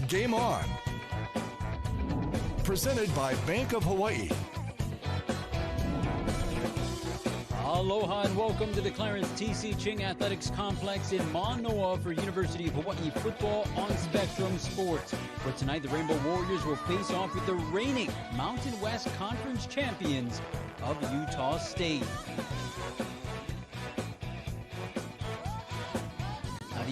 Game On. Presented by Bank of Hawaii. Aloha and welcome to the Clarence T.C. Ching Athletics Complex in Manoa for University of Hawaii football on Spectrum Sports. For tonight, the Rainbow Warriors will face off with the reigning Mountain West Conference champions of Utah State.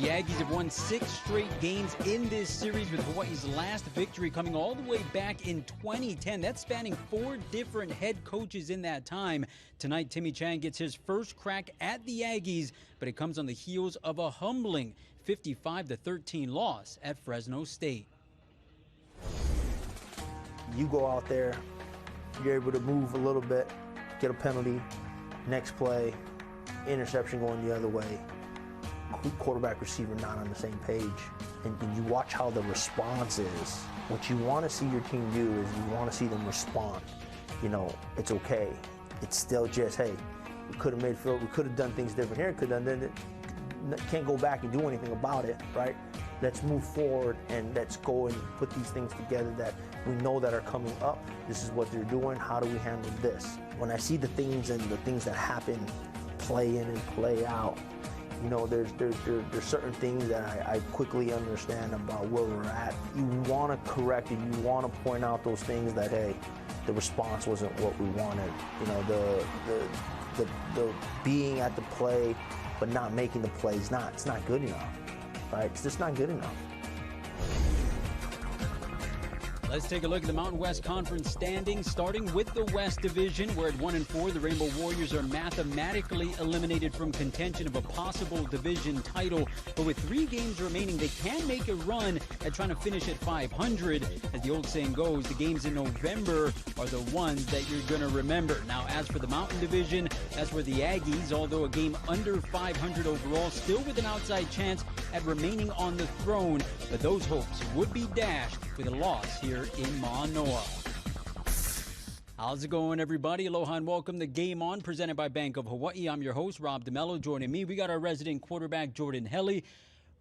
The Aggies have won 6 straight games in this series, with Hawaii's last victory coming all the way back in 2010. That's spanning 4 different head coaches in that time. Tonight, Timmy Chang gets his first crack at the Aggies, but it comes on the heels of a humbling 55-13 loss at Fresno State. You go out there, you're able to move a little bit, get a penalty, next play, interception going the other way. Quarterback, receiver not on the same page, and you watch how the response is. What you want to see your team do is you want to see them respond. You know, it's okay. It's still just, hey, we could have made field, we could have done things different here, could have done it. Can't go back and do anything about it, right? Let's move forward and let's go and put these things together that we know that are coming up. This is what they're doing. How do we handle this? When I see the things and the things that happen play in and play out, you know, there's certain things that I quickly understand about where we're at. You want to correct it. You want to point out those things that, hey, the response wasn't what we wanted. You know, the being at the play but not making the play it's not good enough, right? It's just not good enough. Let's take a look at the Mountain West Conference standings, starting with the West Division, where at 1-4, the Rainbow Warriors are mathematically eliminated from contention of a possible division title. But with 3 games remaining, they can make a run at trying to finish at 500. As the old saying goes, the games in November are the ones that you're going to remember. Now, as for the Mountain Division, that's where the Aggies, although a game under 500 overall, still with an outside chance at remaining on the throne. But those hopes would be dashed with a loss here in Manoa. How's it going, everybody? Aloha and welcome to Game On, presented by Bank of Hawaii. I'm your host, Rob DeMello. Joining me, we got our resident quarterback, Jordan Helly,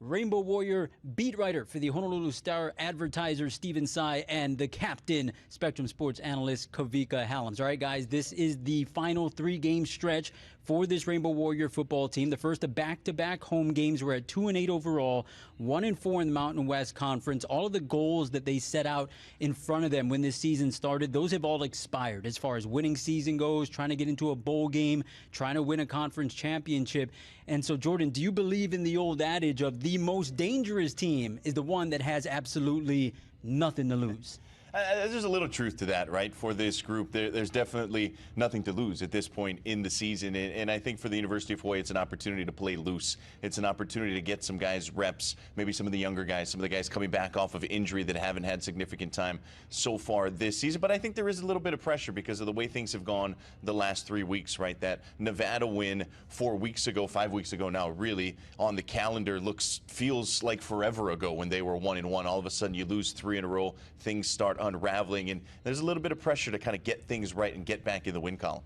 Rainbow Warrior beat writer for the Honolulu Star Advertiser, Stephen Tsai, and the captain, Spectrum Sports analyst, Kavika Halams. All right, guys, this is the final 3-game stretch for this Rainbow Warrior football team. The first of back-to-back home games. We're at 2-8 overall, 1-4 in the Mountain West Conference. All of the goals that they set out in front of them when this season started, those have all expired as far as winning season goes, trying to get into a bowl game, trying to win a conference championship. And so, Jordan, do you believe in the old adage of the most dangerous team is the one that has absolutely nothing to lose? There's a little truth to that, right? For this group, there's definitely nothing to lose at this point in the season. And I think for the University of Hawaii, it's an opportunity to play loose. It's an opportunity to get some guys reps, maybe some of the younger guys, some of the guys coming back off of injury that haven't had significant time so far this season. But I think there is a little bit of pressure because of the way things have gone the last 3 weeks, right? That Nevada win 4 weeks ago, 5 weeks ago now, really, on the calendar feels like forever ago when they were 1-1. All of a sudden, you lose 3 in a row. Things start unraveling, and there's a little bit of pressure to kind of get things right and get back in the win column.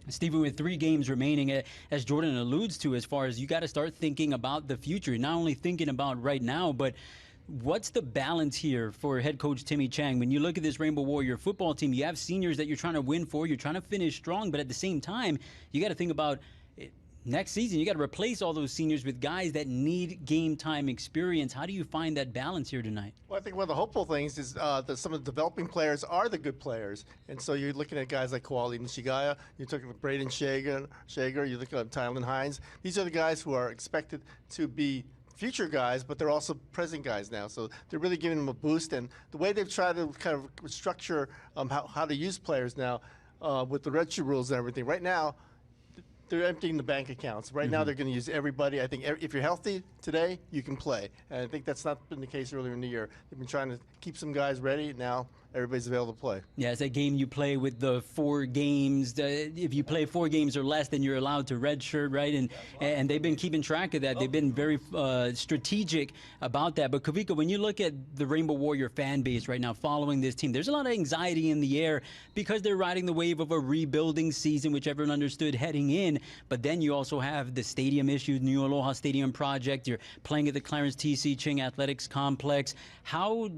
Stephen, with 3 games remaining, as Jordan alludes to, as far as you got to start thinking about the future, not only thinking about right now, but what's the balance here for head coach Timmy Chang? When you look at this Rainbow Warrior football team, you have seniors that you're trying to win for, you're trying to finish strong, but at the same time, you got to think about next season. You got to replace all those seniors with guys that need game time experience. How do you find that balance here tonight? Well, I think one of the hopeful things is that some of the developing players are the good players. And so you're looking at guys like Kawali Nishigaya, you're talking about Braden Shager, you're looking at Tylen Hines. These are the guys who are expected to be future guys, but they're also present guys now. So they're really giving them a boost. And the way they've tried to kind of structure how to use players now with the redshirt rules and everything, right now, they're emptying the bank accounts. Right now, they're going to use everybody. I think if you're healthy today, you can play. And I think that's not been the case earlier in the year. They've been trying to keep some guys ready. Now everybody's available to play. Yeah, it's that game you play with the 4 games. If you play 4 games or less, then you're allowed to redshirt, right? And they've been keeping track of that. They've been very strategic about that. But Kavika, when you look at the Rainbow Warrior fan base right now following this team, there's a lot of anxiety in the air because they're riding the wave of a rebuilding season, which everyone understood heading in. But then you also have the stadium issue, New Aloha Stadium project. You're playing at the Clarence T.C. Ching Athletics Complex. How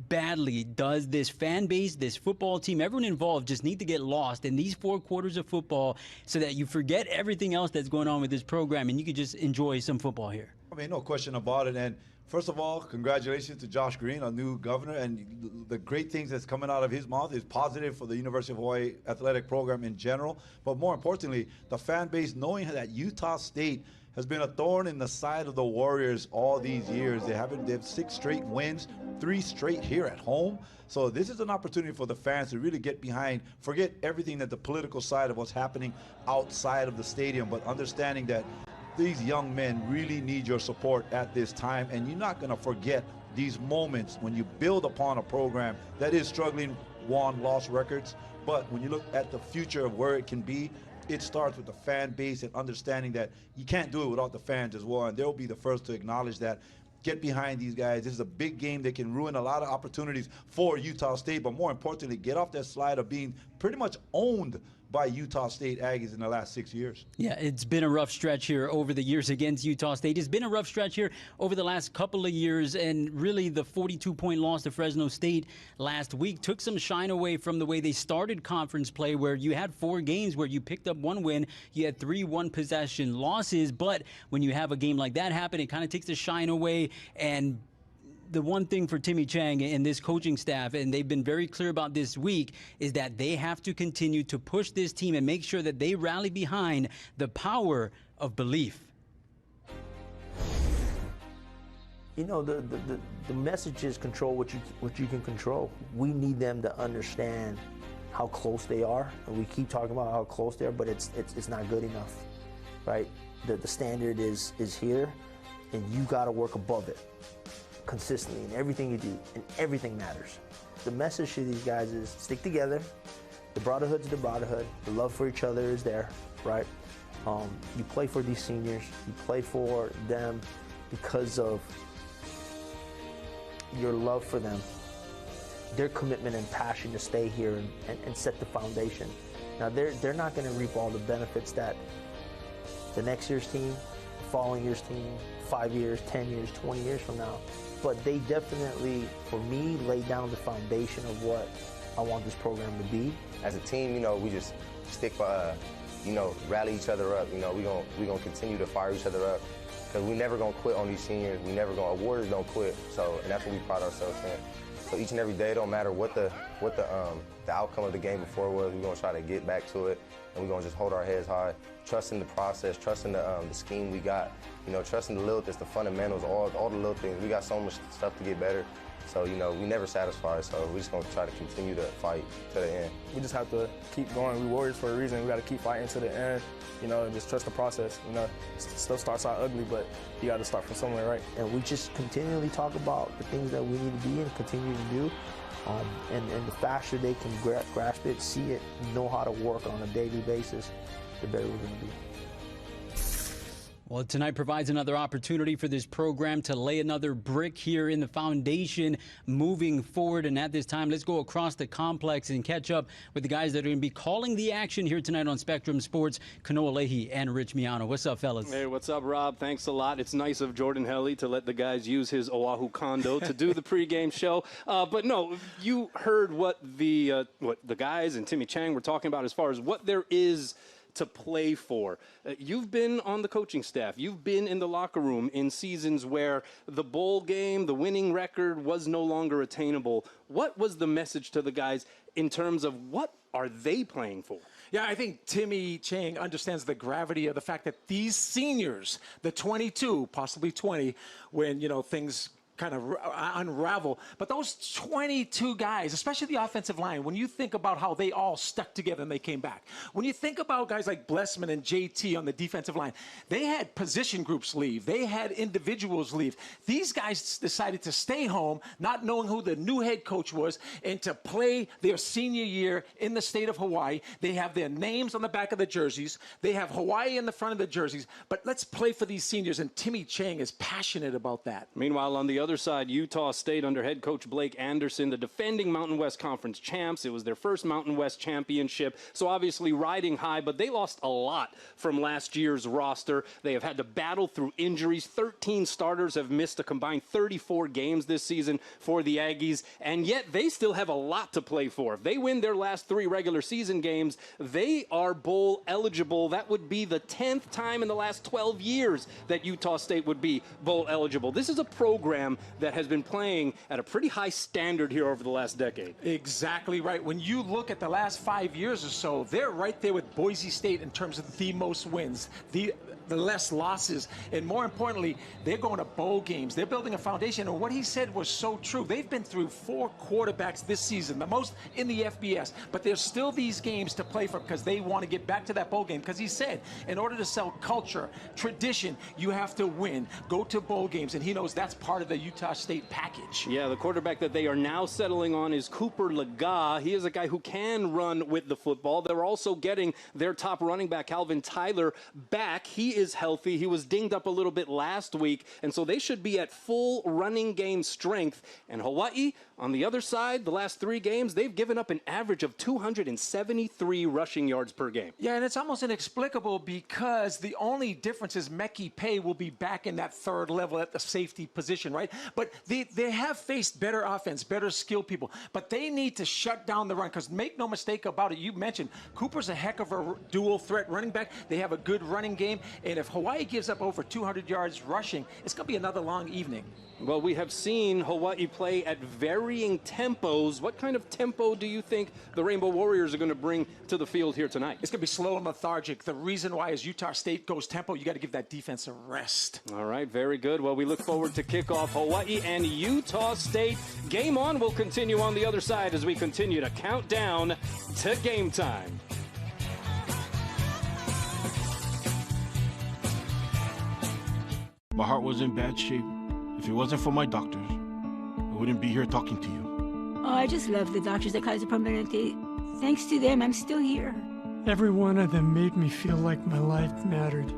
badly does this fan base, this football team, everyone involved just need to get lost in these 4 quarters of football so that you forget everything else that's going on with this program and you could just enjoy some football here? I mean, no question about it. And first of all, congratulations to Josh Green, our new governor, and the great things that's coming out of his mouth is positive for the University of Hawaii athletic program in general. But more importantly, the fan base knowing that Utah State has been a thorn in the side of the Warriors all these years. They have 6 straight wins, 3 straight here at home. So this is an opportunity for the fans to really get behind, forget everything that the political side of what's happening outside of the stadium, but understanding that these young men really need your support at this time, and you're not going to forget these moments when you build upon a program that is struggling, won-loss records. But when you look at the future of where it can be, it starts with the fan base and understanding that you can't do it without the fans as well, and they'll be the first to acknowledge that. Get behind these guys. This is a big game that can ruin a lot of opportunities for Utah State, but more importantly, get off that slide of being pretty much owned by Utah State Aggies in the last 6 years. Yeah, it's been a rough stretch here over the years against Utah State. It's been a rough stretch here over the last couple of years, and really the 42-point loss to Fresno State last week took some shine away from the way they started conference play, where you had 4 games where you picked up 1 win, you had 3 one-possession losses, but when you have a game like that happen, it kind of takes the shine away. And the one thing for Timmy Chang and this coaching staff, and they've been very clear about this week, is that they have to continue to push this team and make sure that they rally behind the power of belief. You know, the message is control what you can control. We need them to understand how close they are, and we keep talking about how close they are, but it's not good enough, right? The standard is here, and you got to work above it consistently in everything you do, and everything matters. The message to these guys is stick together. The brotherhood's the brotherhood. The love for each other is there, right? You play for these seniors. You play for them because of your love for them, their commitment and passion to stay here and set the foundation. Now, they're not going to reap all the benefits that the next year's team, the following year's team, 5 years, 10 years, 20 years from now. But they definitely, for me, laid down the foundation of what I want this program to be. As a team, you know, we just stick by, you know, rally each other up. You know, we gonna continue to fire each other up, because we never gonna quit on these seniors. We never gonna, Warriors don't quit. So, and that's what we pride ourselves in. So each and every day, it don't matter what the outcome of the game before was, we're gonna try to get back to it, and we're gonna just hold our heads high, trusting the process, trusting the scheme we got, you know, trusting the little things, the fundamentals, all the little things. We got so much stuff to get better. So, you know, we never satisfied, so we're just gonna try to continue to fight to the end. We just have to keep going. We Warriors for a reason. We gotta keep fighting to the end, you know, and just trust the process. You know, stuff starts out ugly, but you gotta start from somewhere, right? And we just continually talk about the things that we need to be and continue to do. And the faster they can grasp it, see it, know how to work on a daily basis, the better we're gonna be. Well, tonight provides another opportunity for this program to lay another brick here in the foundation moving forward. And at this time, let's go across the complex and catch up with the guys that are going to be calling the action here tonight on Spectrum Sports, Kanoa Leahy and Rich Miano. What's up, fellas? Hey, what's up, Rob? Thanks a lot. It's nice of Jordan Helly to let the guys use his Oahu condo to do the pregame show. But no, you heard what the guys and Timmy Chang were talking about as far as what there is to play for. You've been on the coaching staff. You've been in the locker room in seasons where the bowl game, the winning record was no longer attainable. What was the message to the guys in terms of what are they playing for? Yeah, I think Timmy Chang understands the gravity of the fact that these seniors, the 22, possibly 20, when, you know, things kind of unravel. But those 22 guys, especially the offensive line, when you think about how they all stuck together and they came back, when you think about guys like Blessman and JT on the defensive line, they had position groups leave. They had individuals leave. These guys decided to stay home, not knowing who the new head coach was, and to play their senior year in the state of Hawaii. They have their names on the back of the jerseys. They have Hawaii in the front of the jerseys. But let's play for these seniors, and Timmy Chang is passionate about that. Meanwhile, on the other other side, Utah State under head coach Blake Anderson, the defending Mountain West Conference champs. It was their first Mountain West championship, so obviously riding high, but they lost a lot from last year's roster. They have had to battle through injuries. 13 starters have missed a combined 34 games this season for the Aggies, and yet they still have a lot to play for. If they win their last 3 regular season games, they are bowl eligible. That would be the 10th time in the last 12 years that Utah State would be bowl eligible. This is a program that has been playing at a pretty high standard here over the last decade. Exactly right. When you look at the last 5 years or so, they're right there with Boise State in terms of the most wins, the less losses, and more importantly, they're going to bowl games. They're building a foundation, and what he said was so true. They've been through 4 quarterbacks this season, the most in the FBS, but there's still these games to play for because they want to get back to that bowl game, because he said in order to sell culture, tradition, you have to win, go to bowl games, and he knows that's part of the Utah State package. Yeah, the quarterback that they are now settling on is Cooper Lega. He is a guy who can run with the football. They're also getting their top running back, Calvin Tyler, back. He is healthy. He was dinged up a little bit last week, and so they should be at full running game strength. And Hawaii, on the other side, the last 3 games, they've given up an average of 273 rushing yards per game. Yeah, and it's almost inexplicable because the only difference is Mekhi Pay will be back in that 3rd level at the safety position, right? But they have faced better offense, better skilled people, but they need to shut down the run, because make no mistake about it, you mentioned Cooper's a heck of a dual threat running back. They have a good running game, and if Hawaii gives up over 200 yards rushing, it's going to be another long evening. Well, we have seen Hawaii play at varying tempos. What kind of tempo do you think the Rainbow Warriors are going to bring to the field here tonight? It's going to be slow and lethargic. The reason why is Utah State goes tempo. You got to give that defense a rest. All right, very good. Well, we look forward to kickoff. Hawaii and Utah State. Game On will continue on the other side as we continue to count down to game time. My heart was in bad shape. If it wasn't for my doctors, I wouldn't be here talking to you. Oh, I just love the doctors at Kaiser Permanente. Thanks to them, I'm still here. Every one of them made me feel like my life mattered.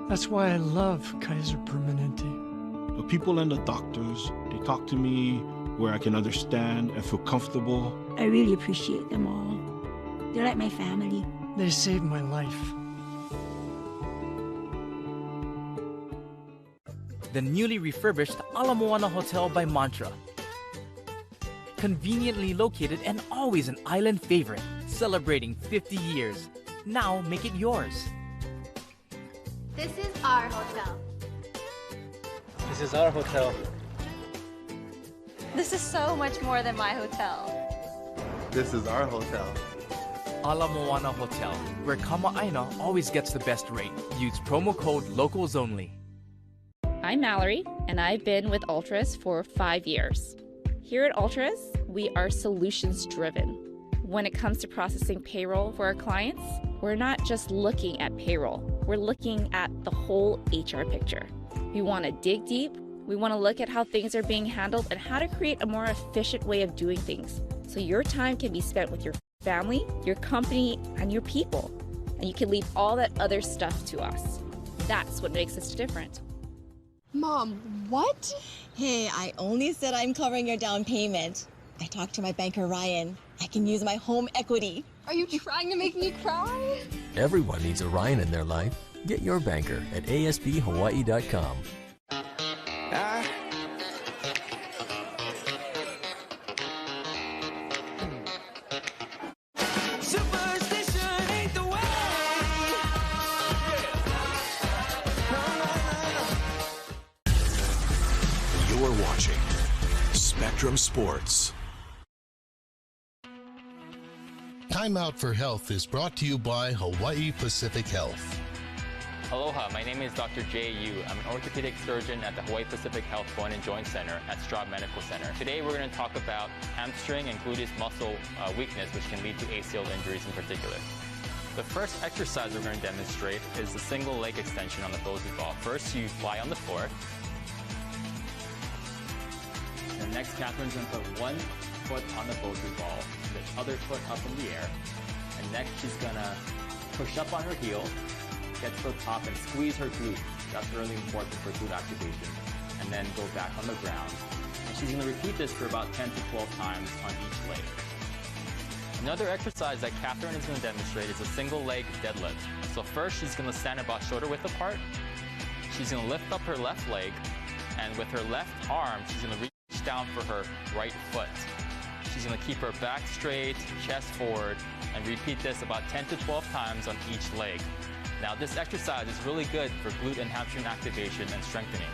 That's why I love Kaiser Permanente. The people and the doctors, they talk to me where I can understand and feel comfortable. I really appreciate them all. They're like my family. They saved my life. The newly refurbished Ala Moana Hotel by Mantra. Conveniently located and always an island favorite, celebrating 50 years. Now make it yours. This is our hotel. This is our hotel. This is so much more than my hotel. This is our hotel. Ala Moana Hotel, where Kama'aina always gets the best rate. Use promo code LOCALSONLY. I'm Mallory, and I've been with Ultras for 5 years. Here at Ultras, we are solutions-driven. When it comes to processing payroll for our clients, we're not just looking at payroll. We're looking at the whole HR picture. We want to dig deep. We want to look at how things are being handled and how to create a more efficient way of doing things, so your time can be spent with your family, your company, and your people. And you can leave all that other stuff to us. That's what makes us different. Mom, what? Hey, I only said I'm covering your down payment. I talked to my banker, Ryan. I can use my home equity. Are you trying to make me cry? Everyone needs a Ryan in their life. Get your banker at ASBHawaii.com. You're watching Spectrum Sports. Time Out for Health is brought to you by Hawaii Pacific Health. Aloha, my name is Dr. Jay Yu. I'm an orthopedic surgeon at the Hawaii Pacific Health Bone and Joint Center at Straub Medical Center. Today we're going to talk about hamstring and gluteus muscle weakness, which can lead to ACL injuries in particular. The first exercise we're going to demonstrate is the single leg extension on the Bosu ball. First, you fly on the floor. And next, Catherine's going to put one foot on the Bosu ball, the other foot up in the air. And next, she's going to push up on her heel, get to the top, and squeeze her glute. That's really important for glute activation. And then go back on the ground She's going to repeat this for about 10 to 12 times on each leg. Another exercise that Catherine is going to demonstrate is a single leg deadlift. So first, she's going to stand about shoulder width apart. She's going to lift up her left leg, and with her left arm, she's going to reach down for her right foot. She's going to keep her back straight, chest forward, and repeat this about 10 to 12 times on each leg. Now, this exercise is really good for glute and hamstring activation and strengthening.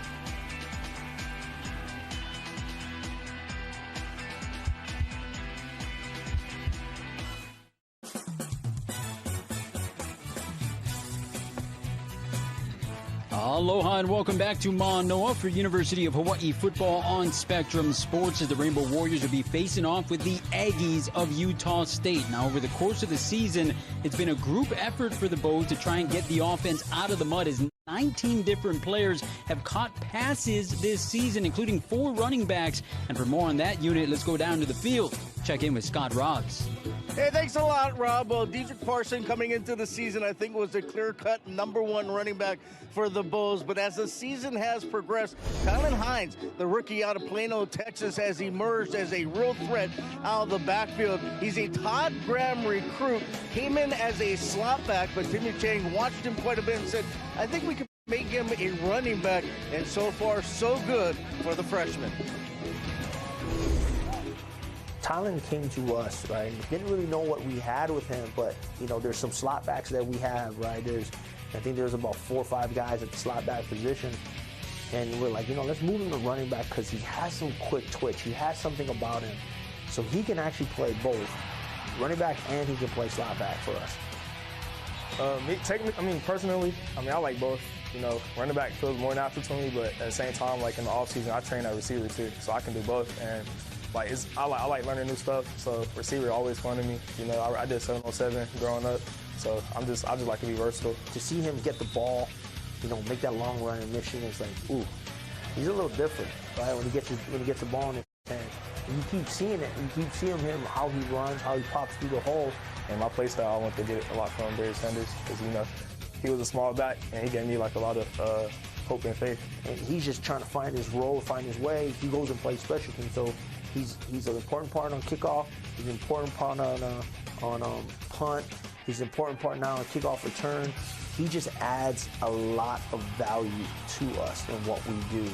Aloha and welcome back to Manoa for University of Hawaii football on Spectrum Sports, as the Rainbow Warriors will be facing off with the Aggies of Utah State. Now, over the course of the season, it's been a group effort for the Bows to try and get the offense out of the mud, as 19 different players have caught passes this season, including 4 running backs. And for more on that unit, let's go down to the field. Check in with Scott Robbs. Hey, thanks a lot, Rob. Well, Dedrick Parson coming into the season, I think, was a clear-cut #1 running back for the Bows. But as the season has progressed, Kylan Hines, the rookie out of Plano, Texas, has emerged as a real threat out of the backfield. He's a Todd Graham recruit, came in as a slot back, but Timmy Chang watched him quite a bit and said, I think we can make him a running back. And so far, so good for the freshman. Tylen came to us, right? Didn't really know what we had with him, but, you know, there's some slot backs that we have, right? I think there's about 4 or 5 guys at the slot back position. And we're like, you know, let's move him to running back because he has some quick twitch. He has something about him. So he can actually play both running back and he can play slot back for us. Personally, I like both. You know, running back feels more natural to me, but at the same time, like in the offseason, I train at receiver too, so I can do both. And like I like learning new stuff, so receiver always fun to me. You know, I did 707 growing up, so I just like to be versatile. To see him get the ball, you know, make that long run in Michigan, it's like, ooh, he's a little different, right? When he gets the ball in his hand, and you keep seeing it, you keep seeing him how he runs, how he pops through the hole. And my play style, I want to get a lot from Barry Sanders, because you know, he was a small back, and he gave me like a lot of hope and faith. And he's just trying to find his role, find his way. He goes and plays special teams, so he's an important part on kickoff. He's an important part on punt. He's an important part now on kickoff return. He just adds a lot of value to us in what we do.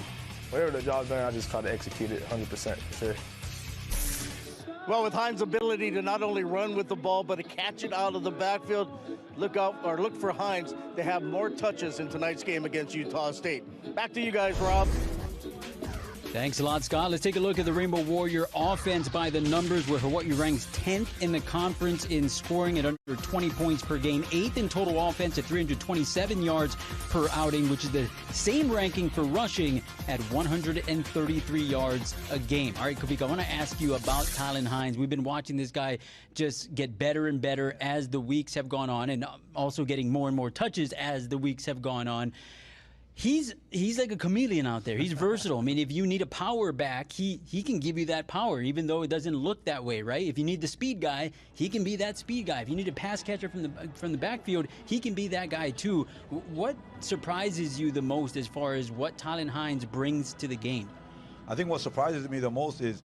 Whatever the job's done, I just try to execute it 100% for sure. Well, with Hines' ability to not only run with the ball, but to catch it out of the backfield, look for Hines to have more touches in tonight's game against Utah State. Back to you guys, Rob. Thanks a lot, Scott. Let's take a look at the Rainbow Warrior offense by the numbers, where Hawaii ranks 10th in the conference in scoring at under 20 points per game, 8th in total offense at 327 yards per outing, which is the same ranking for rushing at 133 yards a game. All right, Kavika, I want to ask you about Tylen Hines. We've been watching this guy just get better and better as the weeks have gone on, and also getting more and more touches as the weeks have gone on. He's like a chameleon out there. He's versatile. I mean, if you need a power back, he can give you that power, even though it doesn't look that way, right? If you need the speed guy, he can be that speed guy. If you need a pass catcher from the backfield, he can be that guy too. What surprises you the most as far as what Tylen Hines brings to the game? I think what surprises me the most is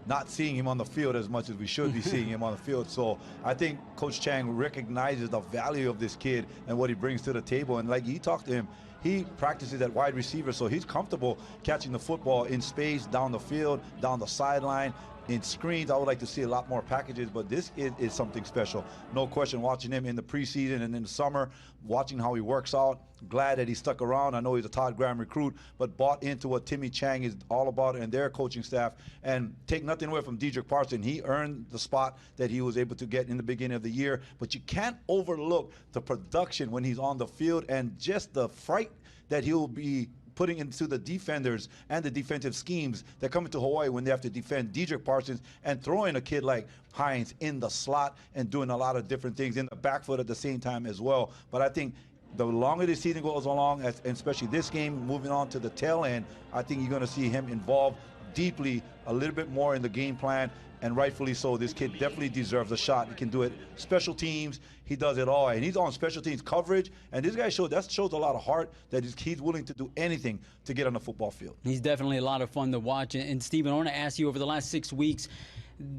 not seeing him on the field as much as we should be seeing him on the field. So I think Coach Chang recognizes the value of this kid and what he brings to the table. And like you talked to him, he practices at wide receiver, so he's comfortable catching the football in space, down the field, down the sideline. In screens, I would like to see a lot more packages, but this is something special. No question, watching him in the preseason and in the summer, watching how he works out. Glad that he stuck around. I know he's a Todd Graham recruit, but bought into what Timmy Chang is all about and their coaching staff. And take nothing away from Dedrick Parson. He earned the spot that he was able to get in the beginning of the year, but you can't overlook the production when he's on the field and just the fright that he'll be putting into the defenders and the defensive schemes that come into Hawaii when they have to defend Dedrick Parsons, and throwing a kid like Hines in the slot and doing a lot of different things in the back foot at the same time as well. But I think the longer the season goes along, and especially this game, moving on to the tail end, I think you're going to see him involved deeply a little bit more in the game plan, and rightfully so. This kid definitely deserves a shot. He can do it. Special teams, he does it all. And he's on special teams coverage, and this guy shows a lot of heart, that he's willing to do anything to get on the football field. He's definitely a lot of fun to watch. And Stephen, I want to ask you, over the last 6 weeks,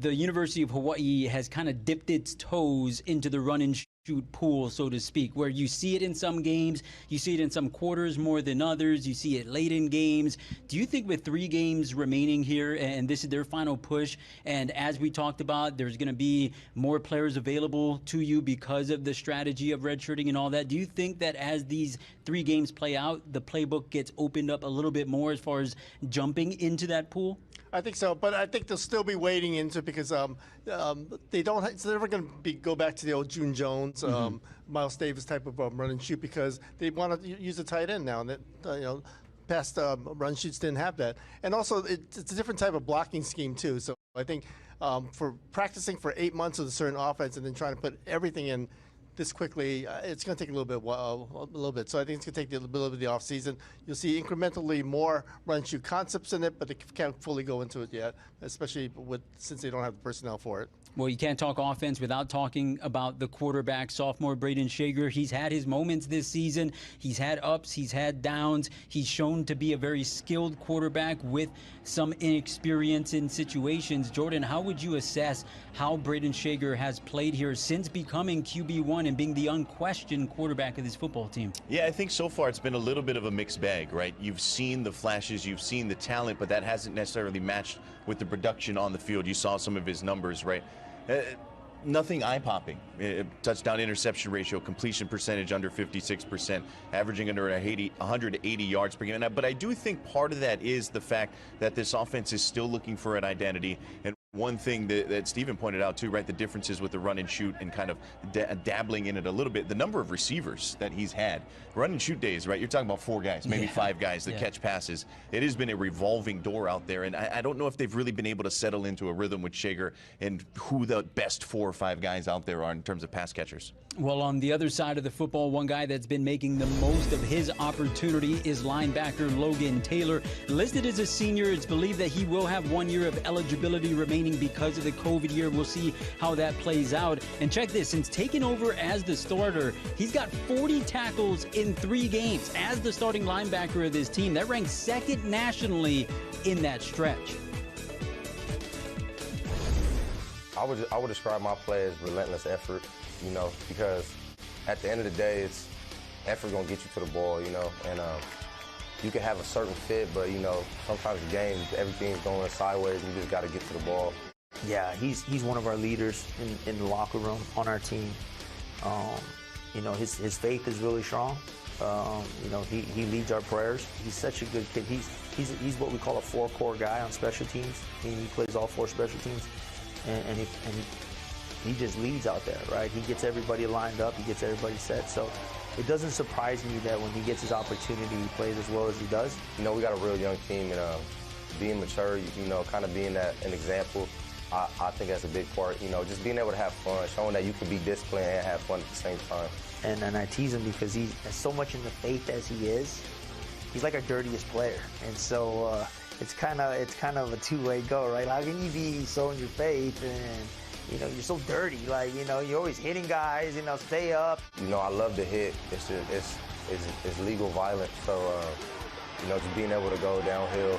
the University of Hawaii has kind of dipped its toes into the run and shoot pool, so to speak, where you see it in some games, you see it in some quarters more than others, you see it late in games. Do you think with 3 games remaining here, and this is their final push, and as we talked about, there's going to be more players available to you because of the strategy of redshirting and all that, do you think that as these 3 games play out, the playbook gets opened up a little bit more as far as jumping into that pool? I think so, but I think they'll still be wading into it because they don't. It's never going to go back to the old June Jones, Miles Davis type of run and shoot, because they want to use a tight end now, and that past run shoots didn't have that. And also, it's a different type of blocking scheme too. So I think for practicing for 8 months with a certain offense and then trying to put everything in this quickly, it's going to take a little bit. So I think it's going to take a little bit of the off season. You'll see incrementally more run shoot concepts in it, but they can't fully go into it yet, especially since they don't have the personnel for it. Well, you can't talk offense without talking about the quarterback, sophomore Braden Shager. He's had his moments this season. He's had ups, he's had downs. He's shown to be a very skilled quarterback with some inexperience in situations. Jordan, how would you assess how Braden Shager has played here since becoming QB1 and being the unquestioned quarterback of this football team? Yeah, I think so far it's been a little bit of a mixed bag, right? You've seen the flashes, you've seen the talent, but that hasn't necessarily matched with the production on the field. You saw some of his numbers, right? Nothing eye-popping. Touchdown interception ratio, completion percentage under 56%, averaging under 180 yards per game. But I do think part of that is the fact that this offense is still looking for an identity. And one thing that Stephen pointed out too, right, the differences with the run and shoot and kind of dabbling in it a little bit, the number of receivers that he's had. Run and shoot days, right, you're talking about 4 guys, maybe 5 guys that catch passes. It has been a revolving door out there, and I don't know if they've really been able to settle into a rhythm with Shager and who the best 4 or 5 guys out there are in terms of pass catchers. Well, on the other side of the football, one guy that's been making the most of his opportunity is linebacker Logan Taylor. Listed as a senior, it's believed that he will have 1 year of eligibility remaining because of the COVID year. We'll see how that plays out. And check this, since taking over as the starter, he's got 40 tackles in 3 games as the starting linebacker of this team. That ranks 2nd nationally in that stretch. I would describe my play as relentless effort, because at the end of the day, it's effort gonna get you to the ball, and you can have a certain fit, but sometimes the game, everything's going sideways, and you just got to get to the ball. Yeah, he's one of our leaders in the locker room on our team. His faith is really strong. He leads our prayers. He's such a good kid. He's what we call a 4-core guy on special teams. He plays all 4 special teams, and he just leads out there, right? He gets everybody lined up. He gets everybody set. So it doesn't surprise me that when he gets his opportunity, he plays as well as he does. We got a real young team, and being mature, kind of being an example, I think that's a big part. Just being able to have fun, showing that you can be disciplined and have fun at the same time. And I tease him because he's so much in the faith as he is. He's like our dirtiest player, and so it's kind of a two-way go, right? How can you be so in your faith and you're so dirty, you're always hitting guys, stay up. I love to hit. It's legal violence, so just being able to go downhill,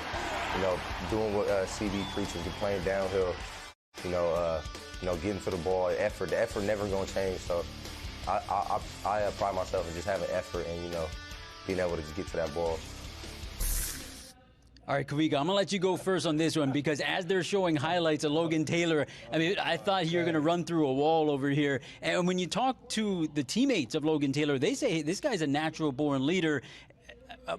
doing what CD preaches, playing downhill, getting to the ball, effort. The effort never gonna change. So I pride myself in just having effort and being able to just get to that ball. All right, Kawika, I'm going to let you go first on this one because as they're showing highlights of Logan Taylor, I thought you were going to run through a wall over here. And when you talk to the teammates of Logan Taylor, they say, hey, this guy's a natural-born leader.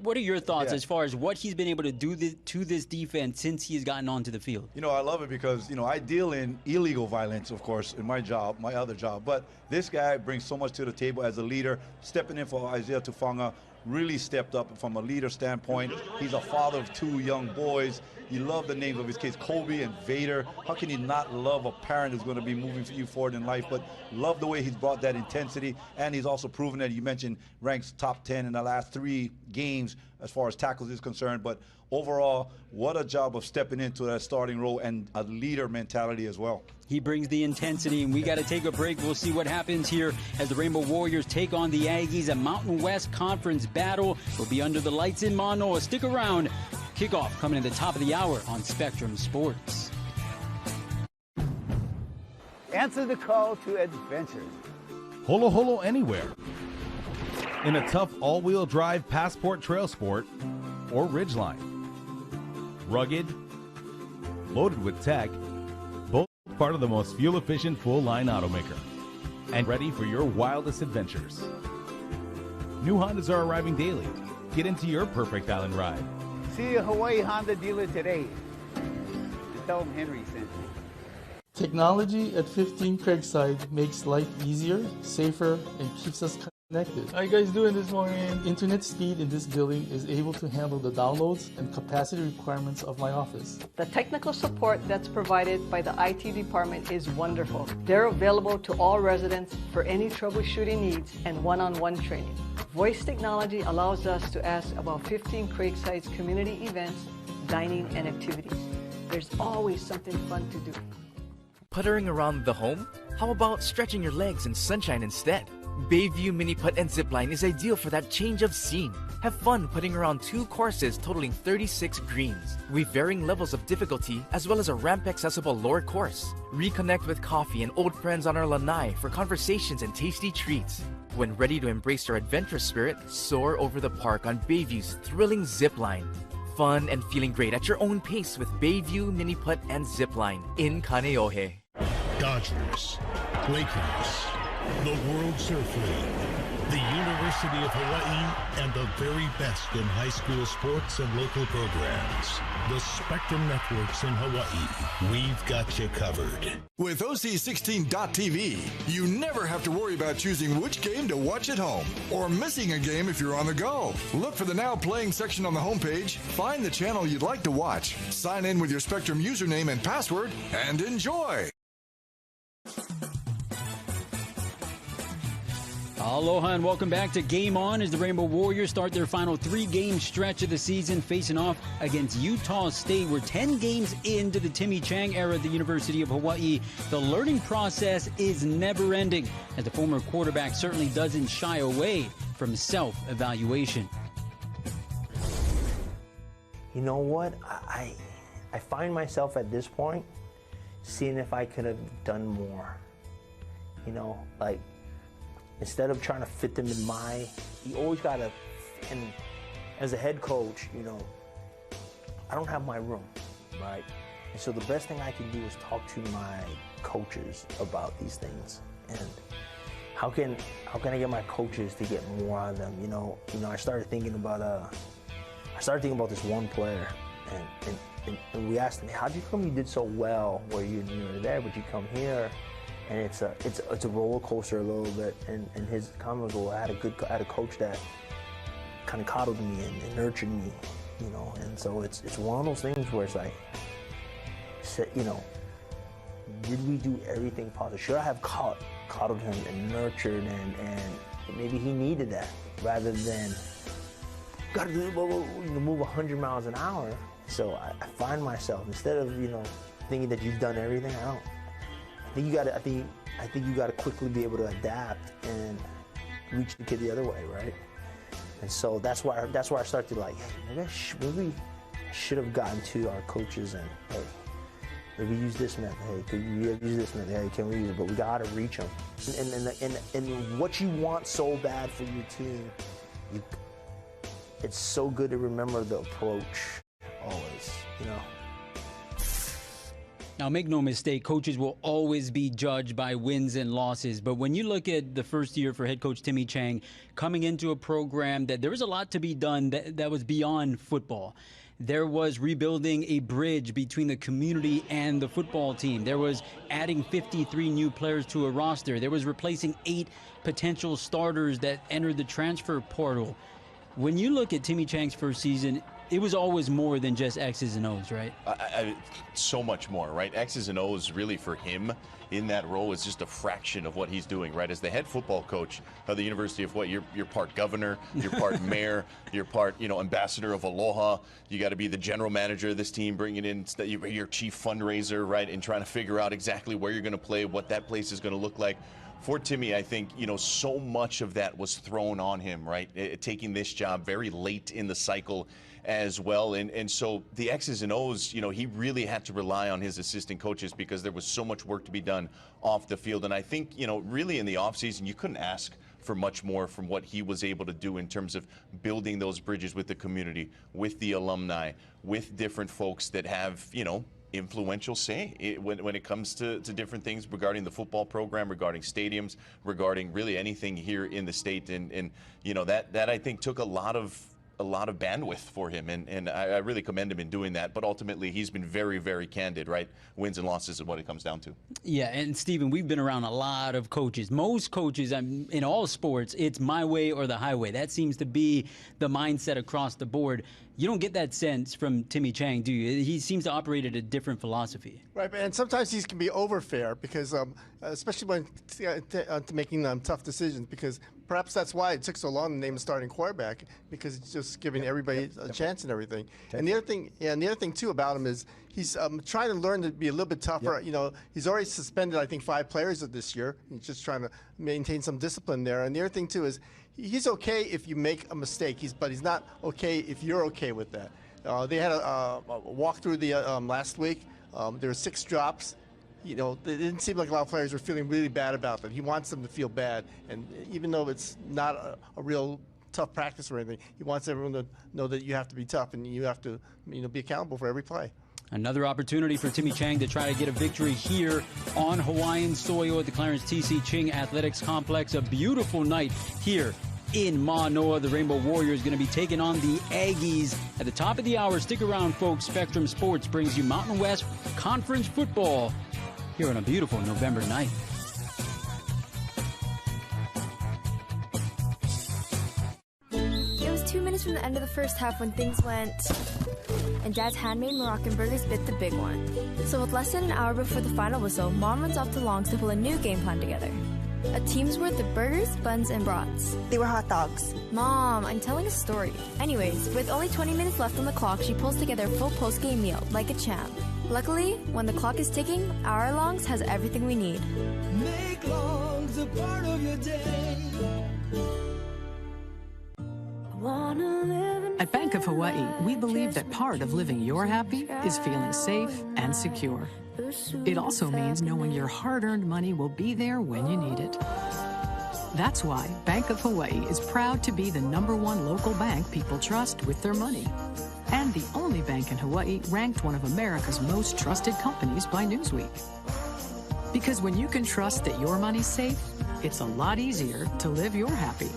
What are your thoughts as far as what he's been able to do to this defense since he's gotten onto the field? I love it because, I deal in illegal violence, of course, in my job, my other job. But this guy brings so much to the table as a leader, stepping in for Isaiah Tufanga, really stepped up from a leader standpoint. He's a father of 2 young boys. You love the names of his kids, Kobe and Vader. How can you not love a parent who's going to be moving you forward in life? But love the way he's brought that intensity, and he's also proven that, you mentioned, ranks top 10 in the last 3 games as far as tackles is concerned. But overall, what a job of stepping into that starting role and a leader mentality as well. He brings the intensity, and we got to take a break. We'll see what happens here as the Rainbow Warriors take on the Aggies. A Mountain West Conference battle will be under the lights in Manoa. Stick around. Kickoff coming at the top of the hour on Spectrum Sports. Answer the call to adventure. Holo Holo anywhere. In a tough all-wheel drive Passport Trail Sport or Ridgeline. Rugged, loaded with tech, both part of the most fuel-efficient full-line automaker. And ready for your wildest adventures. New Hondas are arriving daily. Get into your perfect island ride. See a Hawaii Honda dealer today. Tell them Henry sent you. Technology at 15 Craigside makes life easier, safer, and keeps us connected. How you guys doing this morning? Internet speed in this building is able to handle the downloads and capacity requirements of my office. The technical support that's provided by the IT department is wonderful. They're available to all residents for any troubleshooting needs and one-on-one training. Voice technology allows us to ask about 15 Craigside's community events, dining, and activities. There's always something fun to do. Puttering around the home? How about stretching your legs in sunshine instead? Bayview Mini Putt and Zipline is ideal for that change of scene. Have fun putting around 2 courses totaling 36 greens, with varying levels of difficulty, as well as a ramp-accessible lower course. Reconnect with coffee and old friends on our lanai for conversations and tasty treats. When ready to embrace your adventurous spirit, soar over the park on Bayview's thrilling Zipline. Fun and feeling great at your own pace with Bayview Mini Putt and Zipline in Kaneohe. Dodgers, Lakers, the World Surf League, the University of Hawaii, and the very best in high school sports and local programs. The Spectrum Networks in Hawaii. We've got you covered. With OC16.TV, you never have to worry about choosing which game to watch at home or missing a game if you're on the go. Look for the Now Playing section on the homepage, find the channel you'd like to watch, sign in with your Spectrum username and password, and enjoy. Aloha and welcome back to Game On as the Rainbow Warriors start their final 3-game stretch of the season, facing off against Utah State. We're 10 games into the Timmy Chang era at the University of Hawaii. The learning process is never ending, as the former quarterback certainly doesn't shy away from self-evaluation. You know what? I find myself at this point seeing if I could have done more. You know, like, instead of trying to fit them in you always gotta, and as a head coach, you know, I don't have my room, right? And so the best thing I can do is talk to my coaches about these things. And how can I get my coaches to get more out of them? You know, I started thinking about this one player, and we asked him, how do you come you did so well where you were there, but you come here? And it's a roller coaster a little bit. And his comment was, well, I had a coach that kind of coddled me and nurtured me, you know. And so it's one of those things where it's like, you know, did we do everything possible? Should I have coddled him and nurtured and maybe he needed that rather than got to move 100 miles an hour. So I find myself, instead of, you know, thinking that you've done everything, I think you gotta quickly be able to adapt and reach the kid the other way, right? And so that's why I started to, like, hey, maybe I should have gotten to our coaches and, hey, maybe use this method. Hey, could you use this method? Hey, can we use it? But we gotta reach them. And what you want so bad for your team, it's so good to remember the approach always, you know. Now, make no mistake, coaches will always be judged by wins and losses. But when you look at the first year for head coach Timmy Chang, coming into a program that there was a lot to be done that was beyond football. There was rebuilding a bridge between the community and the football team. There was adding 53 new players to a roster. There was replacing 8 potential starters that entered the transfer portal. When you look at Timmy Chang's first season, it was always more than just X's and O's, right? So much more, right? X's and O's really for him in that role is just a fraction of what he's doing, right? As the head football coach of the University of Hawaii, you're part governor, you're part mayor, you're part, ambassador of Aloha. You got to be the general manager of this team, bringing in your chief fundraiser, right? And trying to figure out exactly where you're going to play, what that place is going to look like. For Timmy, I think, so much of that was thrown on him, right? Taking this job very late in the cycle as well. And so the X's and O's, he really had to rely on his assistant coaches because there was so much work to be done off the field. And I think, really in the offseason, you couldn't ask for much more from what he was able to do in terms of building those bridges with the community, with the alumni, with different folks that have, influential say when it comes to different things regarding the football program, regarding stadiums, regarding really anything here in the state. And that I think took a lot of bandwidth for him, and I really commend him in doing that. But ultimately, he's been very, very candid, right? Wins and losses is what it comes down to. Yeah, and Stephen, we've been around a lot of coaches. Most coaches in all sports, it's my way or the highway. That seems to be the mindset across the board. You don't get that sense from Timmy Chang, do you? He seems to operate at a different philosophy. Right, and sometimes he can be overfair because, especially when making tough decisions, because perhaps that's why it took so long to name a starting quarterback, because it's just giving everybody a chance and everything. And the other thing too about him is he's trying to learn to be a little bit tougher. He's already suspended, I think, 5 players this year. He's just trying to maintain some discipline there. And the other thing too is he's okay if you make a mistake, but he's not okay if you're okay with that. They had a walk through the last week. There were 6 drops. It didn't seem like a lot of players were feeling really bad about that. He wants them to feel bad, and even though it's not a real tough practice or anything, he wants everyone to know that you have to be tough and you have to, be accountable for every play. Another opportunity for Timmy Chang to try to get a victory here on Hawaiian soil at the Clarence T.C. Ching Athletics Complex. A beautiful night here in Manoa. The Rainbow Warriors going to be taking on the Aggies at the top of the hour. Stick around, folks. Spectrum Sports brings you Mountain West Conference football here on a beautiful November night. It was 2 minutes from the end of the first half when things went, and Dad's handmade Moroccan burgers bit the big one. So with less than an hour before the final whistle, Mom runs off to Long's to pull a new game plan together. A team's worth of burgers, buns, and brats. They were hot dogs. Mom, I'm telling a story. Anyways, with only 20 minutes left on the clock, she pulls together a full post-game meal, like a champ. Luckily, when the clock is ticking, our Longs has everything we need. Make Longs a part of your day. At Bank of Hawaii, we believe that part of living your happy is feeling safe and secure. It also means knowing your hard-earned money will be there when you need it. That's why Bank of Hawaii is proud to be the #1 local bank people trust with their money. And the only bank in Hawaii ranked one of America's most trusted companies by Newsweek. Because when you can trust that your money's safe, it's a lot easier to live your happy.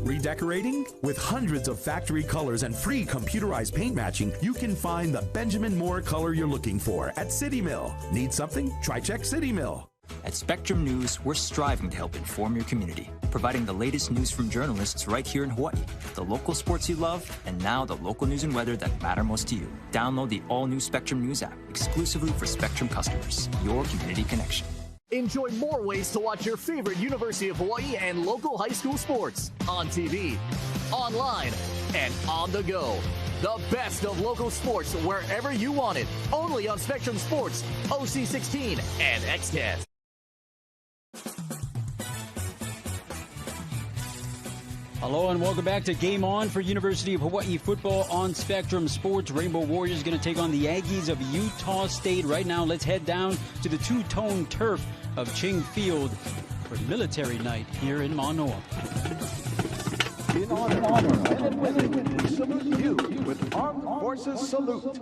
Redecorating? With hundreds of factory colors and free computerized paint matching, you can find the Benjamin Moore color you're looking for at City Mill. Need something? Try check City Mill. At Spectrum News, we're striving to help inform your community, providing the latest news from journalists right here in Hawaii, the local sports you love, and now the local news and weather that matter most to you. Download the all-new Spectrum News app exclusively for Spectrum customers. Your community connection. Enjoy more ways to watch your favorite University of Hawaii and local high school sports on TV, online, and on the go. The best of local sports wherever you want it. Only on Spectrum Sports, OC16, and XCAT. Hello and welcome back to Game On for University of Hawaii football on Spectrum Sports. Rainbow Warriors going to take on the Aggies of Utah State. Right now, let's head down to the two-tone turf of Ching Field for military night here in Manoa. In honor, men and women, we salute you with Armed Forces Salute.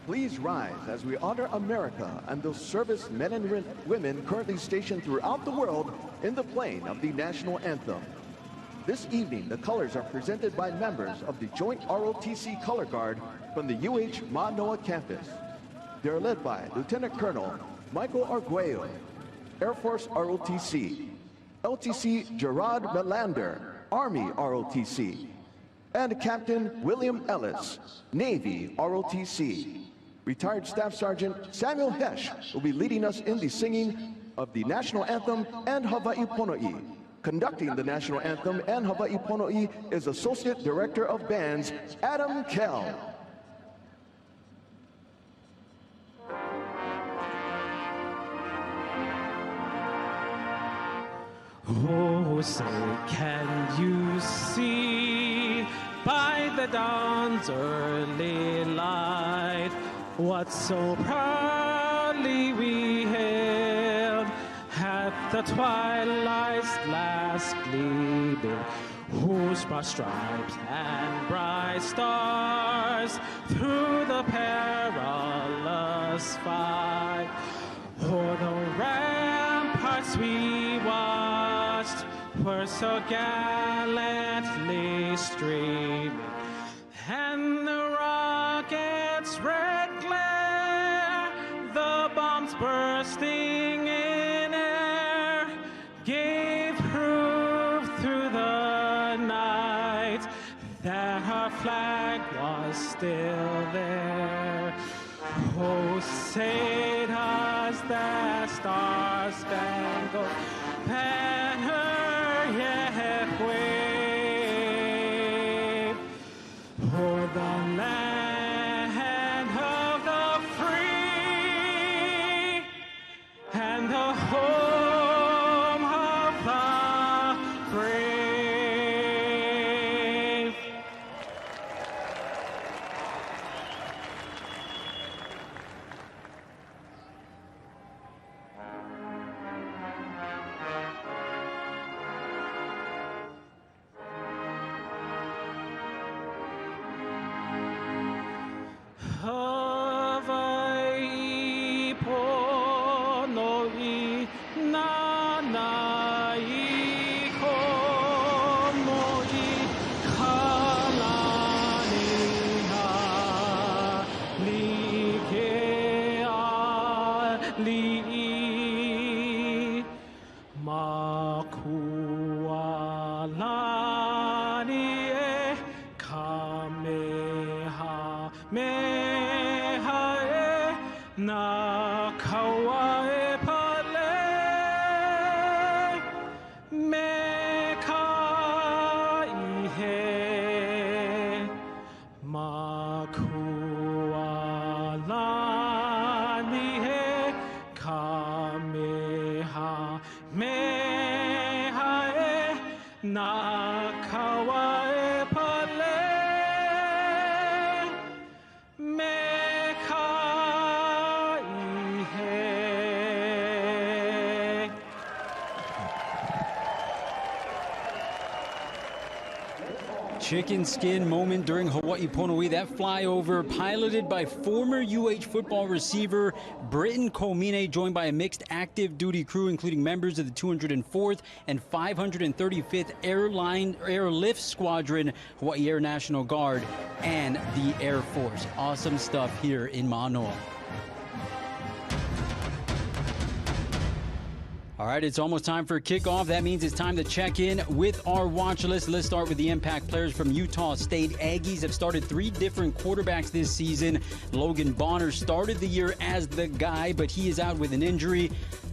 Please rise as we honor America and those service men and women currently stationed throughout the world in the playing of the national anthem. This evening, the colors are presented by members of the Joint ROTC Color Guard from the UH Manoa campus. They are led by Lieutenant Colonel Michael Arguello, Air Force ROTC, LTC Gerard Melander, Army ROTC, and Captain William Ellis, Navy ROTC. Retired Staff Sergeant Samuel Hesh will be leading us in the singing of the National Anthem and Hawai'i Pono'i. Conducting the National Anthem and Hawai'i Pono'i is Associate Director of Bands, Adam Kell. Oh, say, can you see by the dawn's early light what so proudly we hailed at the twilight's last gleaming, whose broad stripes and bright stars through the perilous fight o'er the ramparts we watched were so gallantly streaming, and the rockets' red glare, the bombs bursting in air, gave proof through the night that our flag was still there. Oh, say does that star-spangled banner yet wave o'er the land of the free and the home of the brave? Hawai'i Pono'i Nanai Komo'i Kalani'a Li'ikea Li'i Makualani e Kamehameha e na kawae pale me ka ihe makualani e kamehameha e na kawae pale me ka ihe. Chicken skin moment during Hawai'i Pono'i. That flyover piloted by former UH football receiver Britton Komine, joined by a mixed active duty crew including members of the 204th and 535th Airlift Squadron, Hawaii Air National Guard, and the Air Force. Awesome stuff here in Manoa. All right, it's almost time for kickoff. That means it's time to check in with our watch list. Let's start with the impact players from Utah State. Aggies have started 3 different quarterbacks this season. Logan Bonner started the year as the guy, but he is out with an injury.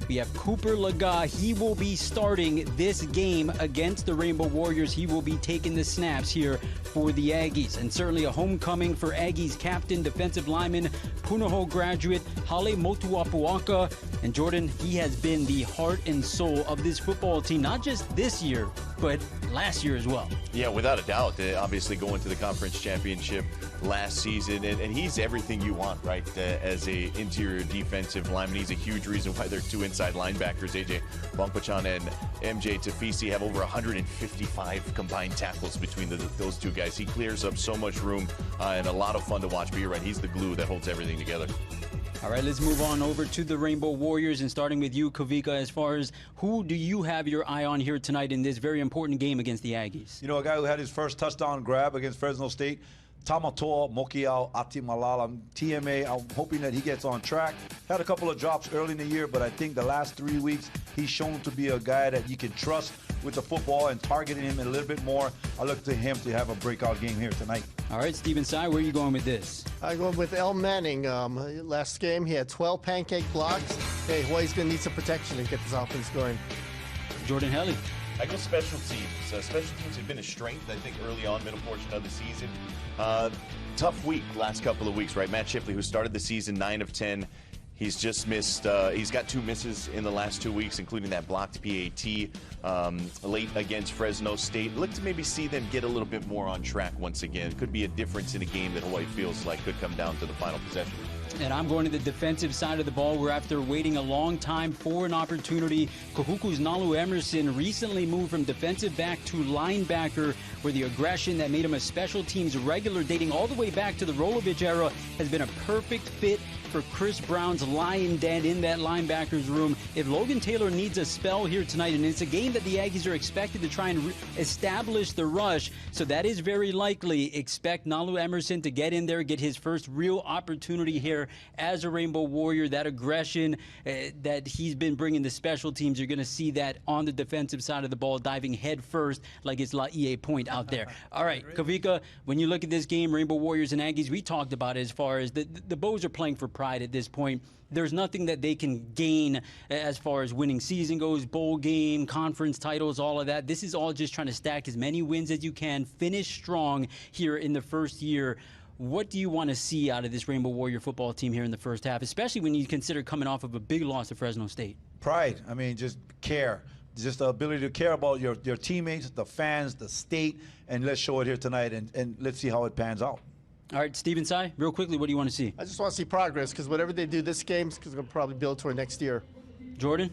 We have Cooper Laga. He will be starting this game against the Rainbow Warriors. He will be taking the snaps here for the Aggies. And certainly a homecoming for Aggies captain, defensive lineman, Punahou graduate Hale Motuapuaka. And Jordan, he has been the heart and soul of this football team, not just this year, but last year as well. Yeah, without a doubt. Obviously going to the conference championship last season, and he's everything you want, right, as a interior defensive lineman. He's a huge reason why their 2 inside inside linebackers. AJ Bongpachan and MJ Tafisi have over 155 combined tackles between those two guys. He clears up so much room and a lot of fun to watch. But you're right, he's the glue that holds everything together. All right, let's move on over to the Rainbow Warriors, and starting with you, Kavika, as far as who do you have your eye on here tonight in this very important game against the Aggies? You know, a guy who had his first touchdown grab against Fresno State, Tamatoa Mokiao Atimalala, TMA. I'm hoping that he gets on track. Had a couple of drops early in the year, but I think the last 3 weeks, he's shown to be a guy that you can trust with the football and targeting him a little bit more. I look to him to have a breakout game here tonight. All right, Steven Tsai, where are you going with this? I'm going with El Manning. Last game, he had 12 pancake blocks. Hey, Hawaii's going to need some protection to get this offense going. Jordan Helly. I go special teams. Special teams have been a strength, I think, early on, middle portion of the season. Tough week, last couple of weeks, right? Matt Shipley, who started the season 9 of 10, he's just missed. He's got 2 misses in the last 2 weeks, including that blocked PAT late against Fresno State. Look to maybe see them get a little bit more on track once again. Could be a difference in a game that Hawaii feels like could come down to the final possession. And I'm going to the defensive side of the ball, where after waiting a long time for an opportunity, Kahuku's Nalu Emerson recently moved from defensive back to linebacker, where the aggression that made him a special teams regular dating all the way back to the Rolovich era has been a perfect fit for Chris Brown's lion den in that linebackers room. If Logan Taylor needs a spell here tonight, and it's a game that the Aggies are expected to try and establish the rush, so that is very likely. Expect Nalu Emerson to get in there, get his first real opportunity here as a Rainbow Warrior. That aggression that he's been bringing to special teams, you're going to see that on the defensive side of the ball, diving head first like it's Laie Point out there. All right, Kavika, when you look at this game, Rainbow Warriors and Aggies, we talked about it as far as the Bows are playing for pride at this point. There's nothing that they can gain as far as winning season goes, bowl game, conference titles, all of that. This is all just trying to stack as many wins as you can, finish strong here in the first year. What do you want to see out of this Rainbow Warrior football team here in the first half, especially when you consider coming off of a big loss to Fresno State? Pride. I mean, just care. Just the ability to care about your teammates, the fans, the state, and let's show it here tonight, and let's see how it pans out. All right, Steven Tsai, real quickly, what do you want to see? I just want to see progress, because whatever they do this game is going to probably build toward next year. Jordan?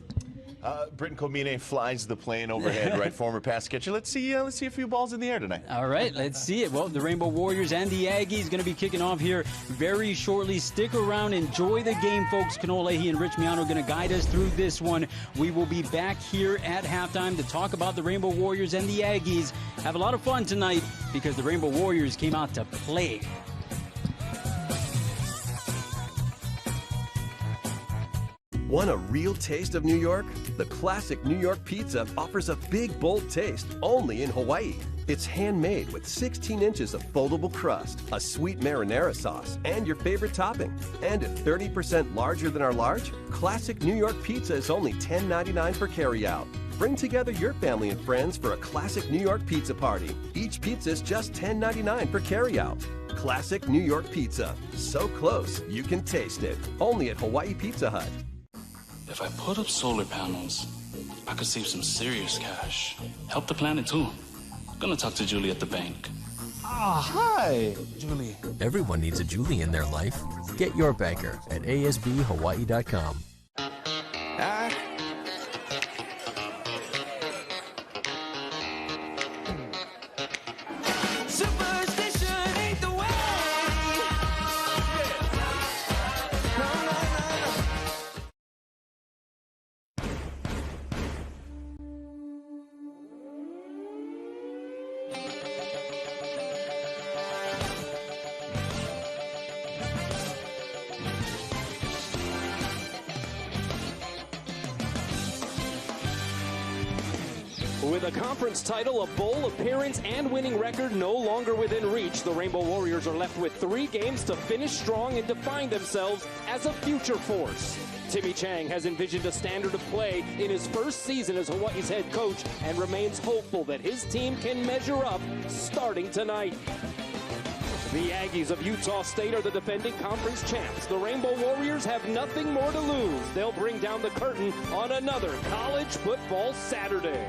Britton Komine flies the plane overhead, right? Former pass catcher. Let's see a few balls in the air tonight. All right, let's see it. Well, the Rainbow Warriors and the Aggies going to be kicking off here very shortly. Stick around, enjoy the game, folks. Kano Leahy and Rich Miano are going to guide us through this one. We will be back here at halftime to talk about the Rainbow Warriors and the Aggies. Have a lot of fun tonight, because the Rainbow Warriors came out to play. Want a real taste of New York? The classic New York pizza offers a big, bold taste only in Hawaii. It's handmade with 16 inches of foldable crust, a sweet marinara sauce, and your favorite topping. And at 30% larger than our large, classic New York pizza is only $10.99 for carryout. Bring together your family and friends for a classic New York pizza party. Each pizza is just $10.99 for carryout. Classic New York pizza. So close, you can taste it. Only at Hawaii Pizza Hut. If I put up solar panels, I could save some serious cash. Help the planet too. Gonna talk to Julie at the bank. Hi, Julie. Everyone needs a Julie in their life. Get your banker at asbhawaii.com. With a conference title, a bowl appearance, and winning record no longer within reach, the Rainbow Warriors are left with 3 games to finish strong and define themselves as a future force. Timmy Chang has envisioned a standard of play in his first season as Hawaii's head coach and remains hopeful that his team can measure up starting tonight. The Aggies of Utah State are the defending conference champs. The Rainbow Warriors have nothing more to lose. They'll bring down the curtain on another college football Saturday.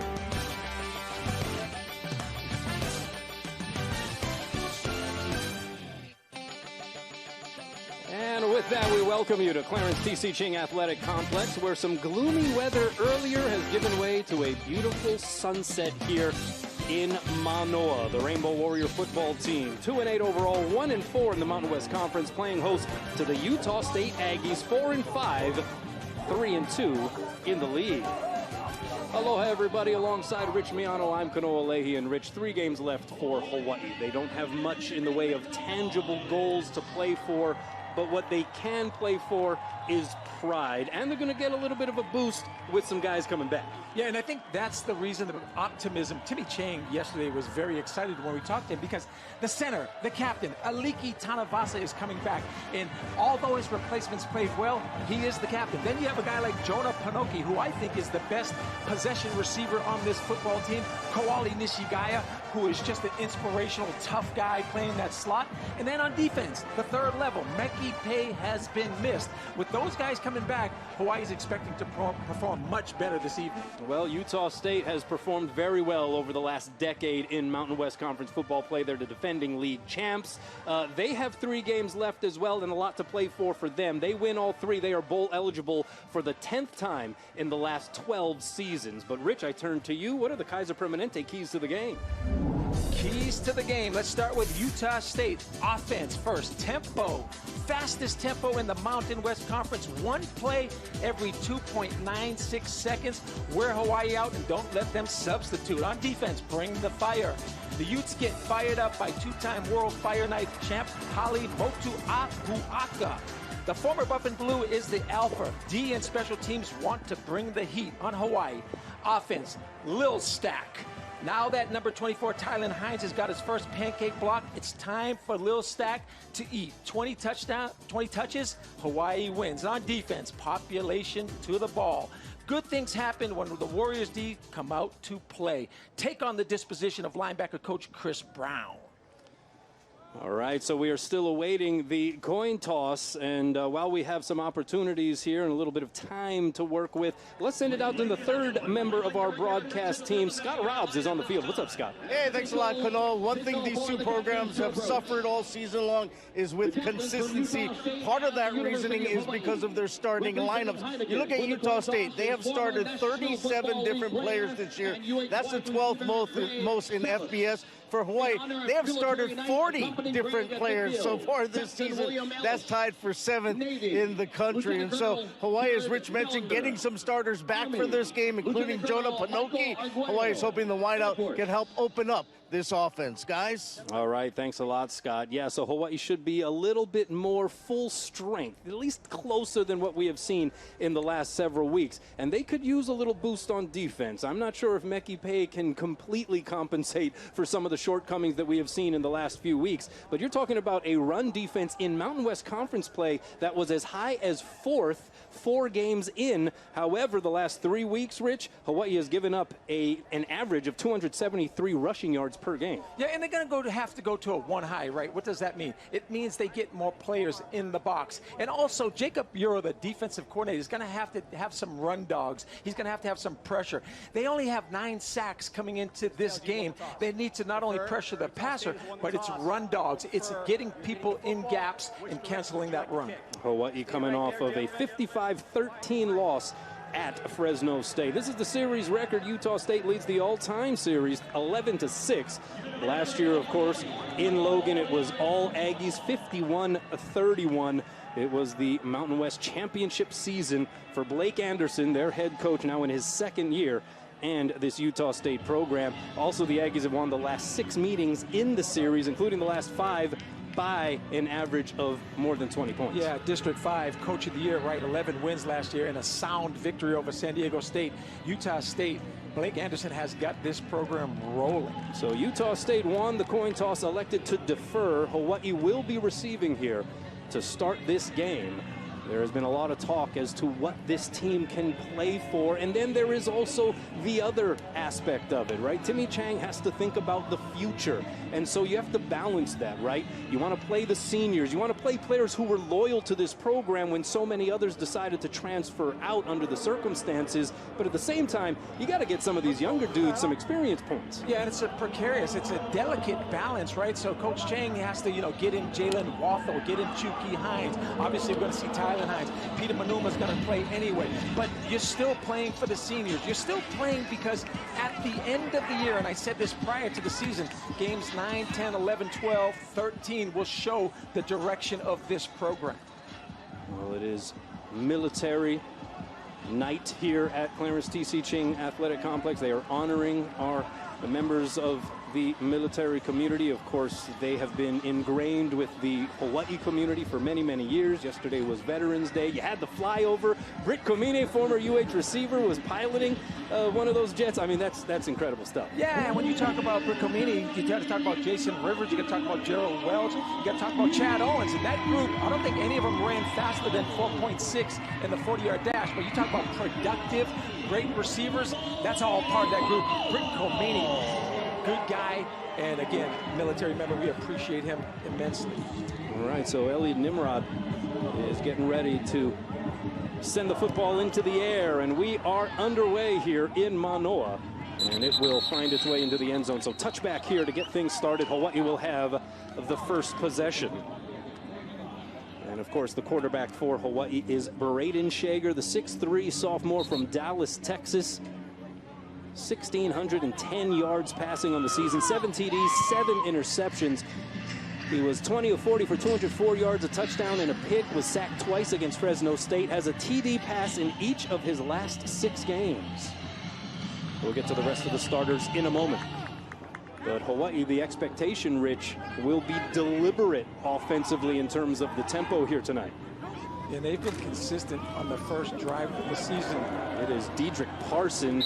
And with With that, we welcome you to Clarence T.C. Ching Athletic Complex, where some gloomy weather earlier has given way to a beautiful sunset here in Manoa. The Rainbow Warrior football team, 2-8 overall, 1-4 in the Mountain West Conference, playing host to the Utah State Aggies, 4-5, 3-2 in the league. Aloha, everybody. Alongside Rich Miano, I'm Kanoa Leahy. And Rich, 3 games left for Hawaii. They don't have much in the way of tangible goals to play for, but what they can play for is pride. And they're going to get a little bit of a boost with some guys coming back. Yeah, and I think that's the reason of optimism. Timmy Chang yesterday was very excited when we talked to him because the center, the captain, Aliki Tanavasa is coming back. And although his replacements played well, he is the captain. Then you have a guy like Jonah Panoki, who I think is the best possession receiver on this football team. Koali Nishigaya, who is just an inspirational, tough guy playing that slot. And then on defense, the third level, Meki Pei has been missed. With those guys coming back, Hawaii's expecting to perform much better this evening. Well, Utah State has performed very well over the last decade in Mountain West Conference football play. They're the defending league champs. They have 3 games left as well and a lot to play for them. They win all 3. They are bowl eligible for the 10th time in the last 12 seasons. But Rich, I turn to you. What are the Kaiser Permanente keys to the game? Keys to the game. Let's start with Utah State. Offense first. Tempo. Fastest tempo in the Mountain West Conference. 1 play every 2.96 seconds. Wear Hawaii out and don't let them substitute. On defense, bring the fire. The Utes get fired up by 2-time World Fire Knife champ Hali Motu'ahuaka. The former Buff and Blue is the alpha. D and special teams want to bring the heat on Hawaii. Offense, Lil Stack. Now that number 24, Tylen Hines, has got his first pancake block, it's time for Lil Stack to eat. 20 touches, Hawaii wins. On defense, population to the ball. Good things happen when the Warriors D come out to play. Take on the disposition of linebacker coach Chris Brown. All right, so we are still awaiting the coin toss, and while we have some opportunities here and a little bit of time to work with, let's send it out to the third member of our broadcast team. Scott Robbs is on the field. What's up, Scott? Hey, thanks a lot, Kano. One thing these 2 programs have suffered all season long is with consistency. Part of that reasoning is because of their starting lineups. You look at Utah State, they have started 37 different players this year. That's the 12th most in FBS. For Hawaii, they have started 40 different players so far this season. That's tied for 7th in the country. And so Hawaii, as Rich mentioned, getting some starters back for this game, including Jonah Panoki. Hawaii is hoping the wideout can help open up this offense, guys. All right, thanks a lot, Scott. Yeah, so Hawaii should be a little bit more full strength, at least closer than what we have seen in the last several weeks. And they could use a little boost on defense. I'm not sure if Meki Pei can completely compensate for some of the shortcomings that we have seen in the last few weeks. But you're talking about a run defense in Mountain West Conference play that was as high as 4th 4 games in. However, the last 3 weeks, Rich, Hawaii has given up an average of 273 rushing yards per game. Yeah, and they're going to have to go to a 1 high, right? What does that mean? It means they get more players in the box. And also, Jacob Euro, the defensive coordinator, is going to have some run dogs. He's going to have some pressure. They only have 9 sacks coming into this game. They need to not only pressure the passer, but it's run dogs. It's getting people in gaps and canceling that run. Hawaii coming off of a 55-13 loss at Fresno State. This is the series record. Utah State leads the all-time series 11-6. Last year, of course, in Logan, it was all Aggies, 51-31. It was the Mountain West Championship season for Blake Anderson, their head coach, now in his 2nd year, and this Utah State program. Also, the Aggies have won the last 6 meetings in the series, including the last 5 by an average of more than 20 points. Yeah, District 5 Coach of the Year, right? 11 wins last year and a sound victory over San Diego State. Utah State, Blake Anderson has got this program rolling. So Utah State won the coin toss, elected to defer. Hawaii will be receiving here to start this game. There has been a lot of talk as to what this team can play for, and then there is also the other aspect of it, right? Timmy Chang has to think about the future, and so you have to balance that, right? You want to play the seniors, you want to play players who were loyal to this program when so many others decided to transfer out under the circumstances, but at the same time, you got to get some of these younger dudes some experience points. Yeah, and it's a precarious, it's a delicate balance, right? So Coach Chang has to, get in Jalen Wathel, get in Chucky Hines. Obviously, we're going to see Tyler Hines. Peter Manuma's going to play anyway. But you're still playing for the seniors. You're still playing because at the end of the year, and I said this prior to the season, games 9, 10, 11, 12, 13 will show the direction of this program. Well, it is military night here at Clarence T.C. Ching Athletic Complex. They are honoring the members of the military community. Of course, they have been ingrained with the Hawaii community for many, many years. Yesterday was Veterans Day. You had the flyover. Britt Komine, former UH receiver, was piloting one of those jets. I mean, that's incredible stuff. Yeah, and when you talk about Britt Komine, you got to talk about Jason Rivers. You got to talk about Gerald Welch. You got to talk about Chad Owens. And that group, I don't think any of them ran faster than 4.6 in the 40-yard dash. But you talk about productive, great receivers. That's all part of that group. Britt Komine, good guy, and again, military member. We appreciate him immensely. All right, so Elliot Nimrod is getting ready to send the football into the air, and we are underway here in Manoa, and it will find its way into the end zone. So touchback here to get things started. Hawaii will have the first possession. And of course, the quarterback for Hawaii is Braden Shager, the 6'3" sophomore from Dallas, Texas. 1,610 yards passing on the season, 7 TDs, 7 interceptions. He was 20 of 40 for 204 yards, a touchdown, and a pick. Was sacked twice against Fresno State. Has a TD pass in each of his last 6 games. We'll get to the rest of the starters in a moment. But Hawaii, the expectation, Rich, will be deliberate offensively in terms of the tempo here tonight. And they've been consistent on the first drive of the season. It is Dedrick Parson,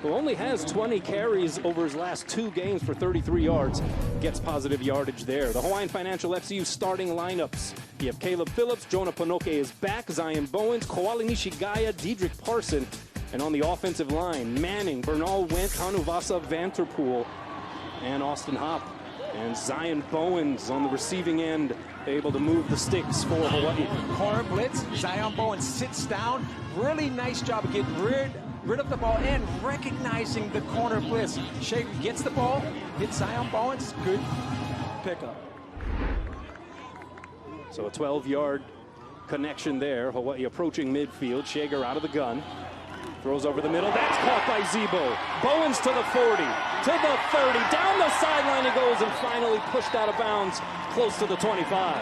who only has 20 carries over his last 2 games for 33 yards, gets positive yardage there. The Hawaiian Financial FCU starting lineups. You have Caleb Phillips, Jonah Panoke is back, Zion Bowens, Koali Nishigaya, Dedrick Parson, and on the offensive line, Manning, Bernal Wendt, Hanuvasa Vanterpool, and Austin Hopp. And Zion Bowens on the receiving end, able to move the sticks for Hawaii. Corner blitz, Zion Bowens sits down. Really nice job of getting rid of the ball and recognizing the corner blitz. Shager gets the ball, hits Zion Bowens, good pickup. So a 12-yard connection there. Hawaii approaching midfield. Shager out of the gun. Throws over the middle. That's caught by Zebo. Bowens to the 40, to the 30. Down the sideline he goes and finally pushed out of bounds close to the 25.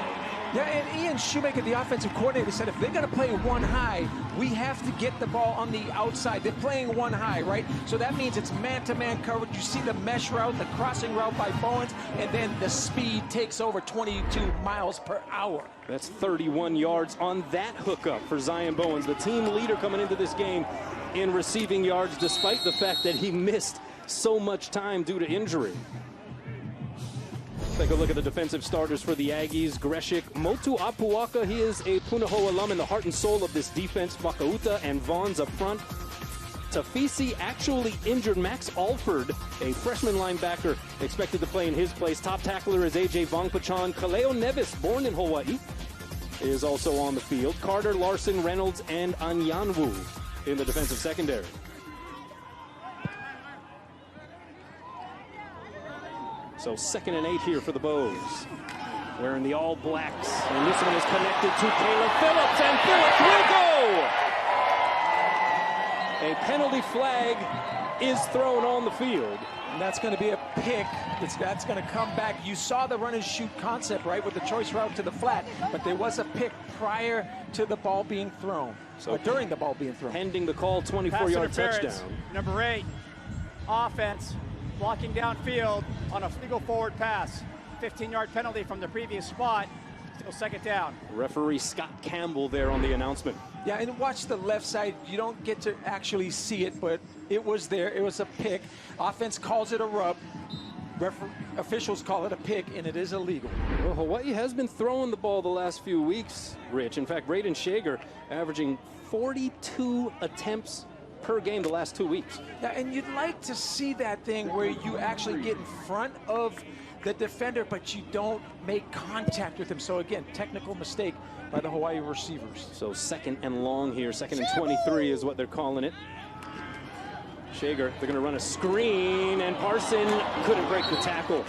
Yeah, and Ian Shoemaker, the offensive coordinator, said if they're going to play one high, we have to get the ball on the outside. They're playing one high, right? So that means it's man-to-man coverage. You see the mesh route, the crossing route by Bowens, and then the speed takes over 22 miles per hour. That's 31 yards on that hookup for Zion Bowens, the team leader coming into this game in receiving yards, despite the fact that he missed so much time due to injury. Take a look at the defensive starters for the Aggies. Greshik, Motu Apuaka, he is a Punahou alum and the heart and soul of this defense. Fakauta and Vaughn's up front. Tafisi actually injured. Max Alford, a freshman linebacker, expected to play in his place. Top tackler is A.J. Vongpachan. Kaleo Nevis, born in Hawaii, is also on the field. Carter, Larson, Reynolds, and Anyanwu in the defensive secondary. So 2nd and 8 here for the Bows. Wearing the all blacks. And this one is connected to Caleb Phillips, and Phillips will go! A penalty flag is thrown on the field. And that's going to be a pick. That's going to come back. You saw the run and shoot concept, right, with the choice route to the flat, but there was a pick prior to the ball being thrown, or during the ball being thrown. Pending the call, 24-yard touchdown. Number 8, offense, blocking downfield on a legal forward pass. 15-yard penalty from the previous spot. Still 2nd down. Referee Scott Campbell there on the announcement. Yeah, and watch the left side. You don't get to actually see it, but it was there. It was a pick. Offense calls it a rub. Officials call it a pick, and it is illegal. Well, Hawaii has been throwing the ball the last few weeks, Rich. In fact, Braden Shager averaging 42 attempts per game the last 2 weeks. Yeah, and you'd like to see that thing where you actually get in front of the defender, but you don't make contact with him. So again, technical mistake by the Hawaii receivers. So 2nd and long here, 2nd and 23 is what they're calling it. Shager, they're going to run a screen, and Parson couldn't break the tackle.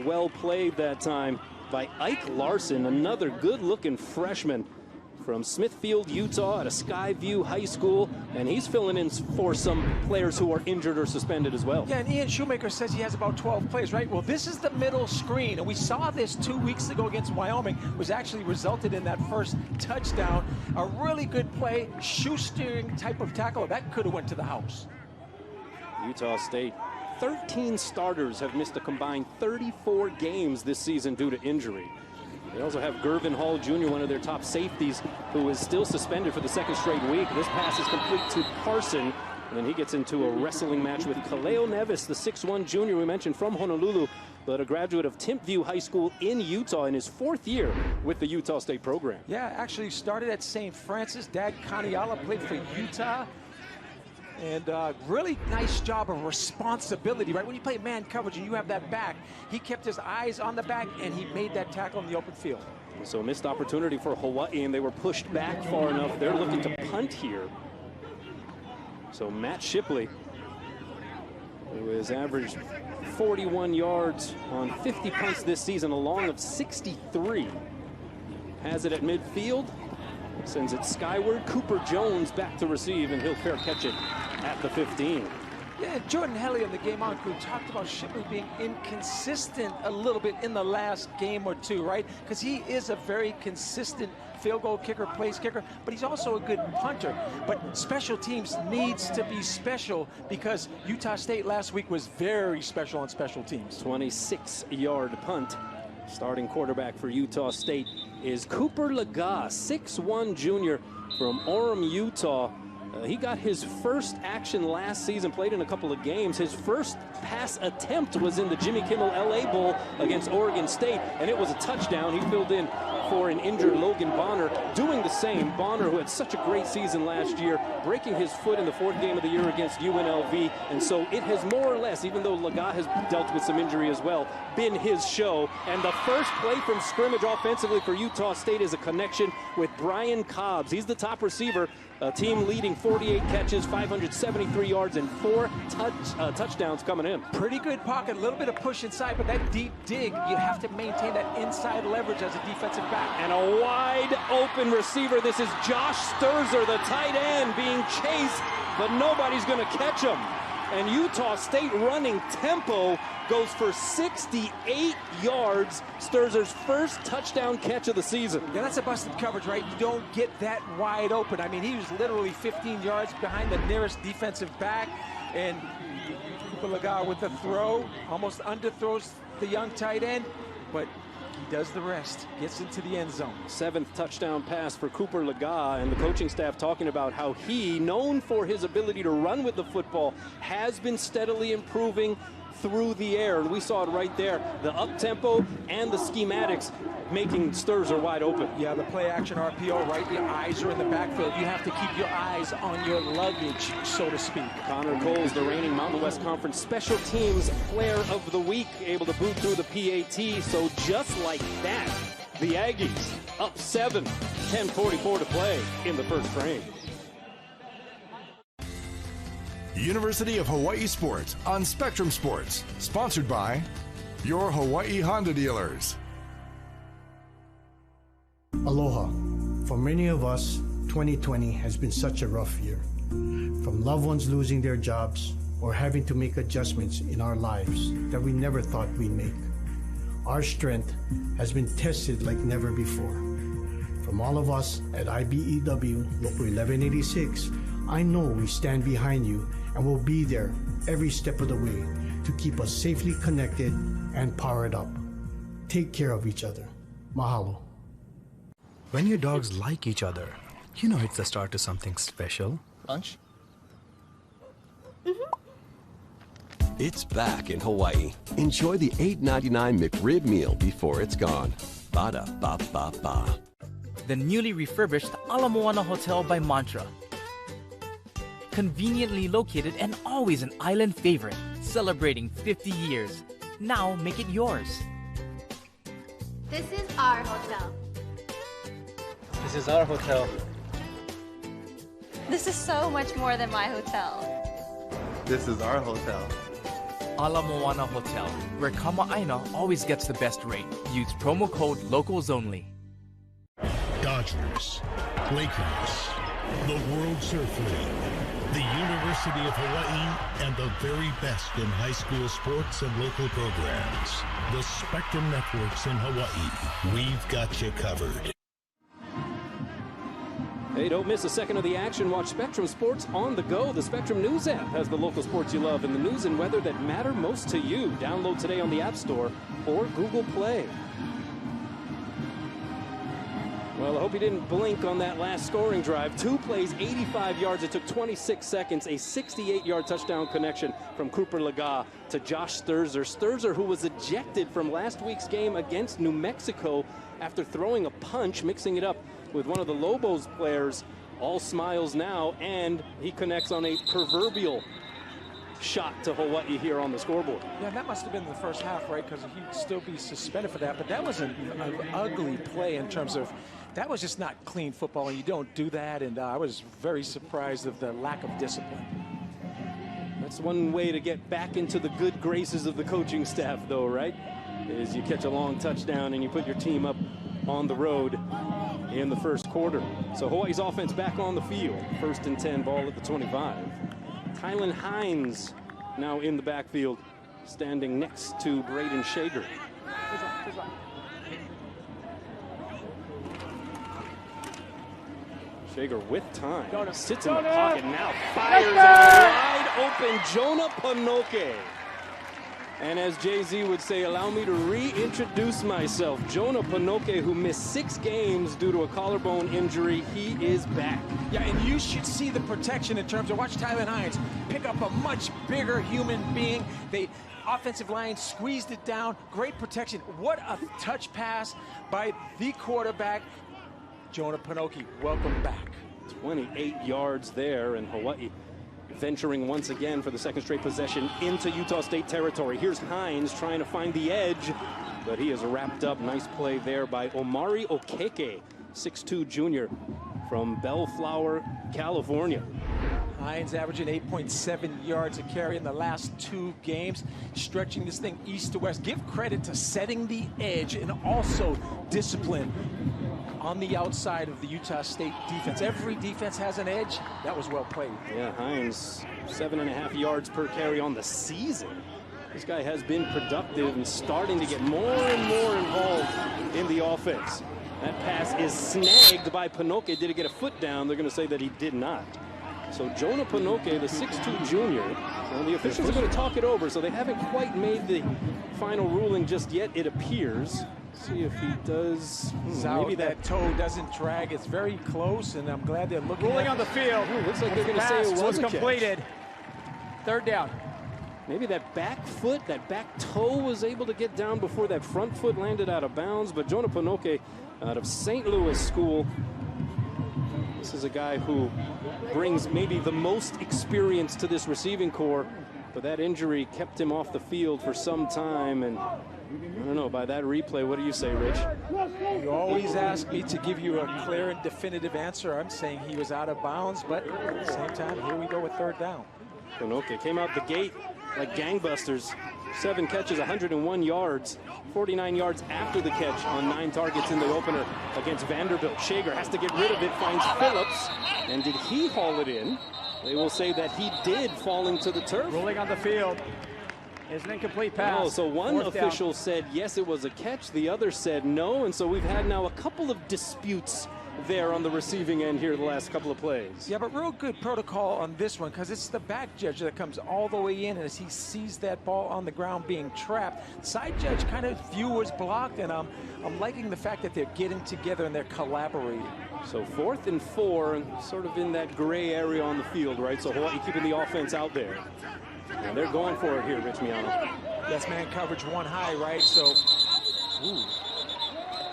Well played that time by Ike Larson, another good-looking freshman from Smithfield, Utah, at a Skyview High School, and he's filling in for some players who are injured or suspended as well. Yeah, and Ian Shoemaker says he has about 12 players, right? Well, this is the middle screen, and we saw this 2 weeks ago against Wyoming, which actually resulted in that first touchdown. A really good play, shoestring type of tackle. That could have went to the house. Utah State, 13 starters have missed a combined 34 games this season due to injury. They also have Gervin Hall Jr., one of their top safeties, who is still suspended for the 2nd straight week. This pass is complete to Parson, and then he gets into a wrestling match with Kaleo Nevis, the 6'1 junior we mentioned from Honolulu, but a graduate of Timpview High School in Utah in his 4th year with the Utah State program. Yeah, actually started at St. Francis. Dad Kaniala played for Utah. And really nice job of responsibility, right? When you play man coverage and you have that back, he kept his eyes on the back and he made that tackle in the open field. So a missed opportunity for Hawaii, and they were pushed back far enough. They're looking to punt here. So Matt Shipley, who has averaged 41 yards on 50 punts this season, a long of 63, has it at midfield. Sends it skyward. Cooper Jones back to receive, and he'll fair catch it at the 15. Yeah, Jordan Helly on the Game On crew talked about Shipley being inconsistent a little bit in the last game or two, right? Because he is a very consistent field goal kicker, place kicker, but he's also a good punter. But special teams needs to be special because Utah State last week was very special on special teams. 26-yard punt. Starting quarterback for Utah State is Cooper Laga, 6'1 junior from Orem, Utah. He got his first action last season, played in a couple of games. His first pass attempt was in the Jimmy Kimmel LA Bowl against Oregon State, and it was a touchdown. He filled in for an injured Logan Bonner, doing the same. Bonner, who had such a great season last year, breaking his foot in the 4th game of the year against UNLV, and so it has more or less, even though Laga has dealt with some injury as well, been his show. And the first play from scrimmage offensively for Utah State is a connection with Brian Cobbs. He's the top receiver, team leading 48 catches, 573 yards, and 4 touchdowns coming in. Pretty good pocket, a little bit of push inside, but that deep dig, you have to maintain that inside leverage as a defensive back. And a wide open receiver. This is Josh Sturzer, the tight end, being chased, but nobody's going to catch him. And Utah State running tempo goes for 68 yards. Sturzer's first touchdown catch of the season. Yeah, that's a busted coverage, right? You don't get that wide open. I mean, he was literally 15 yards behind the nearest defensive back. And Cooper Laga with the throw, almost underthrows the young tight end, but he does the rest, gets into the end zone. 7th touchdown pass for Cooper Laga, and the coaching staff talking about how he, known for his ability to run with the football, has been steadily improving through the air. And we saw it right there, the up-tempo and the schematics making Sturzer wide open. Yeah, the play action RPO, right? The eyes are in the backfield. You have to keep your eyes on your luggage, so to speak. Connor Coles, the reigning Mountain West Conference Special Teams Player of the Week, able to boot through the PAT. So just like that, the Aggies up 7, 10:44 to play in the first frame. University of Hawaii Sports on Spectrum Sports, sponsored by your Hawaii Honda dealers. Aloha. For many of us, 2020 has been such a rough year. From loved ones losing their jobs or having to make adjustments in our lives that we never thought we'd make. Our strength has been tested like never before. From all of us at IBEW Local 1186, I know we stand behind you and will be there every step of the way to keep us safely connected and powered up. Take care of each other. Mahalo. When your dogs like each other, you know it's the start to something special. Lunch? It's back in Hawaii. Enjoy the $8.99 McRib meal before it's gone. Ba-da-ba-ba-ba. The newly refurbished Ala Moana Hotel by Mantra. Conveniently located and always an island favorite, celebrating 50 years. Now make it yours. This is our hotel. This is our hotel. This is so much more than my hotel. This is our hotel. Ala Moana Hotel, where Kama'aina always gets the best rate. Use promo code LOCALSONLY. Dodgers, Lakers, the World Surf League, the University of Hawaii, and the very best in high school sports and local programs. The Spectrum Networks in Hawaii. We've got you covered. Hey, don't miss a second of the action. Watch Spectrum Sports on the go. The Spectrum News app has the local sports you love and the news and weather that matter most to you. Download today on the App Store or Google Play. Well, I hope you didn't blink on that last scoring drive. 2 plays, 85 yards. It took 26 seconds. A 68-yard touchdown connection from Cooper Laga to Josh Sturzer. Sturzer, who was ejected from last week's game against New Mexico after throwing a punch, mixing it up with one of the Lobos players. All smiles now, and he connects on a proverbial shot to Hawaii here on the scoreboard. Yeah, that must have been the first half, right? Because he'd still be suspended for that. But that was an ugly play in terms of, that was just not clean football, and you don't do that. And I was very surprised of the lack of discipline. That's one way to get back into the good graces of the coaching staff, though, right? Is you catch a long touchdown and you put your team up on the road in the first quarter. So Hawaii's offense back on the field. 1st and 10, ball at the 25. Kylan Hines now in the backfield, standing next to Braden Shager. Shager with time, sits in the pocket now, fires a wide open Jonah Panoke. And as Jay-Z would say, allow me to reintroduce myself. Jonah Panoke, who missed 6 games due to a collarbone injury, he is back. Yeah, and you should see the protection in terms of, watch Tyler Hines pick up a much bigger human being. The offensive line squeezed it down. Great protection. What a touch pass by the quarterback. Jonah Panoke, welcome back. 28 yards there, and Hawaii venturing once again for the 2nd straight possession into Utah State territory. Here's Hines trying to find the edge, but he is wrapped up. Nice play there by Omari Okeke, 6'2" junior from Bellflower, California. Hines averaging 8.7 yards a carry in the last 2 games, stretching this thing east to west. Give credit to setting the edge and also discipline on the outside of the Utah State defense. Every defense has an edge. That was well played. Yeah, Hines, 7.5 yards per carry on the season. This guy has been productive and starting to get more and more involved in the offense. That pass is snagged by Panoke. Did he get a foot down? They're going to say that he did not. So Jonah Panoke, the 6'2" junior, well, the officials are going to talk it over, so they haven't quite made the final ruling just yet, it appears. See if he does. Maybe that toe doesn't drag. It's very close, and I'm glad they're looking. Ruling on the field. Ooh, looks like they're going to say it was completed. 3rd down. Maybe that back foot, that back toe was able to get down before that front foot landed out of bounds. But Jonah Panoke out of St. Louis School. This is a guy who brings maybe the most experience to this receiving corps. But that injury kept him off the field for some time, and I don't know, by that replay, what do you say, Rich? You always ask me to give you a clear and definitive answer. I'm saying he was out of bounds, but at the same time, here we go with 3rd down. Panoke came out the gate like gangbusters. 7 catches, 101 yards, 49 yards after the catch on 9 targets in the opener against Vanderbilt. Shager has to get rid of it, finds Phillips, and did he haul it in? They will say that he did, falling to the turf. Ruling on the field. Is an incomplete pass. Oh, so one official said yes, it was a catch. The other said no, and so we've had now a couple of disputes there on the receiving end here the last couple of plays. Yeah, but real good protocol on this one, because it's the back judge that comes all the way in, and as he sees that ball on the ground being trapped, side judge kind of view was blocked, and I'm liking the fact that they're getting together and they're collaborating. So 4th and 4, sort of in that gray area on the field, right? So Hawaii keeping the offense out there. And they're going for it here, Rich Miano. That's man coverage one high, right? So, ooh,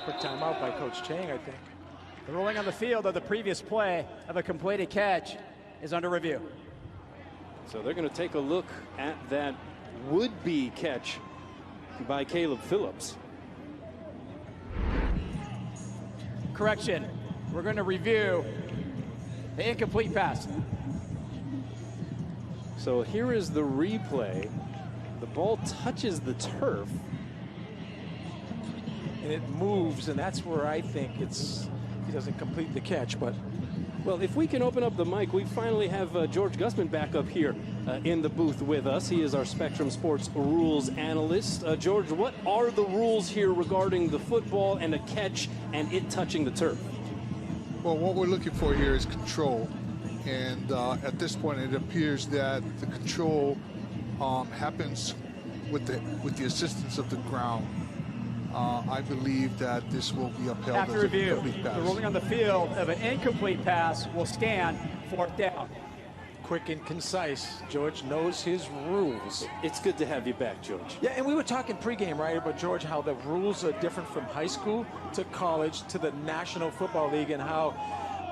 quick timeout by Coach Chang, I think. The ruling on the field of the previous play of a completed catch is under review. So they're going to take a look at that would-be catch by Caleb Phillips. Correction, we're going to review the incomplete pass. So here is the replay. The ball touches the turf. And it moves, and that's where I think he doesn't complete the catch. But well, if we can open up the mic, we finally have George Gusman back up here in the booth with us. He is our Spectrum Sports rules analyst. George, what are the rules here regarding the football and a catch and it touching the turf? Well, what we're looking for here is control. And at this point, it appears that the control happens with the assistance of the ground. I believe that this will be upheld After as review, a complete pass. the ruling on the field of an incomplete pass will stand fourth down. quick and concise. George knows his rules. It's good to have you back, George. Yeah, and we were talking pregame, right, about, George, how the rules are different from high school to college to the National Football League, and how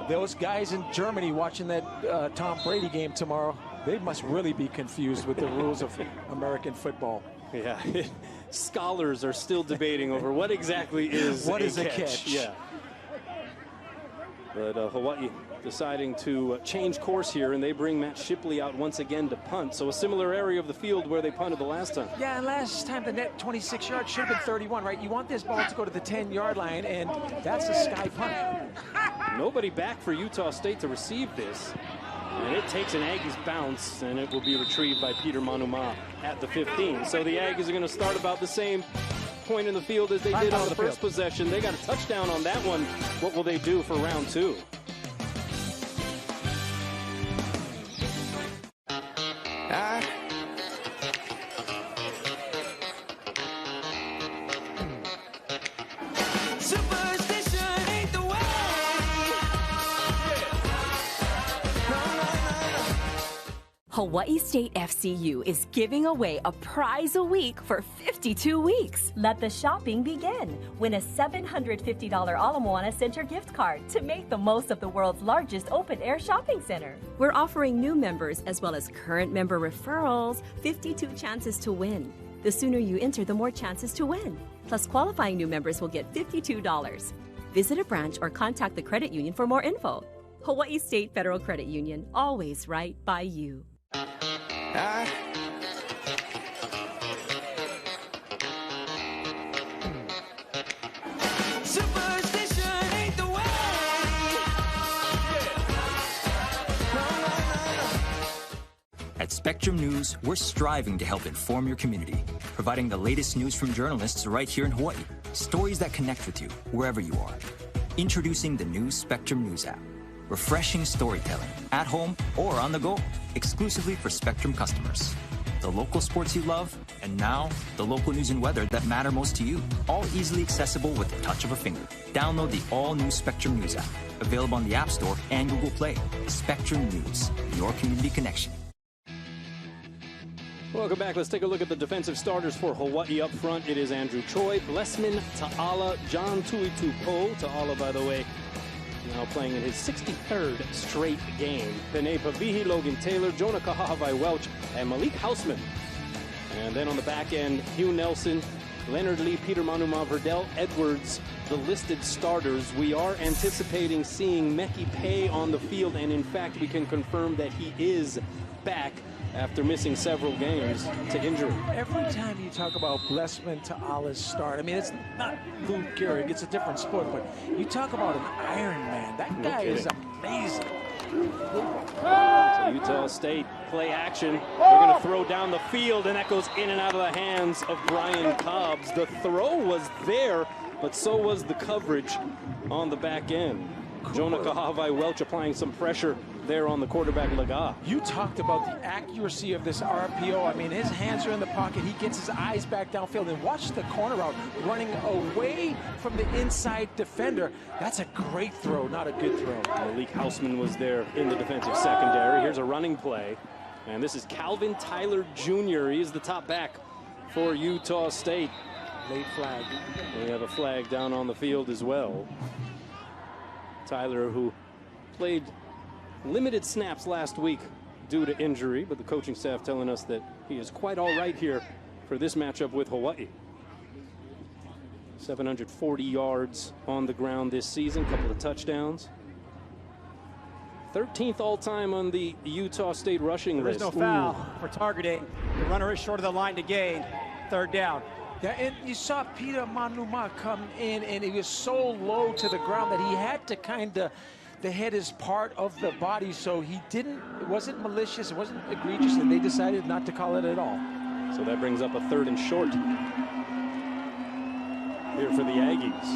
those guys in Germany watching that Tom Brady game tomorrow, they must really be confused with the rules of American football. Yeah, scholars are still debating over what exactly is a catch. Yeah. But Hawaii deciding to change course here, and they bring Matt Shipley out once again to punt. So a similar area of the field where they punted the last time. Yeah, and last time the net 26 yards should have been 31, right? You want this ball to go to the 10-yard line, and that's a sky punt. Nobody back for Utah State to receive this. And it takes an Aggies bounce, and it will be retrieved by Peter Manuma at the 15. So the Aggies are going to start about the same point in the field as they did on the first possession. They got a touchdown on that one. What will they do for round two? Hawaii State FCU is giving away a prize a week for 52 weeks. Let the shopping begin. Win a $750 Ala Moana Center gift card to make the most of the world's largest open-air shopping center. We're offering new members as well as current member referrals 52 chances to win. The sooner you enter, the more chances to win. Plus, qualifying new members will get $52. Visit a branch or contact the credit union for more info. Hawaii State Federal Credit Union, always right by you. Superstition ain't the way. At Spectrum News, we're striving to help inform your community, providing the latest news from journalists right here in Hawaii, stories that connect with you wherever you are. Introducing the new Spectrum News app. Refreshing storytelling, at home or on the go, exclusively for Spectrum customers. The local sports you love, and now the local news and weather that matter most to you, all easily accessible with the touch of a finger. Download the all-new Spectrum News app, available on the App Store and Google Play. Spectrum News, your community connection. Welcome back. Let's take a look at the defensive starters for Hawaii up front. It is Andrew Choi, Blessman, Ta'ala, John Tuitupo. Ta'ala, by the way, now playing in his 63rd straight game. Pene Pavihi, Logan Taylor, Jonah Kahahavai-Welch, and Malik Hausman. And then on the back end, Hugh Nelson, Leonard Lee, Peter Manuma, Verdell Edwards, the listed starters. We are anticipating seeing Meki Pei on the field, and in fact, we can confirm that he is back after missing several games to injury. Every time you talk about Blessman to Allah's start, I mean, it's not Lou Gehrig, it's a different sport, but you talk about an Iron Man. That guy is amazing. So Utah State play action. They're going to throw down the field, and that goes in and out of the hands of Brian Cobbs. The throw was there, but so was the coverage on the back end. Jonah Kahahavai-Welch applying some pressure there on the quarterback, Laga. You talked about the accuracy of this RPO. I mean, his hands are in the pocket. He gets his eyes back downfield, and watch the corner route running away from the inside defender. That's a great throw, not a good throw. Malik Hausman was there in the defensive secondary. Here's a running play. And this is Calvin Tyler Jr. He is the top back for Utah State. Late flag. We have a flag down on the field as well. Tyler, who played limited snaps last week due to injury, but the coaching staff telling us that he is quite all right here for this matchup with Hawaii. 740 yards on the ground this season, couple of touchdowns. 13th all-time on the Utah State rushing list. There's no foul for targeting. The runner is short of the line to gain. 3rd down. Yeah, and you saw Peter Manuma come in, and he was so low to the ground that he had to kind of, the head is part of the body, so he didn't, it wasn't malicious, it wasn't egregious, and they decided not to call it at all. So that brings up a 3rd and short here for the Aggies.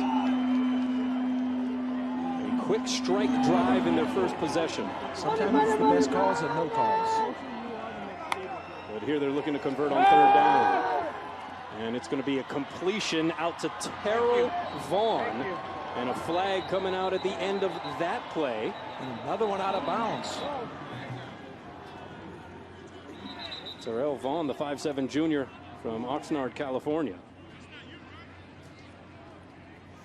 A quick strike drive in their first possession. Sometimes the best calls are no calls. But here they're looking to convert on 3rd down. And it's going to be a completion out to Terrell Vaughn. And a flag coming out at the end of that play. And another one out of bounds. Terrell Vaughn, the 5'7" junior from Oxnard, California.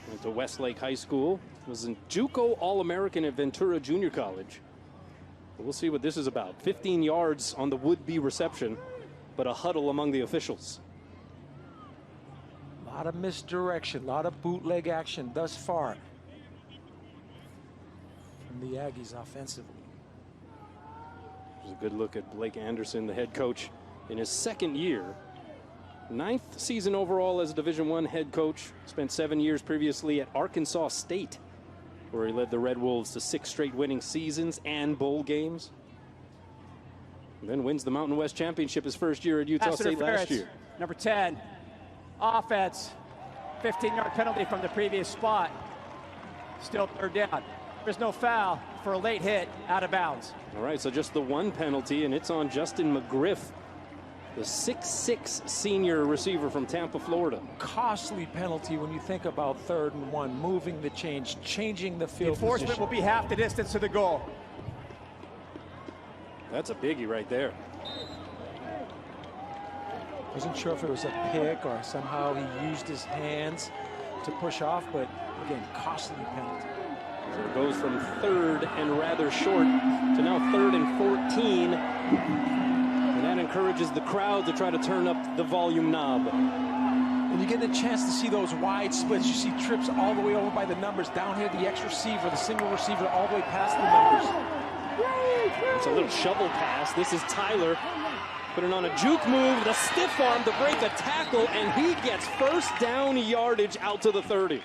Went to Westlake High School. Was in JUCO All-American at Ventura Junior College. We'll see what this is about. 15 yards on the would-be reception, but a huddle among the officials. A lot of misdirection, a lot of bootleg action thus far from the Aggies offensively. There's a good look at Blake Anderson, the head coach, in his 2nd year. 9th season overall as a Division I head coach. Spent 7 years previously at Arkansas State, where he led the Red Wolves to 6 straight winning seasons and bowl games. And then wins the Mountain West Championship his first year at Utah State last year. Number 10, offense. 15-yard penalty from the previous spot. Still 3rd down. There's no foul for a late hit out of bounds. All right, so just the one penalty, and it's on Justin McGriff, the 6'6" senior receiver from Tampa, Florida. Costly penalty when you think about 3rd and 1, moving the change, changing the field Enforcement position. will be half the distance to the goal. That's a biggie right there. Wasn't sure if it was a pick or somehow he used his hands to push off, but again, costly penalty. So it goes from 3rd and rather short to now 3rd and 14. And that encourages the crowd to try to turn up the volume knob. And you get a chance to see those wide splits. You see trips all the way over by the numbers. Down here, the X receiver, the single receiver, all the way past the numbers. It's a little shovel pass. This is Tyler putting on a juke move, the stiff arm to break a tackle, and he gets 1st down yardage out to the 30.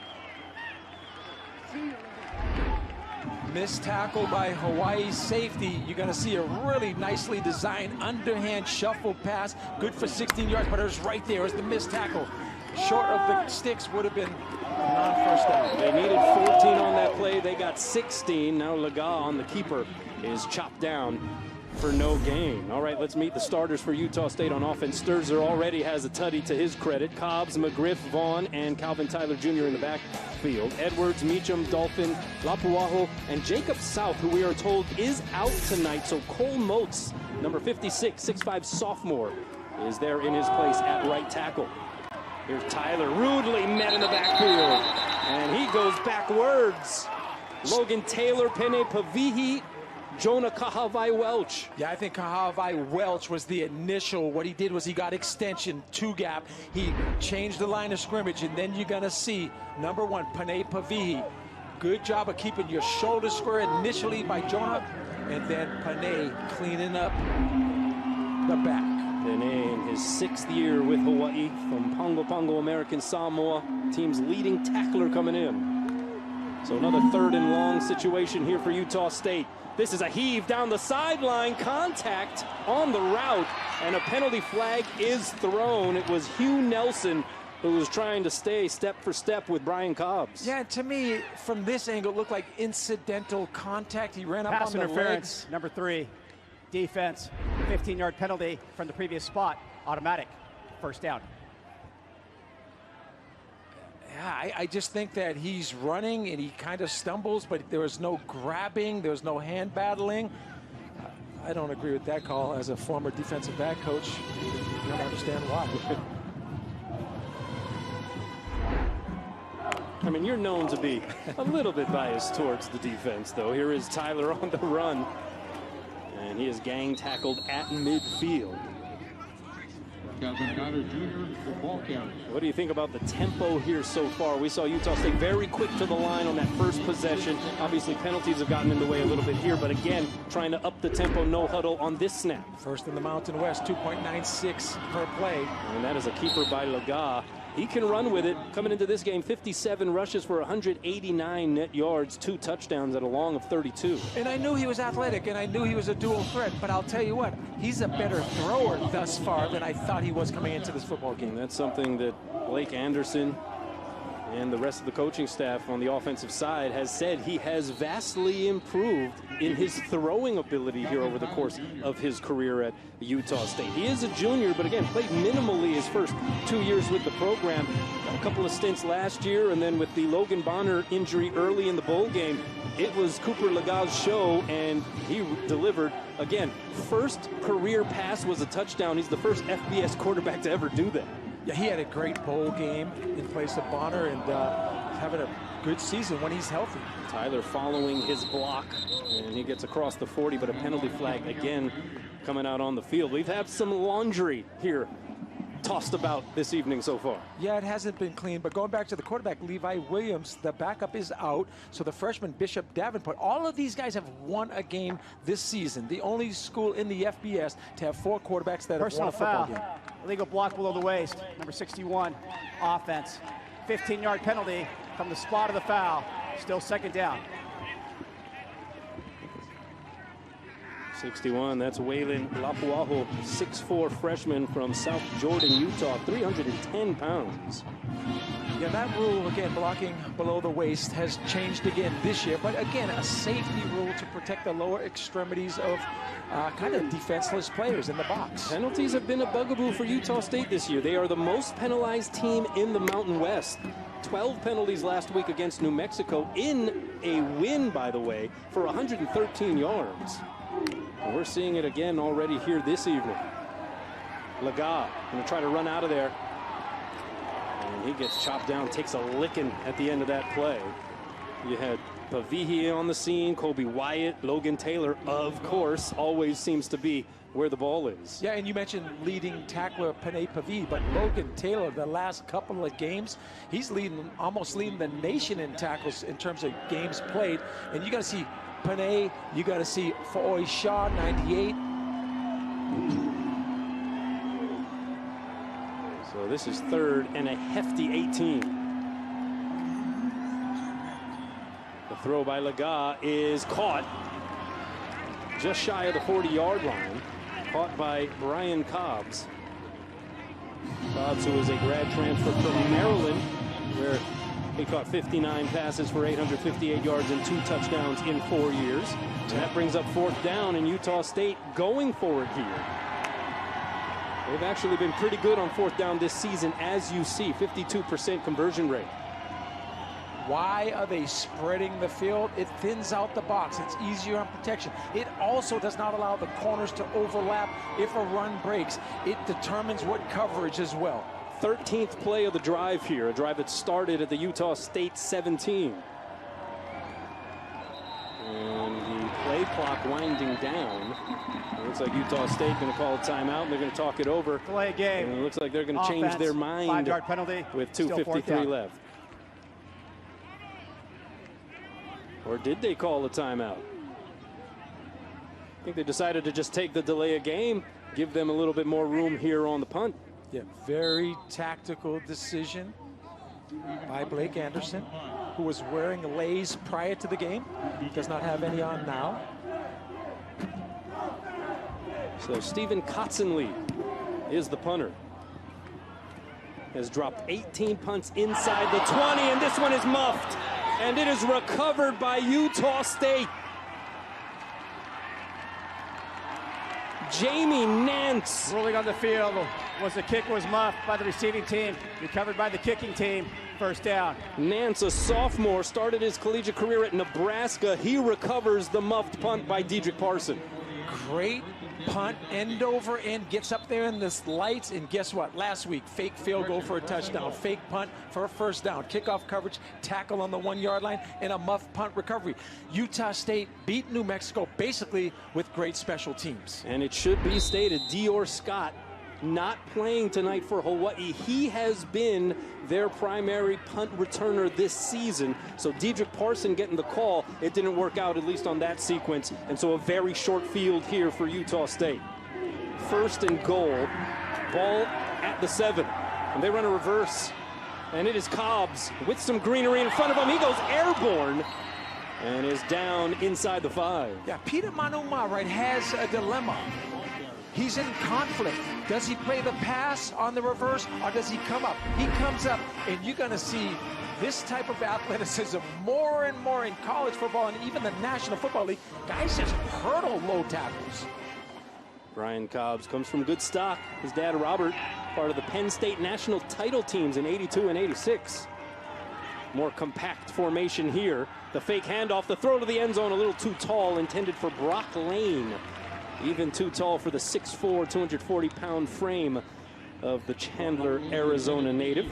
Missed tackle by Hawaii safety. You're going to see a really nicely designed underhand shuffle pass. Good for 16 yards, but it was right there. It was the missed tackle. Short of the sticks would have been non-first down. They needed 14 on that play. They got 16. Now Laga on the keeper is chopped down for no gain. All right, let's meet the starters for Utah State on offense. Sturzer already has a tutty to his credit. Cobbs, McGriff, Vaughn, and Calvin Tyler Jr. in the backfield. Edwards, Meacham, Dolphin, Lapuaho, and Jacob South, who we are told is out tonight. So Cole Motes, number 56, 6'5" sophomore, is there in his place at right tackle. Here's Tyler, rudely met in the backfield, and he goes backwards. Logan Taylor, Pene Pavihi, Jonah Kahavai Welch. Yeah, I think Kahavai Welch was the initial. What he did was he got extension, 2-gap. He changed the line of scrimmage, and then you're going to see, number 1, Pene Pavihi. Good job of keeping your shoulders square initially by Jonah, and then Pene cleaning up the back. Pene in his 6th year with Hawaii from Pongo Pongo, American Samoa. Team's leading tackler coming in. So another 3rd and long situation here for Utah State. This is a heave down the sideline, contact on the route, and a penalty flag is thrown. It was Hugh Nelson who was trying to stay step for step with Brian Cobbs. Yeah, to me, from this angle, it looked like incidental contact. He ran up Pass on the interference, legs. number 3, defense, 15-yard penalty from the previous spot, automatic, 1st down. Yeah, I just think that he's running and he kind of stumbles, but there was no grabbing, there was no hand battling. I don't agree with that call. As a former defensive back coach, I don't understand why. I mean, you're known to be a little bit biased towards the defense, though. Here is Tyler on the run, and he is gang tackled at midfield. What do you think about the tempo here so far? We saw Utah State very quick to the line on that first possession. Obviously, penalties have gotten in the way a little bit here, but again, trying to up the tempo, no huddle on this snap. First in the Mountain West, 2.96 per play. And that is a keeper by Laga. He can run with it. Coming into this game, 57 rushes for 189 net yards, 2 touchdowns at a long of 32. And I knew he was athletic, and I knew he was a dual threat, but I'll tell you what, he's a better thrower thus far than I thought he was coming into this football game. And that's something that Blake Anderson and the rest of the coaching staff on the offensive side has said he has vastly improved in his throwing ability here over the course of his career at Utah State. He is a junior, but again, played minimally his first 2 years with the program. A couple of stints last year, and then with the Logan Bonner injury early in the bowl game, it was Cooper Laga's show, and he delivered. Again, first career pass was a touchdown. He's the first FBS quarterback to ever do that. Yeah, he had a great bowl game in place of Bonner, and having a good season when he's healthy. Tyler following his block, and he gets across the 40, but a penalty flag again coming out on the field. We've had some laundry here tossed about this evening so far. Yeah, it hasn't been clean, but going back to the quarterback, Levi Williams, the backup is out, so the freshman Bishop Davenport, all of these guys have won a game this season. The only school in the FBS to have 4 quarterbacks that have won a football game. Illegal block below the waist, number 61, offense. 15-yard penalty from the spot of the foul. Still second down. 61, that's Waylon Lapuaho, 6'4" freshman from South Jordan, Utah, 310 pounds. Yeah, that rule, again, blocking below the waist, has changed again this year. But again, a safety rule to protect the lower extremities of kind of defenseless players in the box. Penalties have been a bugaboo for Utah State this year. They are the most penalized team in the Mountain West. 12 penalties last week against New Mexico in a win, by the way, for 113 yards. And we're seeing it again already here this evening. Laga going to try to run out of there. And he gets chopped down, takes a licking at the end of that play. You had Pavihi on the scene, Kobe Wyatt, Logan Taylor, of course, always seems to be where the ball is. Yeah, and you mentioned leading tackler Panay Pavi, but Logan Taylor, the last couple of games, he's almost leading the nation in tackles in terms of games played. And you got to see Panay, you got to see Fo'oi Shaw, 98. So this is third and a hefty 18. The throw by Laga is caught just shy of the 40-yard line. Caught by Brian Cobbs. Cobbs, who is a grad transfer from Maryland, where he caught 59 passes for 858 yards and 2 touchdowns in 4 years. And that brings up 4th down, and Utah State going for it here. They've actually been pretty good on 4th down this season, as you see, 52% conversion rate. Why are they spreading the field? It thins out the box. It's easier on protection. It also does not allow the corners to overlap if a run breaks. It determines what coverage as well. 13th play of the drive here, a drive that started at the Utah State 17. And the play clock winding down. It looks like Utah State going to call a timeout, and they're going to talk it over. Delay game. And it looks like they're going to change their mind 5-yard penalty with 2:53 left. Or did they call a timeout? I think they decided to just take the delay of game, give them a little bit more room here on the punt. Yeah, very tactical decision by Blake Anderson, who was wearing lays prior to the game. Does not have any on now. So Stephen Kotzenle is the punter. Has dropped 18 punts inside the 20, and this one is muffed. And it is recovered by Utah State. Jamie Nance. Ruling on the field was the kick was muffed by the receiving team, recovered by the kicking team. First down. Nance, a sophomore, started his collegiate career at Nebraska. He recovers the muffed punt by Dedrick Parson. great punt, end over end, gets up there in this lights, and guess what? Last week, fake field goal for a touchdown, fake punt for a first down, kickoff coverage, tackle on the 1-yard line, and a muff punt recovery. Utah State beat New Mexico basically with great special teams. And it should be stated, Dior Scott not playing tonight for Hawaii. He has been their primary punt returner this season. So Dedrick Parson getting the call. It didn't work out, at least on that sequence. And so a very short field here for Utah State. 1st and goal. Ball at the 7. And they run a reverse. And it is Cobbs with some greenery in front of him. He goes airborne and is down inside the 5. Yeah, Peter Manuma, right, has a dilemma. He's in conflict. Does he play the pass on the reverse, or does he come up? He comes up, and you're going to see this type of athleticism more and more in college football and even the National Football League. Guys just hurdle low tackles. Brian Cobbs comes from good stock. His dad, Robert, part of the Penn State national title teams in '82 and '86. More compact formation here. The fake handoff, the throw to the end zone, a little too tall, intended for Brock Lane. Even too tall for the 6'4", 240-pound frame of the Chandler, Arizona native.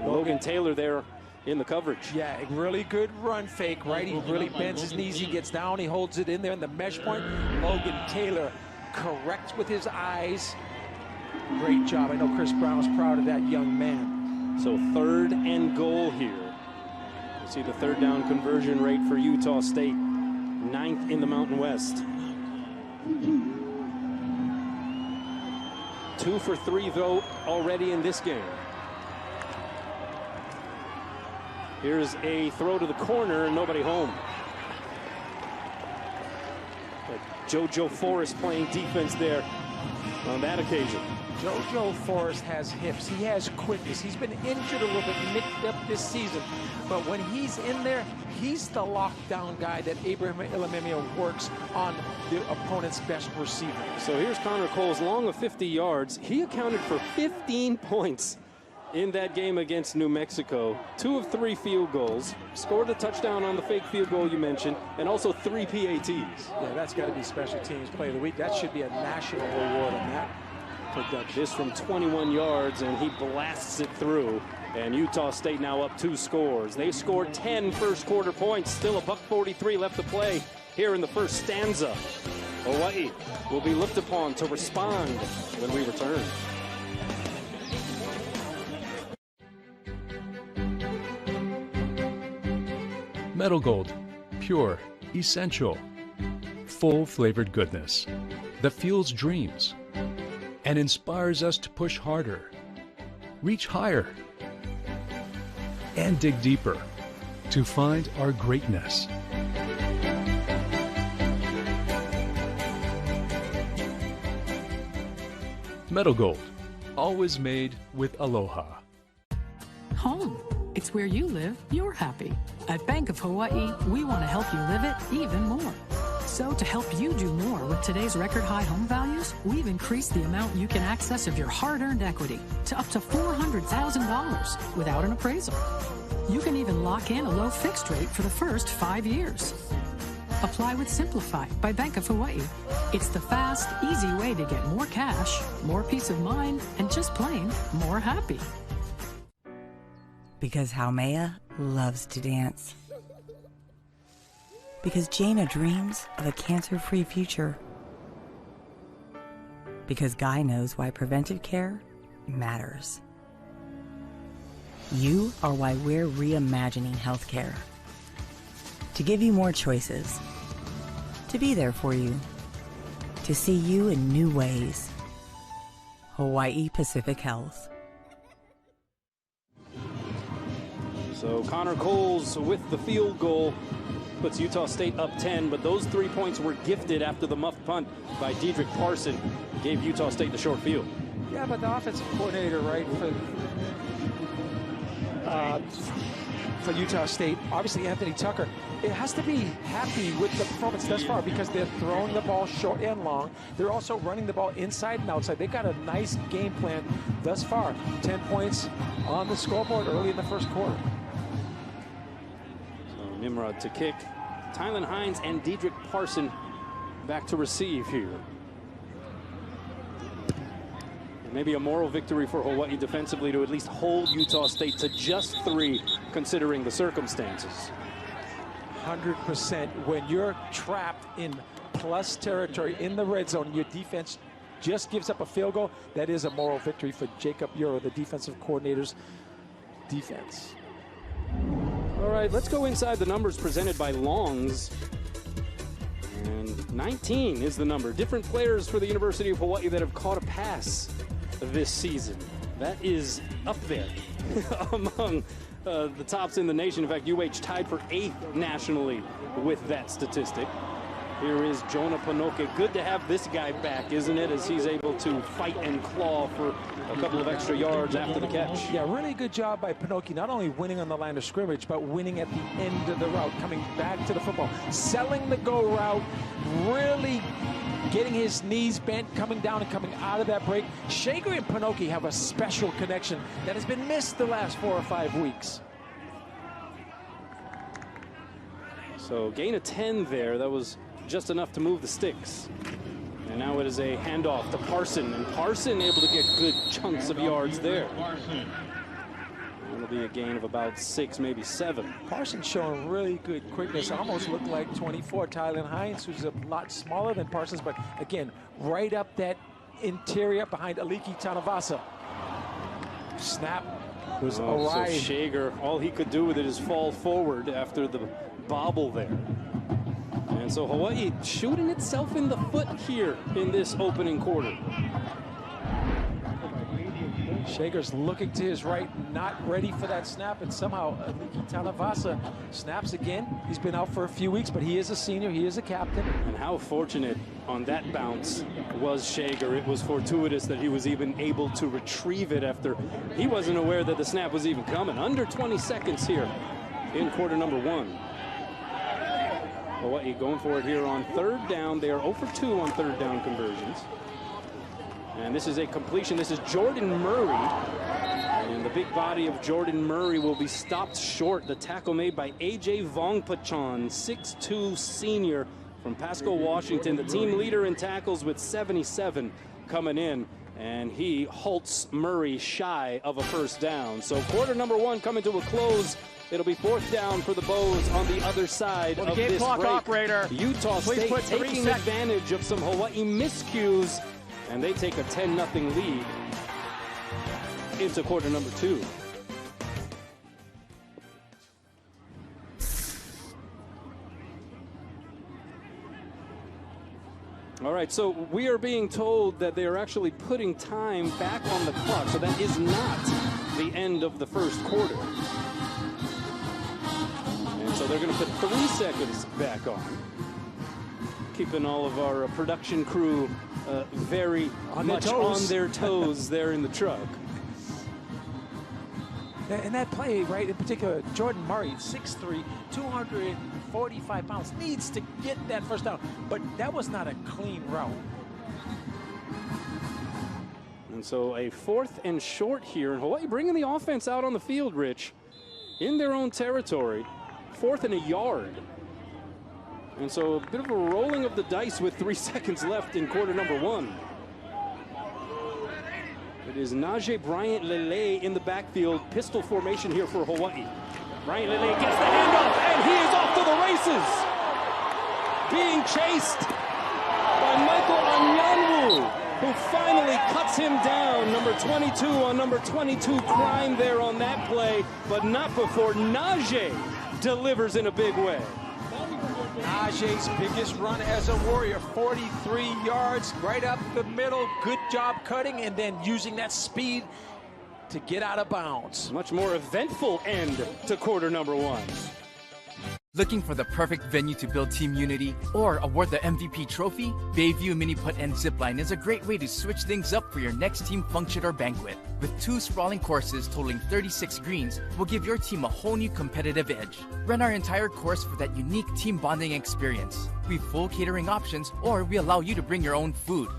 Logan Taylor there in the coverage. Yeah, a really good run fake, right? He really bends his knees, he gets down, he holds it in there in the mesh point. Logan Taylor correct with his eyes. Great job. I know Chris Brown was proud of that young man. So 3rd and goal here. You see the 3rd down conversion rate for Utah State, 9th in the Mountain West. 2 for 3 though already in this game. Here's a throw to the corner and nobody home. But JoJo Forrest playing defense there on that occasion. JoJo Forrest has hips. He has quickness. He's been injured a little bit, nicked up this season. But when he's in there, he's the lockdown guy that Abraham Ilamemia works on the opponent's best receiver. So here's Connor Coles, long of 50 yards. He accounted for 15 points in that game against New Mexico. 2 of 3 field goals. Scored a touchdown on the fake field goal you mentioned, and also 3 PATs. Yeah, that's got to be special teams play of the week. That should be a national award on that production. This from 21 yards, and he blasts it through. And Utah State now up 2 scores. They scored 10 first quarter points. Still $1:43 left to play here in the first stanza. Hawaii will be looked upon to respond when we return. Metal Gold, pure, essential, full-flavored goodness that fuels dreams and inspires us to push harder, reach higher, and dig deeper to find our greatness. Metal Gold, always made with aloha. Home. It's where you live, you're happy. At Bank of Hawaii, we want to help you live it even more. So to help you do more with today's record high home values, we've increased the amount you can access of your hard-earned equity to up to $400,000 without an appraisal. You can even lock in a low fixed rate for the first 5 years. Apply with Simplify by Bank of Hawaii. It's the fast, easy way to get more cash, more peace of mind, and just plain more happy. Because Haumea loves to dance. Because Jaina dreams of a cancer-free future. Because Guy knows why preventive care matters. You are why we're reimagining healthcare. To give you more choices. To be there for you. To see you in new ways. Hawaii Pacific Health. So Connor Coles with the field goal puts Utah State up 10, but those 3 points were gifted after the muff punt by Dedrick Parson. Gave Utah State the short field. Yeah, but the offensive coordinator, right, for Utah State, obviously Anthony Tucker, it has to be happy with the performance thus far because they're throwing the ball short and long. They're also running the ball inside and outside. They got a nice game plan thus far. 10 points on the scoreboard early in the first quarter. So Nimrod to kick. Tylan Hines and Dedrick Parson back to receive here. Maybe a moral victory for Hawaii defensively to at least hold Utah State to just 3, considering the circumstances. 100%. When you're trapped in plus territory in the red zone, your defense just gives up a field goal, that is a moral victory for Jacob Euro, the defensive coordinator's defense. All right, let's go inside the numbers presented by Longs. And 19 is the number. Different players for the University of Hawaii that have caught a pass this season. That is up there among the tops in the nation. In fact, UH tied for 8th nationally with that statistic. Here is Jonah Panoke. Good to have this guy back, isn't it, as he's able to fight and claw for a couple of extra yards after the catch. Yeah, really good job by Panoke, not only winning on the line of scrimmage, but winning at the end of the route, coming back to the football, selling the go route, really getting his knees bent, coming down and coming out of that break. Shager and Panoke have a special connection that has been missed the last 4 or 5 weeks. So gain of 10 there. That was just enough to move the sticks. And now it is a handoff to Parson, and Parson able to get good chunks of yards there. It'll be a gain of about 6, maybe 7. Parson showing really good quickness. Almost looked like 24. Tylen Hines, who's a lot smaller than Parsons, but again, right up that interior behind Aliki Tanavasa. Snap was awry. So Shager, all he could do with it is fall forward after the bobble there. And so Hawaii shooting itself in the foot here in this opening quarter. Shager's looking to his right, not ready for that snap, and somehow Aliki Tanavasa snaps again. He's been out for a few weeks, but he is a senior, he is a captain. And how fortunate on that bounce was Shager. It was fortuitous that he was even able to retrieve it after he wasn't aware that the snap was even coming. Under 20 seconds here in quarter number 1. Hawaii going for it here on 3rd down. They are 0 for 2 on 3rd down conversions. And this is a completion. This is Jordan Murray. And the big body of Jordan Murray will be stopped short. The tackle made by A.J. Vongpachon, 6'2" senior from Pasco, Washington. The team leader in tackles with 77 coming in. And he halts Murray shy of a first down. So quarter number 1 coming to a close. It'll be 4th down for the Bows on the other side of this break. Operator. Utah State taking advantage of some Hawaii miscues, and they take a 10-0 lead into quarter number 2. All right, so we are being told that they are actually putting time back on the clock, so that is not the end of the first quarter. So they're going to put 3 seconds back on, keeping all of our production crew very much on their toes there in the truck. And that play, right, in particular, Jordan Murray, 6'3", 245 pounds, needs to get that first down. But that was not a clean route. And so a 4th and short here. And Hawaii bringing the offense out on the field, Rich, in their own territory. 4th and a yard. And so a bit of a rolling of the dice with 3 seconds left in quarter number 1. It is Najee Bryant Lele in the backfield. Pistol formation here for Hawaii. Bryant Lele gets the handoff, and he is off to the races. Being chased by Michael Anyanwu, who finally cuts him down. Number 22 on number 22 crime there on that play, but not before Najee delivers in a big way. Najee's biggest run as a Warrior, 43 yards, right up the middle. Good job cutting and then using that speed to get out of bounds. Much more eventful end to quarter number 1. Looking for the perfect venue to build team unity or award the MVP trophy? Bayview Mini Putt and Zipline is a great way to switch things up for your next team function or banquet. With 2 sprawling courses totaling 36 greens, we'll give your team a whole new competitive edge. Rent our entire course for that unique team bonding experience. We've full catering options, or we allow you to bring your own food.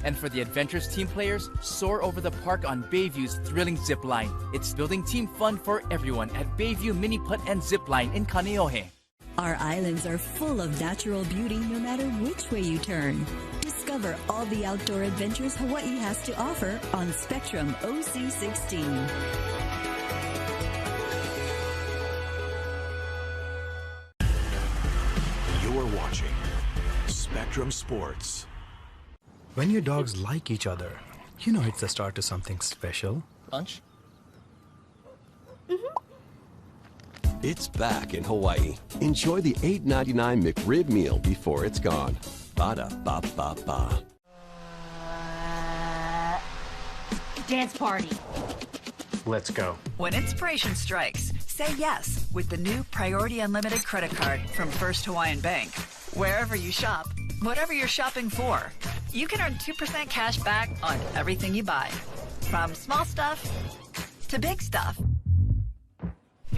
And for the adventurous team players, soar over the park on Bayview's thrilling zipline. It's building team fun for everyone at Bayview Mini Putt and Zipline in Kaneohe. Our islands are full of natural beauty no matter which way you turn. Discover all the outdoor adventures Hawaii has to offer on Spectrum OC16. You're watching Spectrum Sports. When your dogs like each other, you know it's the start to something special. Lunch? It's back in Hawaii. Enjoy the $8.99 McRib meal before it's gone. Ba-da-ba-ba-ba. Dance party. Let's go. When inspiration strikes, say yes with the new Priority Unlimited credit card from First Hawaiian Bank. Wherever you shop, whatever you're shopping for, you can earn 2% cash back on everything you buy. From small stuff to big stuff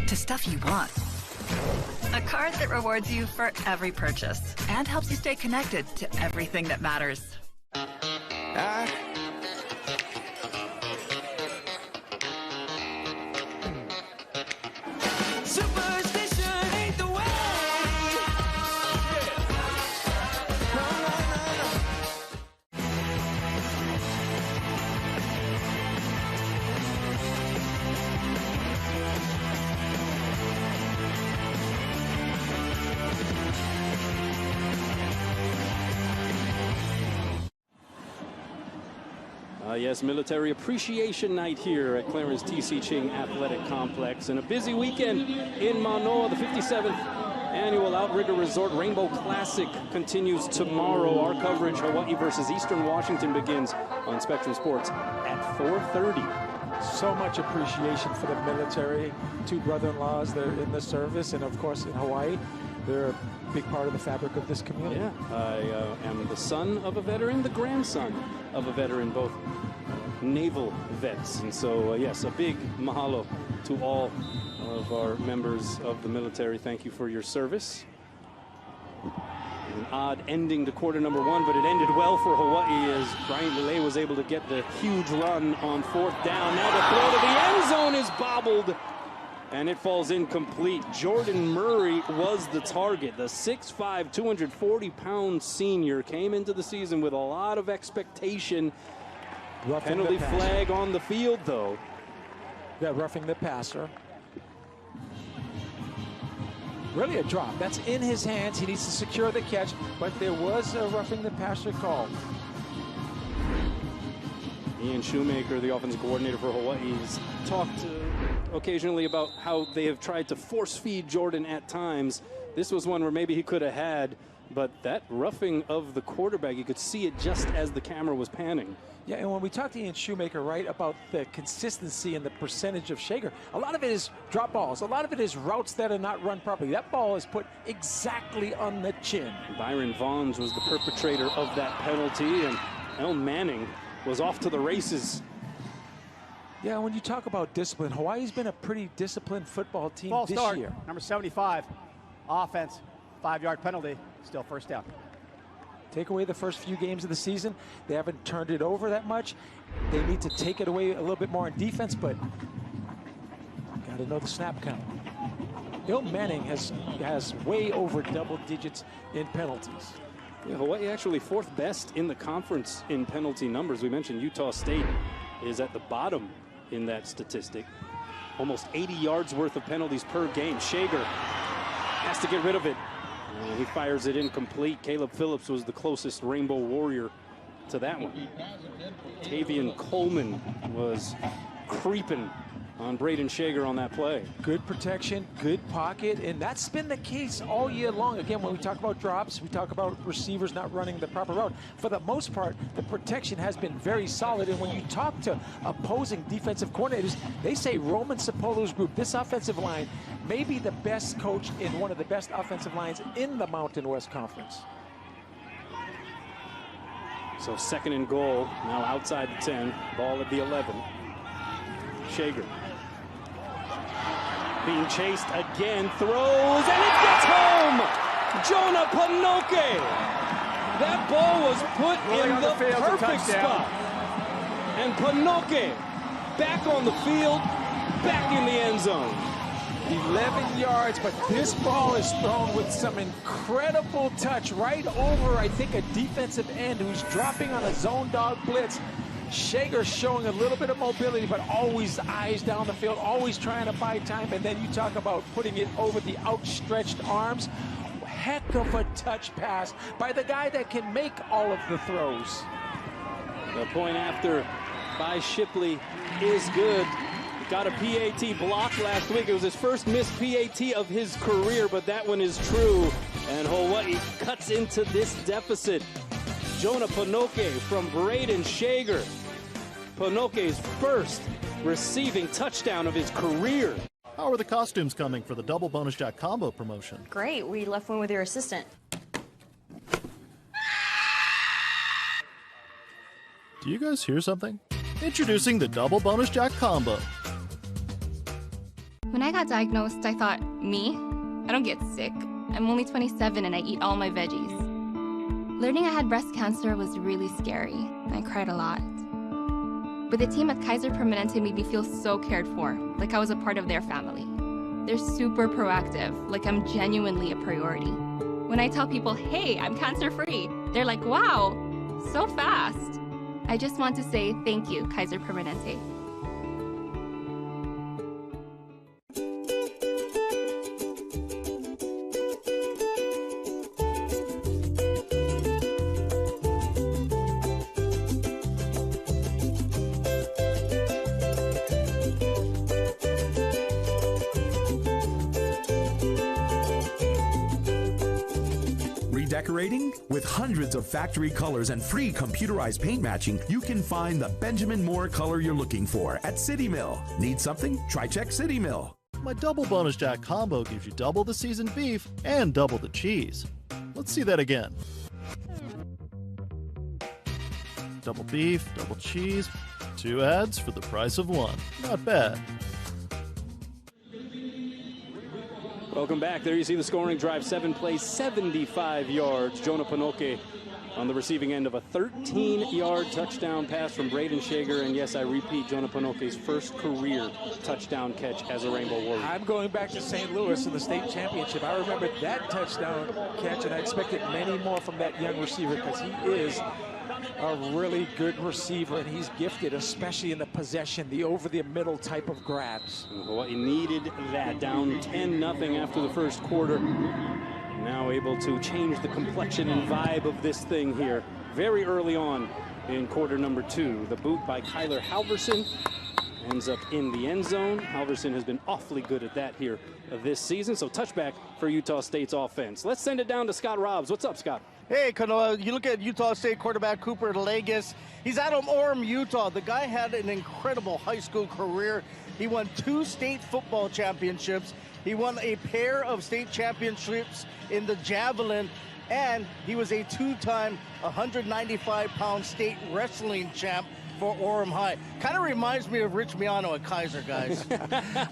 to stuff you want. A card that rewards you for every purchase and helps you stay connected to everything that matters. Superstition ain't the way. Yes, Military Appreciation Night here at Clarence T.C. Ching Athletic Complex. And a busy weekend in Manoa. The 57th Annual Outrigger Resort Rainbow Classic continues tomorrow. Our coverage, Hawaii versus Eastern Washington, begins on Spectrum Sports at 4:30. So much appreciation for the military. Two brother-in-laws, they're in the service. And, of course, in Hawaii, they're a big part of the fabric of this community. Yeah, I am the son of a veteran, the grandson of a veteran, both naval vets. And so, yes, a big mahalo to all of our members of the military. Thank you for your service. An odd ending to quarter number one, but it ended well for Hawaii as Brian Lele was able to get the huge run on fourth down. Now the throw to the end zone is bobbled, and it falls incomplete. Jordan Murray was the target. The 6'5", 240-pound senior came into the season with a lot of expectation. Penalty flag on the field, though. Yeah, roughing the passer. Really a drop. That's in his hands. He needs to secure the catch, but there was a roughing the passer call. Ian Shoemaker, the offensive coordinator for Hawaii, has talked occasionally about how they have tried to force feed Jordan at times. This was one where maybe he could have had, but that roughing of the quarterback, you could see it just as the camera was panning. Yeah, and when we talked to Ian Shoemaker, right, about the consistency and the percentage of Shager, a lot of it is drop balls. A lot of it is routes that are not run properly. That ball is put exactly on the chin. Byron Vaughns was the perpetrator of that penalty, and El Manning was off to the races. Yeah, when you talk about discipline, Hawaii's been a pretty disciplined football team False this start. year. Number 75, offense, 5-yard penalty, still first down. Take away the first few games of the season. They haven't turned it over that much. They need to take it away a little bit more on defense, but got to know the snap count. Il Manning has way over double digits in penalties. Yeah, Hawaii actually fourth best in the conference in penalty numbers. We mentioned Utah State is at the bottom in that statistic. Almost 80 yards worth of penalties per game. Shager has to get rid of it. He fires it incomplete. Caleb Phillips was the closest Rainbow Warrior to that one. Tavian Coleman was creeping on Braden Shager on that play. Good protection, good pocket, and that's been the case all year long. Again, when we talk about drops, we talk about receivers not running the proper route. For the most part, the protection has been very solid, and when you talk to opposing defensive coordinators, they say Roman Sapolo's group, this offensive line, may be the best coach in one of the best offensive lines in the Mountain West Conference. So second and goal, now outside the 10, ball at the 11. Shager being chased again, throws, and it gets home! Jonah Panoke! That ball was put in the perfect spot. And Panoke back on the field, back in the end zone. 11 yards, but this ball is thrown with some incredible touch right over, I think, a defensive end who's dropping on a zone dog blitz. Shager showing a little bit of mobility, but always eyes down the field, always trying to buy time. And then you talk about putting it over the outstretched arms. Heck of a touch pass by the guy that can make all of the throws. The point after by Shipley is good. Got a PAT block last week. It was his first missed PAT of his career, but that one is true. And Hawaii cuts into this deficit. Jonah Panoke from Braden Shager. Panoke's first receiving touchdown of his career. How are the costumes coming for the double bonus jack combo promotion? Great. We left one with your assistant. Do you guys hear something? Introducing the double bonus jack combo. When I got diagnosed, I thought, me? I don't get sick. I'm only 27 and I eat all my veggies. Learning I had breast cancer was really scary. I cried a lot. But the team at Kaiser Permanente made me feel so cared for, like I was a part of their family. They're super proactive, like I'm genuinely a priority. When I tell people, hey, I'm cancer-free, they're like, wow, so fast. I just want to say thank you, Kaiser Permanente. Redecorating? With hundreds of factory colors and free computerized paint matching, you can find the Benjamin Moore color you're looking for at City Mill. Need something? Try check City Mill. My double bonus jack combo gives you double the seasoned beef and double the cheese. Let's see that again. Double beef, double cheese, 2 ads for the price of 1. Not bad. Welcome back. There you see the scoring drive. 7 plays, 75 yards. Jonah Panoke on the receiving end of a 13-yard touchdown pass from Braden Shager. And yes, I repeat, Jonah Panoke's first career touchdown catch as a Rainbow Warrior. I'm going back to St. Louis in the state championship. I remember that touchdown catch, and I expected many more from that young receiver because he is a really good receiver, and he's gifted, especially in the possession, the over-the-middle type of grabs. Hawaii needed that, down 10-0 after the first quarter. Now able to change the complexion and vibe of this thing here very early on in quarter number 2. The boot by Kyler Halverson ends up in the end zone. Halverson has been awfully good at that here this season, so touchback for Utah State's offense. Let's send it down to Scott Robbs. What's up, Scott? Hey, Kanoa, you look at Utah State quarterback Cooper Legis. He's out of Orem, Utah. The guy had an incredible high school career. He won 2 state football championships. He won a pair of state championships in the javelin, and he was a 2-time 195-pound state wrestling champ for Orem High. Kind of reminds me of Rich Miano at Kaiser, guys.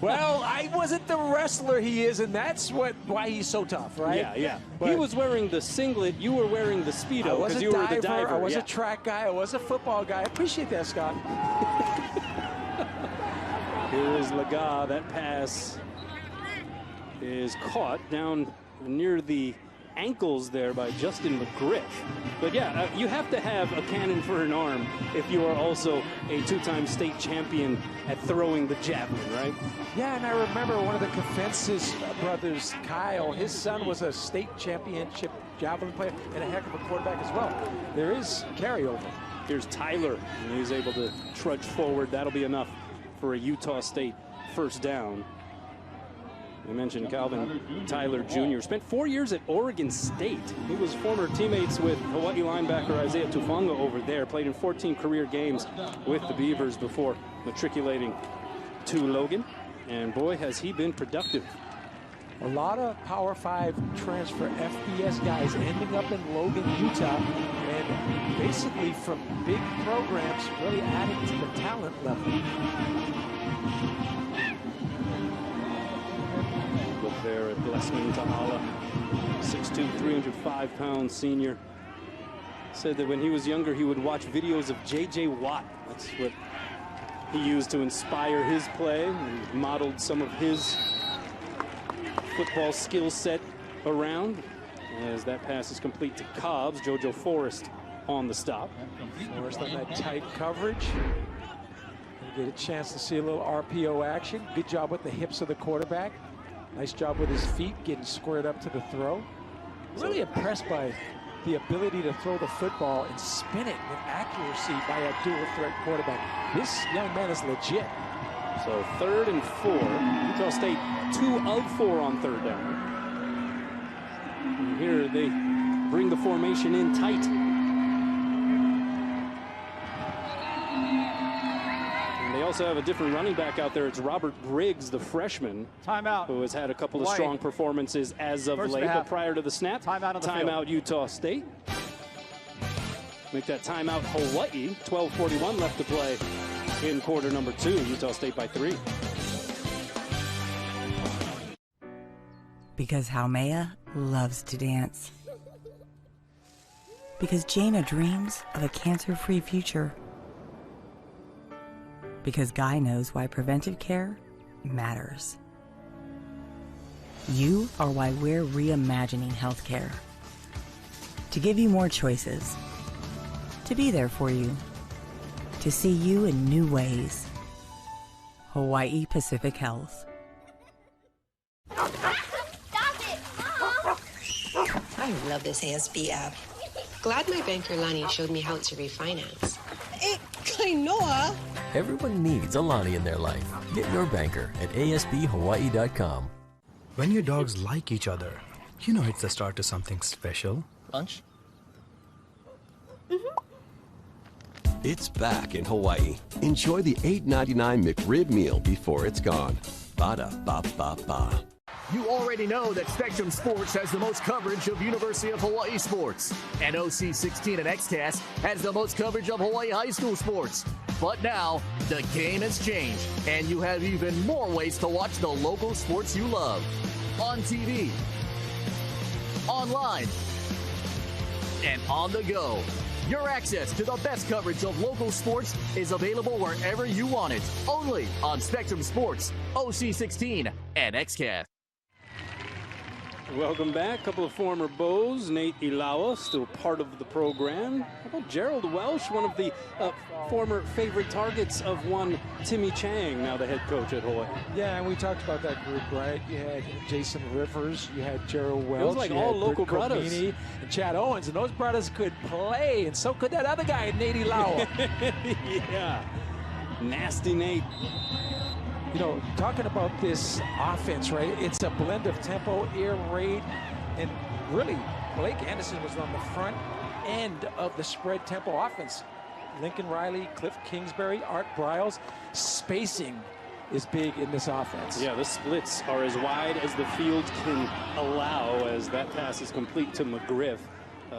Well, I wasn't the wrestler he is, and that's why he's so tough, right? Yeah, yeah. He was wearing the singlet. You were wearing the Speedo because you were the diver. I was a track guy. I was a football guy. I appreciate that, Scott. Here is Laga. That pass is caught down near the ankles there by Justin McGriff. But yeah, you have to have a cannon for an arm if you are also a 2-time state champion at throwing the javelin, right? Yeah, and I remember one of the Confensis brothers, Kyle, his son was a state championship javelin player and a heck of a quarterback as well. There is carryover. Here's Tyler, and he's able to trudge forward. That'll be enough for a Utah State first down. I mentioned Calvin Tyler Jr. Spent 4 years at Oregon State. He was former teammates with Hawaii linebacker Isaiah Tufanga over there. Played in 14 career games with the Beavers before matriculating to Logan. And boy, has he been productive. A lot of Power 5 transfer FBS guys ending up in Logan, Utah, and basically from big programs really adding to the talent level. Look there at Blessman Ta'ala, 6'2", 305-pound senior. Said that when he was younger, he would watch videos of J.J. Watt. That's what he used to inspire his play, and modeled some of his football skill set around. As that pass is complete to Cobbs, JoJo Forrest on the stop. Forrest on that tight coverage. You get a chance to see a little RPO action. Good job with the hips of the quarterback. Nice job with his feet, getting squared up to the throw. Really impressed by the ability to throw the football and spin it with accuracy by a dual threat quarterback. This young man is legit. So 3rd and 4. Utah State 2 of 4 on 3rd down. And here they bring the formation in tight. And they also have a different running back out there. It's Robert Briggs, the freshman. Timeout. Who has had a couple of Hawaii. strong performances as of late. But prior to the snap, timeout Utah State. Make that timeout Hawaii. 12:41 left to play in quarter number 2. Utah State by 3. Because Haumea loves to dance. Because Jaina dreams of a cancer-free future. Because Guy knows why preventive care matters. You are why we're reimagining healthcare. To give you more choices. To be there for you. To see you in new ways. Hawaii Pacific Health. I love this ASB app. Glad my banker Lani showed me how to refinance. Noah. Everyone needs a Lonnie in their life. Get your banker at asbhawaii.com. When your dogs like each other, you know it's the start to something special. Lunch? It's back in Hawaii. Enjoy the $8.99 McRib meal before it's gone. Ba-da-ba-ba-ba. You already know that Spectrum Sports has the most coverage of University of Hawaii sports. And OC16 and XCast has the most coverage of Hawaii high school sports. But now, the game has changed, and you have even more ways to watch the local sports you love. On TV, online, and on the go. Your access to the best coverage of local sports is available wherever you want it. Only on Spectrum Sports, OC16, and XCast. Welcome back. A couple of former Bows. Nate Ilawa, still part of the program. How about Gerald Welsh, one of the former favorite targets of one Timmy Chang, now the head coach at Hawaii. Yeah, and we talked about that group, right? You had Jason Rivers, you had Gerald Welsh. It was like all local brothers. And Chad Owens, and those brothers could play, and so could that other guy, Nate Ilawa. Yeah. Nasty Nate. You know, talking about this offense, right? It's a blend of tempo, air raid, and really, Blake Anderson was on the front end of the spread tempo offense. Lincoln Riley, Cliff Kingsbury, Art Briles. Spacing is big in this offense. Yeah, the splits are as wide as the field can allow as that pass is complete to McGriff.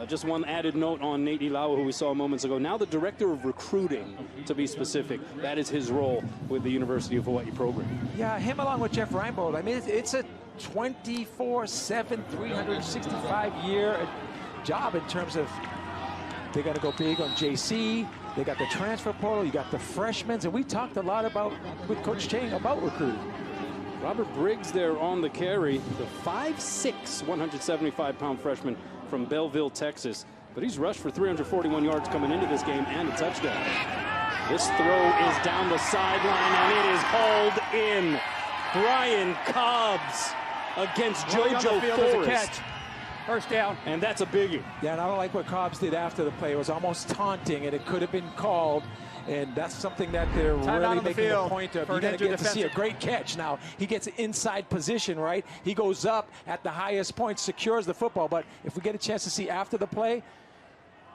Just one added note on Nate Ilawa, who we saw moments ago. Now the director of recruiting, to be specific. That is his role with the University of Hawaii program. Yeah, him along with Jeff Reinbold. I mean, it's a 24/7, 365-year job in terms of they're going to go big on JC. They got the transfer portal. You got the freshmen. And we talked a lot about with Coach Chang about recruiting. Robert Briggs there on the carry. The 5'6", 175-pound freshman from Belleville, Texas. But he's rushed for 341 yards coming into this game and a touchdown. This throw is down the sideline, and it is hauled in. Brian Cobbs against JoJo Forrest. Catch. First down. And that's a biggie. Yeah, and I don't like what Cobbs did after the play. It was almost taunting, and it could have been called. And that's something that they're really making a point of. You're going to get to see a great catch. Now, he gets inside position, right? He goes up at the highest point, secures the football. But if we get a chance to see after the play,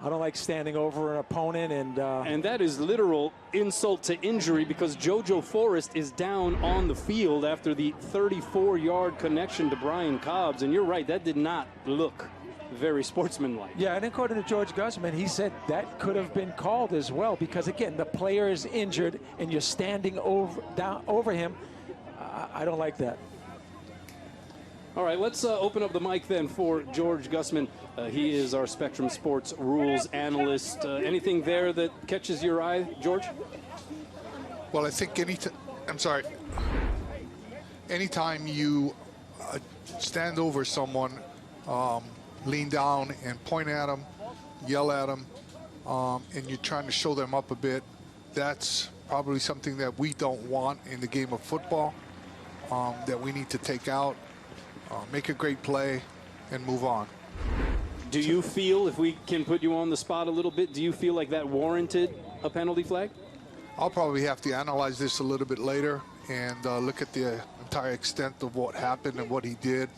I don't like standing over an opponent. And that is literal insult to injury because JoJo Forrest is down on the field after the 34-yard connection to Brian Cobbs. And you're right, that did not look very sportsmanlike. Yeah, and according to George Gusman, he said that could have been called as well because, again, the player is injured and you're standing over him. I don't like that. All right, let's open up the mic then for George Gusman. He is our Spectrum Sports rules analyst. Anything there that catches your eye, George? Well, I think anytime you stand over someone, lean down and point at them, yell at them, and you're trying to show them up a bit, that's probably something that we don't want in the game of football, that we need to take out, make a great play, and move on. Do you feel, if we can put you on the spot a little bit, do you feel like that warranted a penalty flag? I'll probably have to analyze this a little bit later and look at the entire extent of what happened and what he did,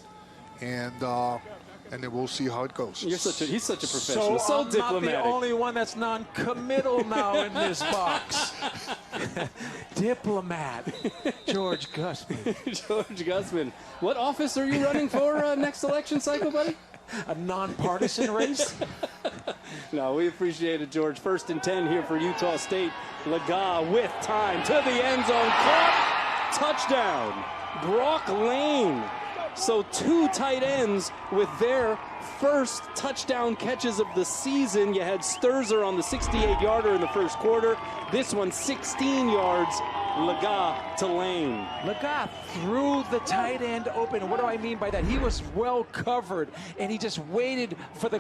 and then we'll see how it goes. He's such a professional, so I'm diplomatic. not the only one that's non-committal now in this box. Diplomat, George Gussman. George Gussman. What office are you running for next election cycle, buddy? A nonpartisan race? No, we appreciate it, George. 1st and 10 here for Utah State. Laga with time to the end zone. Caught. Touchdown. Brock Lane. So 2 tight ends with their first touchdown catches of the season. You had Sturzer on the 68-yarder in the first quarter. This one 16 yards. Laga to Lane. Laga threw the tight end open. What do I mean by that? He was well covered, and he just waited for the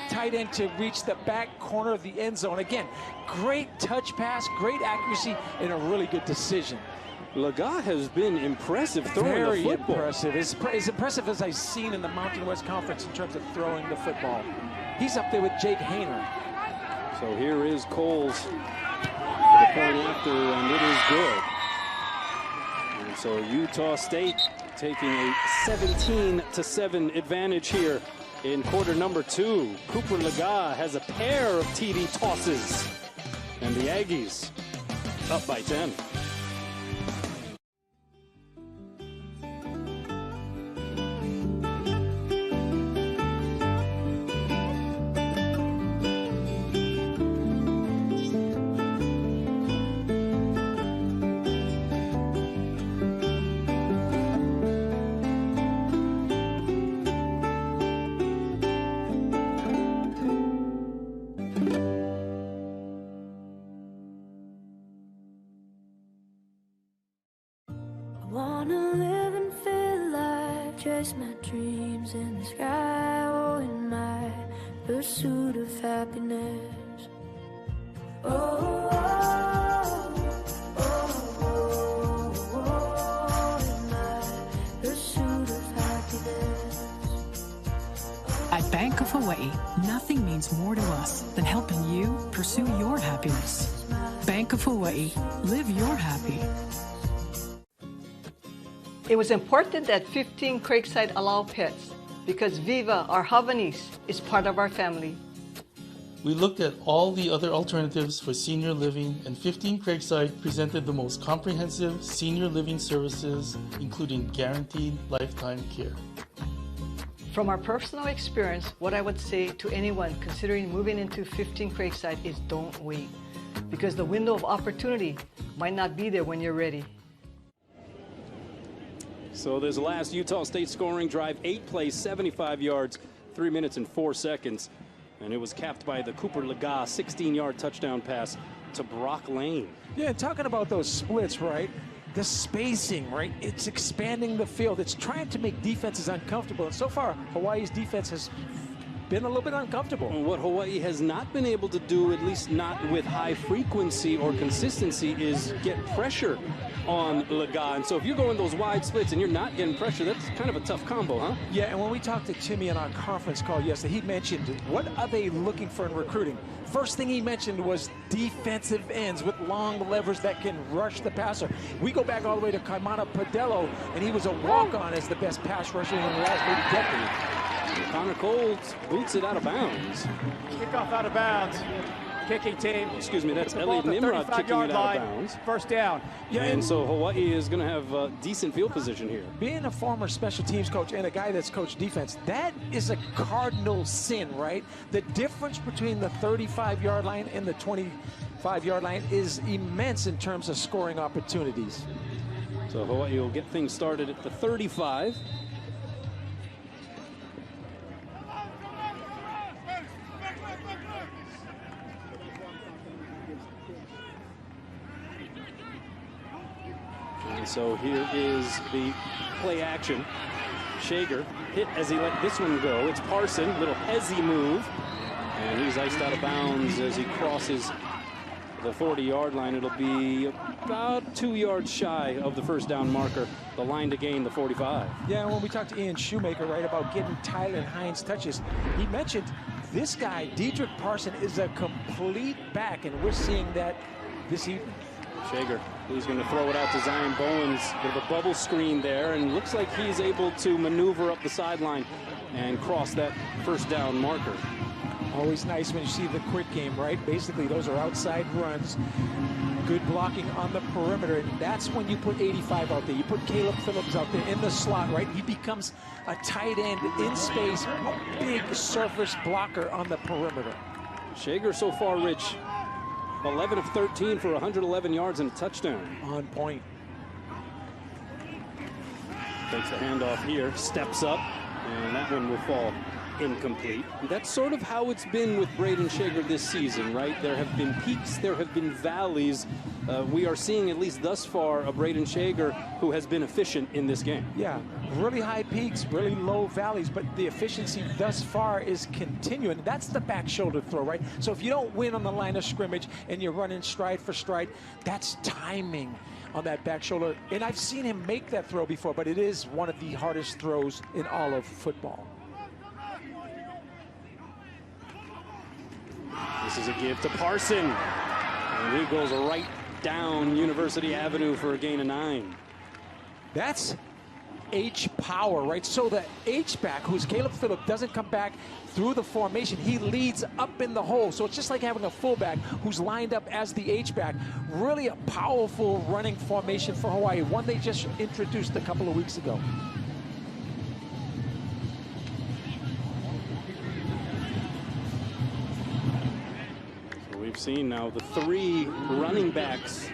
tight end to reach the back corner of the end zone. Again, great touch pass, great accuracy, and a really good decision. Laga has been impressive throwing Very the football. Impressive. As impressive as I've seen in the Mountain West Conference in terms of throwing the football. He's up there with Jake Hayner. So here is Coles. The point after, and it is good. And so Utah State taking a 17-7 advantage here in quarter number 2. Cooper Laga has a pair of TD tosses, and the Aggies up by 10. Wanna live and feel life, chase my dreams in the sky, oh, in my pursuit of happiness. Oh, oh, oh, oh, oh, in my pursuit of happiness. At Bank of Hawaii, nothing means more to us than helping you pursue your happiness. Bank of Hawaii, live your happy. It was important that 15 Craigside allow pets because Viva, our Havanese, is part of our family. We looked at all the other alternatives for senior living, and 15 Craigside presented the most comprehensive senior living services, including guaranteed lifetime care. From our personal experience, what I would say to anyone considering moving into 15 Craigside is don't wait, because the window of opportunity might not be there when you're ready. So this last Utah State scoring drive, 8 plays, 75 yards, 3 minutes and 4 seconds. And it was capped by the Cooper Laga 16-yard touchdown pass to Brock Lane. Yeah, talking about those splits, right? The spacing, right? It's expanding the field. It's trying to make defenses uncomfortable. And so far, Hawaii's defense has been a little bit uncomfortable. What Hawaii has not been able to do, at least not with high frequency or consistency, is get pressure on Laga. And so if you're going those wide splits and you're not getting pressure, that's kind of a tough combo, huh? Yeah, and when we talked to Timmy on our conference call yesterday, he mentioned what are they looking for in recruiting. First thing he mentioned was defensive ends with long levers that can rush the passer. We go back all the way to Kaimana Padello, and he was a walk-on as the best pass rusher in the last maybe decade. Connor Coles boots it out of bounds. Kickoff out of bounds. Kicking team. Excuse me, that's Elliot Nimrod kicking it out of bounds. First down. Yeah, and so Hawaii is going to have decent field position here. Being a former special teams coach and a guy that's coached defense, that is a cardinal sin, right? The difference between the 35-yard line and the 25-yard line is immense in terms of scoring opportunities. So Hawaii will get things started at the 35. And so here is the play action. Shager hit as he let this one go. It's Parson, little hezzy move. And he's iced out of bounds as he crosses the 40-yard line. It'll be about 2 yards shy of the first down marker. The line to gain the 45. Yeah, when we talked to Ian Shoemaker, right, about getting Tyler and Hines touches, he mentioned this guy, Dedrick Parson, is a complete back, and we're seeing that this evening. Shager, he's going to throw it out to Zion Bowens with a bubble screen there, and looks like he's able to maneuver up the sideline and cross that first down marker. Always nice when you see the quick game, right? Basically, those are outside runs, good blocking on the perimeter, and that's when you put 85 out there. You put Caleb Phillips out there in the slot, right? He becomes a tight end in space, a big surface blocker on the perimeter. Shager so far, Rich, 11 of 13 for 111 yards and a touchdown. On point. Takes the handoff here, steps up, and that one will fall incomplete. That's sort of how it's been with Braden Shager this season, right? There have been peaks, there have been valleys. We are seeing, at least thus far, a Braden Shager who has been efficient in this game. Yeah, really high peaks, really low valleys, but the efficiency thus far is continuing. That's the back shoulder throw, right? So if you don't win on the line of scrimmage and you're running stride for stride, that's timing on that back shoulder. And I've seen him make that throw before, but it is one of the hardest throws in all of football. This is a give to Parson, and he goes right down University Avenue for a gain of 9. That's H power, right? So the H-back, who's Caleb Phillips, doesn't come back through the formation. He leads up in the hole. So it's just like having a fullback who's lined up as the H-back. Really a powerful running formation for Hawaii, one they just introduced a couple of weeks ago. We've seen now the 3 running backs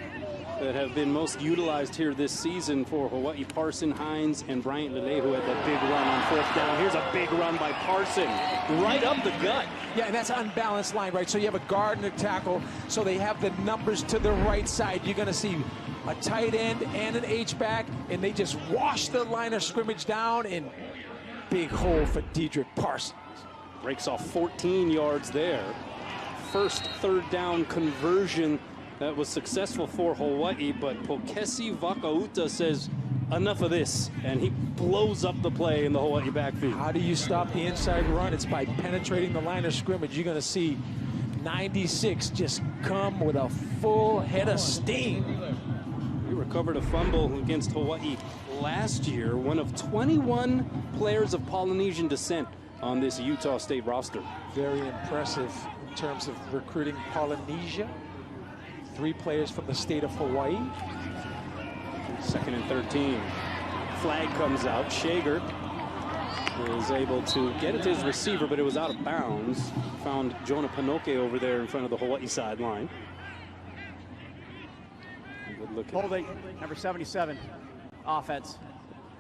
that have been most utilized here this season for Hawaii: Parson, Hines, and Bryant Lele, who had that big run on 4th down. Here's a big run by Parson, right up the gut. Yeah, and that's an unbalanced line, right? So you have a guard and a tackle, so they have the numbers to the right side. You're going to see a tight end and an H-back, and they just wash the line of scrimmage down, and big hole for Dedrick Parsons. Breaks off 14 yards there. First 3rd down conversion that was successful for Hawaii, but Pokesi Vakauta says enough of this, and he blows up the play in the Hawaii backfield. How do you stop the inside run? It's by penetrating the line of scrimmage. You're going to see 96 just come with a full head of steam. He recovered a fumble against Hawaii last year, one of 21 players of Polynesian descent on this Utah State roster. Very impressive in terms of recruiting Polynesia. 3 players from the state of Hawaii. 2nd and 13. Flag comes out. Shager is able to get it to his receiver, but it was out of bounds. Found Jonah Panoke over there in front of the Hawaii sideline. Good look. Holding, number 77, offense.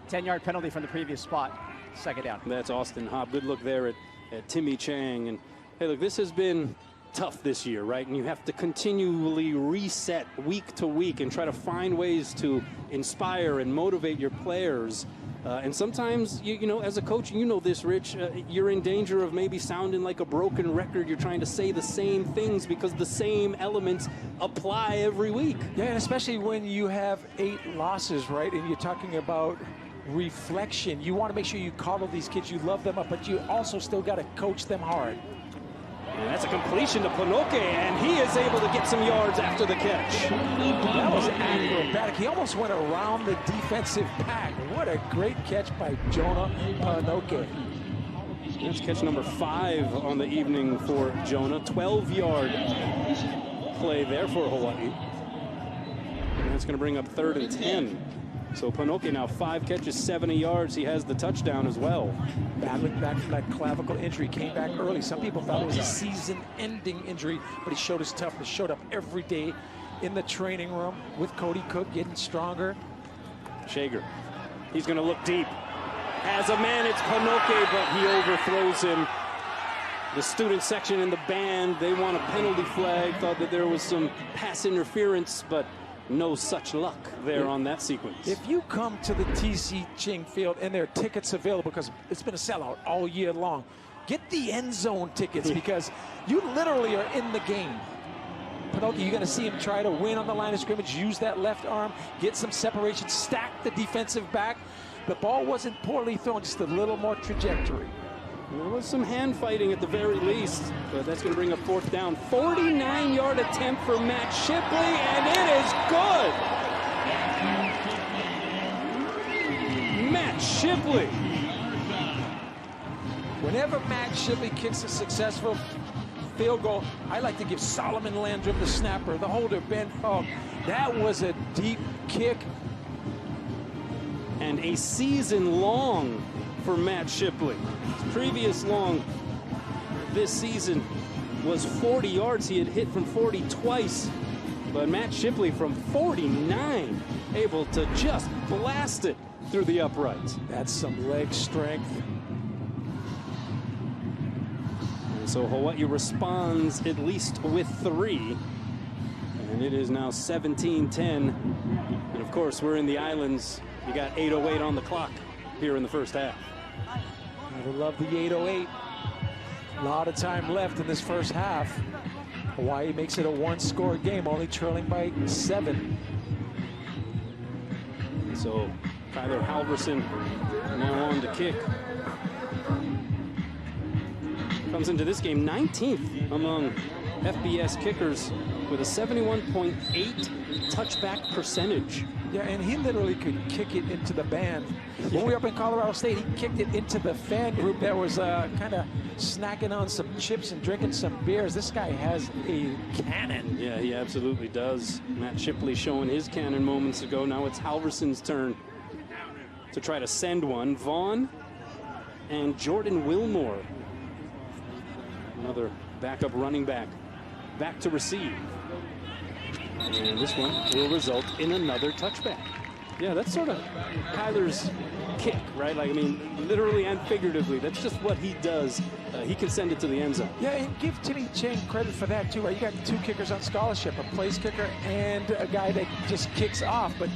10-yard penalty from the previous spot. 2nd down. That's Austin Hobb. Good look there at Timmy Chang. And hey, look, this has been tough this year, right? And you have to continually reset week to week and try to find ways to inspire and motivate your players. And sometimes, you know, as a coach, you know this, Rich, you're in danger of maybe sounding like a broken record. You're trying to say the same things because the same elements apply every week. Yeah, and especially when you have 8 losses, right? And you're talking about reflection. You want to make sure you coddle these kids, you love them up, but you also still got to coach them hard. And that's a completion to Panoke, and he is able to get some yards after the catch. That was acrobatic. He almost went around the defensive pack. What a great catch by Jonah Panoke. That's catch number 5 on the evening for Jonah. 12-yard play there for Hawaii. And that's going to bring up 3rd and 10. So Panoke now 5 catches, 70 yards. He has the touchdown as well. Battling back from that clavicle injury, came back early. Some people thought it was a season-ending injury, but he showed his toughness, showed up every day in the training room with Cody Cook, getting stronger. Shager, he's going to look deep. Has a man, it's Panoke, but he overthrows him. The student section and the band, they want a penalty flag, thought that there was some pass interference, but no such luck there on that sequence. If you come to the TC Ching Field and there are tickets available, because it's been a sellout all year long, get the end zone tickets because you literally are in the game. Pinocchio, you're going to see him try to win on the line of scrimmage, use that left arm, get some separation, stack the defensive back. The ball wasn't poorly thrown, just a little more trajectory. There was some hand fighting at the very least, but that's going to bring up 4th down. 49-yard attempt for Matt Shipley, and it is good. Matt Shipley. Whenever Matt Shipley kicks a successful field goal, I like to give Solomon Landrum, the snapper, the holder, Ben Falk. That was a deep kick. And a season long for Matt Shipley. His previous long this season was 40 yards. He had hit from 40 twice. But Matt Shipley from 49 able to just blast it through the uprights. That's some leg strength. And so Hawaii responds at least with 3. And it is now 17-10. And of course, we're in the islands. You got 8:08 on the clock here in the first half. I love the 8:08. A lot of time left in this first half. Hawaii makes it a 1-score game, only trailing by 7. So Tyler Halverson now on to kick. Comes into this game 19th among FBS kickers with a 71.8 touchback percentage. Yeah, and he literally could kick it into the band. When we were up in Colorado State, he kicked it into the fan group that was kind of snacking on some chips and drinking some beers. This guy has a cannon. Yeah, he absolutely does. Matt Shipley showing his cannon moments ago. Now it's Halverson's turn to try to send one. Vaughn and Jordan Wilmore, another backup running back, back to receive. And this one will result in another touchback. Yeah, that's sort of Kyler's kick, right? Like, I mean, literally and figuratively, that's just what he does. He can send it to the end zone. Yeah, and give Timmy Chang credit for that, too, right? You got 2 kickers on scholarship, a place kicker and a guy that just kicks off. But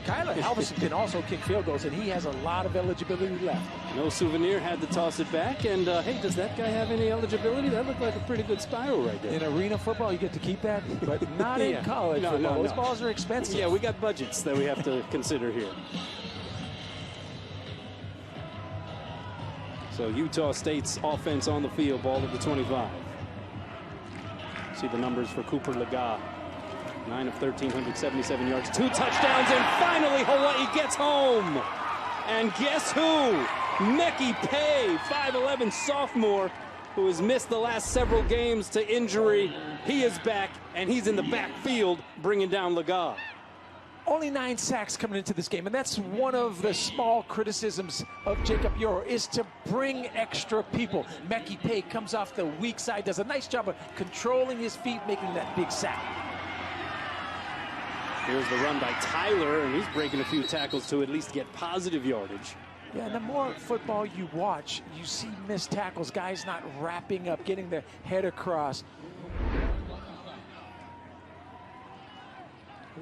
Kyler Halverson can also kick field goals, and he has a lot of eligibility left. No Souvenir had to toss it back, and hey, does that guy have any eligibility? That looked like a pretty good spiral right there. In arena football, you get to keep that, but not in college football. Those balls are expensive. Yeah, we got budgets that we have to consider here. So Utah State's offense on the field, ball at the 25. See the numbers for Cooper Lega. 9 of 13, 177 yards, 2 touchdowns, and finally Hawaii gets home. And guess who? Meki Pei, 5'11" sophomore, who has missed the last several games to injury. He is back, and he's in the backfield bringing down Lega. Only 9 sacks coming into this game, and that's one of the small criticisms of Jacob Euro, is to bring extra people. Meki Pei comes off the weak side, does a nice job of controlling his feet, making that big sack. Here's the run by Tyler, and he's breaking a few tackles to at least get positive yardage. Yeah, and the more football you watch, you see missed tackles, guys not wrapping up, getting their head across.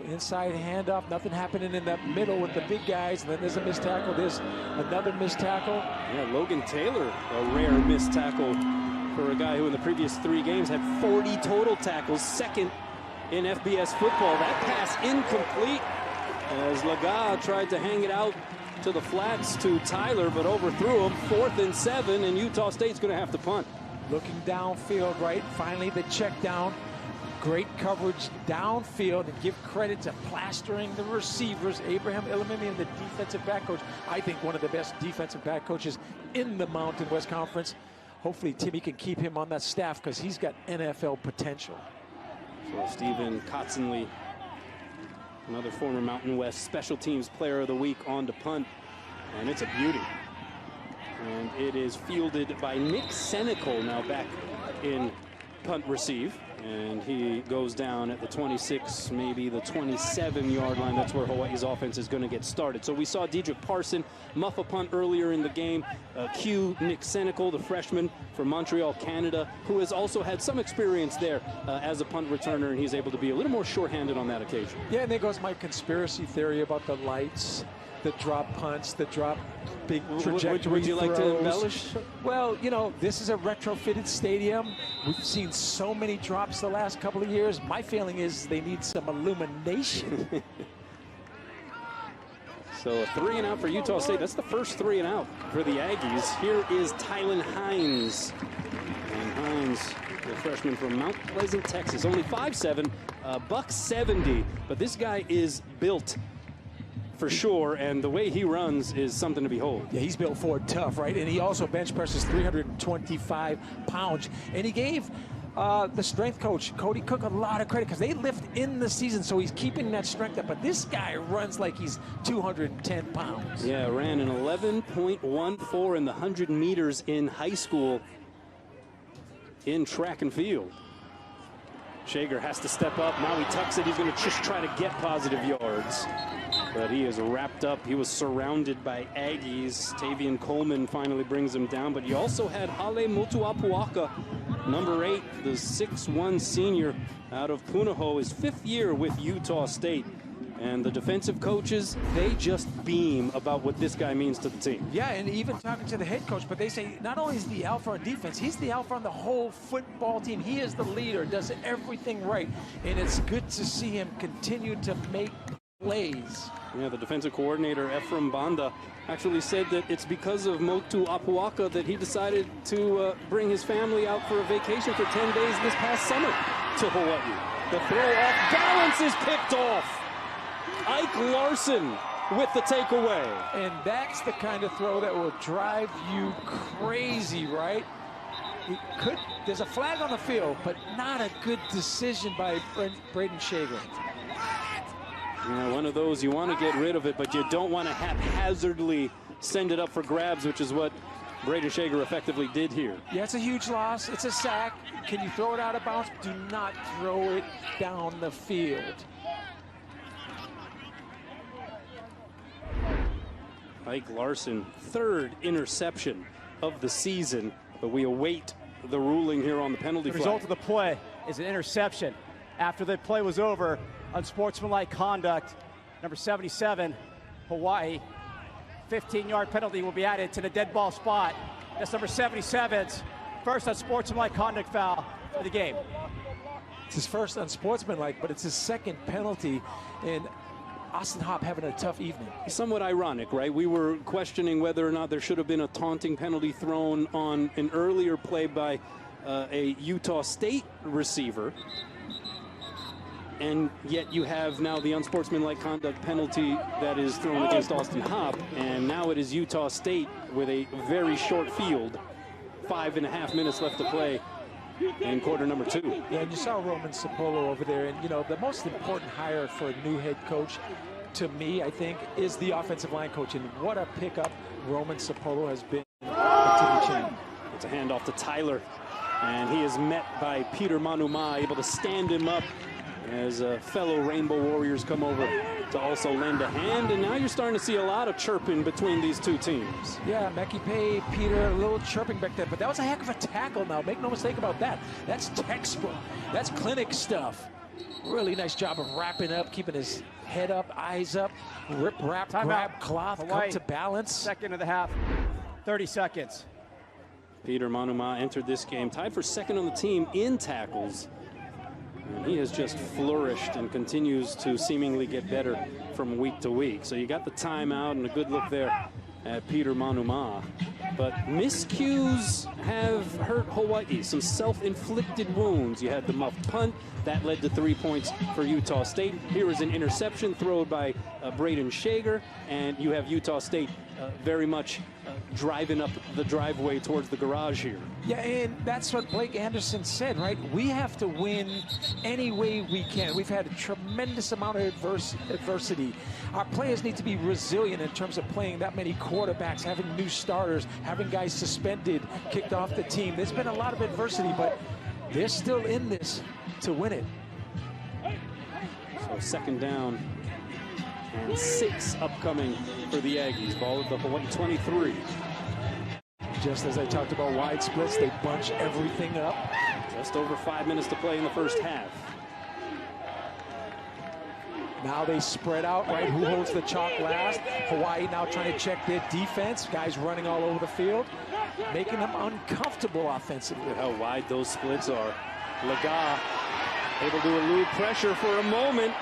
Inside handoff, nothing happening in the middle with the big guys, and then there's a missed tackle, there's another missed tackle. Yeah, Logan Taylor, a rare missed tackle for a guy who in the previous 3 games had 40 total tackles, second in FBS football. That pass incomplete as Lega tried to hang it out to the flats to Tyler, but overthrew him. 4th and 7, and Utah State's going to have to punt. Looking downfield, right? Finally the check down. Great coverage downfield, and give credit to plastering the receivers. Abraham Ilamimi, the defensive back coach. I think one of the best defensive back coaches in the Mountain West Conference. Hopefully Timmy can keep him on that staff because he's got NFL potential. So Stephen Kotzenle, another former Mountain West Special Teams Player of the Week, on to punt, and it's a beauty. And it is fielded by Nick Senecal, now back in punt receive. And he goes down at the 26, maybe the 27-yard line. That's where Hawaii's offense is going to get started. So we saw Dedrick Parson muff a punt earlier in the game. Cue Nick Senecal, the freshman from Montreal, Canada, who has also had some experience there as a punt returner, and he's able to be a little more shorthanded on that occasion. Yeah, and there goes my conspiracy theory about the lights, the drop punts, the drop big trajectory Would you like to embellish? Well, you know, this is a retrofitted stadium. We've seen so many drops the last couple of years. My feeling is they need some illumination. So a 3-and-out for Utah State. That's the first 3-and-out for the Aggies. Here is Tylen Hines. And Hines, the freshman from Mount Pleasant, Texas. Only 5'7", $170. But this guy is built for sure, and the way he runs is something to behold. Yeah, he's built for it tough, right? And he also bench presses 325 pounds. And he gave the strength coach, Cody Cook, a lot of credit because they lift in the season, so he's keeping that strength up. But this guy runs like he's 210 pounds. Yeah, ran an 11.14 in the 100 meters in high school in track and field. Shager has to step up. Now he tucks it. He's going to just try to get positive yards. But he is wrapped up. He was surrounded by Aggies. Tavian Coleman finally brings him down. But you also had Hale Motuapuaka, number 8, the 6'1" senior out of Punahou, his 5th year with Utah State. And the defensive coaches, they just beam about what this guy means to the team. Yeah, and even talking to the head coach, but they say not only is the alpha on defense, he's the alpha on the whole football team. He is the leader, does everything right. And it's good to see him continue to make plays. Yeah, the defensive coordinator, Ephraim Banda, actually said that it's because of Motu Apuaka that he decided to bring his family out for a vacation for 10 days this past summer to Hawaii. The throw off balance is picked off. Ike Larson with the takeaway. And that's the kind of throw that will drive you crazy, right? There's a flag on the field, but not a good decision by Braden Shager. Yeah, one of those, you want to get rid of it, but you don't want to haphazardly send it up for grabs, which is what Braden Shager effectively did here. Yeah, it's a huge loss. It's a sack. Can you throw it out of bounds? Do not throw it down the field. Ike Larson, 3rd interception of the season, but we await the ruling here on the penalty flag. The result of the play is an interception. After the play was over, unsportsmanlike conduct, number 77, Hawaii, 15-yard penalty will be added to the dead ball spot. That's number 77's first unsportsmanlike conduct foul for the game. It's his first unsportsmanlike, but it's his second penalty, and Austin Hopp having a tough evening. Somewhat ironic, right? We were questioning whether or not there should have been a taunting penalty thrown on an earlier play by a Utah State receiver. And yet you have now the unsportsmanlike conduct penalty that is thrown against Austin Hopp. And now it is Utah State with a very short field. 5.5 minutes left to play in quarter number 2. Yeah, and you saw Roman Sapolo over there. And, you know, the most important hire for a new head coach, to me, I think, is the offensive line coach. And what a pickup Roman Sapolo has been to the chain. It's a handoff to Tyler. And he is met by Peter Manuma, able to stand him up as fellow Rainbow Warriors come over to also lend a hand. And now you're starting to see a lot of chirping between these two teams. Yeah, Meki Pay, Peter, a little chirping back there. But that was a heck of a tackle now. Make no mistake about that. That's textbook. That's clinic stuff. Really nice job of wrapping up, keeping his head up, eyes up, rip, wrap, grab, cloth, come to balance. Second of the half, 30 seconds. Peter Manuma entered this game tied for 2nd on the team in tackles. And he has just flourished and continues to seemingly get better from week to week. So you got the timeout and a good look there at Peter Manuma. But miscues have hurt Hawaii, some self-inflicted wounds. You had the muffed punt. That led to 3 points for Utah State. Here is an interception thrown by Braden Shager. And you have Utah State very much driving up the driveway towards the garage here. Yeah, and that's what Blake Anderson said, right? We have to win any way we can. We've had a tremendous amount of adversity. Our players need to be resilient in terms of playing that many quarterbacks, having new starters, having guys suspended, kicked off the team. There's been a lot of adversity, but They're still in this to win it. So 2nd down and 6 upcoming for the Aggies. Ball at the Hawaii 23. Just as I talked about wide splits, they bunch everything up. Just over 5 minutes to play in the first half. Now they spread out, right? Who holds the chalk last? Hawaii now trying to check their defense. Guys running all over the field, making them uncomfortable offensively. Look at how wide those splits are. Laga able to elude pressure for a moment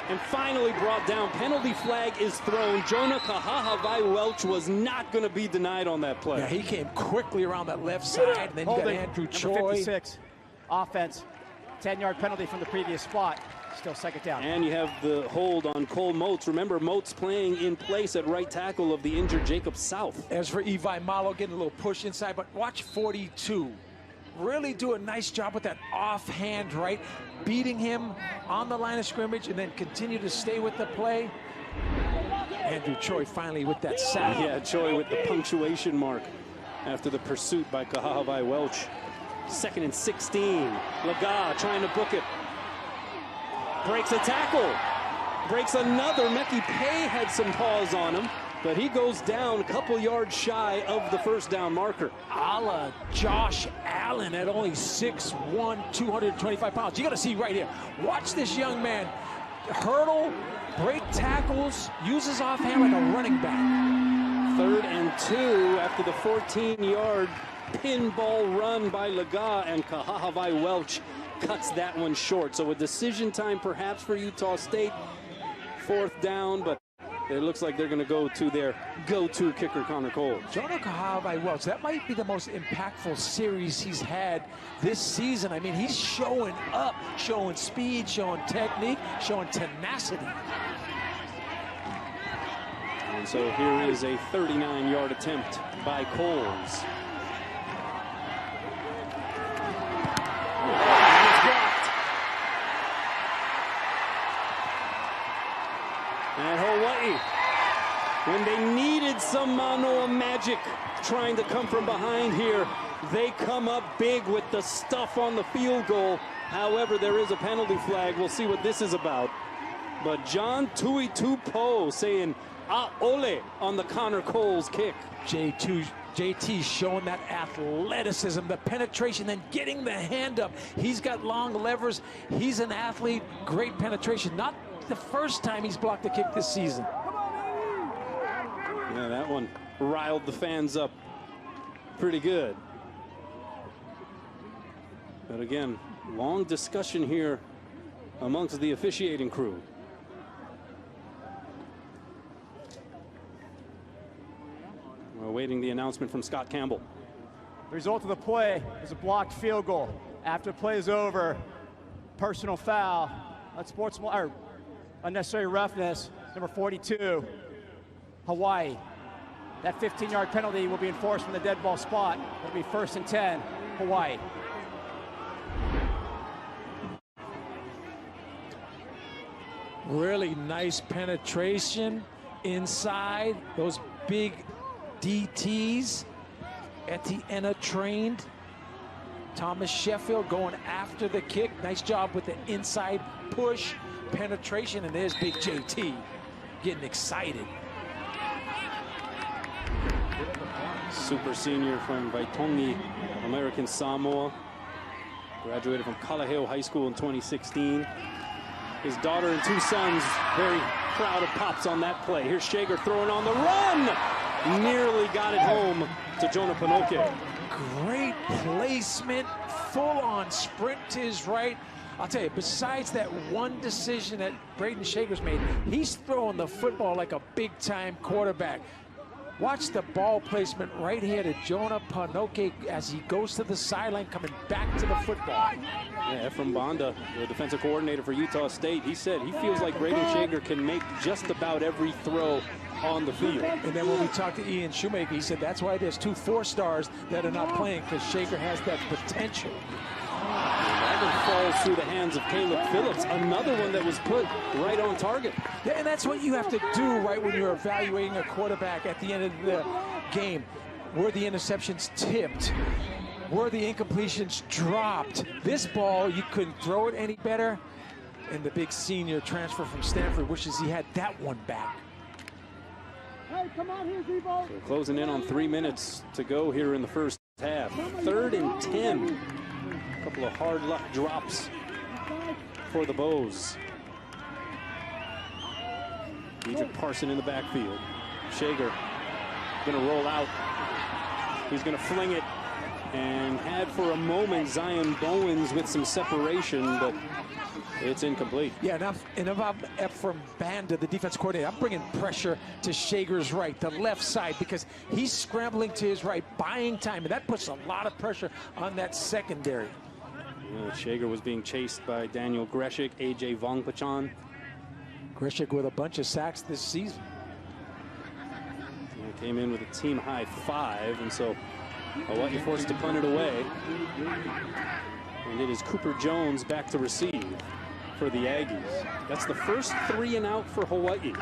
and finally brought down. Penalty flag is thrown. Jonah Kahahavai-Welch was not going to be denied on that play. Yeah, he came quickly around that left side. And then you got Andrew Choi. Number 56, offense, 10-yard penalty from the previous spot. Still 2nd down. And you have the hold on Cole Moats. Remember, Moats playing in place at right tackle of the injured Jacob South. As for Iwai Malo, getting a little push inside, but watch 42. Really do a nice job with that offhand, right? Beating him on the line of scrimmage and then continue to stay with the play. Andrew Choi finally with that sack. Yeah, Choi with the punctuation mark after the pursuit by Kahahavai-Welch. 2nd and 16. Laga trying to book it. Breaks a tackle. Breaks another. Meki Pei had some paws on him, but he goes down a couple yards shy of the 1st down marker. A la Josh Allen at only 6'1", 225 pounds. You got to see right here. Watch this young man hurdle, break tackles, uses offhand like a running back. 3rd and 2 after the 14-yard pinball run by Laga, and Kahahavai-Welch cuts that one short. So a decision time perhaps for Utah State. 4th down, but it looks like they're going to go to their go-to kicker, Connor Cole. Jonah Kahahavai-Welch, that might be the most impactful series he's had this season. I mean, he's showing up, showing speed, showing technique, showing tenacity. And so here is a 39-yard attempt by Coles. And Hawaii, when they needed some Manoa magic trying to come from behind here, they come up big with the stuff on the field goal. However, there is a penalty flag. We'll see what this is about. But John Tuitupo saying, ole on the Connor Coles kick. JT showing that athleticism, the penetration, then getting the hand up. He's got long levers. He's an athlete, great penetration. Not the first time he's blocked a kick this season. Yeah, that one riled the fans up pretty good. But again, long discussion here amongst the officiating crew. We're awaiting the announcement from Scott Campbell. The result of the play is a blocked field goal. After the play is over, personal foul, unnecessary roughness, number 42, Hawaii. That 15-yard penalty will be enforced from the dead ball spot. It'll be 1st and 10, Hawaii. Really nice penetration inside. Those big DTs. Etienne trained. Thomas Sheffield going after the kick. Nice job with the inside push, penetration, and there's big JT getting excited. Super senior from Waitongi, American Samoa. Graduated from Kalaheo High School in 2016. His daughter and 2 sons very proud of Pops on that play. Here's Shager throwing on the run. Nearly got it home to Jonah Panoke. Great placement, full-on sprint to his right. I'll tell you, besides that one decision that Braden Shaker's made, he's throwing the football like a big-time quarterback. Watch the ball placement right here to Jonah Panoke as he goes to the sideline, coming back to the football. Yeah, Ephraim Banda, the defensive coordinator for Utah State, he said he feels like Braden Shaker can make just about every throw on the field. And then when we talked to Ian Shoemaker, he said that's why there's 2 4-stars that are not playing, because Shaker has that potential. That one falls through the hands of Caleb Phillips, another one that was put right on target. Yeah, and that's what you have to do right when you're evaluating a quarterback at the end of the game. Were the interceptions tipped? where the incompletions dropped. This ball, you couldn't throw it any better. And the big senior transfer from Stanford wishes he had that one back. Hey, come on here, Zebo. So closing in on 3 minutes to go here in the first half. 3rd and 10. A couple of hard luck drops for the Bows. Egypt Parson in the backfield. Shager going to roll out. He's going to fling it. And had for a moment Zion Bowens with some separation, but it's incomplete. Yeah, and if I'm from Banda, the defense coordinator, I'm bringing pressure to Shager's right, the left side, because he's scrambling to his right, buying time, and that puts a lot of pressure on that secondary. Yeah, Shager was being chased by Daniel Greshik, A.J. Vongpachan. Greshik with a bunch of sacks this season. Yeah, came in with a team-high 5, and so Hawaii forced to punt it away. And it is Cooper Jones back to receive for the Aggies. That's the first 3 and out for Hawaii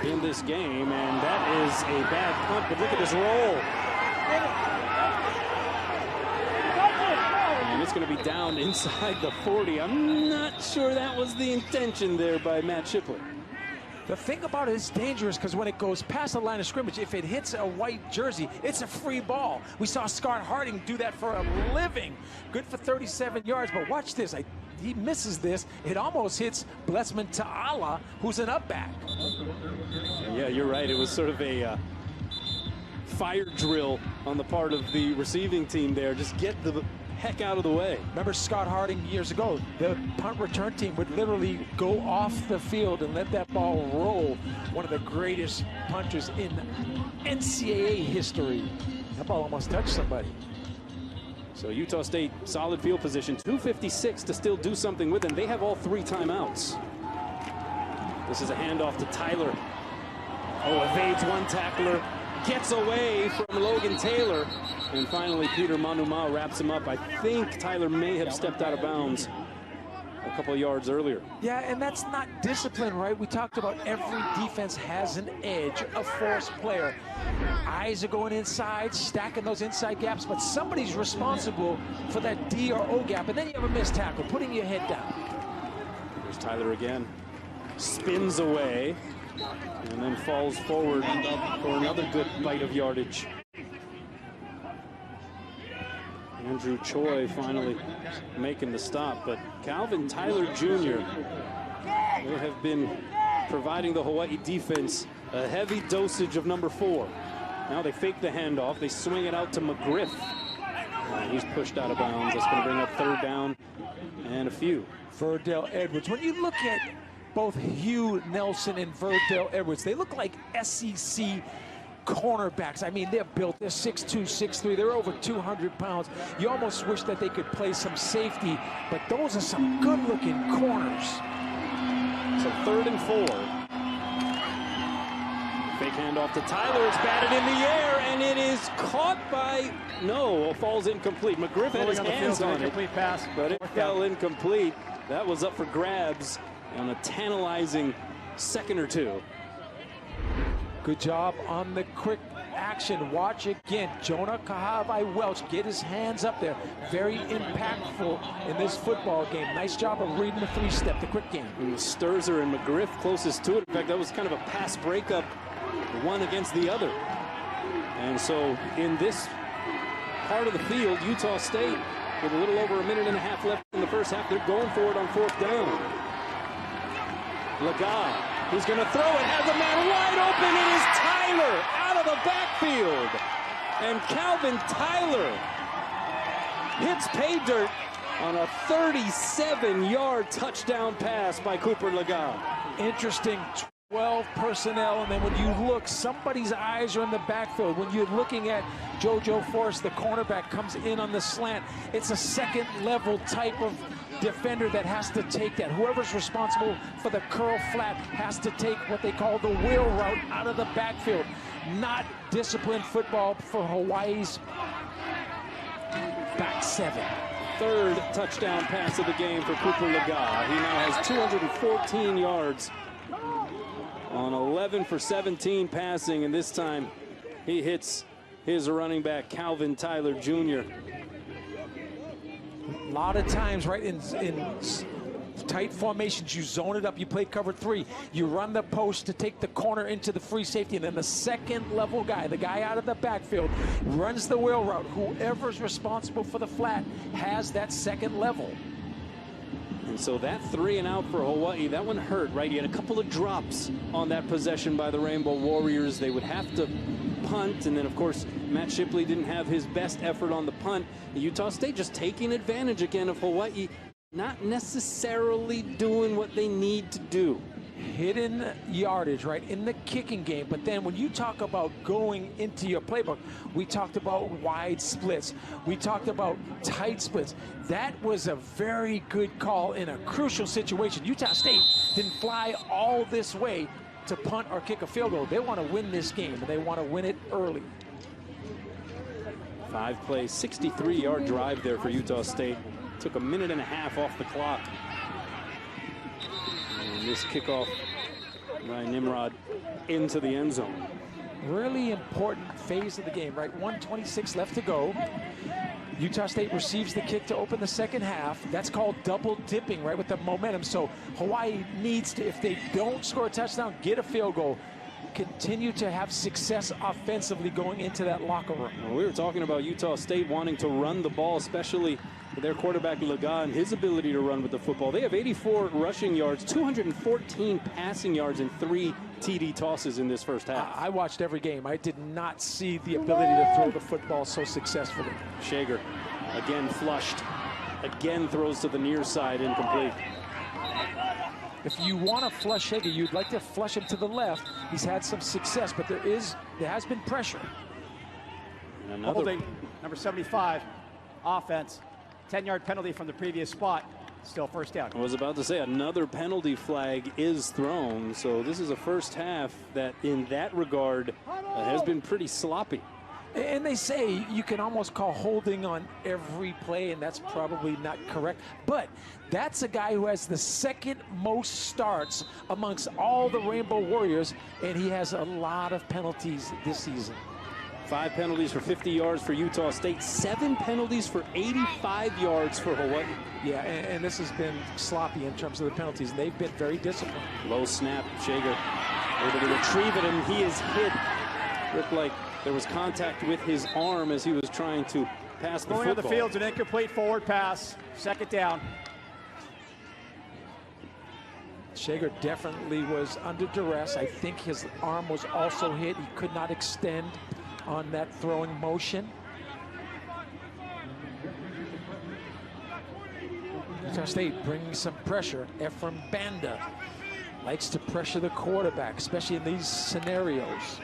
in this game, and that is a bad punt, but look at this roll. And it's going to be down inside the 40. I'm not sure that was the intention there by Matt Shipley. The thing about it is dangerous because when it goes past the line of scrimmage, if it hits a white jersey, it's a free ball. We saw Scott Harding do that for a living. Good for 37 yards, but watch this. He misses this. It almost hits Blessman Ta'ala, who's an up back. Yeah, you're right. It was sort of a fire drill on the part of the receiving team there. Just get the heck out of the way. Remember Scott Harding years ago, the punt return team would literally go off the field and let that ball roll. One of the greatest punters in NCAA history. That ball almost touched somebody. So Utah State, solid field position, 2:56 to still do something with them. They have all 3 timeouts. This is a handoff to Tyler. Oh, evades one tackler. Gets away from Logan Taylor. And finally, Peter Manuma wraps him up. I think Tyler may have stepped out of bounds a couple of yards earlier. Yeah, and that's not discipline, right? We talked about every defense has an edge, a force player. Eyes are going inside, stacking those inside gaps, but somebody's responsible for that D or O gap, and then you have a missed tackle, putting your head down. There's Tyler again. Spins away. And then falls forward for another good bite of yardage. Andrew Choi finally making the stop, but Calvin Tyler Jr. will have been providing the Hawaii defense a heavy dosage of number 4. Now they fake the handoff. They swing it out to McGriff. He's pushed out of bounds. That's going to bring up 3rd down and a few. Verdell Edwards. When you look at both Hugh Nelson and Verdell Edwards, they look like SEC cornerbacks. I mean, they're built. They're 6'2", 6'3". They're over 200 pounds. You almost wish that they could play some safety, but those are some good-looking corners. So 3rd and 4. Fake handoff to Tyler. It's batted in the air, and it is caught by, no, falls incomplete. McGriff had his hands on it, pass, but it fell incomplete. That was up for grabs on a tantalizing 2nd or 2. Good job on the quick action. Watch again. Jonah Kahavai-Welch get his hands up there. Very impactful in this football game. Nice job of reading the 3-step, the quick game. And Sturzer and McGriff closest to it. In fact, that was kind of a pass breakup, one against the other. And so in this part of the field, Utah State, with a little over a minute and a half left in the first half, they're going for it on 4th down. Laga. He's going to throw it, has a man wide open. It is Tyler out of the backfield. And Calvin Tyler hits pay dirt on a 37-yard touchdown pass by Cooper Laga. Interesting 12 personnel, and then when you look, somebody's eyes are in the backfield. When you're looking at JoJo Forrest, the cornerback comes in on the slant. It's a 2nd-level type of defender that has to take that. Whoever's responsible for the curl flat has to take what they call the wheel route out of the backfield. Not disciplined football for Hawaii's back 7. 3rd touchdown pass of the game for Cooper Laga. He now has 214 yards on 11 for 17 passing, and this time he hits his running back, Calvin Tyler Jr. A lot of times, right, in tight formations, you zone it up, you play cover 3, you run the post to take the corner into the free safety, and then the second level guy, the guy out of the backfield, runs the wheel route. Whoever's responsible for the flat has that second level. And so that 3 and out for Hawaii, that one hurt, right? You had a couple of drops on that possession by the Rainbow Warriors. They would have to punt, and then of course Matt Shipley didn't have his best effort on the punt. Utah State just taking advantage again of Hawaii, not necessarily doing what they need to do. Hidden yardage, right, in the kicking game. But then when you talk about going into your playbook, we talked about wide splits. We talked about tight splits. That was a very good call in a crucial situation. Utah State didn't fly all this way to punt or kick a field goal. They want to win this game, and they want to win it early. 5-play, 63-yard drive there for Utah State. Took a minute and a half off the clock. And this kickoff by Nimrod into the end zone. Really important phase of the game, right? 1:26 left to go. Utah State receives the kick to open the second half. That's called double dipping, right, with the momentum. So Hawaii needs to, if they don't score a touchdown, get a field goal, continue to have success offensively going into that locker room. Well, we were talking about Utah State wanting to run the ball, especially with their quarterback Laga and his ability to run with the football. They have 84 rushing yards, 214 passing yards, and 3 TD tosses in this first half. I watched every game. I did not see the ability to throw the football so successfully. Shager again flushed, again throws to the near side, incomplete. If you want to flush Shager, you'd like to flush him to the left. He's had some success, but there has been pressure. And another holding, number 75, offense, 10-yard penalty from the previous spot. Still first down. I was about to say another penalty flag is thrown, so this is a first half that in that regard has been pretty sloppy. And they say you can almost call holding on every play, and that's probably not correct. But that's a guy who has the second most starts amongst all the Rainbow Warriors, and he has a lot of penalties this season. 5 penalties for 50 yards for Utah State, 7 penalties for 85 yards for Hawaii. Yeah, and this has been sloppy in terms of the penalties, and they've been very disciplined. Low snap, Shager able to retrieve it, and he is hit. Looked like there was contact with his arm as he was trying to pass the football. Going to the field's an incomplete forward pass. Second down. Shager definitely was under duress. I think his arm was also hit. He could not extend on that throwing motion. Utah State bringing some pressure. Ephraim Banda likes to pressure the quarterback, especially in these scenarios.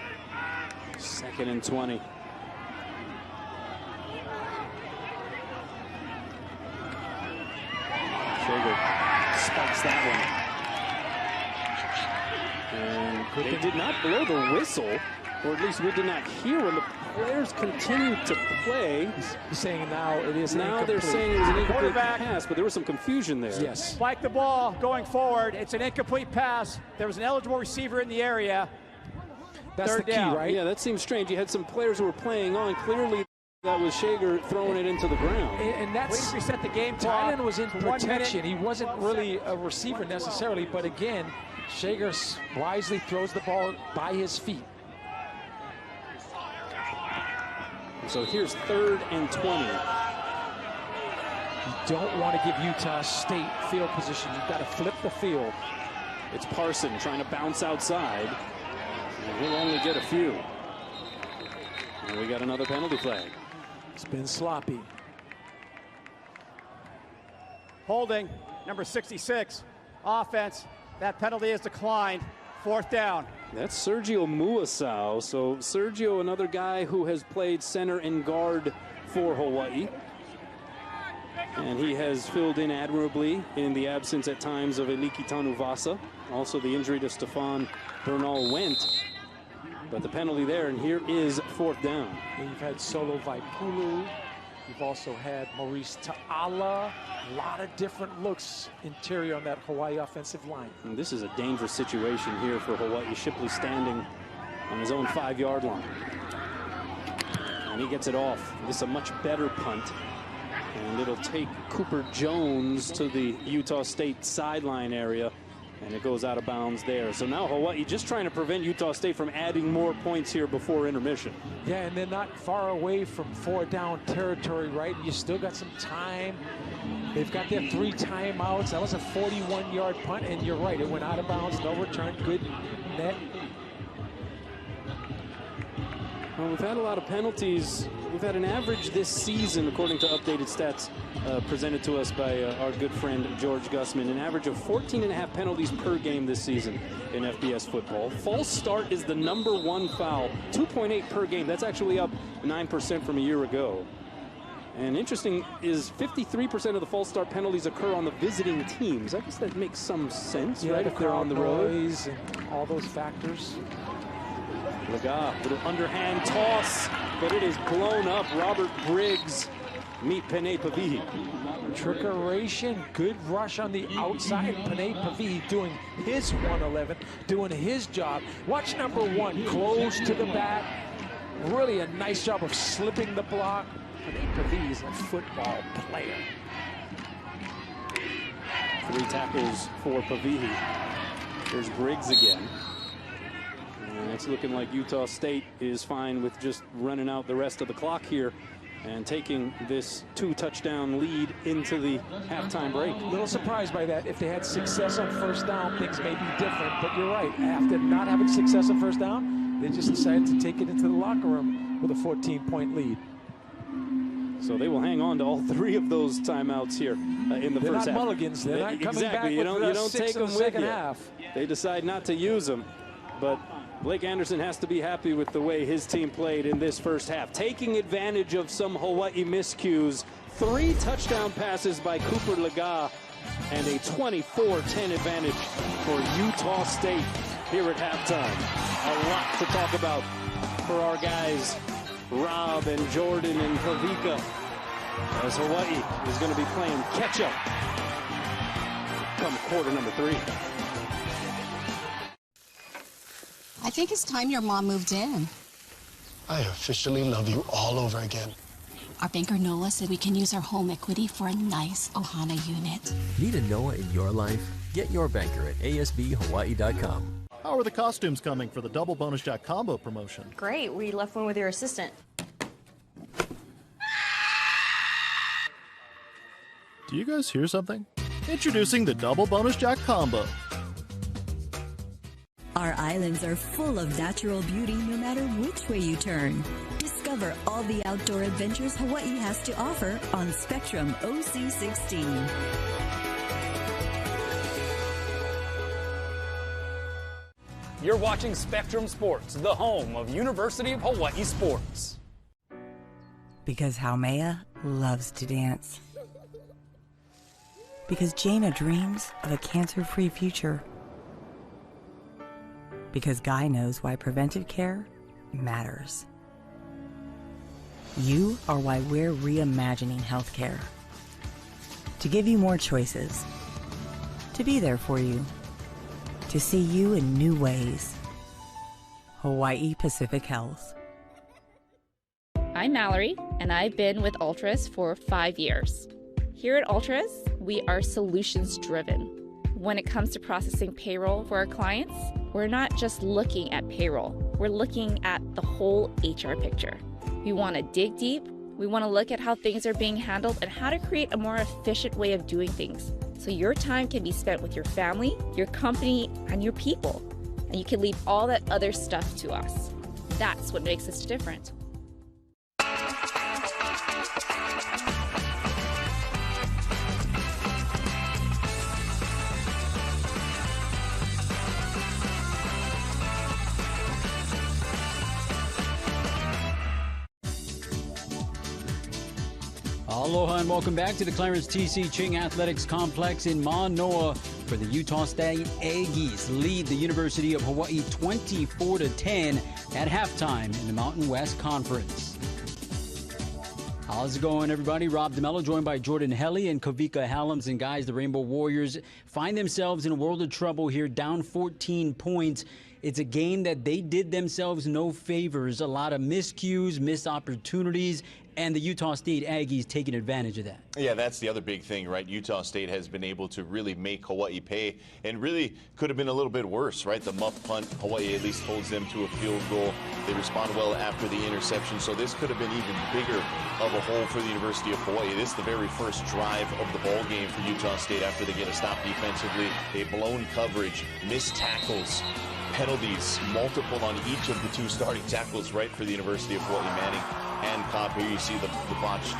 2nd and 20. Shager spikes that one. And they did not blow the whistle, or at least we did not hear when the players continued to play. He's saying now it is now they're saying it was an incomplete pass, but there was some confusion there. Yes. Spike the ball going forward. It's an incomplete pass. There was an eligible receiver in the area. That's Third the key, down. right? Yeah, that seems strange. You had some players who were playing on. Clearly, that was Shager throwing it into the ground. And that's Please reset the game clock. Tynan was in protection. He wasn't really a receiver necessarily, but again, Shager wisely throws the ball by his feet. So here's 3rd and 20. You don't want to give Utah State field position. You've got to flip the field. It's Parson trying to bounce outside. And he'll only get a few. And we got another penalty flag. It's been sloppy. Holding, number 66, offense. That penalty is declined. 4th down. That's Sergio Muasau. So Sergio, another guy who has played center and guard for Hawaii. And he has filled in admirably in the absence at times of Eliki Tanuvasa. Also the injury to Stefan Bernal went. But the penalty there, and here is 4th down. And you've had Solo Vaipulu. You've also had Maurice Ta'ala. A lot of different looks interior on that Hawaii offensive line. And this is a dangerous situation here for Hawaii. Shipley standing on his own 5-yard line. And he gets it off. This is a much better punt. And it'll take Cooper Jones to the Utah State sideline area. And it goes out of bounds there. So now Hawaii just trying to prevent Utah State from adding more points here before intermission. Yeah, and they're not far away from 4-down territory, right? You still got some time. They've got their 3 timeouts. That was a 41-yard punt, and you're right. It went out of bounds, no return, good net. Well, we've had a lot of penalties. We've had an average this season, according to updated stats presented to us by our good friend George Gussman, an average of 14.5 penalties per game this season in FBS football. False start is the #1 foul, 2.8 per game. That's actually up 9% from a year ago. And interesting is 53% of the false start penalties occur on the visiting teams. I guess that makes some sense, right? If they're on the road. Noise and all those factors. Laga, little underhand toss, but it is blown up. Robert Briggs meet Penei Pavihi. Trickeration, good rush on the outside. Penei Pavihi doing his 111, doing his job. Watch #1, close to the back. Really a nice job of slipping the block. Penei Pavihi is a football player. 3 tackles for Pavihi. There's Briggs again. And it's looking like Utah State is fine with just running out the rest of the clock here and taking this 2-touchdown lead into the halftime break. A little surprised by that. If they had success on first down, things may be different. But you're right. After not having success on first down, they just decided to take it into the locker room with a 14-point lead. So they will hang on to all 3 of those timeouts here in the They're first not half. mulligans. They're not coming exactly. back You don't with take them the with second you. half. They decide not to use them. But Blake Anderson has to be happy with the way his team played in this first half, taking advantage of some Hawaii miscues. 3 touchdown passes by Cooper Laga and a 24-10 advantage for Utah State here at halftime. A lot to talk about for our guys, Rob and Jordan and Kavika, as Hawaii is going to be playing catch-up come quarter number 3. I think it's time your mom moved in. I officially love you all over again. Our banker Noah said we can use our home equity for a nice Ohana unit. Need a Noah in your life? Get your banker at asbhawaii.com. How are the costumes coming for the Double Bonus Jack Combo promotion? Great. We left one with your assistant. Do you guys hear something? Introducing the Double Bonus Jack Combo. Our islands are full of natural beauty no matter which way you turn. Discover all the outdoor adventures Hawaii has to offer on Spectrum OC16. You're watching Spectrum Sports, the home of University of Hawaii sports. Because Haumea loves to dance. Because Jaina dreams of a cancer-free future. Because Guy knows why preventive care matters. You are why we're reimagining healthcare. To give you more choices. To be there for you. To see you in new ways. Hawaii Pacific Health. I'm Mallory, and I've been with Ultras for 5 years. Here at Ultras, we are solutions-driven. When it comes to processing payroll for our clients, we're not just looking at payroll. We're looking at the whole HR picture. We want to dig deep. We want to look at how things are being handled and how to create a more efficient way of doing things. So your time can be spent with your family, your company, and your people. And you can leave all that other stuff to us. That's what makes us different. Aloha and welcome back to the Clarence T.C. Ching Athletics Complex in Manoa, where the Utah State Aggies lead the University of Hawaii 24-10 at halftime in the Mountain West Conference. How's it going, everybody? Rob DeMello joined by Jordan Helly and Kavika Hallams. And guys, the Rainbow Warriors find themselves in a world of trouble here, down 14 points It's a game that they did themselves no favors. A lot of miscues, missed opportunities, and the Utah State Aggies taking advantage of that. Yeah, that's the other big thing, right? Utah State has been able to really make Hawaii pay, and really could have been a little bit worse, right? The muff punt, Hawaii at least holds them to a field goal. They respond well after the interception, so this could have been even bigger of a hole for the University of Hawaii. This is the very first drive of the ball game for Utah State after they get a stop defensively. A blown coverage, missed tackles, penalties, multiple on each of the two starting tackles, right, for the University of Hawaii. Manning and Cobb. Here you see the botched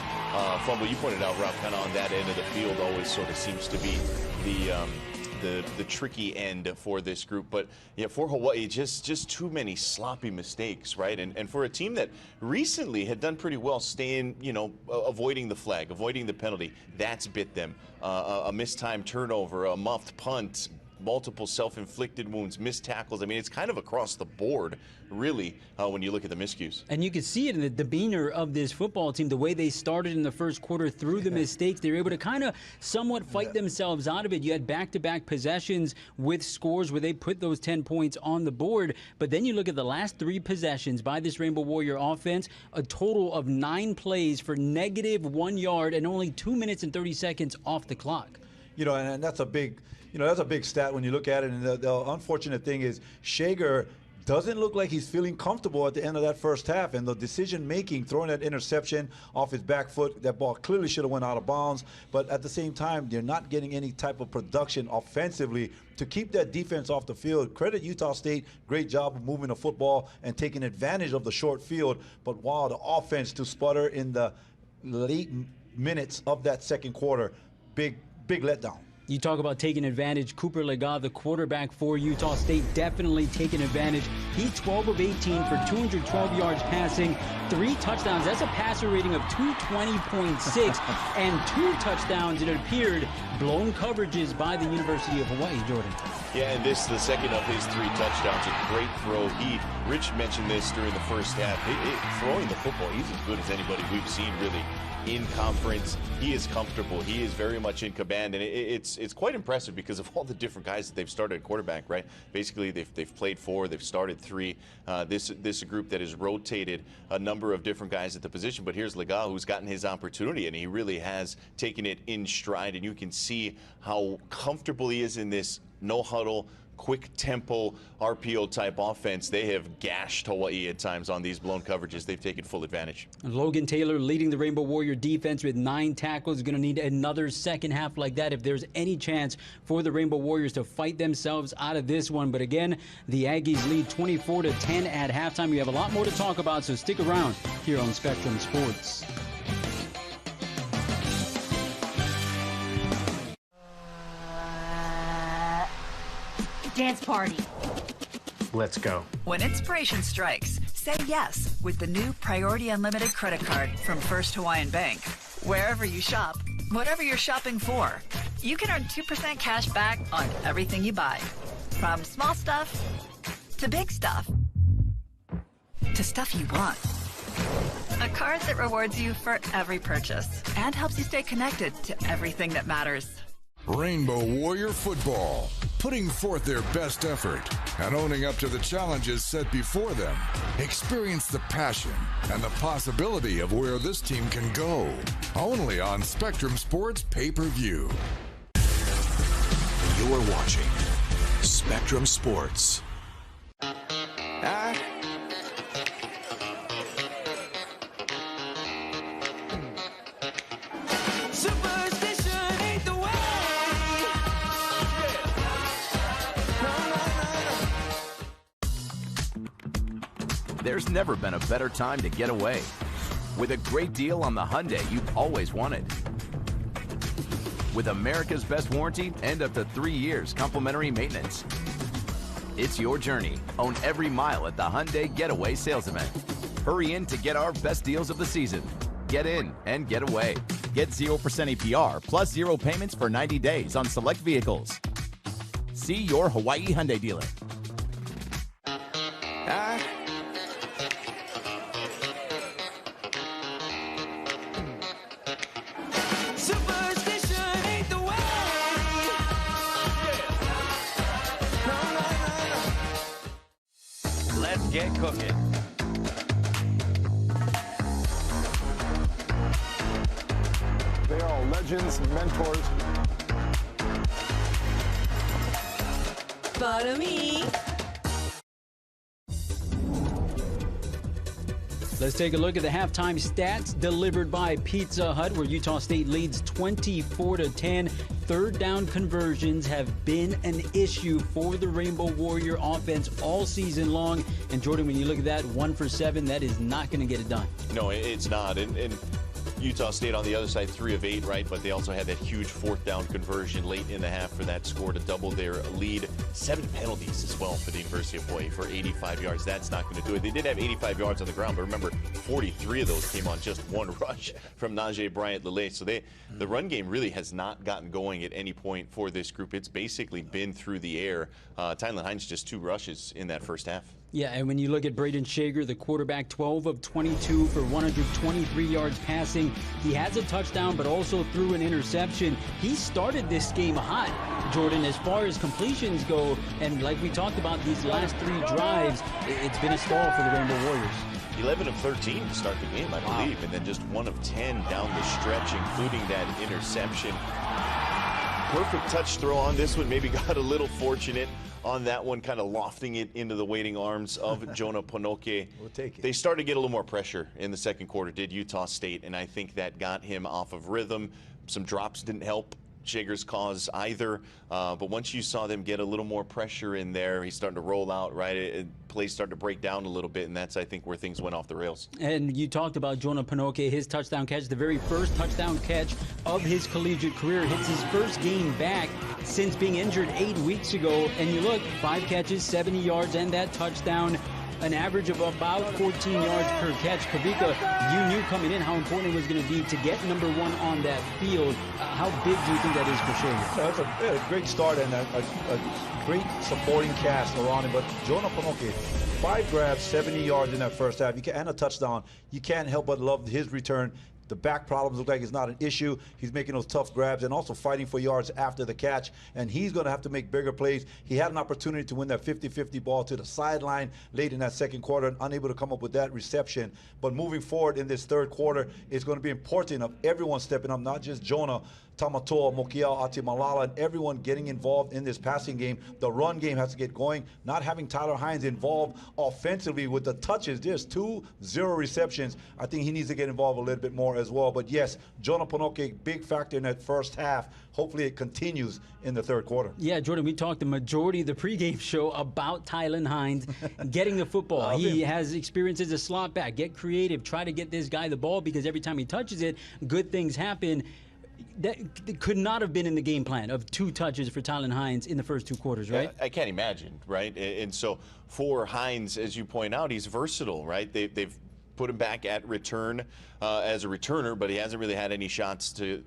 fumble. You pointed out, Rob, kind of on that end of the field always sort of seems to be the tricky end for this group. But yeah, for Hawaii, just too many sloppy mistakes, right? And for a team that recently had done pretty well staying, avoiding the flag, avoiding the penalty, that's bit them. A mistimed turnover, a muffed punt, multiple self-inflicted wounds, missed tackles. I mean, it's kind of across the board, really, when you look at the miscues. And you can see it in the demeanor of this football team, the way they started in the first quarter through the mistakes. They were able to kind of somewhat fight themselves out of it. You had back-to-back possessions with scores where they put those 10 points on the board. But then you look at the last 3 possessions by this Rainbow Warrior offense, a total of 9 plays for -1 yard and only 2 minutes and 30 seconds off the clock. And that's a big... that's a big stat when you look at it. And the unfortunate thing is Shager doesn't look like he's feeling comfortable at the end of that first half. And the decision-making, throwing that interception off his back foot, that ball clearly should have went out of bounds. But at the same time, they're not getting any type of production offensively to keep that defense off the field. Credit Utah State, great job of moving the football and taking advantage of the short field. But wow, the offense to sputter in the late minutes of that second quarter, big letdown. You talk about taking advantage. Cooper Lega, the quarterback for Utah State, definitely taking advantage. He 12 of 18 for 212 yards passing, 3 touchdowns. That's a passer rating of 220.6 and 2 touchdowns, it appeared, blown coverages by the University of Hawaii, Jordan. Yeah, and this, the second of his 3 touchdowns, a great throw. Rich mentioned this during the first half. Throwing the football, he's as good as anybody we've seen, really, in conference. He is comfortable. He is very much in command, and it's quite impressive because of all the different guys that they've started at quarterback, right? Basically, they've played 4, they've started 3. This is a group that has rotated a number of different guys at the position, but here's Lega, who's gotten his opportunity, and he really has taken it in stride, and you can see how comfortable he is in this no-huddle, quick tempo, RPO type offense. They have gashed Hawaii at times on these blown coverages. They've taken full advantage. Logan Taylor leading the Rainbow Warrior defense with 9 tackles. Going to need another second half like that if there's any chance for the Rainbow Warriors to fight themselves out of this one. But again, the Aggies lead 24-10 at halftime. We have a lot more to talk about, so stick around here on Spectrum Sports. Dance party. Let's go. When inspiration strikes, say yes with the new Priority Unlimited credit card from First Hawaiian Bank. Wherever you shop, whatever you're shopping for, you can earn 2% cash back on everything you buy. From small stuff to big stuff to stuff you want. A card that rewards you for every purchase and helps you stay connected to everything that matters. Rainbow Warrior football, putting forth their best effort and owning up to the challenges set before them. Experience the passion and the possibility of where this team can go. Only on Spectrum Sports pay-per-view. You're watching Spectrum Sports. There's never been a better time to get away. With a great deal on the Hyundai you've always wanted. With America's best warranty and up to 3 years complimentary maintenance. It's your journey. Own every mile at the Hyundai Getaway Sales Event. Hurry in to get our best deals of the season. Get in and get away. Get 0% APR plus 0 payments for 90 days on select vehicles. See your Hawaii Hyundai dealer. get cooking. They are all legends, mentors. Follow me. Let's take a look at the halftime stats delivered by Pizza Hut, where Utah State leads 24-10. Third down conversions have been an issue for the Rainbow Warrior offense all season long. And Jordan, when you look at that, 1 for 7, that is not going to get it done. No, it's not. And Utah State on the other side, 3 of 8, right? But they also had that huge 4th down conversion late in the half for that score to double their lead. 7 penalties as well for the University of Hawaii for 85 yards. That's not going to do it. They did have 85 yards on the ground, but remember, 43 of those came on just one rush from Najee Bryant-Lele. So the run game really has not gotten going at any point for this group. It's basically been through the air. Tylen Hines just 2 rushes in that first half. Yeah, and when you look at Braden Shager, the quarterback, 12 of 22 for 123 yards passing. He has a touchdown, but also threw an interception. He started this game hot, Jordan, as far as completions go. And like we talked about, these last 3 drives, it's been a stall for the Rainbow Warriors. 11 of 13 to start the game, I believe, and then just 1 of 10 down the stretch, including that interception. Perfect touch throw on this one. Maybe got a little fortunate on that one, kind of lofting it into the waiting arms of Jonah Ponoke. We'll take it. They started to get a little more pressure in the second quarter, did Utah State, and I think that got him off of rhythm. Some drops didn't help Shager's cause either, but once you saw them get a little more pressure in there, he's starting to roll out, right? Plays starting to break down a little bit, and that's, I think, where things went off the rails. And you talked about Jonah Ponoke, his touchdown catch, the very first touchdown catch of his collegiate career. Hits his first game back since being injured 8 weeks ago. And you look, 5 catches, 70 yards, and that touchdown. An average of about 14 yards per catch. Kavika, you knew coming in how important it was going to be to get number 1 on that field. How big do you think that is for Shager? That's a great start and a great supporting cast around him. But Jonah Ponoke, 5 grabs, 70 yards in that first half, and a touchdown. You can't help but love his return. The back problems look like it's not an issue. He's making those tough grabs and also fighting for yards after the catch. And he's going to have to make bigger plays. He had an opportunity to win that 50-50 ball to the sideline late in that second quarter and unable to come up with that reception. But moving forward in this third quarter, it's going to be important of everyone stepping up, not just Jonah, Tamatoa, Mokiao, Atimalala, and everyone getting involved in this passing game. The run game has to get going. Not having Tyler Hines involved offensively with the touches. There's 2 0 receptions. I think he needs to get involved a little bit more as well. But yes, Jonah Ponoke, big factor in that first half. Hopefully it continues in the third quarter. Yeah, Jordan, we talked the majority of the pregame show about Tylen Hines getting the football. He has experience as a slot back. Get creative. Try to get this guy the ball, because every time he touches it, good things happen. That could not have been in the game plan of 2 touches for Tylen Hines in the first 2 quarters, right? I can't imagine, right? And so for Hines, as you point out, he's versatile, right? They've put him back at return as a returner, but he hasn't really had any shots to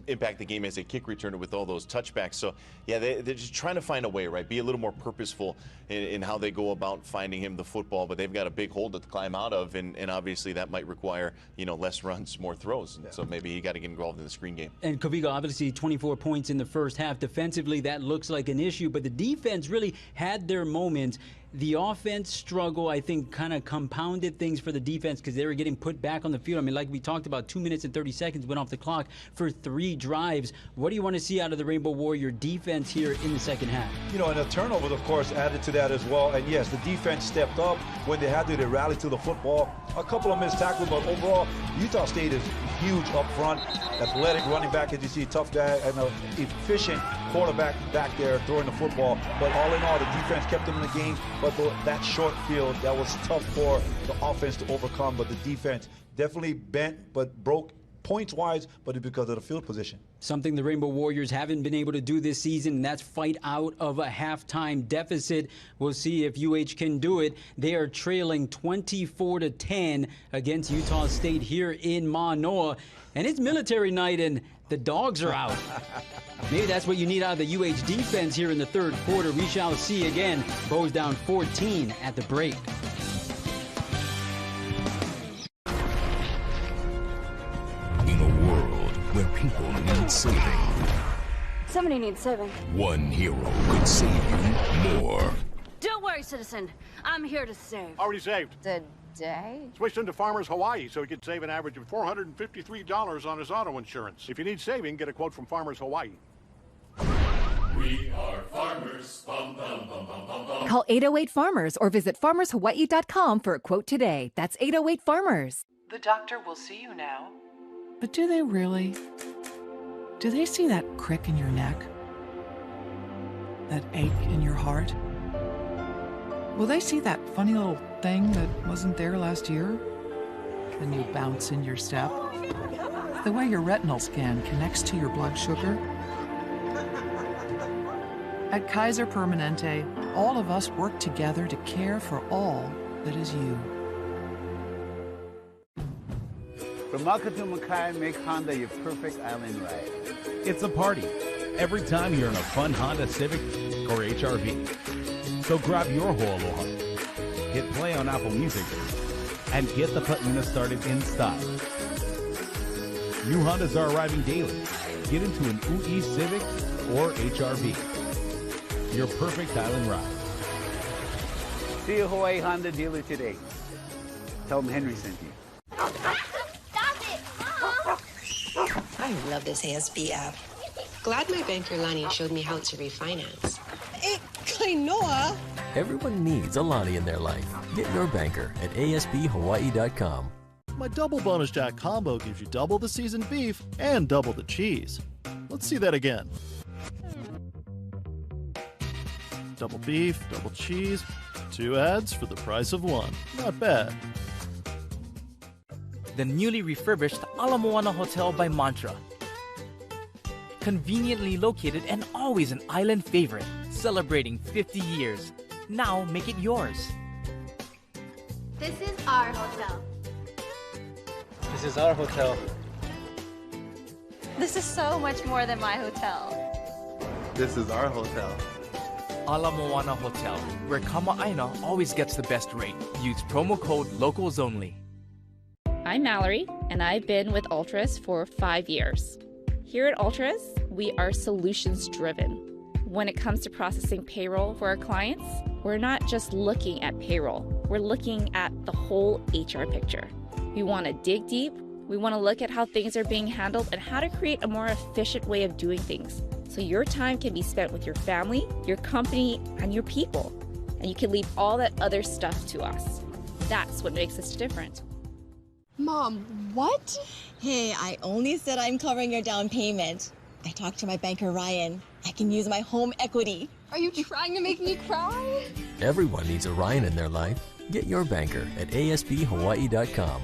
impact the game as a kick returner with all those touchbacks. So, yeah, they're just trying to find a way, right? Be a little more purposeful in how they go about finding him the football, but they've got a big hole to climb out of, and obviously that might require, less runs, more throws. So maybe he got to get involved in the screen game. And Kavika, obviously 24 points in the first half. Defensively, that looks like an issue, but the defense really had their moments. The offense struggle, I think, kind of compounded things for the defense because they were getting put back on the field. I mean, like we talked about, 2 minutes and 30 seconds went off the clock for 3 drives. What do you want to see out of the Rainbow Warrior defense here in the second half? And the turnovers, of course, added to that as well. And yes, the defense stepped up when they had to. They rallied to the football. A couple of missed tackles, but overall, Utah State is huge up front. Athletic running back, as you see, tough guy, and an efficient quarterback back there throwing the football. But all in all, the defense kept them in the game. But that short field, that was tough for the offense to overcome. But the defense definitely bent, but broke points-wise, but it's because of the field position. Something the Rainbow Warriors haven't been able to do this season, and that's fight out of a halftime deficit. We'll see if UH can do it. They are trailing 24-10 against Utah State here in Manoa. And it's military night, and the dogs are out. Maybe that's what you need out of the UH defense here in the third quarter. We shall see again. Bows down 14 at the break. In a world where people need saving, Somebody needs saving. one hero could save you more. Don't worry, citizen. I'm here to save. Already saved. Today? Switched into Farmers Hawai'i so he could save an average of $453 on his auto insurance. If you need saving, get a quote from Farmers Hawai'i. We are farmers. Bum, bum, bum, bum, bum, bum. Call 808-FARMERS or visit farmershawaii.com for a quote today. That's 808-FARMERS. The doctor will see you now. But do they really? Do they see that crick in your neck? That ache in your heart? Will they see that funny little thing that wasn't there last year? The new bounce in your step? The way your retinal scan connects to your blood sugar? At Kaiser Permanente, all of us work together to care for all that is you. From Maka to Makai, make Honda your perfect island ride. It's a party every time you're in a fun Honda Civic or HRV. So grab your Aloha, hit play on Apple Music, and get the patina started in style. New Hondas are arriving daily. Get into an UI Civic or HRV. Your perfect island ride. See a Hawaii Honda dealer today. Tell them Henry sent you. I love this ASB app. Glad my banker Lani showed me how to refinance. Kainoa! Everyone needs a Lonnie in their life. Get your banker at ASBHawaii.com. My Double Bonus Jack combo gives you double the seasoned beef and double the cheese. Let's see that again. Double beef, double cheese, 2 ads for the price of 1. Not bad. The newly refurbished Ala Moana Hotel by Mantra. Conveniently located and always an island favorite, celebrating 50 years. Now make it yours. This is our hotel. This is our hotel. This is so much more than my hotel. This is our hotel. Ala Moana Hotel, where Kama'aina always gets the best rate. Use promo code LOCALSONLY. I'm Mallory, and I've been with Ultras for 5 years. Here at Ultras, we are solutions driven. When it comes to processing payroll for our clients, we're not just looking at payroll, we're looking at the whole HR picture. We want to dig deep, we want to look at how things are being handled and how to create a more efficient way of doing things so your time can be spent with your family, your company, and your people. And you can leave all that other stuff to us. That's what makes us different. Mom, what? Hey, I only said I'm covering your down payment. I talked to my banker, Ryan. I can use my home equity. Are you trying to make me cry? Everyone needs a Ryan in their life. Get your banker at ASBHawaii.com.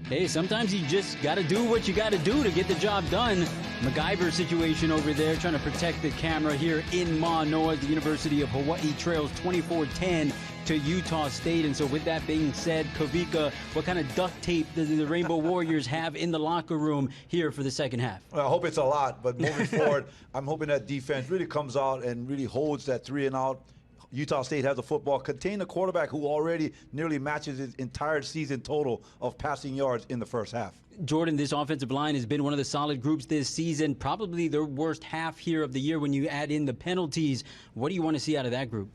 Hey, sometimes you just got to do what you got to do to get the job done. MacGyver situation over there, trying to protect the camera here in Manoa. The University of Hawaii trails 24-10 to Utah State. And so with that being said, Kavika, what kind of duct tape do the Rainbow Warriors have in the locker room here for the second half? Well, I hope it's a lot, but moving forward, I'm hoping that defense really comes out and really holds that 3 and out. Utah State has the football, contain the quarterback who already nearly matches his entire season total of passing yards in the first half. Jordan, this offensive line has been one of the solid groups this season, probably their worst half here of the year when you add in the penalties. What do you want to see out of that group?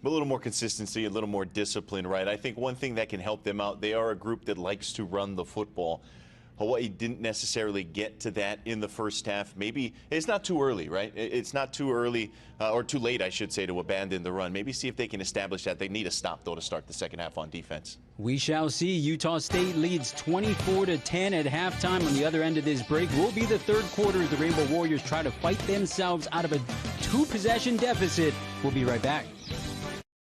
A little more consistency, a little more discipline, right? I think one thing that can help them out, they are a group that likes to run the football. Hawaii didn't necessarily get to that in the first half. Maybe it's not too early, right? It's not too early or too late, I should say, to abandon the run. Maybe see if they can establish that. They need a stop, though, to start the second half on defense. We shall see. Utah State leads 24-10 at halftime. On the other end of this break will be the third quarter as the Rainbow Warriors try to fight themselves out of a 2-possession deficit. We'll be right back.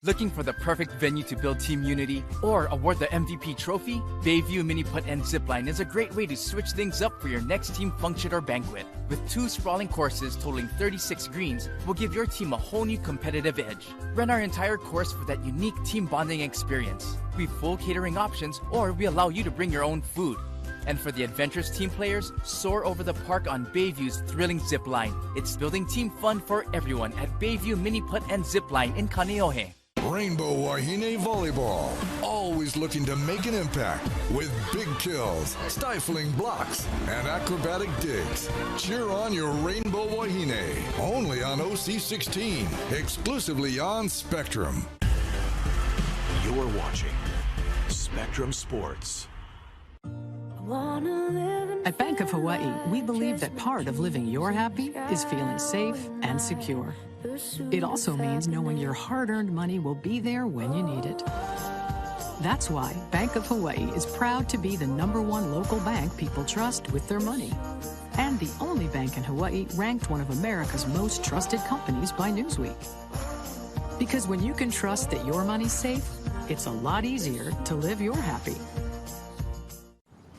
Looking for the perfect venue to build team unity or award the MVP trophy? Bayview Mini Putt and Zipline is a great way to switch things up for your next team function or banquet. With 2 sprawling courses totaling 36 greens, we'll give your team a whole new competitive edge. Rent our entire course for that unique team bonding experience. We have full catering options, or we allow you to bring your own food. And for the adventurous team players, soar over the park on Bayview's thrilling zip line. It's building team fun for everyone at Bayview Mini Putt and Zip Line in Kaneohe. Rainbow Wahine Volleyball, always looking to make an impact with big kills, stifling blocks, and acrobatic digs. Cheer on your Rainbow Wahine, only on OC16, exclusively on Spectrum. You're watching Spectrum Sports. At Bank of Hawaii, we believe that part of living your happy is feeling safe and secure. It also means knowing your hard-earned money will be there when you need it. That's why Bank of Hawaii is proud to be the #1 local bank people trust with their money. And the only bank in Hawaii ranked one of America's most trusted companies by Newsweek. Because when you can trust that your money's safe, it's a lot easier to live your happy.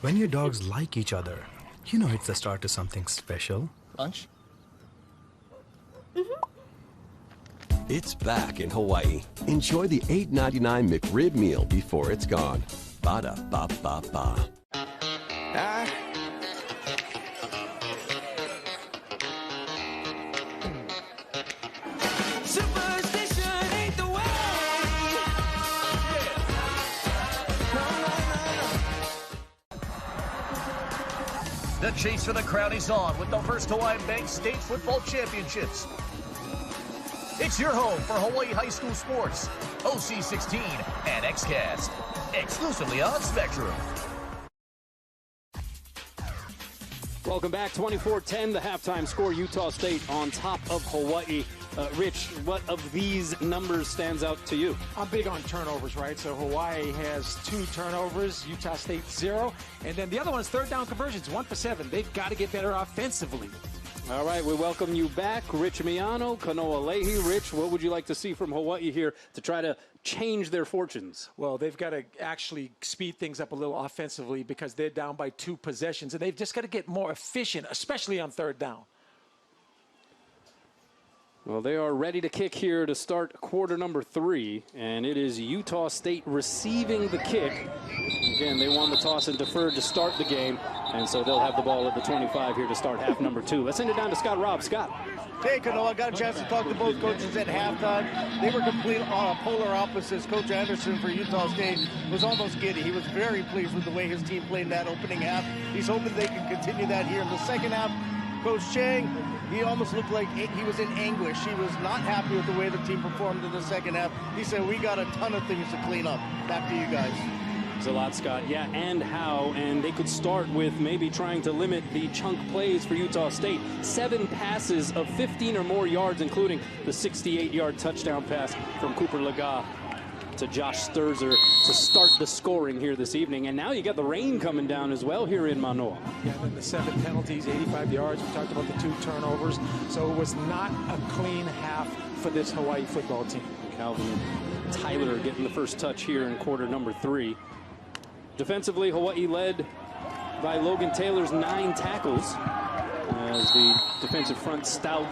When your dogs like each other, you know it's the start to something special. Lunch? It's back in Hawaii. Enjoy the $8.99 McRib meal before it's gone. Ba-da-ba-ba-ba. Superstition ain't the way. The chase for the crown is on with the first Hawaiian Bank State Football Championships. It's your home for Hawaii high school sports, OC16 and XCast, exclusively on Spectrum. Welcome back. 24-10, the halftime score. Utah State on top of Hawaii. Rich, what of these numbers stands out to you? I'm big on turnovers, right? So Hawaii has 2 turnovers, Utah State 0. And then the other one is third down conversions, 1 for 7. They've got to get better offensively. All right, we welcome you back. Rich Miano, Kanoa Leahy. Rich, what would you like to see from Hawaii here to try to change their fortunes? Well, they've got to actually speed things up a little offensively because they're down by 2 possessions. And they've just got to get more efficient, especially on third down. Well, they are ready to kick here to start quarter number 3, and it is Utah State receiving the kick. Again, they won the toss and deferred to start the game, and so they'll have the ball at the 25 here to start half number 2. Let's send it down to Scott Robb. Scott. Hey, Kanoa, I got a chance to talk to both coaches at halftime. They were complete polar opposites. Coach Anderson for Utah State was almost giddy. He was very pleased with the way his team played in that opening half. He's hoping they can continue that here in the second half. Coach Chang, he almost looked like he was in anguish. He was not happy with the way the team performed in the second half. He said, we got a ton of things to clean up. Back to you guys. Thanks a lot, Scott. Yeah, and how. And they could start with maybe trying to limit the chunk plays for Utah State. 7 passes of 15 or more yards, including the 68-yard touchdown pass from Cooper Laga to Josh Sturzer to start the scoring here this evening. And now you got the rain coming down as well here in Manoa. Yeah, and the 7 penalties, 85 yards. We talked about the 2 turnovers. So it was not a clean half for this Hawaii football team. Calvin Tyler getting the first touch here in quarter number 3. Defensively, Hawaii led by Logan Taylor's 9 tackles as the defensive front stout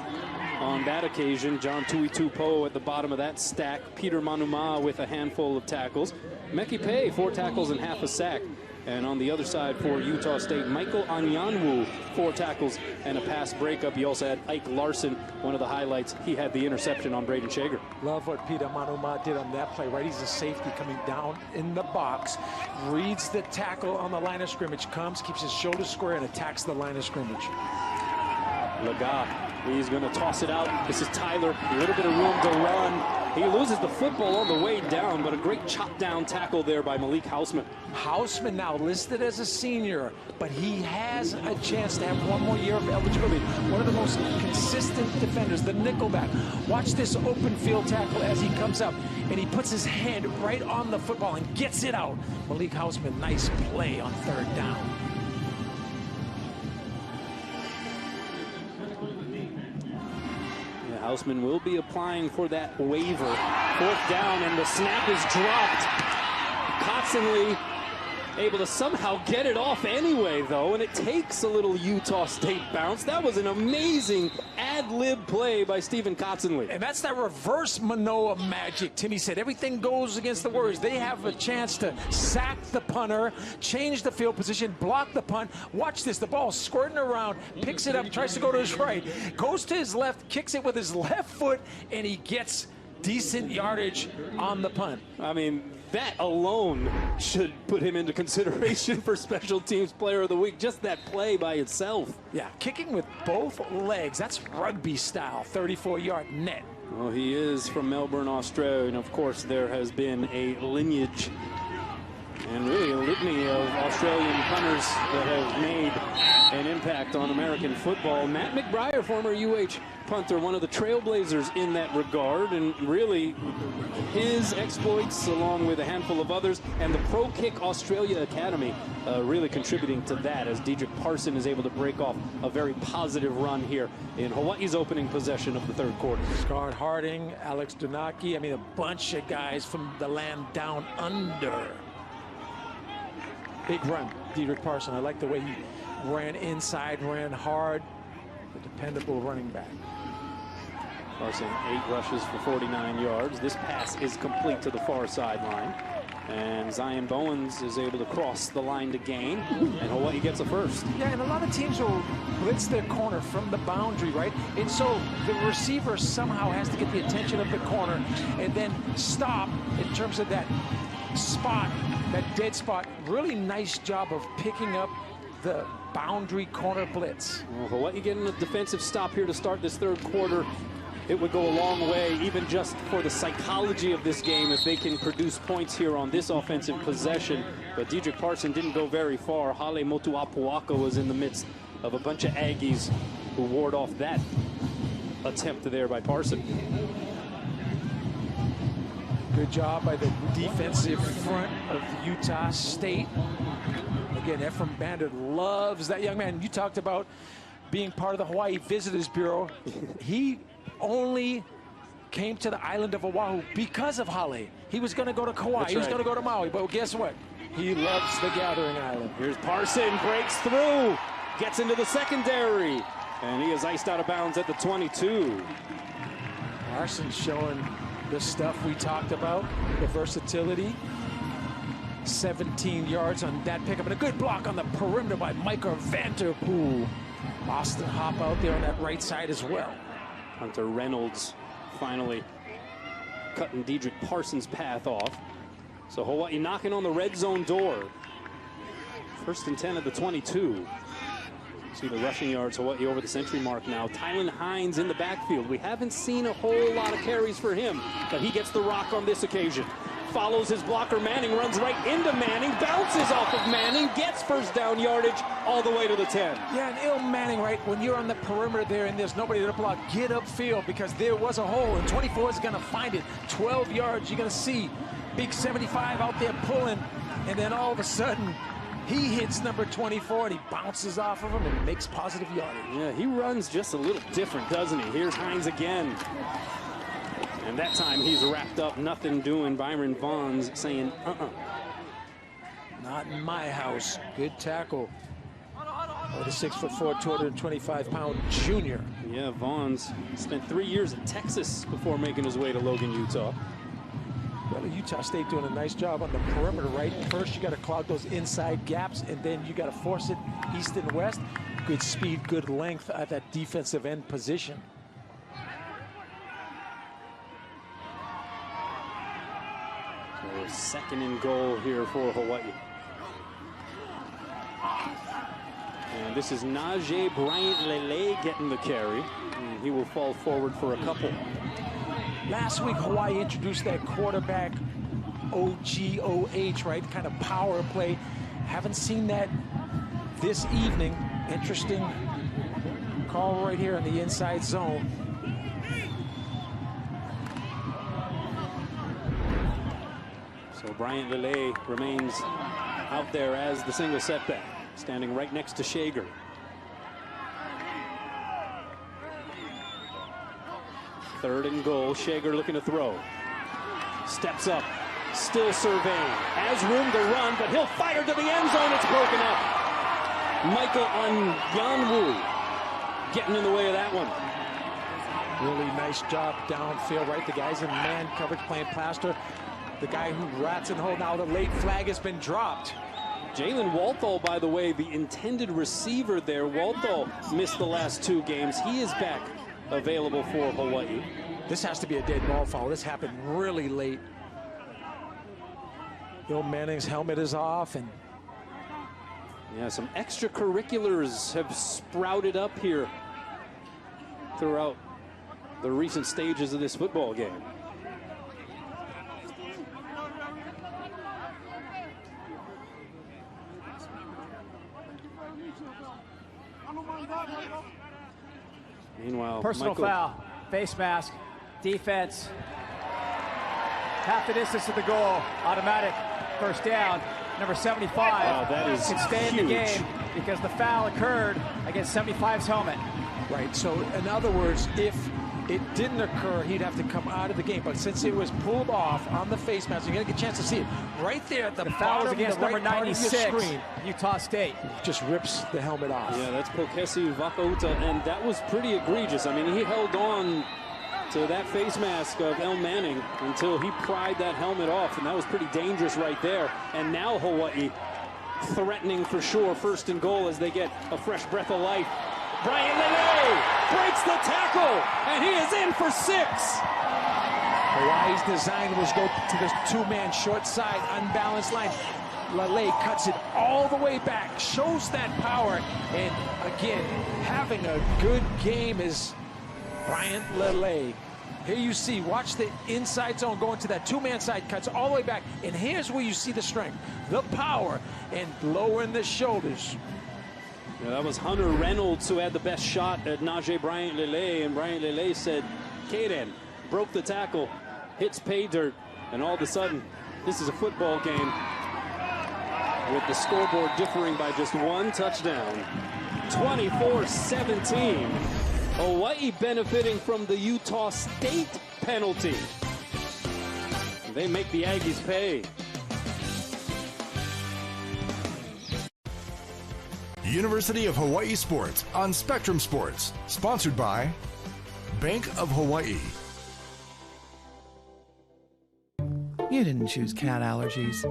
on that occasion. John Tuitupo at the bottom of that stack. Peter Manuma with a handful of tackles. Meki Pei, 4 tackles and half a sack. And on the other side for Utah State, Michael Anyanwu, 4 tackles and a pass breakup. You also had Ike Larson, one of the highlights. He had the interception on Braden Shager. Love what Peter Manuma did on that play, right? He's a safety coming down in the box, reads the tackle on the line of scrimmage, comes, keeps his shoulders square, and attacks the line of scrimmage. Laga, he's going to toss it out. This is Tyler, a little bit of room to run. He loses the football on the way down, but a great chop down tackle there by Malik Hausman. Hausman now listed as a senior, but he has a chance to have 1 more year of eligibility. One of the most consistent defenders, the nickelback. Watch this open field tackle as he comes up, and he puts his hand right on the football and gets it out. Malik Hausman, nice play on third down. Hausman will be applying for that waiver. 4th down, and the snap is dropped. Constantly able to somehow get it off anyway, though, and it takes a little Utah State bounce. That was an amazing ad-lib play by Stephen Kotzenle. And that's that reverse Manoa magic. Timmy said everything goes against the Warriors. They have a chance to sack the punter, change the field position, block the punt. Watch this. The ball squirting around, picks it up, tries to go to his right, goes to his left, kicks it with his left foot, and he gets decent yardage on the punt. I mean, that alone should put him into consideration for Special Teams Player of the Week. Just that play by itself. Yeah, kicking with both legs. That's rugby style, 34-yard net. Well, he is from Melbourne, Australia, and of course there has been a lineage and really a litany of Australian punters that have made an impact on American football. Matt McBriar, former UH punter, one of the trailblazers in that regard, and really his exploits along with a handful of others and the Pro Kick Australia Academy really contributing to that as Dedrick Parson is able to break off a very positive run here in Hawaii's opening possession of the third quarter. Scarred Harding, Alex Dunaki, I mean a bunch of guys from the land down under. Big run, Dedrick Parson. I like the way he ran inside, ran hard. A dependable running back. Parson 8 rushes for 49 yards. This pass is complete to the far sideline. And Zion Bowens is able to cross the line to gain. And Hawaii gets a first. Yeah, and a lot of teams will blitz their corner from the boundary, right? And so the receiver somehow has to get the attention of the corner and then stop in terms of that spot, that dead spot. Really nice job of picking up the boundary corner blitz. Well, Hawaii getting a defensive stop here to start this third quarter. It would go a long way, even just for the psychology of this game, if they can produce points here on this offensive possession. But Dedrick Parson didn't go very far. Hale Motuapuaka was in the midst of a bunch of Aggies who ward off that attempt there by Parson. Good job by the defensive front of Utah State. Again, Ephraim Bandit loves that young man. You talked about being part of the Hawaii Visitors Bureau. He only came to the island of Oahu because of Hale. He was going to go to Kauai. He was going to go to Maui. But guess what? He loves the Gathering Island. Here's Parson, breaks through, gets into the secondary, and he is iced out of bounds at the 22. Parson showing the stuff we talked about, the versatility. 17 yards on that pickup, and a good block on the perimeter by Micah Vanterpool. Austin Hop out there on that right side as well. Hunter Reynolds finally cutting Dedrick Parson's path off. So Hawaii knocking on the red zone door. 1st and 10 at the 22. See the rushing yards, Hawaii over the century mark now. Tylen Hines in the backfield. We haven't seen a whole lot of carries for him, but he gets the rock on this occasion. Follows his blocker Manning, runs right into Manning, bounces off of Manning, gets first down yardage all the way to the 10. Yeah, and ill Manning, right, when you're on the perimeter there and there's nobody to block, get upfield because there was a hole and 24 is going to find it. 12 yards, you're going to see big 75 out there pulling, and then all of a sudden he hits number 24 and he bounces off of him and makes positive yardage. Yeah, he runs just a little different, doesn't he? Here's Hines again. And that time he's wrapped up, nothing doing. Byron Vaughn's saying, Not in my house. Good tackle. Oh, the 6'4", 225-pound junior. Yeah, Vaughn's spent 3 years in Texas before making his way to Logan, Utah. Well, Utah State doing a nice job on the perimeter, right? First, you got to clog those inside gaps, and then you got to force it east and west. Good speed, good length at that defensive end position. So 2nd and goal here for Hawaii. And this is Najee Bryant-Lele getting the carry. And he will fall forward for a couple. Last week, Hawaii introduced that quarterback OGOH, right? Kind of power play. Haven't seen that this evening. Interesting call right here in the inside zone. So Bryant-Lele remains out there as the single setback, standing right next to Shager. Third and goal, Shager looking to throw. Steps up, still surveying. Has room to run, but he'll fire to the end zone. It's broken up. Michael Onyanwu getting in the way of that one. Really nice job downfield, right? The guys in man coverage playing plaster. The guy who rats and hole. Now the late flag has been dropped. Jalen Walthall, by the way, the intended receiver there. Walthall missed the last 2 games. He is back available for Hawaii. This has to be a dead ball foul. This happened really late. Bill Manning's helmet is off, and yeah, some extracurriculars have sprouted up here throughout the recent stages of this football game. Meanwhile, personal foul, face mask, defense, half the distance to the goal, automatic first down. Number 75 can stay in the game because the foul occurred against 75's helmet. Right, so in other words, if it didn't occur, he'd have to come out of the game. But since it was pulled off on the face mask, you're going to get a chance to see it. Right there at the foul was against number 96, screen. Utah State. Just rips the helmet off. Yeah, that's Pokesi Vakauta, and that was pretty egregious. I mean, he held on to that face mask of El Manning until he pried that helmet off, and that was pretty dangerous right there. And now Hawaii threatening for sure, 1st and goal as they get a fresh breath of life. Brian Lele breaks the tackle, and he is in for 6. Hawaii's design was go to this 2-man short side, unbalanced line. Lele cuts it all the way back, shows that power, and again, having a good game is Bryant Lele. Here you see, watch the inside zone going to that 2-man side, cuts all the way back, and here's where you see the strength, the power, and lowering the shoulders. Yeah, that was Hunter Reynolds who had the best shot at Najee Bryant Lele, and Bryant Lele said, Kaden broke the tackle, hits pay dirt, and all of a sudden, this is a football game with the scoreboard differing by just 1 touchdown. 24-17. Hawaii benefiting from the Utah State penalty. They make the Aggies pay. University of Hawaii Sports on Spectrum Sports. Sponsored by Bank of Hawaii. You didn't choose cat allergies.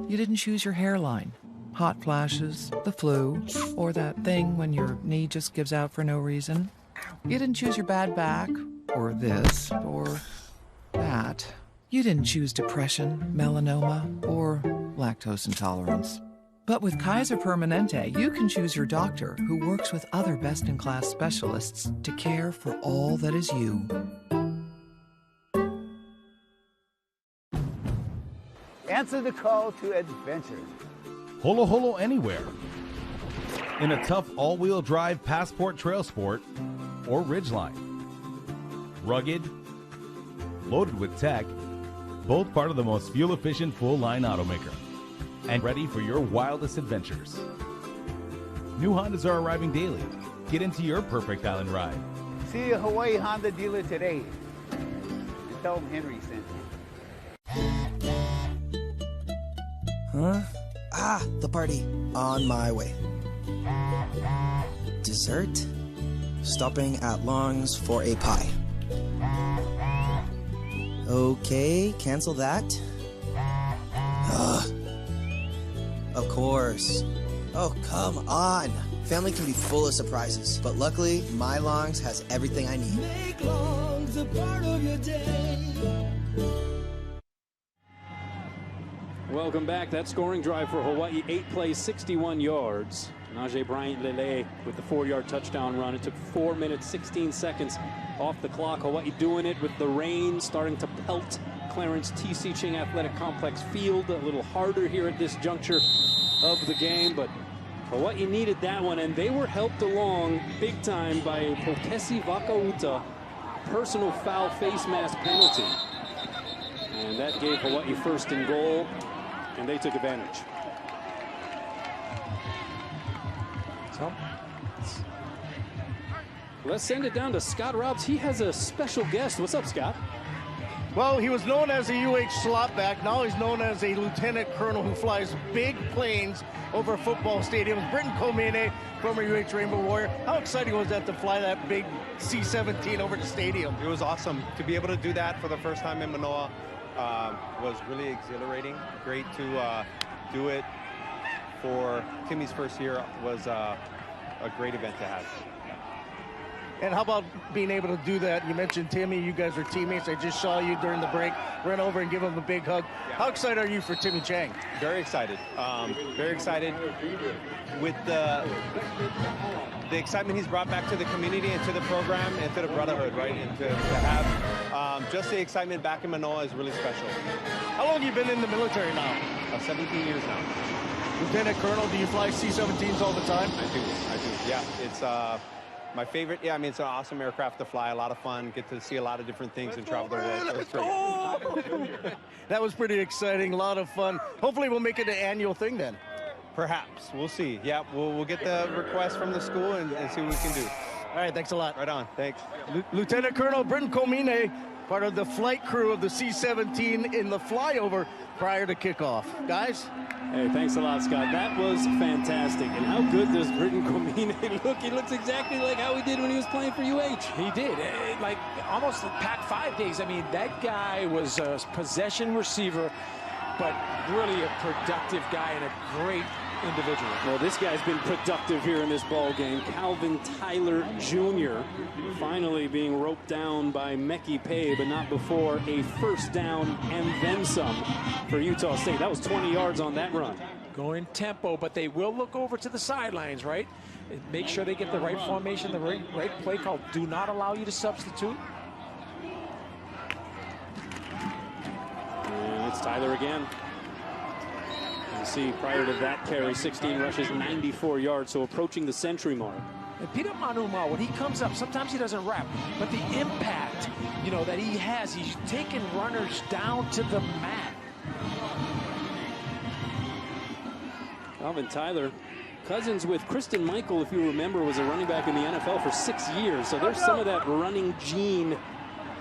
You didn't choose your hairline, hot flashes, the flu, or that thing when your knee just gives out for no reason. You didn't choose your bad back, or this, or that. You didn't choose depression, melanoma, or lactose intolerance. But with Kaiser Permanente, you can choose your doctor who works with other best-in-class specialists to care for all that is you. Answer the call to adventure. Holo Holo anywhere. In a tough all-wheel drive Passport Trail Sport or Ridgeline. Rugged, loaded with tech, both part of the most fuel-efficient full-line automaker. And ready for your wildest adventures. New Hondas are arriving daily. Get into your perfect island ride. See a Hawaii Honda dealer today. And tell them Henry sent you. Huh? Ah, the party. On my way. Dessert? Stopping at Long's for a pie. Okay, cancel that. Ugh. Of course. Oh, come on. Family can be full of surprises, but luckily, My Longs has everything I need. Make Longs a part of your day. Welcome back. That scoring drive for Hawaii, 8 plays, 61 yards. Najee Bryant Lele with the 4-yard touchdown run. It took 4 minutes, 16 seconds off the clock. Hawaii doing it with the rain starting to pelt Clarence T.C. Ching Athletic Complex field. A little harder here at this juncture of the game, but Hawaii needed that one, and they were helped along big time by a Pokesi Vakauta personal foul face mask penalty. And that gave Hawaii 1st and goal, and they took advantage. So let's send it down to Scott Robbs. He has a special guest. What's up, Scott? Well, he was known as a UH slotback. Now he's known as a lieutenant colonel who flies big planes over football stadiums. Britton Komine, former UH Rainbow Warrior. How exciting was that to fly that big C-17 over the stadium? It was awesome. To be able to do that for the first time in Manoa was really exhilarating. Great to do it for Timmy's first year was a great event to have. And how about being able to do that? You mentioned Timmy, you guys are teammates. I just saw you during the break, run over and give him a big hug. Yeah. How excited are you for Timmy Chang? Very excited. Very excited with the excitement he's brought back to the community and to the program and to the brotherhood, right? And to have just the excitement back in Manoa is really special. How long have you been in the military now? 17 years now. Lieutenant Colonel, do you fly C-17s all the time? I do. Yeah, it's my favorite. Yeah, I mean, it's an awesome aircraft to fly, a lot of fun, get to see a lot of different things and travel the world. So that was pretty exciting, a lot of fun. Hopefully we'll make it an annual thing then. Perhaps, we'll see. Yeah, we'll get the request from the school and see what we can do. All right, thanks a lot. Right on, thanks. Lieutenant Colonel Britton Komine, part of the flight crew of the C-17 in the flyover prior to kickoff. Guys? Hey, thanks a lot, Scott. That was fantastic. And how good does Britton Komine look? He looks exactly like how he did when he was playing for UH. He did. Like almost Pac-5 days. I mean, that guy was a possession receiver, but really a productive guy and a great individual. Well, this guy's been productive here in this ball game. Calvin Tyler Jr. finally being roped down by Meki Pei, but not before a first down and then some for Utah State. That was 20 yards on that run. Going tempo, but they will look over to the sidelines, right? Make sure they get the right formation, the right play call. Do not allow you to substitute. And it's Tyler again. You see, prior to that carry, 16 rushes, 94 yards, so approaching the century mark. And Peter Manuma, when he comes up, sometimes he doesn't wrap, but the impact, you know, that he has, he's taking runners down to the mat. Calvin Tyler, cousins with Kristen Michael, if you remember, was a running back in the NFL for 6 years, so there's some of that running gene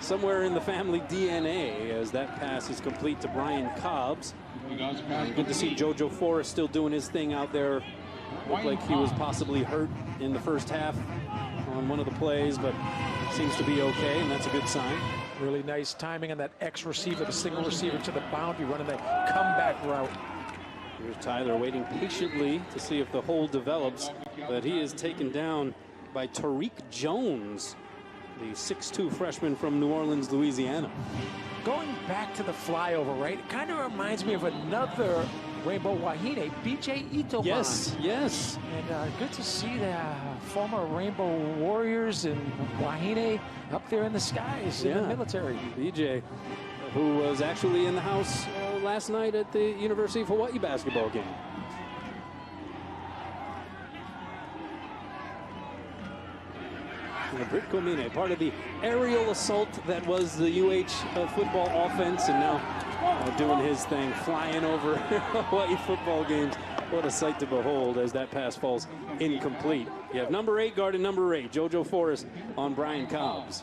somewhere in the family DNA as that pass is complete to Brian Cobbs. Good to see JoJo Forrest still doing his thing out there. Looked like he was possibly hurt in the first half on one of the plays, but seems to be okay, and that's a good sign. Really nice timing on that X receiver, the single receiver to the boundary, running that comeback route. Here's Tyler waiting patiently to see if the hold develops, but he is taken down by Tariq Jones, the 6'2" freshman from New Orleans, Louisiana. Going back to the flyover, right? It kind of reminds me of another Rainbow Wahine, BJ Itoban. Yes, yes. And good to see the former Rainbow Warriors and Wahine up there in the skies in the military. BJ, who was actually in the house last night at the University of Hawaii basketball game. Britton Komine, part of the aerial assault that was the UH football offense, and now doing his thing, flying over Hawaii football games. What a sight to behold as that pass falls incomplete. You have number 8 guarding number 8, JoJo Forrest on Brian Cobbs.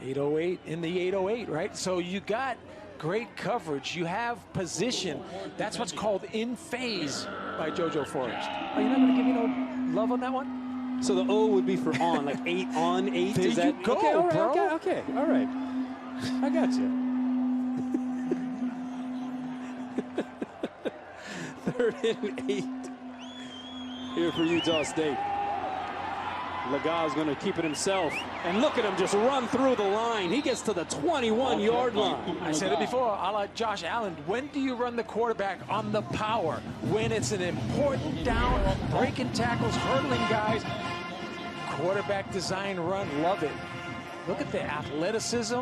808 in the 808, right? So you got great coverage. You have position. That's what's called in phase by JoJo Forrest. Are you not going to give me no love on that one? So the O would be for on, like 8 on 8. There is that you go, okay, all right, bro? Okay, all right. I got you. 3rd and 8 here for Utah State. Laga's going to keep it himself. And look at him just run through the line. He gets to the 21-yard line. I said it before, a la Josh Allen. When do you run the quarterback on the power? When it's an important down, breaking tackles, hurdling guys. Quarterback design run, love it. Look at the athleticism.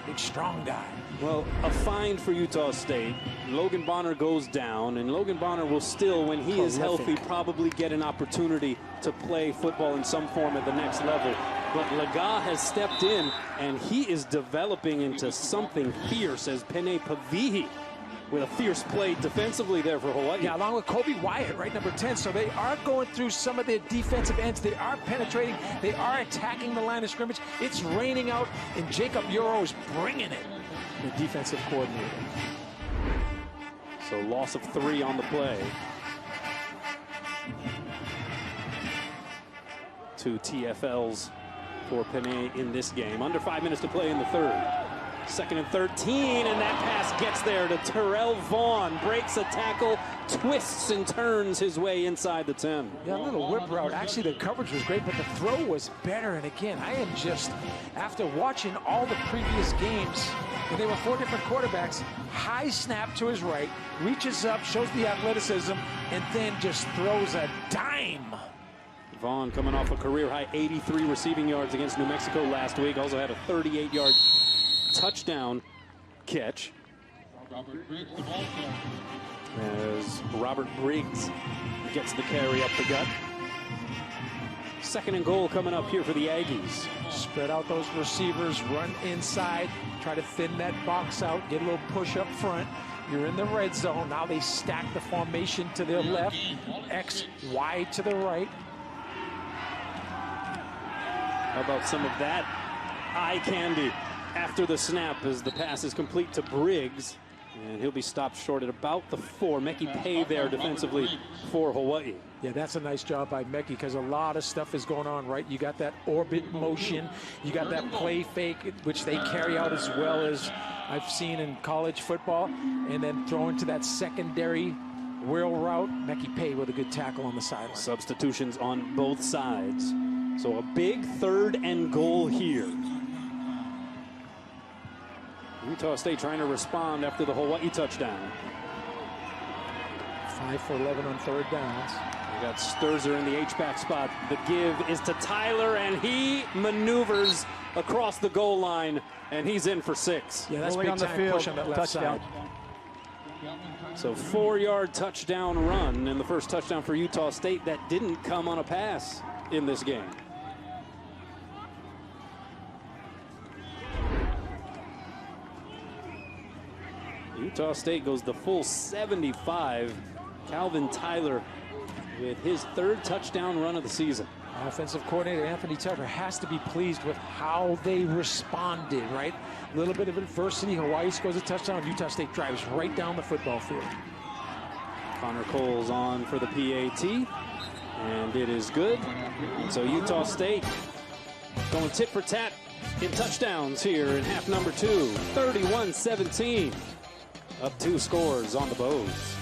Big, strong guy. Well, a find for Utah State. Logan Bonner goes down, and Logan Bonner will still, when he is healthy, probably get an opportunity to play football in some form at the next level. But Laga has stepped in, and he is developing into something fierce as Pene Pavihi with a fierce play defensively there for Hawaii. Yeah, along with Kobe Wyatt, right, number 10. So they are going through some of their defensive ends. They are penetrating. They are attacking the line of scrimmage. It's raining out, and Jacob Euro is bringing it, the defensive coordinator. So loss of 3 on the play. 2 TFLs for Panay in this game. Under 5 minutes to play in the third. 2nd and 13, and that pass gets there to Terrell Vaughn. Breaks a tackle, twists and turns his way inside the 10. Yeah, a little whip route. Actually, the coverage was great, but the throw was better. And again, I am just, after watching all the previous games, when they were 4 different quarterbacks, high snap to his right, reaches up, shows the athleticism, and then just throws a dime. Vaughn coming off a career-high 83 receiving yards against New Mexico last week. Also had a 38-yard touchdown catch. As Robert Briggs gets the carry up the gut. 2nd and goal coming up here for the Aggies. Spread out those receivers, run inside, try to thin that box out, get a little push up front. You're in the red zone. Now they stack the formation to their left, X, Y to the right. How about some of that eye candy after the snap as the pass is complete to Briggs, and he'll be stopped short at about the 4. Meki Pei there defensively for Hawaii. Yeah, that's a nice job by Meki, because a lot of stuff is going on, right? You got that orbit motion, you got that play fake, which they carry out as well as I've seen in college football, and then throw into that secondary wheel route. Meki Pei with a good tackle on the sideline. Substitutions on both sides. So a big 3rd and goal here. Utah State trying to respond after the Hawaii touchdown. 5 for 11 on 3rd downs. We got Sturzer in the H-back spot. The give is to Tyler, and he maneuvers across the goal line, and he's in for 6. Yeah, that's big on the field. Push on that left touchdown. Side. So 4-yard touchdown run, and the first touchdown for Utah State that didn't come on a pass in this game. Utah State goes the full 75. Calvin Tyler with his 3rd touchdown run of the season. Offensive coordinator Anthony Tucker has to be pleased with how they responded, right? A little bit of adversity. Hawaii scores a touchdown. Utah State drives right down the football field. Connor Cole's on for the PAT, and it is good. And so Utah State going tit for tat in touchdowns here in half number 2. 31-17. Up 2 scores on the Bows.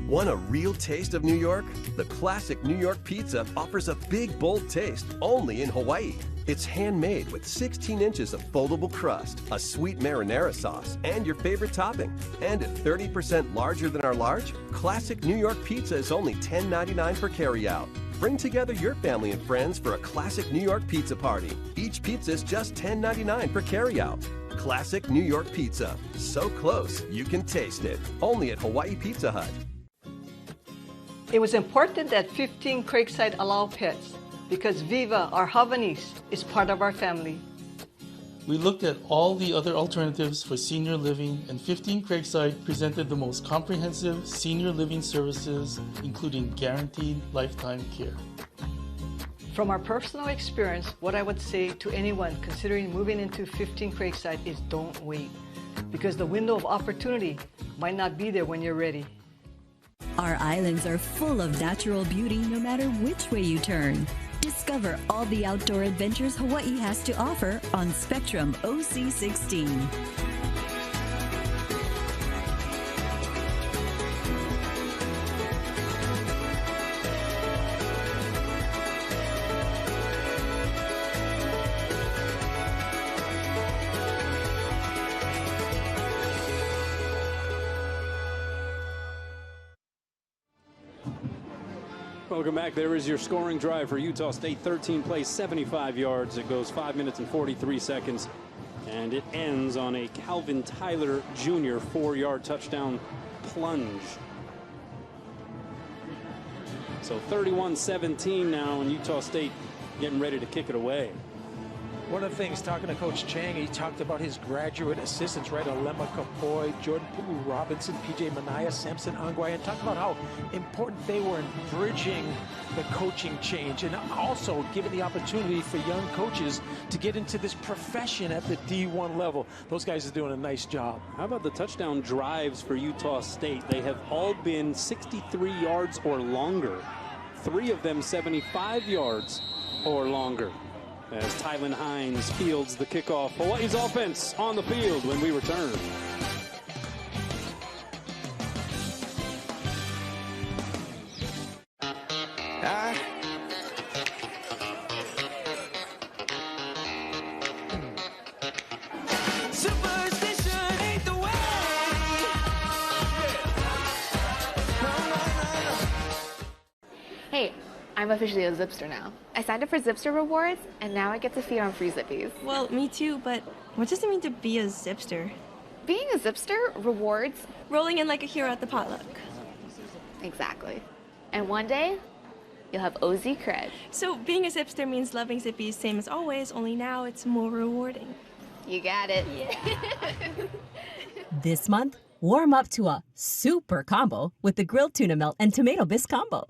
Want a real taste of New York? The classic New York pizza offers a big, bold taste only in Hawaii. It's handmade with 16 inches of foldable crust, a sweet marinara sauce, and your favorite topping. And at 30% larger than our large, classic New York pizza is only $10.99 for carryout. Bring together your family and friends for a classic New York pizza party. Each pizza is just $10.99 for carryout. Classic New York pizza. So close, you can taste it. Only at Hawaii Pizza Hut. It was important that 15 Craigside allow pets because Viva, our Havanese, is part of our family. We looked at all the other alternatives for senior living, and 15 Craigside presented the most comprehensive senior living services, including guaranteed lifetime care. From our personal experience, what I would say to anyone considering moving into 15 Craigside is don't wait, because the window of opportunity might not be there when you're ready. Our islands are full of natural beauty no matter which way you turn. Discover all the outdoor adventures Hawaii has to offer on Spectrum OC16. Welcome back. There is your scoring drive for Utah State. 13 plays, 75 yards. It goes 5 minutes and 43 seconds. And it ends on a Calvin Tyler Jr. 4-yard touchdown plunge. So 31-17 now, and Utah State getting ready to kick it away. One of the things, talking to Coach Chang, he talked about his graduate assistants, right? Alema Kapoy, Jordan Pulu Robinson, PJ Manaya, Samson Angway, and talked about how important they were in bridging the coaching change and also giving the opportunity for young coaches to get into this profession at the D1 level. Those guys are doing a nice job. How about the touchdown drives for Utah State? They have all been 63 yards or longer. 3 of them 75 yards or longer. As Tylen Hines fields the kickoff. Hawaii's offense on the field when we return. Hey, I'm officially a Zipster now. I signed up for Zipster rewards, and now I get to feed on free Zippies. Well, me too, but what does it mean to be a Zipster? Being a Zipster rewards rolling in like a hero at the potluck. Exactly. And one day, you'll have OZ cred. So being a Zipster means loving Zippies same as always, only now it's more rewarding. You got it. Yeah. This month, warm up to a super combo with the grilled tuna melt and tomato bisque combo.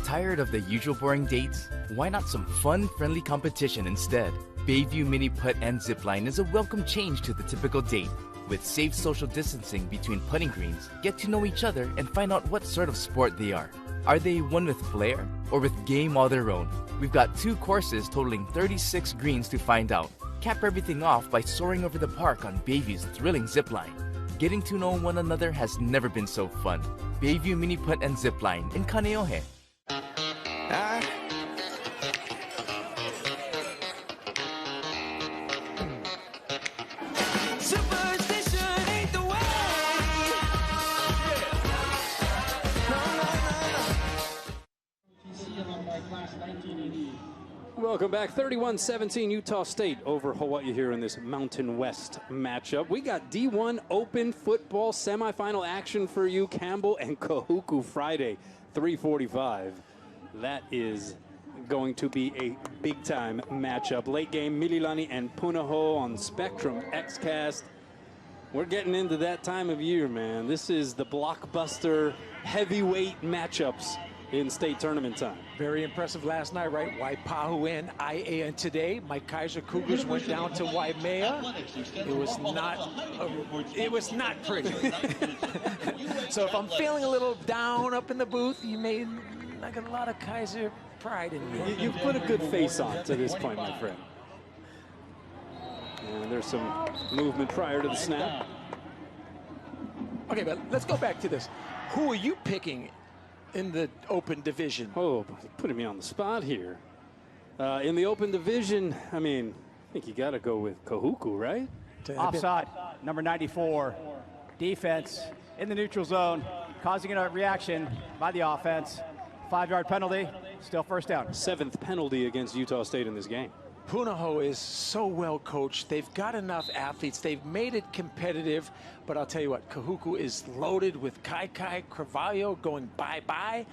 Tired of the usual boring dates? Why not some fun, friendly competition instead? Bayview Mini Putt and Zipline is a welcome change to the typical date. With safe social distancing between putting greens, get to know each other and find out what sort of sport they are. Are they one with flair or with game all their own? We've got 2 courses totaling 36 greens to find out. Cap everything off by soaring over the park on Bayview's thrilling zipline. Getting to know one another has never been so fun. Bayview Mini Putt and Zipline in Kaneohe. Welcome back. 31-17 Utah State over Hawaii here in this Mountain West matchup. We got D1 Open Football semifinal action for you. Campbell and Kahuku Friday, 3:45. That is going to be a big-time matchup. Late game, Mililani and Punahou on Spectrum XCast. We're getting into that time of year, man. This is the blockbuster heavyweight matchups in state tournament time. Very impressive last night, right? Waipahu and IA, and today my Kaiser Cougars went down to Waimea. It was not pretty. So if I'm feeling a little down up in the booth, you may not get a lot of Kaiser pride in me. You've put a good face on to this point, my friend. And there's some movement prior to the snap. Okay, but let's go back to this. Who are you picking in the open division? Oh, putting me on the spot here. In the open division, I mean, I think you got to go with Kahuku, right? Offside, number 94. Defense in the neutral zone, causing a reaction by the offense. 5-yard penalty, still first down. 7th penalty against Utah State in this game. Punahou is so well coached. They've got enough athletes. They've made it competitive. But I'll tell you what, Kahuku is loaded with Kai Carvalho going bye-bye.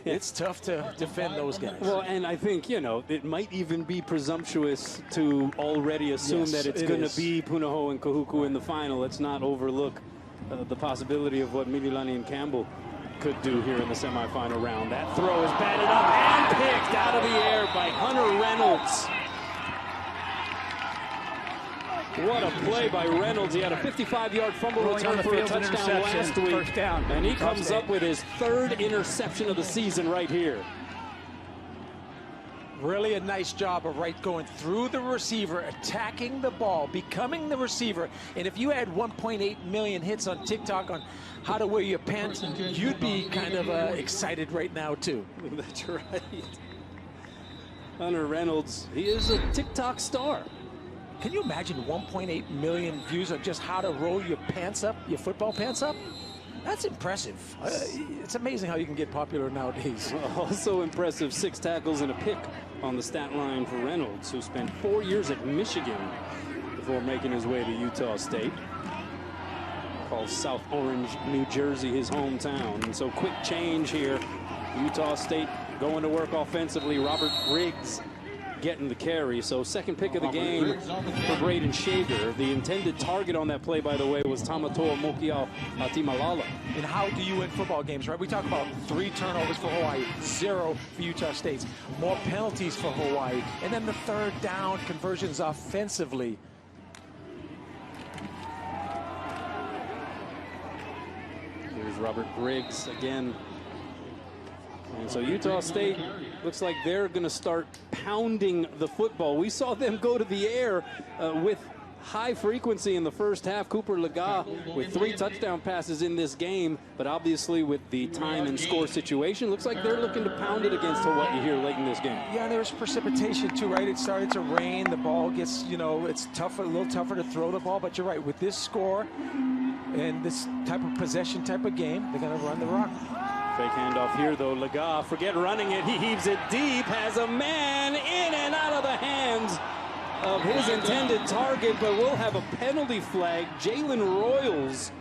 It's tough to defend those guys. Well, and I think, you know, it might even be presumptuous to already assume that it's going to be Punahou and Kahuku in the final. Let's not overlook the possibility of what Mililani and Campbell could do here in the semifinal round. That throw is batted up and picked out of the air by Hunter Reynolds. What a play by Reynolds. He had a 55-yard fumble return for a touchdown last week. First down. And he comes up with his 3rd interception of the season right here. Really a nice job of going through the receiver, attacking the ball, becoming the receiver. And if you had 1.8 million hits on TikTok on how to wear your pants, you'd be kind of excited right now, too. That's right. Hunter Reynolds, he is a TikTok star. Can you imagine 1.8 million views on just how to roll your pants up, your football pants up? That's impressive. It's amazing how you can get popular nowadays. Also impressive, 6 tackles and a pick on the stat line for Reynolds, who spent 4 years at Michigan before making his way to Utah State. Calls South Orange, New Jersey his hometown. And so quick change here. Utah State going to work offensively. Robert Riggs getting the carry. So second pick of the game for Braden Shager. The intended target on that play, by the way, was Tamatoa Mokiao Atimalala. And how do you win football games, right? We talk about 3 turnovers for Hawaii, 0 for Utah State. More penalties for Hawaii. And then the third down conversions offensively. Here's Robert Briggs again. And so Utah State looks like they're going to start pounding the football. We saw them go to the air with high frequency in the first half. Cooper Lega with 3 touchdown passes in this game, but obviously with the time and score situation, looks like they're looking to pound it against Hawaii here late in this game. Yeah, there's precipitation too, right? It started to rain. The ball gets, you know, it's tougher, a little tougher to throw the ball, but you're right. With this score and this type of possession type of game, they're going to run the rock. Fake handoff here, though. Lega, forget running it. He heaves it deep, has a man in and out of the hands of his intended target, but we'll have a penalty flag. Jalen Royals,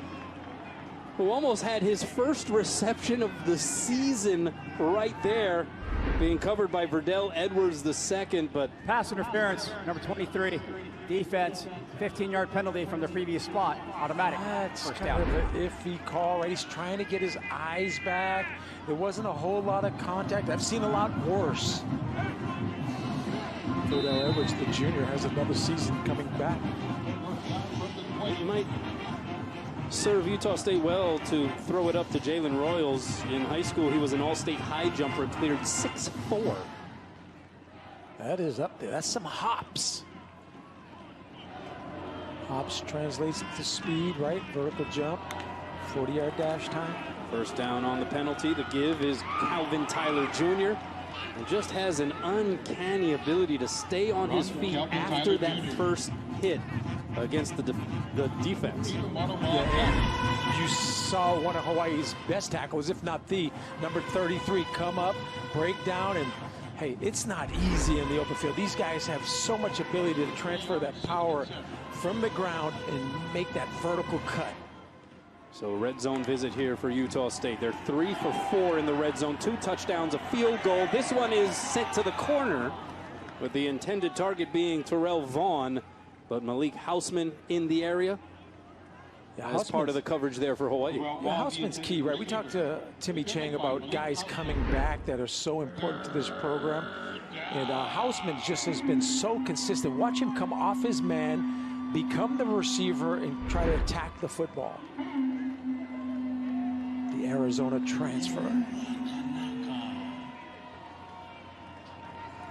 who almost had his first reception of the season right there, being covered by Verdell Edwards II, but pass interference, number 23. Defense, 15-yard penalty from the previous spot, automatic. That's first kind down. of an iffy call, right? He's trying to get his eyes back. There wasn't a whole lot of contact. I've seen a lot worse. Verdell Edwards, the junior, has another season coming back. It might serve Utah State well to throw it up to Jalen Royals. In high school, he was an all-state high jumper, cleared 6'4". That is up there. That's some hops. Hops translates to speed, right? Vertical jump, 40-yard dash time. First down on the penalty. The give is Calvin Tyler Jr. And just has an uncanny ability to stay on his feet after that first hit against the defense. Yeah, you saw one of Hawaii's best tackles, if not the number 33, come up, break down, and hey, it's not easy in the open field. These guys have so much ability to transfer that power from the ground and make that vertical cut. So red zone visit here for Utah State. They're 3 for 4 in the red zone, 2 touchdowns, a field goal. This one is sent to the corner, with the intended target being Terrell Vaughn, but Malik Hausman in the area. Yeah, as part of the coverage there for Hawaii. Yeah, Hausman's key, right? We talked to Timmy Chang about guys coming back that are so important to this program. And Hausman just has been so consistent. Watch him come off his man, become the receiver, and try to attack the football. The Arizona transfer.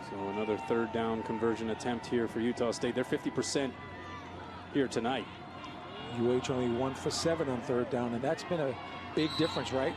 So another third down conversion attempt here for Utah State. They're 50% here tonight. UH only 1 for 7 on third down, and that's been a big difference, right?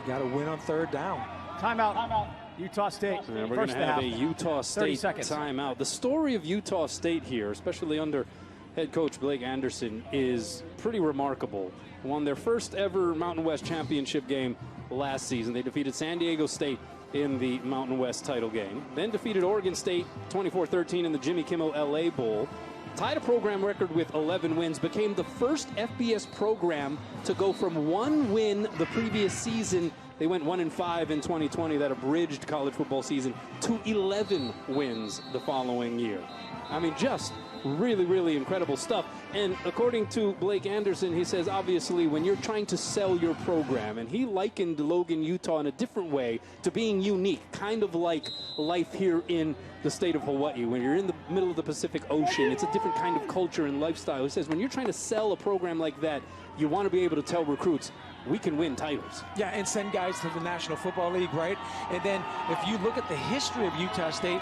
You got to win on third down. Timeout. Utah State. And we're going to have a Utah State timeout. The story of Utah State here, especially under head coach Blake Anderson, is pretty remarkable. Won their first ever Mountain West championship game last season. They defeated San Diego State in the Mountain West title game. Then defeated Oregon State 24-13 in the Jimmy Kimmel LA Bowl. Tied a program record with 11 wins, became the first FBS program to go from 1 win the previous season. They went 1-5 in 2020, that abridged college football season, to 11 wins the following year. I mean, just really, really incredible stuff. And according to Blake Anderson, he says, obviously, when you're trying to sell your program, and he likened Logan, Utah in a different way to being unique, kind of like life here in the state of Hawaii. When you're in the middle of the Pacific Ocean, it's a different kind of culture and lifestyle. He says, when you're trying to sell a program like that, you want to be able to tell recruits, we can win titles. Yeah, and send guys to the National Football League, right? And then if you look at the history of Utah State,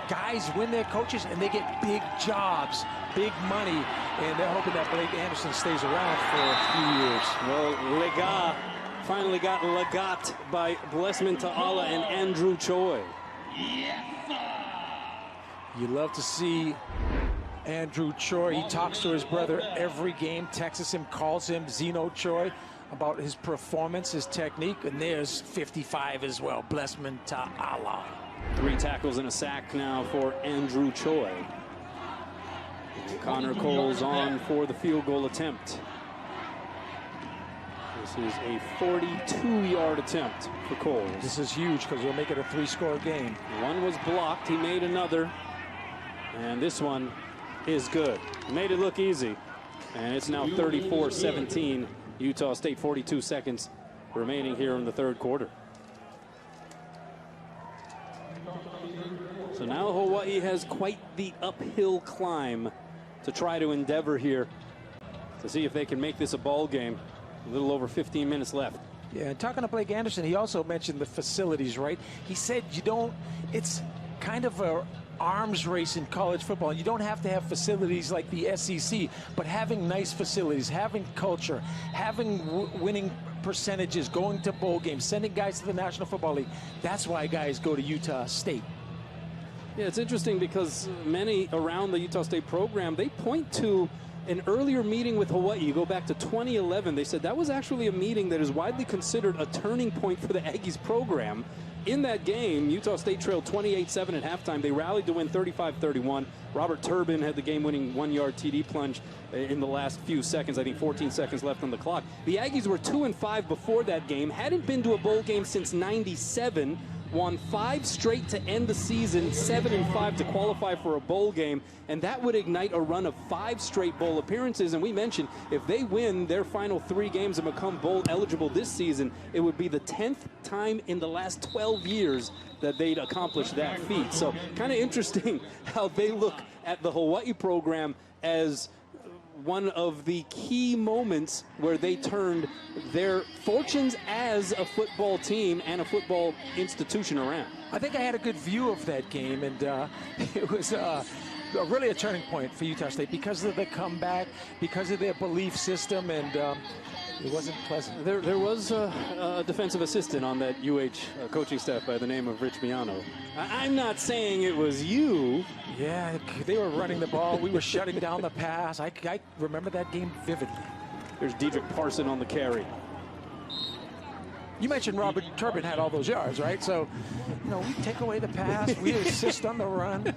guys win their coaches and they get big jobs, big money, and they're hoping that Blake Anderson stays around for a few years. Well, Lega finally got legat by Blessman Ta'ala and Andrew Choi. You love to see Andrew Choi. He talks to his brother every game, texts him, calls him Zeno Choi about his performance, his technique, and there's 55 as well, Blessman Ta'ala. 3 tackles and a sack now for Andrew Choi. And Connor Cole's on for the field goal attempt. This is a 42-yard attempt for Coles. This is huge because we'll make it a 3-score game. One was blocked. He made another. And this one is good. Made it look easy. And it's now 34-17. Utah State, 42 seconds remaining here in the third quarter. So now Hawaii has quite the uphill climb to try to endeavor here to see if they can make this a ball game. A little over 15 minutes left. Yeah, talking to Blake Anderson, he also mentioned the facilities, right? He said it's kind of a arms race in college football. You don't have to have facilities like the SEC, but having nice facilities, having culture, having winning percentages, going to bowl games, sending guys to the National Football League, that's why guys go to Utah State. Yeah, it's interesting because many around the Utah State program, they point to an earlier meeting with Hawaii. You go back to 2011. They said that was actually a meeting that is widely considered a turning point for the Aggies program. In that game, Utah State trailed 28-7 at halftime. They rallied to win 35-31. Robert Turbin had the game-winning 1-yard TD plunge in the last few seconds. I think 14 seconds left on the clock. The Aggies were 2-5 before that game. Hadn't been to a bowl game since '97. Won 5 straight to end the season, 7-5 to qualify for a bowl game, and that would ignite a run of 5 straight bowl appearances. And we mentioned if they win their final 3 games and become bowl eligible this season, it would be the 10th time in the last 12 years that they'd accomplished that feat. So kind of interesting how they look at the Hawaii program as one of the key moments where they turned their fortunes as a football team and a football institution around. I think I had a good view of that game, and it was really a turning point for Utah State because of the comeback, because of their belief system, and it wasn't pleasant. There was a defensive assistant on that UH coaching staff by the name of Rich Miano. I'm not saying it was you. Yeah, they were running the ball. We were shutting down the pass. I remember that game vividly. There's Dedrick Parson on the carry. You mentioned Robert Turbin had all those yards, right? So, we take away the pass. We assist on the run.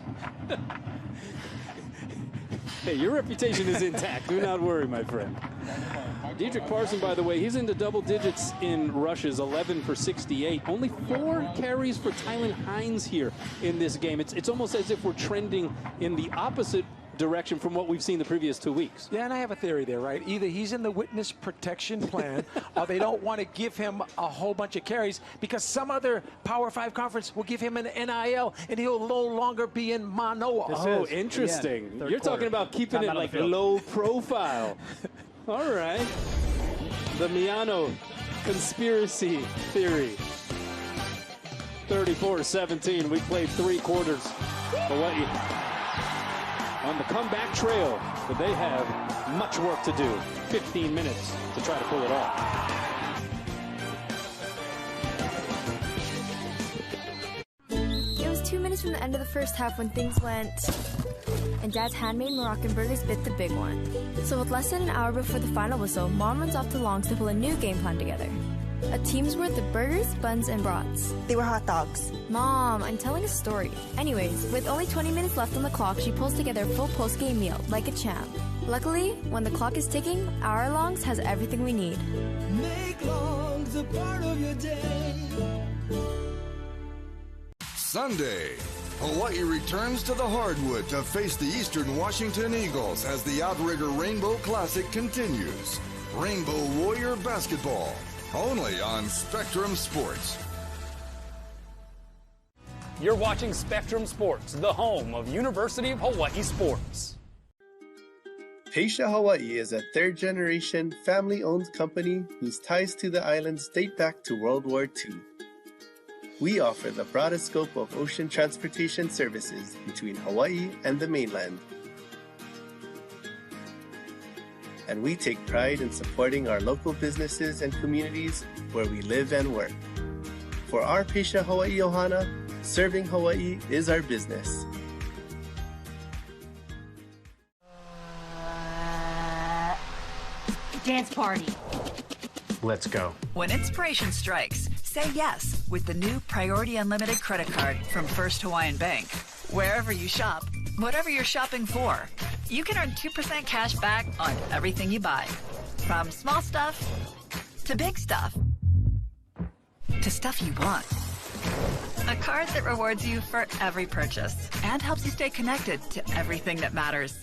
Hey, your reputation is intact. Do not worry, my friend. Dedrick Parson, by the way, he's into double digits in rushes, 11 for 68. Only 4 carries for Tylen Hines here in this game. It's almost as if we're trending in the opposite direction from what we've seen the previous 2 weeks. Yeah, and I have a theory there, right? Either he's in the witness protection plan or they don't want to give him a whole bunch of carries because some other Power 5 conference will give him an NIL and he'll no longer be in Manoa. Interesting. You're talking about keeping it like low profile. All right. The Miano conspiracy theory. 34-17. We played 3 quarters. Hawaii on the comeback trail, but they have much work to do. 15 minutes to try to pull it off. It was 2 minutes from the end of the first half when things went, and Dad's handmade Moroccan burgers bit the big one. So with less than an hour before the final whistle, Mom runs off to Long's to pull a new game plan together. A team's worth of burgers, buns, and brats. They were hot dogs. Mom, I'm telling a story. Anyways, with only 20 minutes left on the clock, she pulls together a full post-game meal, like a champ. Luckily, when the clock is ticking, our Longs has everything we need. Make Longs a part of your day. Sunday, Hawaii returns to the hardwood to face the Eastern Washington Eagles as the Outrigger Rainbow Classic continues. Rainbow Warrior Basketball, only on Spectrum Sports. You're watching Spectrum Sports, the home of University of Hawaii sports. Peisha Hawaii is a third-generation, family-owned company whose ties to the islands date back to World War II. We offer the broadest scope of ocean transportation services between Hawaii and the mainland. And we take pride in supporting our local businesses and communities where we live and work. For our Peisha Hawaii Ohana, serving Hawaii is our business. Dance party. Let's go. When inspiration strikes, say yes with the new Priority Unlimited credit card from First Hawaiian Bank. Wherever you shop, whatever you're shopping for, you can earn 2% cash back on everything you buy. From small stuff to big stuff to stuff you want. A card that rewards you for every purchase and helps you stay connected to everything that matters.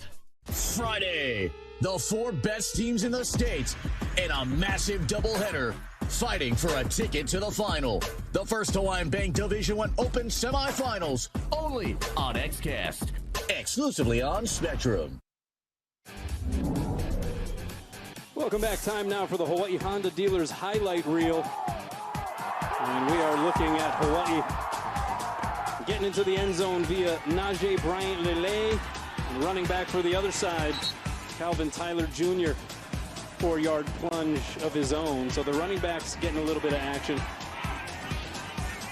Friday, the 4 best teams in the state in a massive doubleheader fighting for a ticket to the final. The First Hawaiian Bank Division I Open semifinals only on XCast, exclusively on Spectrum. Welcome back. Time now for the Hawaii Honda Dealers highlight reel. And we are looking at Hawaii getting into the end zone via Najee Bryant-Lele. And running back for the other side, Calvin Tyler Jr. 4-yard plunge of his own. So the running back's getting a little bit of action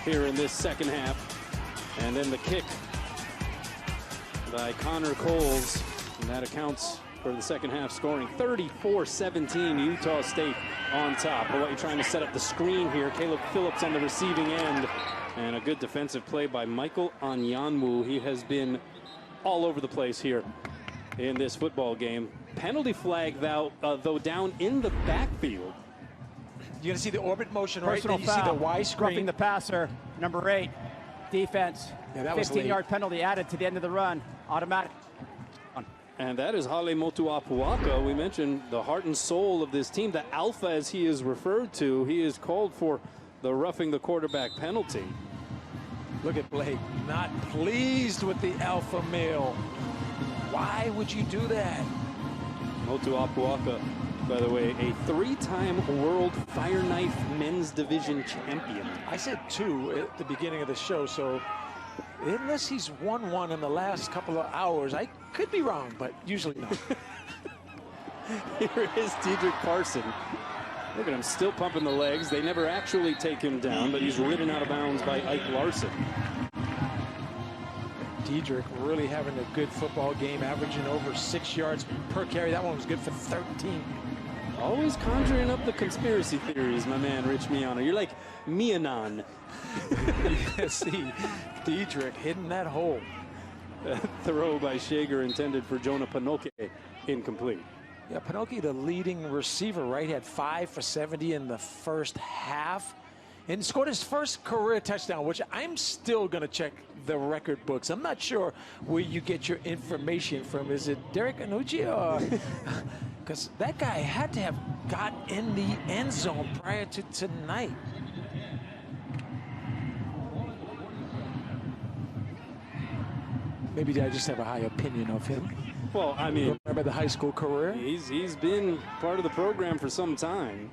here in this second half. And then the kick by Connor Coles. And that accounts for the second half scoring. 34-17, Utah State on top. But what you're trying to set up the screen here. Caleb Phillips on the receiving end. And a good defensive play by Michael Anyanwu. He has been all over the place here in this football game. Penalty flag, though down in the backfield. You're going to see the orbit motion, right? Personal Then you foul. see the Y screen. Roughing the passer, number 8. Defense. Yeah, that was 15-yard penalty added to the end of the run. Automatic. And that is Hale Motuapuaka. We mentioned the heart and soul of this team, the alpha as he is referred to. He is called for the roughing the quarterback penalty. Look at Blake, not pleased with the alpha male. Why would you do that? Motuapuaka, by the way, a 3-time World Fire Knife Men's Division champion. I said 2 at the beginning of the show, so unless he's won one in the last couple of hours, I could be wrong, but usually not. Here is Diedrich Parson. Look at him still pumping the legs. They never actually take him down, but he's ridden out of bounds by Ike Larson. Diedrich really having a good football game, averaging over 6 yards per carry. That one was good for 13. Always conjuring up the conspiracy theories, my man, Rich Miano. You're like Mianon. See, Diedrich hitting that hole. Throw by Shager intended for Jonah Panoke, incomplete. Yeah, Panoke, the leading receiver, right, had 5 for 70 in the first half and scored his first career touchdown, which I'm still going to check the record books. I'm not sure where you get your information from. Is it Derek Anucci or... Because that guy had to have got in the end zone prior to tonight. Maybe I just have a high opinion of him. Well, I mean, remember the high school career? He's been part of the program for some time.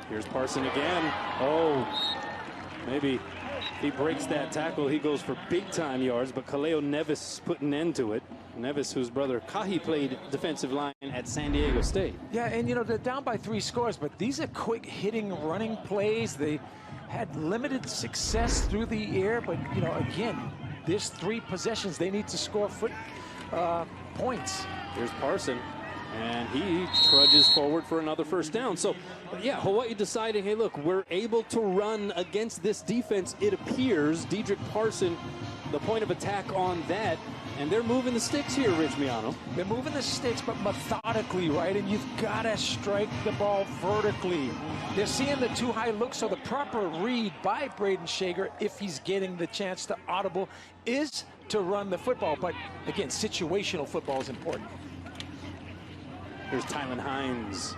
Here's Parson again. Oh, maybe if he breaks that tackle, he goes for big-time yards, but Kaleo Nevis put an end to it. Nevis, whose brother Kahi played defensive line at San Diego State. Yeah, and, you know, they're down by 3 scores, but these are quick-hitting running plays. They had limited success through the air, but, you know, again, there's 3 possessions. They need to score points. Here's Parson, and he trudges forward for another first down. So, yeah, Hawaii deciding, hey, look, we're able to run against this defense, it appears. Diedrich Parson, the point of attack on that. And they're moving the sticks here, Rich Miano. They're moving the sticks, but methodically, right? And you've got to strike the ball vertically. They're seeing the too high look, so the proper read by Braden Shager, if he's getting the chance to audible, is to run the football. But, again, situational football is important. Here's Tylen Hines.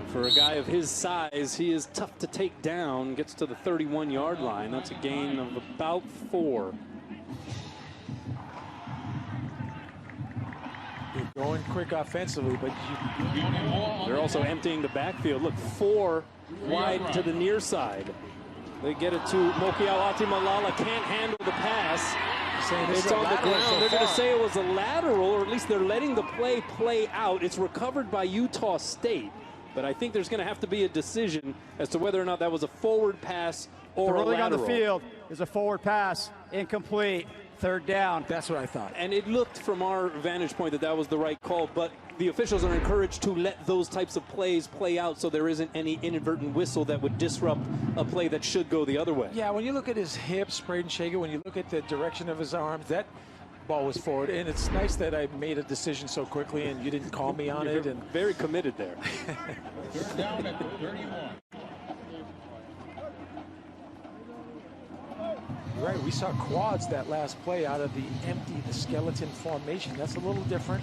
For a guy of his size, he is tough to take down. Gets to the 31-yard line. That's a gain of about 4. You're going quick offensively, but they're also emptying the backfield. Look, 4 wide to the near side. They get it to Mokiao Atimalala. Can't handle the pass. It's on the ground. They're going to say it was a lateral, or at least they're letting the play out. It's recovered by Utah State. But I think there's going to have to be a decision as to whether or not that was a forward pass or a lateral. On the field is a forward pass, incomplete. 3rd down. That's what I thought. And it looked from our vantage point that that was the right call, but the officials are encouraged to let those types of plays play out so there isn't any inadvertent whistle that would disrupt a play that should go the other way. Yeah, when you look at his hips, Braden Shager, when you look at the direction of his arms, that ball was forward, and it's nice that I made a decision so quickly and you didn't call me on it. And very committed there. Third down at 31. You're right, we saw quads that last play out of the skeleton formation. That's a little different.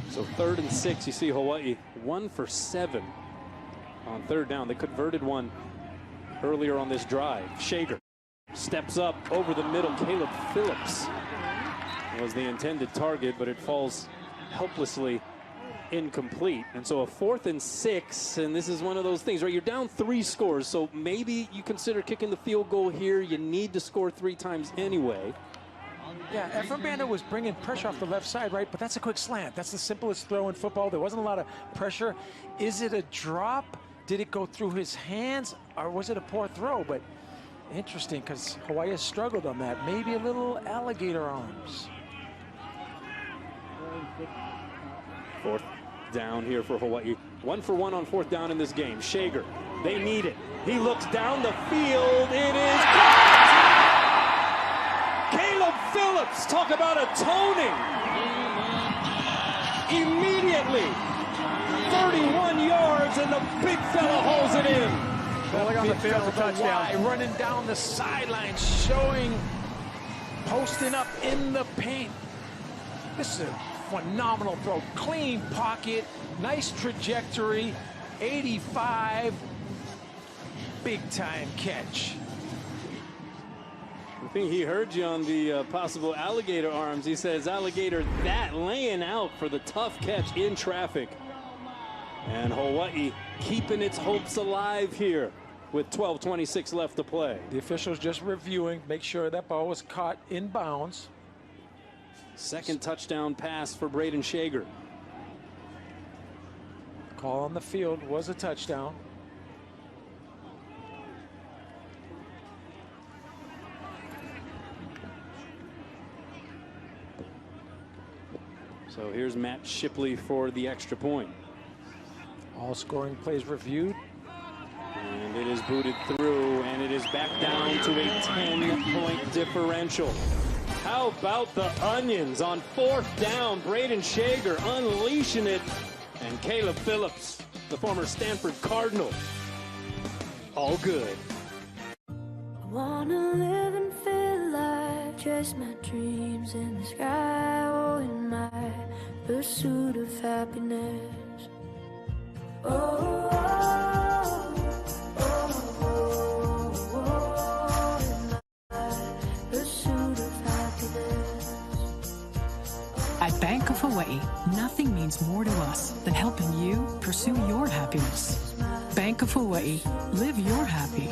So 3rd and 6, you see Hawaii 1 for 7 on 3rd down. They converted one earlier on this drive. Shager steps up over the middle. Caleb Phillips was the intended target, but it falls helplessly incomplete. And so a 4th and 6, and this is one of those things, right? You're down 3 scores, so maybe you consider kicking the field goal here. You need to score 3 times anyway. Yeah, Efren Banda was bringing pressure off the left side, right? But that's a quick slant. That's the simplest throw in football. There wasn't a lot of pressure. Is it a drop? Did it go through his hands? Or was it a poor throw? But interesting, because Hawaii has struggled on that. Maybe a little alligator arms. 4th down here for Hawaii. 1 for 1 on 4th down in this game. Shager, they need it. He looks down the field. It is Caleb Phillips, talk about atoning. Immediately, 31 yards, and the big fella holds it in. Going on the field, a touchdown. Running down the sideline, showing, posting up in the paint. This is a phenomenal throw. Clean pocket, nice trajectory, 85, big time catch. I think he heard you on the possible alligator arms. He says alligator that, laying out for the tough catch in traffic. And Hawaii keeping its hopes alive here with 12:26 left to play. The officials just reviewing, make sure that ball was caught in bounds. 2nd touchdown pass for Braden Shager. Call on the field was a touchdown. So here's Matt Shipley for the extra point. All scoring plays reviewed. And it is booted through, and it is back down to a 10-point differential. How about the onions on 4th down? Braden Shager unleashing it. And Caleb Phillips, the former Stanford Cardinal. All good. I wanna live and feel life, chase my dreams in the sky, oh, in my pursuit of happiness. Oh, oh, oh, oh, oh, in my pursuit of happiness. At Bank of Hawaii, nothing means more to us than helping you pursue your happiness. Bank of Hawaii, live your happy.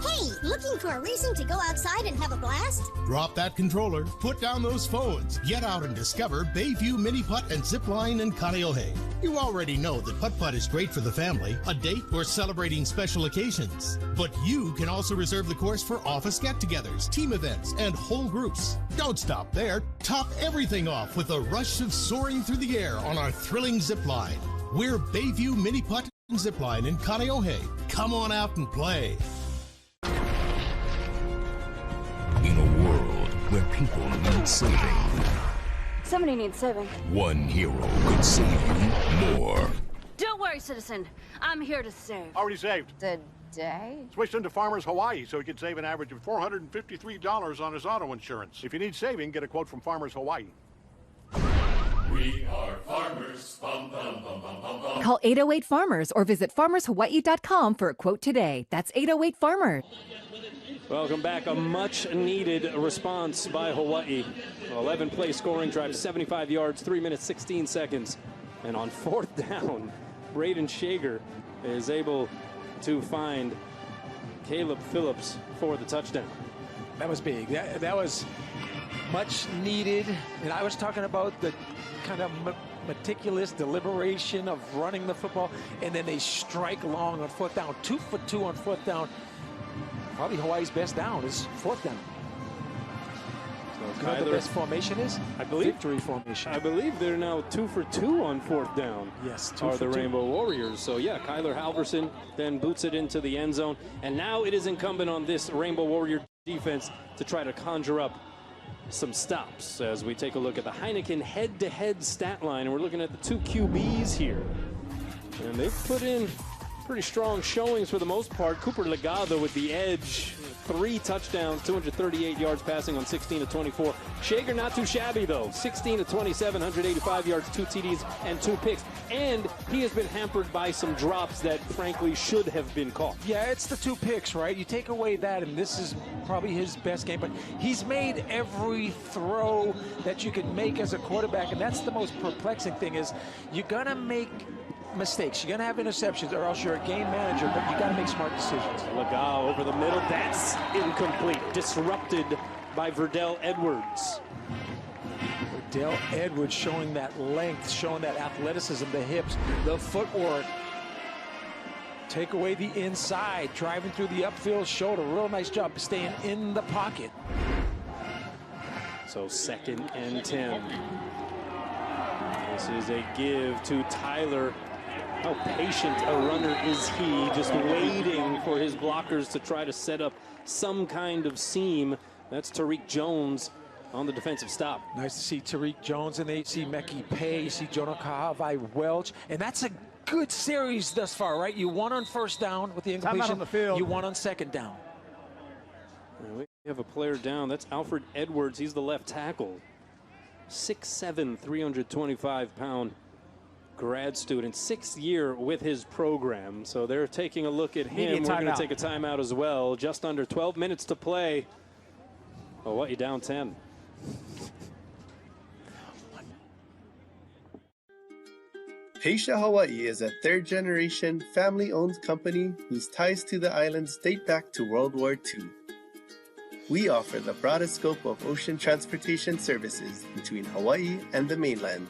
Hey, looking for a reason to go outside and have a blast? Drop that controller, put down those phones, get out and discover Bayview Mini Putt and Zipline in Kaneohe. You already know that putt-putt is great for the family, a date, or celebrating special occasions. But you can also reserve the course for office get-togethers, team events, and whole groups. Don't stop there. Top everything off with a rush of soaring through the air on our thrilling zipline. We're Bayview Mini Putt and Zipline in Kaneohe. Come on out and play. In a world where people need saving, Somebody needs saving. one hero could save you more. Don't worry, citizen. I'm here to save. Already saved. Today? Switched into Farmers Hawaii so he could save an average of $453 on his auto insurance. If you need saving, get a quote from Farmers Hawaii. We are farmers. Bum, bum, bum, bum, bum, bum. Call 808-FARMERS or visit farmershawaii.com for a quote today. That's 808-FARMERS. Welcome back. A much-needed response by Hawaii. 11-play scoring drive, 75 yards, 3 minutes, 16 seconds. And on 4th down, Braden Shager is able to find Caleb Phillips for the touchdown. That was big. That was much needed. And I was talking about the kind of meticulous deliberation of running the football, and then they strike long on 4th down. 2 for 2 on 4th down. Probably Hawaii's best down is 4th down. So you know what the best formation is? I believe victory formation. I believe they're now 2 for 2 on 4th down. Yes, 2 are for the 2. Rainbow Warriors. So yeah, Kyler Halverson then boots it into the end zone, and now it is incumbent on this Rainbow Warrior defense to try to conjure up some stops as we take a look at the Heineken head-to-head stat line. And we're looking at the two QBs here. And they've put in pretty strong showings for the most part. Cooper Legado with the edge. 3 touchdowns, 238 yards passing on 16 of 24. Shager not too shabby though. 16 of 27, 185 yards, 2 TDs and 2 picks. And he has been hampered by some drops that frankly should have been caught. Yeah, it's the 2 picks, right? You take away that, and this is probably his best game. But he's made every throw that you could make as a quarterback, and that's the most perplexing thing is you're gonna make mistakes. You're going to have interceptions, or else you're a game manager, but you got to make smart decisions. Legal over the middle. That's incomplete. Disrupted by Verdell Edwards. Verdell Edwards showing that length, showing that athleticism, the hips, the footwork. Take away the inside, driving through the upfield shoulder. Real nice job staying in the pocket. So 2nd and 10. This is a give to Tyler. How patient a runner is he, just waiting for his blockers to try to set up some kind of seam. That's Tariq Jones on the defensive stop. Nice to see Tariq Jones, and they see Meki Pay, you see Jonah Kahavai Welch, and that's a good series thus far, right? You won on 1st down with the incompletion. On the field. You won on 2nd down. And we have a player down. That's Alfred Edwards. He's the left tackle. 6'7", 325-pound grad student, 6th year with his program. So they're taking a look at him. We're going to take a timeout as well. Just under 12 minutes to play. Hawaii down 10. Peisha Hawai'i is a 3rd-generation, family-owned company whose ties to the islands date back to World War II. We offer the broadest scope of ocean transportation services between Hawaii and the mainland.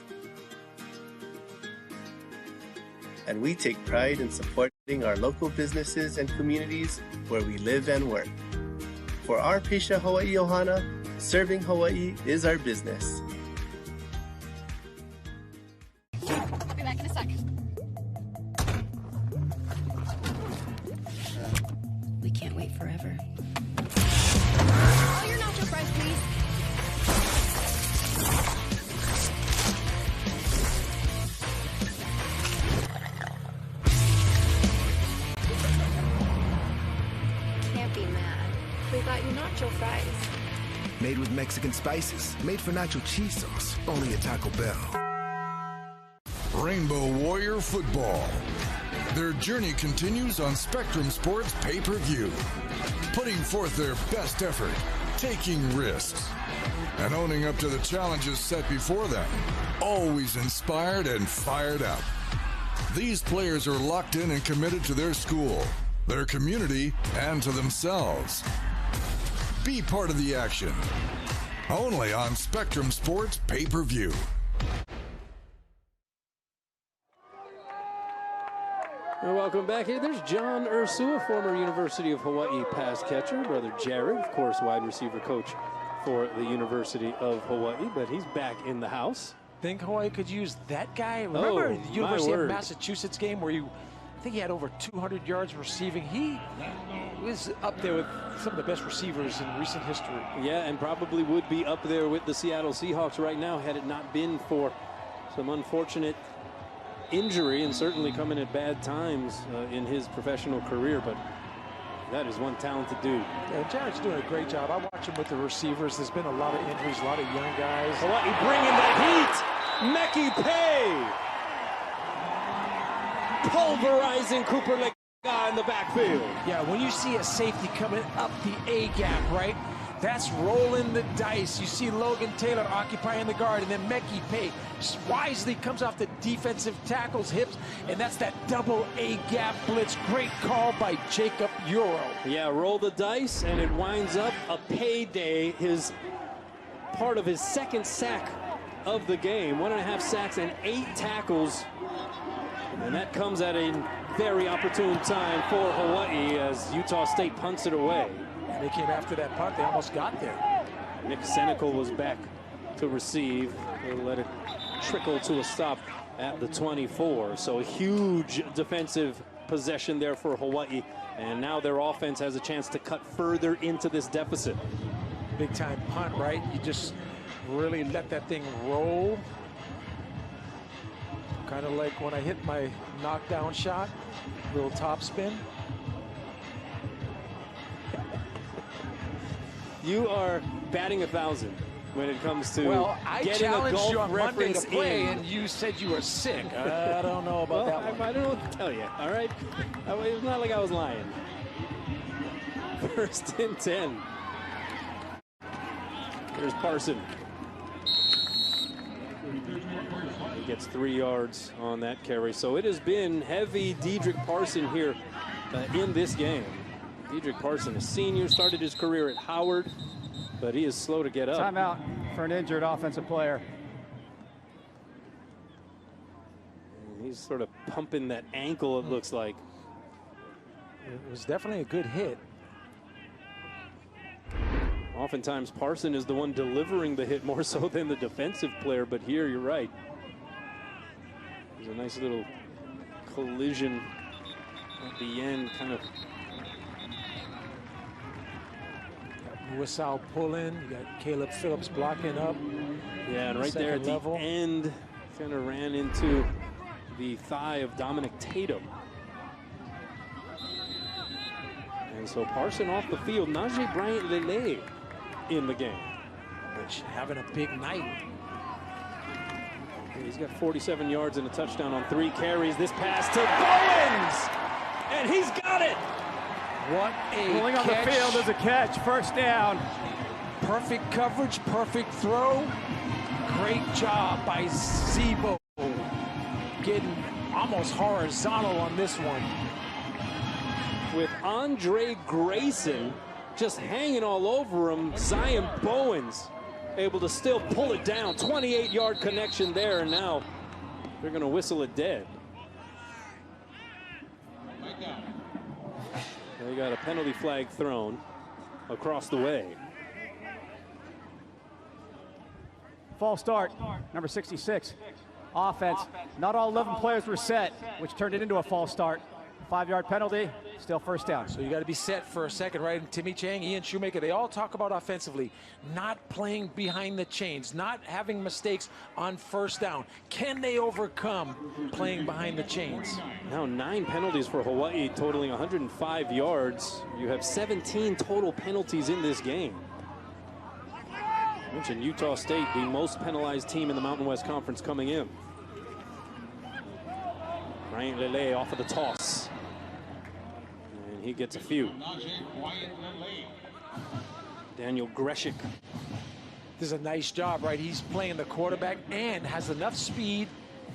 And we take pride in supporting our local businesses and communities where we live and work. For our Peisha Hawai'i Ohana, serving Hawaii is our business. Be back in a sec. We can't wait forever. All your nacho fries, please. Can't be mad. We got you nacho fries. Made with Mexican spices. Made for nacho cheese sauce. Only at Taco Bell. Rainbow Warrior Football. Their journey continues on Spectrum Sports pay-per-view, putting forth their best effort, taking risks, and owning up to the challenges set before them, always inspired and fired up. These players are locked in and committed to their school, their community, and to themselves. Be part of the action. Only on Spectrum Sports pay-per-view. And welcome back here. There's John Ursua, former University of Hawaii pass catcher. Brother Jared, of course, wide receiver coach for the University of Hawaii, but he's back in the house. Think Hawaii could use that guy? Remember the University of Massachusetts game where I think he had over 200 yards receiving. He was up there with some of the best receivers in recent history. Yeah, and probably would be up there with the Seattle Seahawks right now had it not been for some unfortunate injury, and certainly coming at bad times in his professional career, but that is one talented dude. Yeah, Jared's doing a great job. I watch him with the receivers. There's been a lot of injuries, a lot of young guys. Hawaii bringing the heat. Meki Pay pulverizing Cooper Lega in the backfield. Yeah, when you see a safety coming up the A gap, right? That's rolling the dice. You see Logan Taylor occupying the guard, and then Meki Pay wisely comes off the defensive tackle's hips, and that's that double A gap blitz. Great call by Jacob Euro. Yeah, roll the dice, and it winds up a payday. His part of his 2nd sack of the game. 1.5 sacks and 8 tackles. And that comes at a very opportune time for Hawaii as Utah State punts it away. And they came after that punt. They almost got there. Nick Senecal was back to receive. They'll let it trickle to a stop at the 24. So a huge defensive possession there for Hawaii, and now their offense has a chance to cut further into this deficit. Big time punt, right? You just really let that thing roll. Kind of like when I hit my knockdown shot, little top spin. You are batting 1,000 when it comes to getting a golf you on Monday reference to play, in. and you said you were sick. I don't know about that one. I don't know what to tell you, all right? It's not like I was lying. 1st and 10. There's Parson. He gets 3 yards on that carry. So it has been heavy Dedrick Parson here in this game. Dedrick Parson, a senior, started his career at Howard, but he is slow to get up. Timeout for an injured offensive player. And he's sort of pumping that ankle, it looks like. It was definitely a good hit. Oftentimes Parson is the one delivering the hit more so than the defensive player, but here you're right. There's a nice little collision at the end, kind of. Wasau pulling, you got Caleb Phillips blocking up. Yeah, and right there at the end, kind of ran into the thigh of Dominic Tatum. And so Parson off the field. Najee Bryant-Lele in the game. Which having a big night. He's got 47 yards and a touchdown on 3 carries. This pass to Bowens! And he's got it! What a Pulling on catch. the field is a catch. 1st down. Perfect coverage, perfect throw. Great job by Zebo. Getting almost horizontal on this one. With Andre Grayson just hanging all over him, Zion Bowens able to still pull it down. 28-yard connection there, and now they're going to whistle it dead. They got a penalty flag thrown across the way. False start, number 66. Offense. Not all 11 players were set, which turned it into a false start. 5-yard penalty, still 1st down. So you got to be set for a second, right? And Timmy Chang, Ian Shoemaker, they all talk about offensively, not playing behind the chains, not having mistakes on 1st down. Can they overcome playing behind the chains? Now 9 penalties for Hawaii, totaling 105 yards. You have 17 total penalties in this game. I mentioned Utah State, the most penalized team in the Mountain West Conference coming in. Bryant-Lele off of the toss. And he gets a few. Daniel Greshik. This is a nice job, right? He's playing the quarterback and has enough speed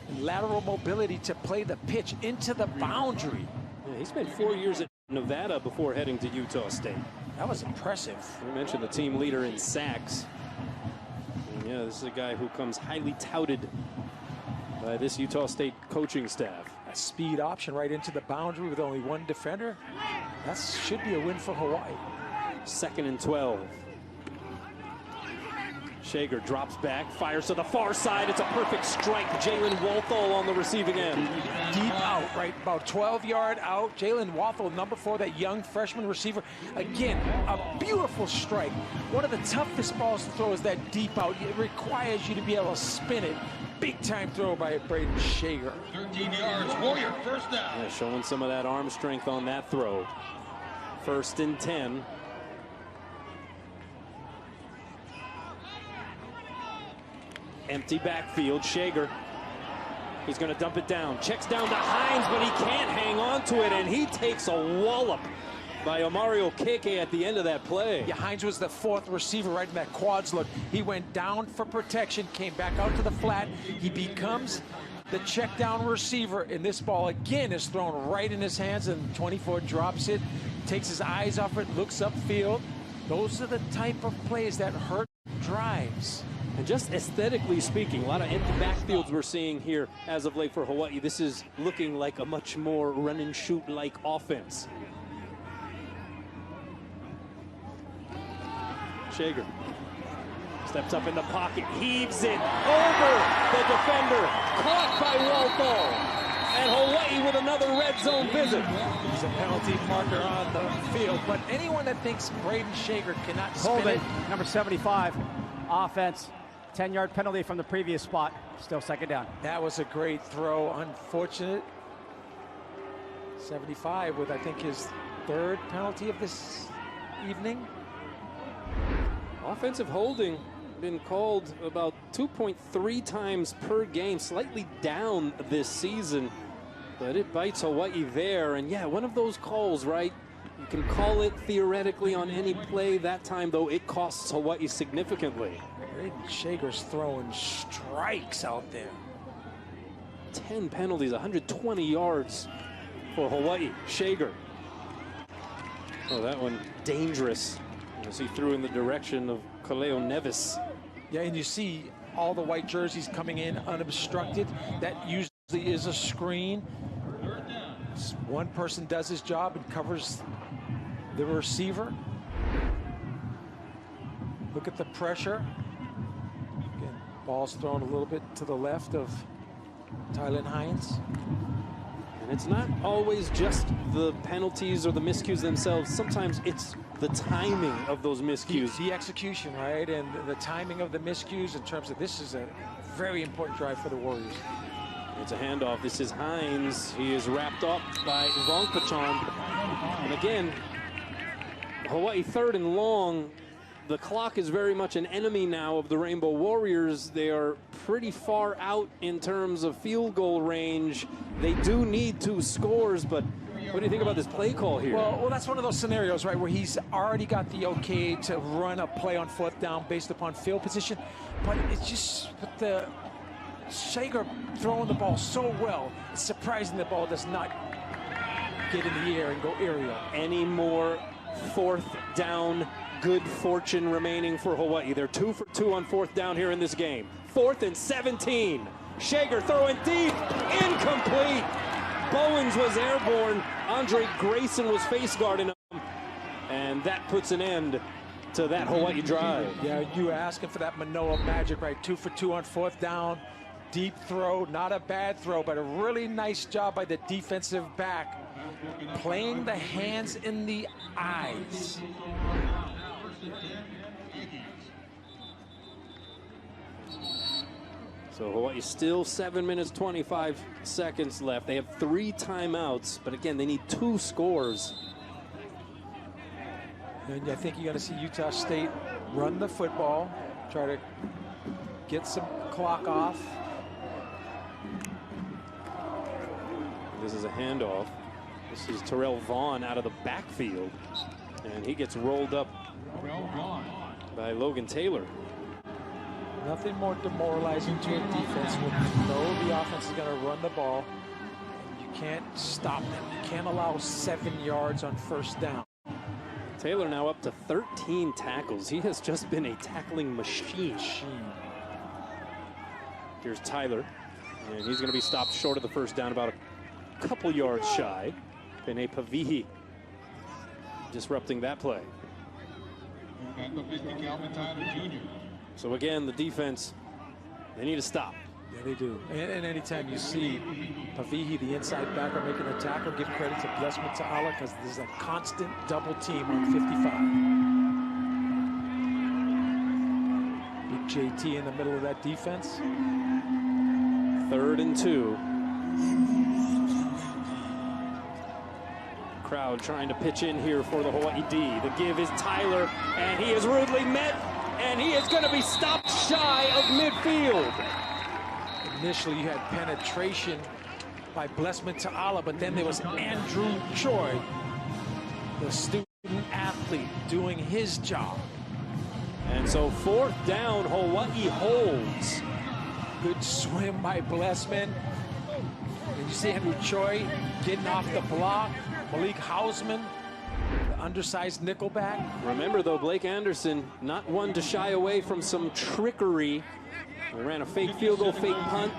and lateral mobility to play the pitch into the boundary. Yeah, he spent 4 years at Nevada before heading to Utah State. That was impressive. We mentioned the team leader in sacks. And yeah, this is a guy who comes highly touted by this Utah State coaching staff. A speed option right into the boundary with only 1 defender. That should be a win for Hawaii. 2nd and 12. Shager drops back, fires to the far side. It's a perfect strike. Jalen Walthall on the receiving end. Deep out, right? About 12-yard out. Jalen Walthall, number 4, that young freshman receiver. Again, a beautiful strike. One of the toughest balls to throw is that deep out. It requires you to be able to spin it. Big time throw by Braden Shager. 13 yards, Warrior, 1st down. Yeah, showing some of that arm strength on that throw. 1st and 10. Empty backfield, Shager. He's going to dump it down. Checks down to Hines, but he can't hang on to it, and he takes a wallop by Omario Keke at the end of that play. Yeah, Hines was the 4th receiver right in that quads look. He went down for protection, came back out to the flat. He becomes the check down receiver, and this ball again is thrown right in his hands, and 24 drops it, takes his eyes off it, looks upfield. Those are the type of plays that hurt drives. And just aesthetically speaking, a lot of empty backfields we're seeing here as of late for Hawaii. This is looking like a much more run and shoot like offense. Shager steps up in the pocket, heaves it over the defender, caught by Walthall. And Hawaii with another red zone visit. He's a penalty marker on the field, but anyone that thinks Braden Shager cannot spin it. Number 75, offense, 10-yard penalty from the previous spot. Still second down. That was a great throw. Unfortunate. 75 with, I think, his third penalty of this evening. Offensive holding been called about 2.3 times per game, slightly down this season, but it bites Hawaii there. And yeah, one of those calls, right? You can call it theoretically on any play. That time, though, it costs Hawaii significantly. Braden Shager's throwing strikes out there. 10 penalties, 120 yards for Hawaii. Shager. Oh, that one dangerous as he threw in the direction of Kaleo Nevis. Yeah, and you see all the white jerseys coming in unobstructed. That usually is a screen. One person does his job and covers the receiver. Look at the pressure. Again, ball's thrown a little bit to the left of Tylen Hines. And it's not always just the penalties or the miscues themselves. Sometimes it's the timing of those miscues. The execution, right? And the timing of the miscues in terms of this is a very important drive for the Warriors. It's a handoff. This is Hines. He is wrapped up by Vongpachon. And again, Hawaii 3rd and long. The clock is very much an enemy now of the Rainbow Warriors. They are pretty far out in terms of field goal range. They do need 2 scores, but what do you think about this play call here? Well, that's one of those scenarios, right, where he's already got the okay to run a play on 4th down based upon field position. But it's just with the Shager throwing the ball so well, it's surprising the ball does not get in the air and go aerial. Any more 4th down good fortune remaining for Hawaii? They're 2 for 2 on 4th down here in this game. 4th and 17. Shager throwing deep, incomplete. Bowens was airborne. Andre Grayson was face guarding him. And that puts an end to that Hawaii drive. Yeah, you were asking for that Manoa magic, right? 2 for 2 on 4th down. Deep throw, not a bad throw, but a really nice job by the defensive back. Playing the hands in the eyes. So Hawaii still 7 minutes, 25 seconds left. They have 3 timeouts, but again, they need 2 scores. And I think you're going to see Utah State run the football, try to get some clock off. This is a handoff. This is Terrell Vaughn out of the backfield, and he gets rolled up by Logan Taylor. Nothing more demoralizing to a defense when you know the offense is going to run the ball. And you can't stop them. You can't allow 7 yards on 1st down. Taylor now up to 13 tackles. He has just been a tackling machine. Here's Tyler, and he's going to be stopped short of the 1st down, about a couple yards shy. Pene Pavihi disrupting that play. So again, the defense, they need to stop. Yeah, they do. And anytime you see Pavihi, the inside backer, making a tackle, give credit to Blessman Ta'ala, because there's a constant double team on 55. Big JT in the middle of that defense. 3rd and 2. Crowd trying to pitch in here for the Hawaii D. The give is Tyler, and he is rudely met, and he is going to be stopped shy of midfield. Initially, you had penetration by Blessman Ta'ala, but then there was Andrew Choi, the student athlete, doing his job. And so 4th down, Hawaii holds. Good swim by Blessman. And you see Andrew Choi getting off the block. Malik Hausman, the undersized nickelback. Remember, though, Blake Anderson, not one to shy away from some trickery. He ran a fake field goal, fake punt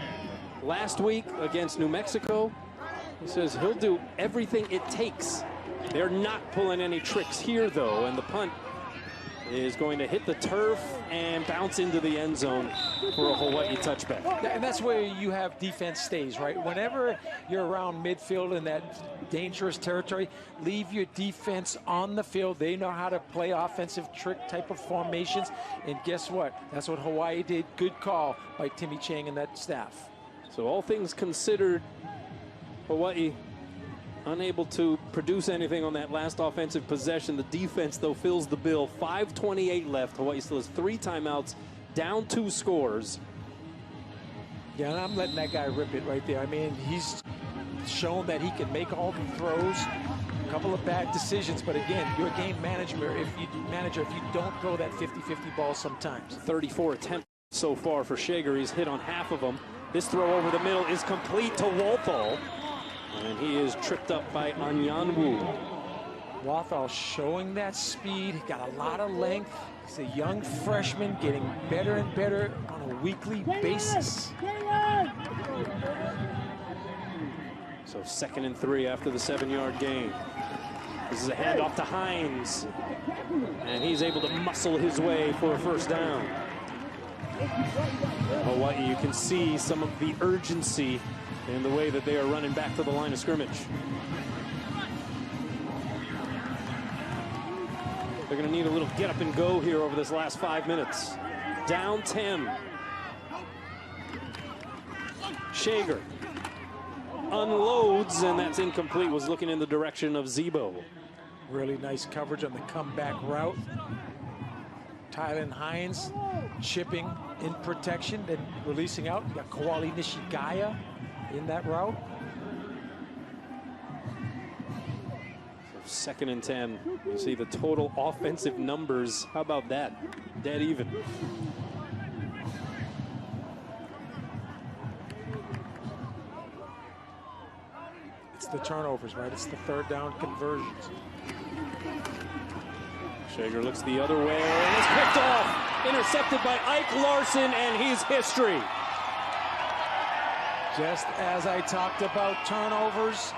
last week against New Mexico. He says he'll do everything it takes. They're not pulling any tricks here, though, and the punt is going to hit the turf and bounce into the end zone for a Hawaii touchback. And that's where you have defense stays, right? Whenever you're around midfield in that dangerous territory, leave your defense on the field. They know how to play offensive trick type of formations. And guess what? That's what Hawaii did. Good call by Timmy Chang and that staff. So all things considered, Hawaii unable to produce anything on that last offensive possession. The defense, though, fills the bill. 5:28 left. Hawaii still has 3 timeouts, down 2 scores. Yeah, and I'm letting that guy rip it right there. I mean, he's shown that he can make all the throws. A couple of bad decisions, but again, you're a game manager if you don't throw that 50-50 ball sometimes. 34 attempts so far for Shager. He's hit on half of them. This throw over the middle is complete to Walthall. And he is tripped up by Anyanwu. Walthall showing that speed, got a lot of length. He's a young freshman getting better and better on a weekly basis. So 2nd and 3 after the 7-yard gain. This is a handoff to Hines. And he's able to muscle his way for a first down. Hawaii, you can see some of the urgency in the way that they are running back to the line of scrimmage. They're going to need a little get up and go here over this last 5 minutes. Down 10. Shager unloads, and that's incomplete. Was looking in the direction of Zebo. Really nice coverage on the comeback route. Tylen Hines chipping in protection, then releasing out. You got Kawali Nishigaya in that route. So 2nd and 10. You see the total offensive numbers. How about that? Dead even. It's the turnovers, right? It's the 3rd down conversions. Shager looks the other way and is picked off. Intercepted by Ike Larson, and he's history. Just as I talked about turnovers,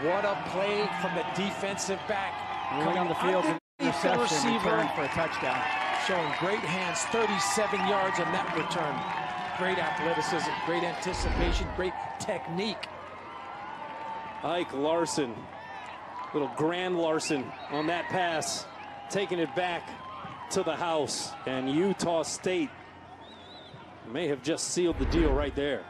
what a play from the defensive back. Coming on the field, interception, return for a touchdown. Showing great hands, 37 yards on that return. Great athleticism, great anticipation, great technique. Ike Larson, little Grand Larson on that pass, taking it back to the house. And Utah State may have just sealed the deal right there.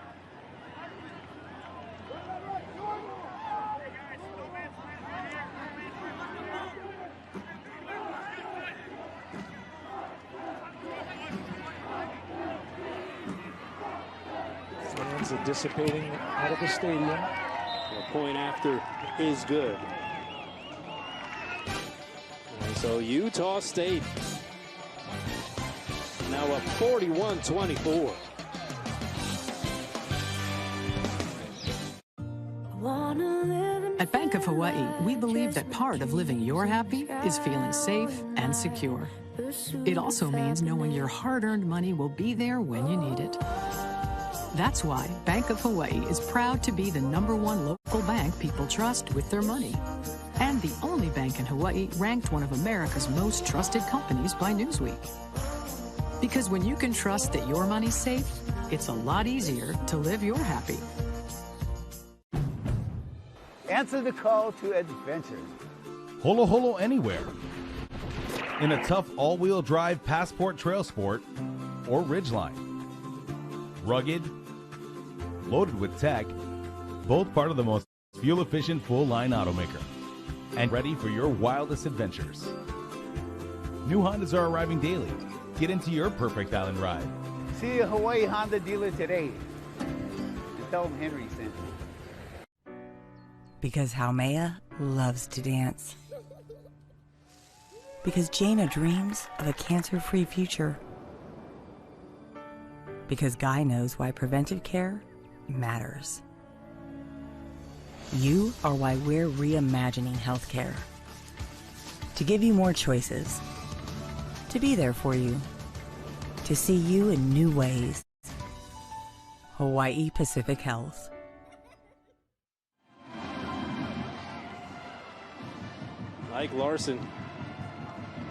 Fans are dissipating out of the stadium. A point after is good. And so Utah State now up 41-24. At Bank of Hawaii, we believe that part of living your happy is feeling safe and secure. It also means knowing your hard-earned money will be there when you need it. That's why Bank of Hawaii is proud to be the #1 local bank people trust with their money. And the only bank in Hawaii ranked one of America's most trusted companies by Newsweek. Because when you can trust that your money's safe, it's a lot easier to live your happy. Answer the call to adventure. Holo Holo Anywhere. In a tough all-wheel drive Passport Trail Sport or Ridgeline. Rugged, loaded with tech, both part of the most fuel-efficient full-line automaker. And ready for your wildest adventures. New Hondas are arriving daily. Get into your perfect island ride. See a Hawaii Honda dealer today. And tell them Henry sent you. Because Haumea loves to dance. Because Jaina dreams of a cancer-free future. Because Guy knows why preventive care matters. You are why we're reimagining healthcare. To give you more choices. To be there for you. To see you in new ways. Hawaii Pacific Health. Ike Larson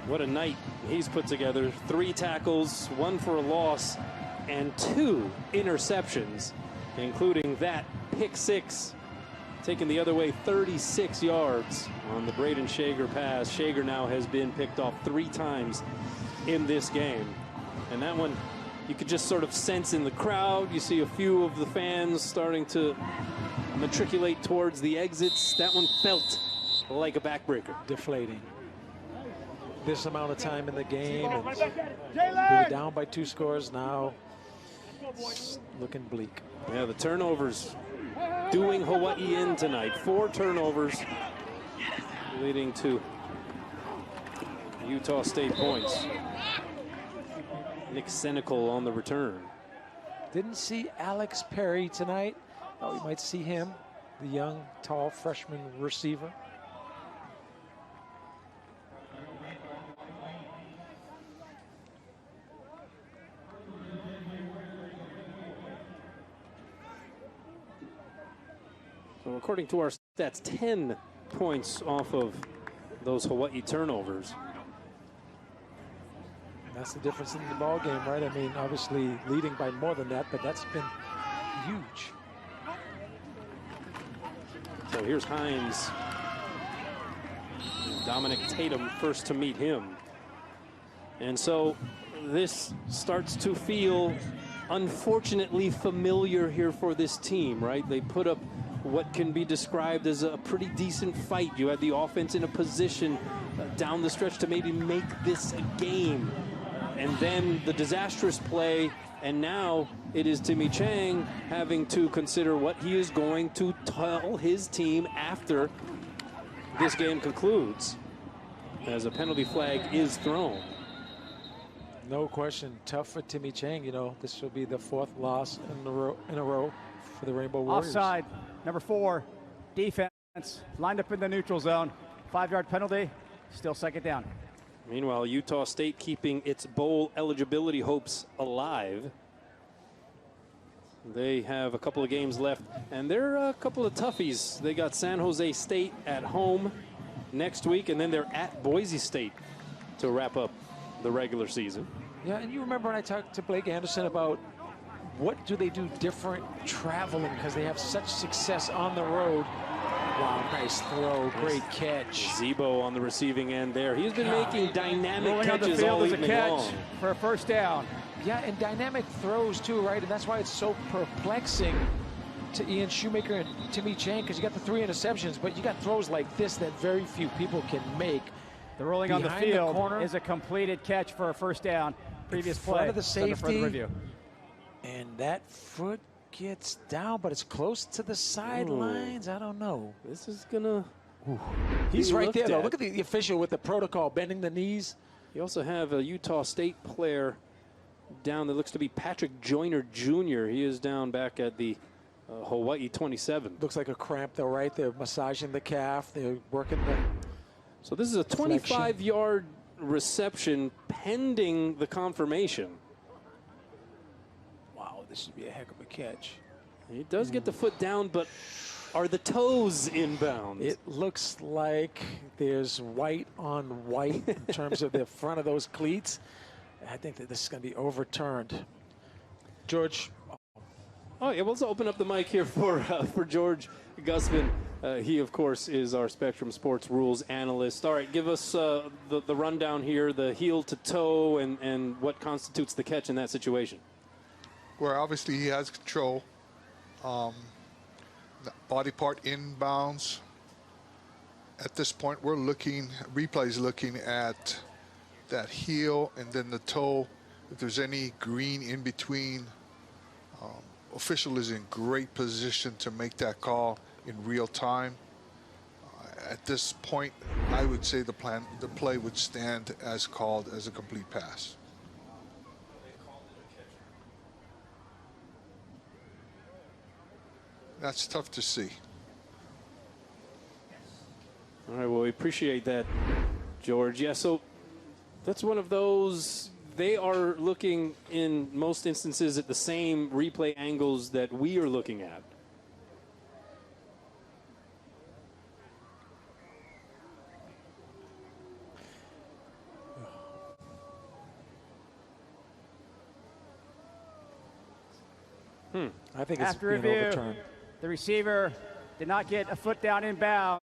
What a night he's put together. 3 tackles, 1 for a loss, and 2 interceptions, including that pick 6, taken the other way 36 yards on the Braden Shager pass. Shager now has been picked off 3 times in this game. And that one, you could just sort of sense in the crowd. You see a few of the fans starting to matriculate towards the exits. That one felt like a backbreaker. Deflating. This amount of time in the game, and we were down by 2 scores. Now it's looking bleak. Yeah, the turnovers doing Hawaii in tonight. 4 turnovers leading to Utah State points. Nick Senecal on the return. Didn't see Alex Perry tonight. Thought we might see him, the young, tall freshman receiver. So according to our stats, 10 points off of those Hawaii turnovers. That's the difference in the ball game, right? I mean, obviously leading by more than that, but that's been huge. So here's Hines. Dominic Tatum first to meet him. And so this starts to feel unfortunately familiar here for this team, right? They put up what can be described as a pretty decent fight. You had the offense in a position down the stretch to maybe make this a game. And then the disastrous play, and now it is Timmy Chang having to consider what he is going to tell his team after this game concludes, as a penalty flag is thrown. No question, tough for Timmy Chang. You know, this will be the 4th loss in a row for the Rainbow Warriors. Offside, number 4, defense, lined up in the neutral zone. 5-yard penalty, still 2nd down. Meanwhile, Utah State keeping its bowl eligibility hopes alive. They have a couple of games left, and they're a couple of toughies. They got San Jose State at home next week, and then they're at Boise State to wrap up the regular season. Yeah, and you remember when I talked to Blake Anderson about what do they do different traveling because they have such success on the road. Wow, nice throw, great catch. Zebo on the receiving end there. He's been making dynamic Rolling catches on the field all as a evening catch long. for a 1st down. Yeah, and dynamic throws too, right? And that's why it's so perplexing to Ian Shoemaker and Timmy Chang, because you got the 3 interceptions, but you got throws like this that very few people can make. The rolling on the field is a completed catch for a 1st down. Previous play. Front of the safety. Review. And that foot gets down, but it's close to the sidelines. I don't know. This is gonna. He's right there, though. Look at the official with the protocol, bending the knees. You also have a Utah State player down that looks to be Patrick Joyner Jr. He is down back at the Hawaii 27. Looks like a cramp, though, right? They're massaging the calf. They're working the. So this is a 25-yard reception pending the confirmation. Wow, this should be a heck of a catch. He does get the foot down, but are the toes inbound? It looks like there's white on white in terms of the front of those cleats. I think that this is going to be overturned. George. Oh, yeah, let's open up the mic here for George Gusman. He, of course, is our Spectrum Sports Rules analyst. All right, give us the rundown here, the heel to toe, and what constitutes the catch in that situation. Well, obviously he has control. The body part inbounds. At this point, we're looking, replay's looking at that heel and then the toe. If there's any green in between, official is in great position to make that call in real time. At this point, I would say the play would stand as called as a complete pass. That's tough to see. All right, well, we appreciate that, George. Yeah, so that's one of those. They are looking in most instances at the same replay angles that we are looking at. I think it's After being review, overturned. the receiver did not get a foot down in bounds.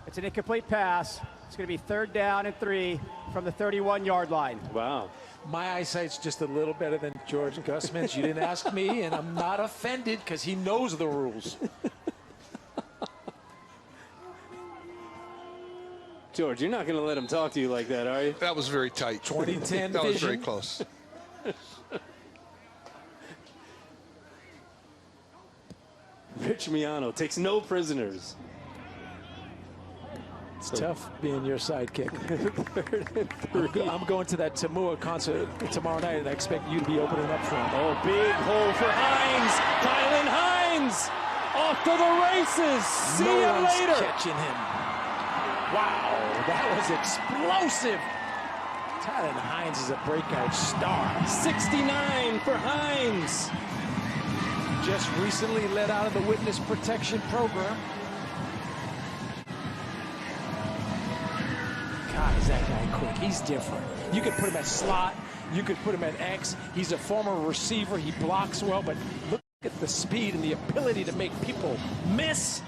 It's an incomplete pass. It's going to be 3rd down and 3 from the 31-yard line. Wow. My eyesight's just a little better than George Gussman's. You didn't ask me, and I'm not offended because he knows the rules. George, you're not going to let him talk to you like that, are you? That was very tight. 2010 That was vision. very close. Rich Miano takes no prisoners. It's tough being your sidekick. I'm going to that Tamua concert tomorrow night, and I expect you to be opening up for him. Oh, big hole for Hines. Tylen Hines off to the races. See no you one's later. Catching him. Wow, that was explosive. Tylen Hines is a breakout star. 69 for Hines. Just recently let out of the witness protection program. God, is that guy quick? He's different. You could put him at slot. You could put him at X. He's a former receiver. He blocks well, but look at the speed and the ability to make people miss.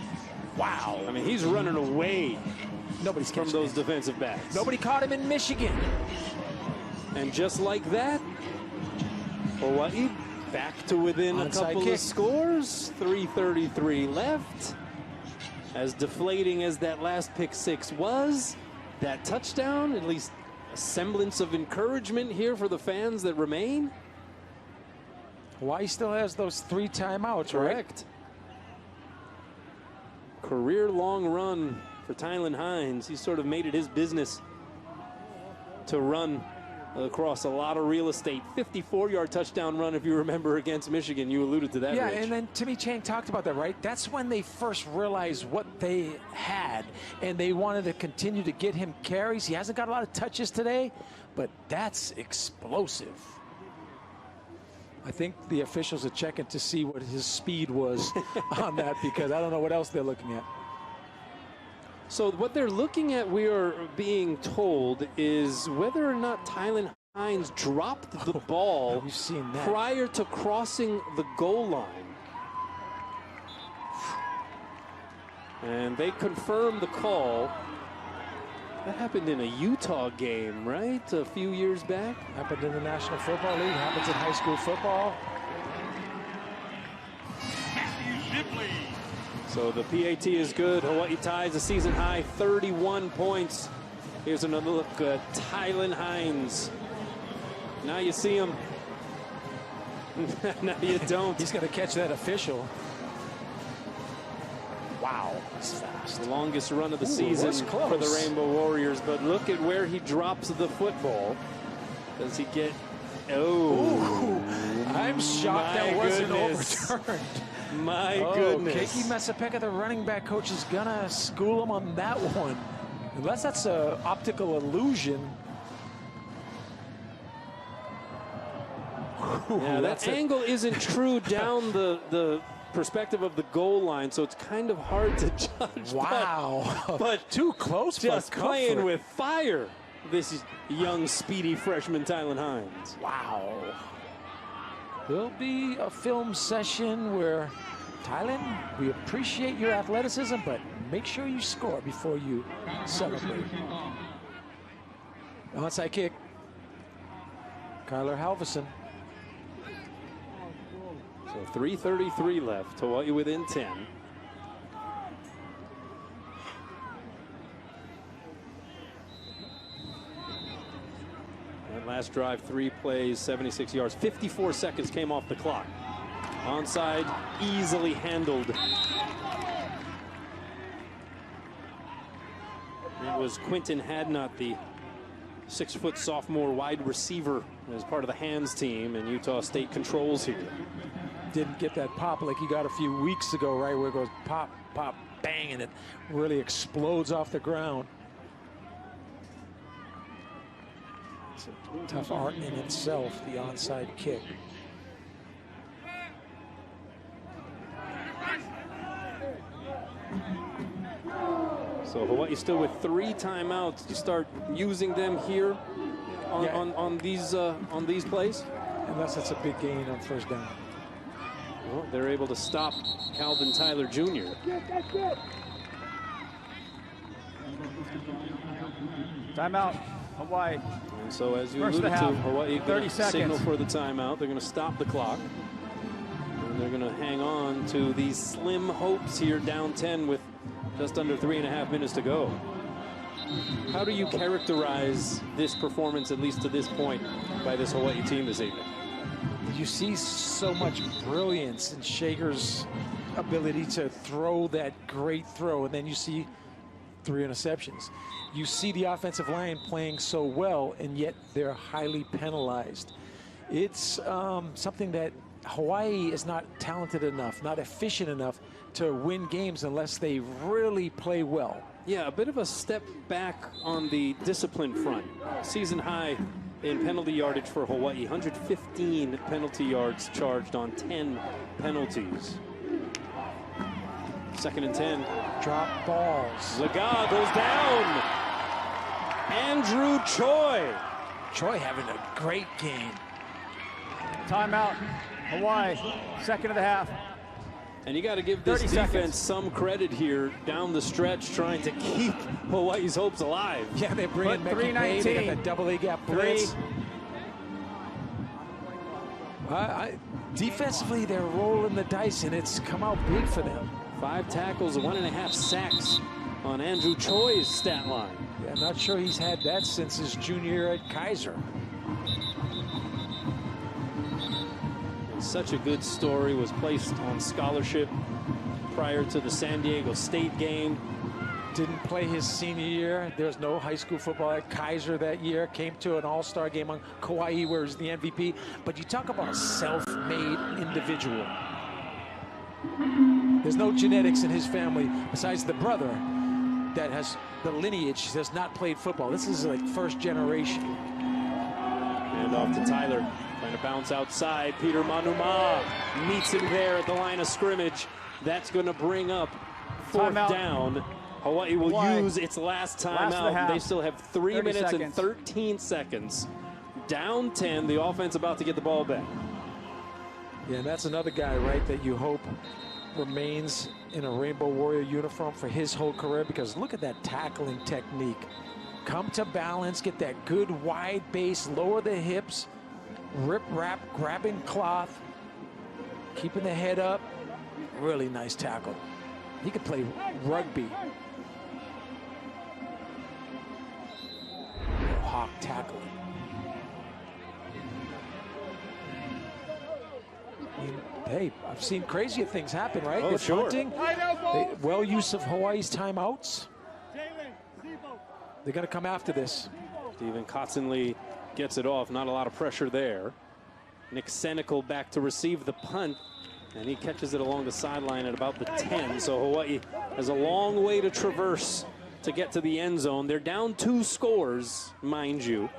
Wow. I mean, he's running away Nobody's from catching those him. defensive backs. Nobody caught him in Michigan. And just like that, Hawaii back to within a Onside couple kick. of scores. 3:33 left. As deflating as that last pick six was, that touchdown, at least a semblance of encouragement here for the fans that remain. Hawaii still has those 3 timeouts, Correct. Right? Career-long run for Tylen Hines. He sort of made it his business to run across a lot of real estate. 54-yard touchdown run, if you remember, against Michigan. You alluded to that, Yeah, Rich. and then Timmy Chang talked about that, right? That's when they first realized what they had, and they wanted to continue to get him carries. He hasn't got a lot of touches today, but that's explosive. I think the officials are checking to see what his speed was on that, because I don't know what else they're looking at. So what they're looking at, we are being told, is whether or not Tylen Hines dropped the ball We've seen that. prior to crossing the goal line. And they confirmed the call. That happened in a Utah game, right? A few years back. Happened in the National Football League, happens in high school football. So the PAT is good. Hawaii ties a season high 31 points. Here's another look at Tylen Hines. Now you see him. Now you don't. He's going to catch that official. Wow, that's fast. The longest run of the season for the Rainbow Warriors. But look at where he drops the football. Does he get... Oh. I'm shocked that wasn't goodness. overturned. My goodness. Keiki Masapeka, the running back coach, is going to school him on that one. Unless that's an optical illusion. Yeah, that angle isn't true down the perspective of the goal line, so it's kind of hard to judge. Wow. But too close for just comfort. playing with fire. This is young, speedy freshman Tylen Hines. Wow. There'll be a film session where, Tylen, we appreciate your athleticism, but make sure you score before you celebrate. Onside kick. Kyler Halverson. So 3:33 left. Hawaii within 10. That last drive, 3 plays, 76 yards, 54 seconds came off the clock. Onside, easily handled. It was Quinton Hadnot, the 6-foot sophomore wide receiver, as part of the hands team, and Utah State controls here. Didn't get that pop like he got a few weeks ago, right, where it goes pop, pop, bang, and it really explodes off the ground. It's a tough art in itself, the onside kick. So Hawaii still with 3 timeouts. You start using them here on these plays, unless it's a big gain on first down. Well, they're able to stop Calvin Tyler Jr. Timeout, Hawaii. And so as you alluded to, Hawaii going to signal for the timeout. They're going to stop the clock. And they're going to hang on to these slim hopes here, down 10 with just under 3.5 minutes to go. How do you characterize this performance, at least to this point, by this Hawaii team this evening? You see so much brilliance in Shager's ability to throw that great throw, and then you see 3 interceptions. You see the offensive line playing so well, and yet they're highly penalized. It's something that Hawaii is not talented enough, not efficient enough to win games unless they really play well. Yeah, a bit of a step back on the discipline front. Season high in penalty yardage for Hawaii, 115 penalty yards charged on 10 penalties. 2nd and 10. Drop balls. Zaga goes down. Andrew Choi. Choi having a great game. Timeout, Hawaii, 2nd of the half. And you got to give this defense some credit here down the stretch, trying to keep Hawaii's hopes alive. Yeah, they bring in 319. They got that double A gap blitz. Defensively, they're rolling the dice, and it's come out big for them. 5 tackles, 1.5 sacks on Andrew Choi's stat line. Yeah, I'm not sure he's had that since his junior year at Kaiser. Such a good story, was placed on scholarship prior to the San Diego State game. Didn't play his senior year. There was no high school football at Kaiser that year. Came to an all-star game on Kauai where he was the MVP. But you talk about a self-made individual. There's no genetics in his family besides the brother that has the lineage, has not played football. This is like first generation. And off to Tyler. Trying to bounce outside. Peter Manuma meets him there at the line of scrimmage. That's going to bring up 4th down. Hawaii will use its last timeout. They still have 3 minutes and 13 seconds. Down 10. The offense about to get the ball back. Yeah, and that's another guy, right, that you hope remains in a Rainbow Warrior uniform for his whole career, because look at that tackling technique. Come to balance, get that good wide base, lower the hips, rip wrap, grabbing cloth, keeping the head up. Really nice tackle. He could play rugby. Hawk tackling. Hey, I've seen crazier things happen, right? Oh, sure. Well use of Hawaii's timeouts. They're going to come after this. Stephen Kotzenle gets it off. Not a lot of pressure there. Nick Senecal back to receive the punt, and he catches it along the sideline at about the 10. So Hawaii has a long way to traverse to get to the end zone. They're down 2 scores, mind you.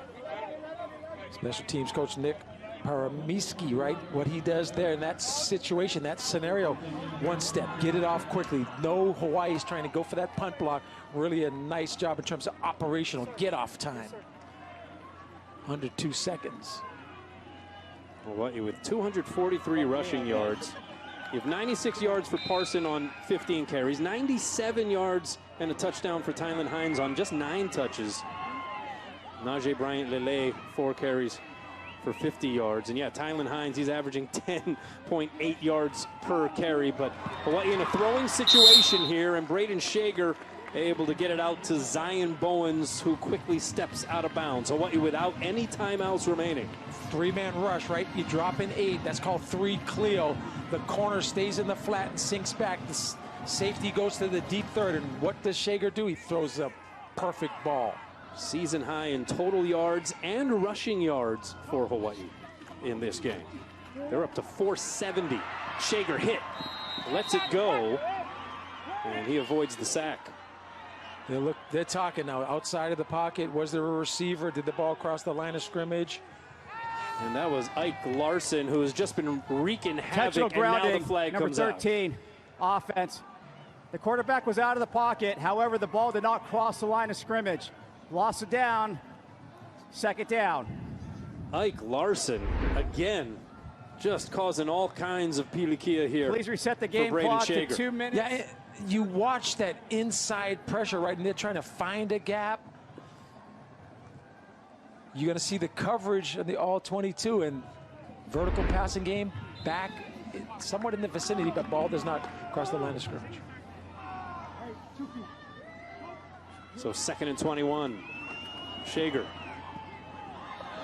Special teams coach Nick Paramiski, right? What he does there in that situation, that scenario, one step, get it off quickly. No Hawaii's trying to go for that punt block. Really a nice job in terms of operational get-off time. Under 2 seconds. Hawaii with 243 rushing yards. You have 96 yards for Parson on 15 carries, 97 yards and a touchdown for Tylan Hines on just 9 touches. Najee Bryant-Lele, 4 carries for 50 yards. And yeah, Tylan Hines, he's averaging 10.8 yards per carry. But Hawaii in a throwing situation here, and Braden Shager able to get it out to Zion Bowens, who quickly steps out of bounds. Hawaii without any timeouts remaining. 3-man rush, right? You drop in 8. That's called 3 Cleo. The corner stays in the flat and sinks back. The safety goes to the deep third. And what does Shager do? He throws a perfect ball. Season high in total yards and rushing yards for Hawaii in this game. They're up to 470. Shager hit, lets it go, and he avoids the sack. They're talking now. Outside of the pocket, was there a receiver? Did the ball cross the line of scrimmage? And that was Ike Larson, who has just been wreaking havoc, and now the flag comes out. Number 13, offense. The quarterback was out of the pocket. However, the ball did not cross the line of scrimmage. Lost it down. 2nd down. Ike Larson, again, Just causing all kinds of pilikia here. Please reset the game clock to 2 minutes. Yeah, you watch that inside pressure, right? And they're trying to find a gap. You're going to see the coverage of the all-22 and vertical passing game back somewhat in the vicinity, but ball does not cross the line of scrimmage. So 2nd and 21. Shager.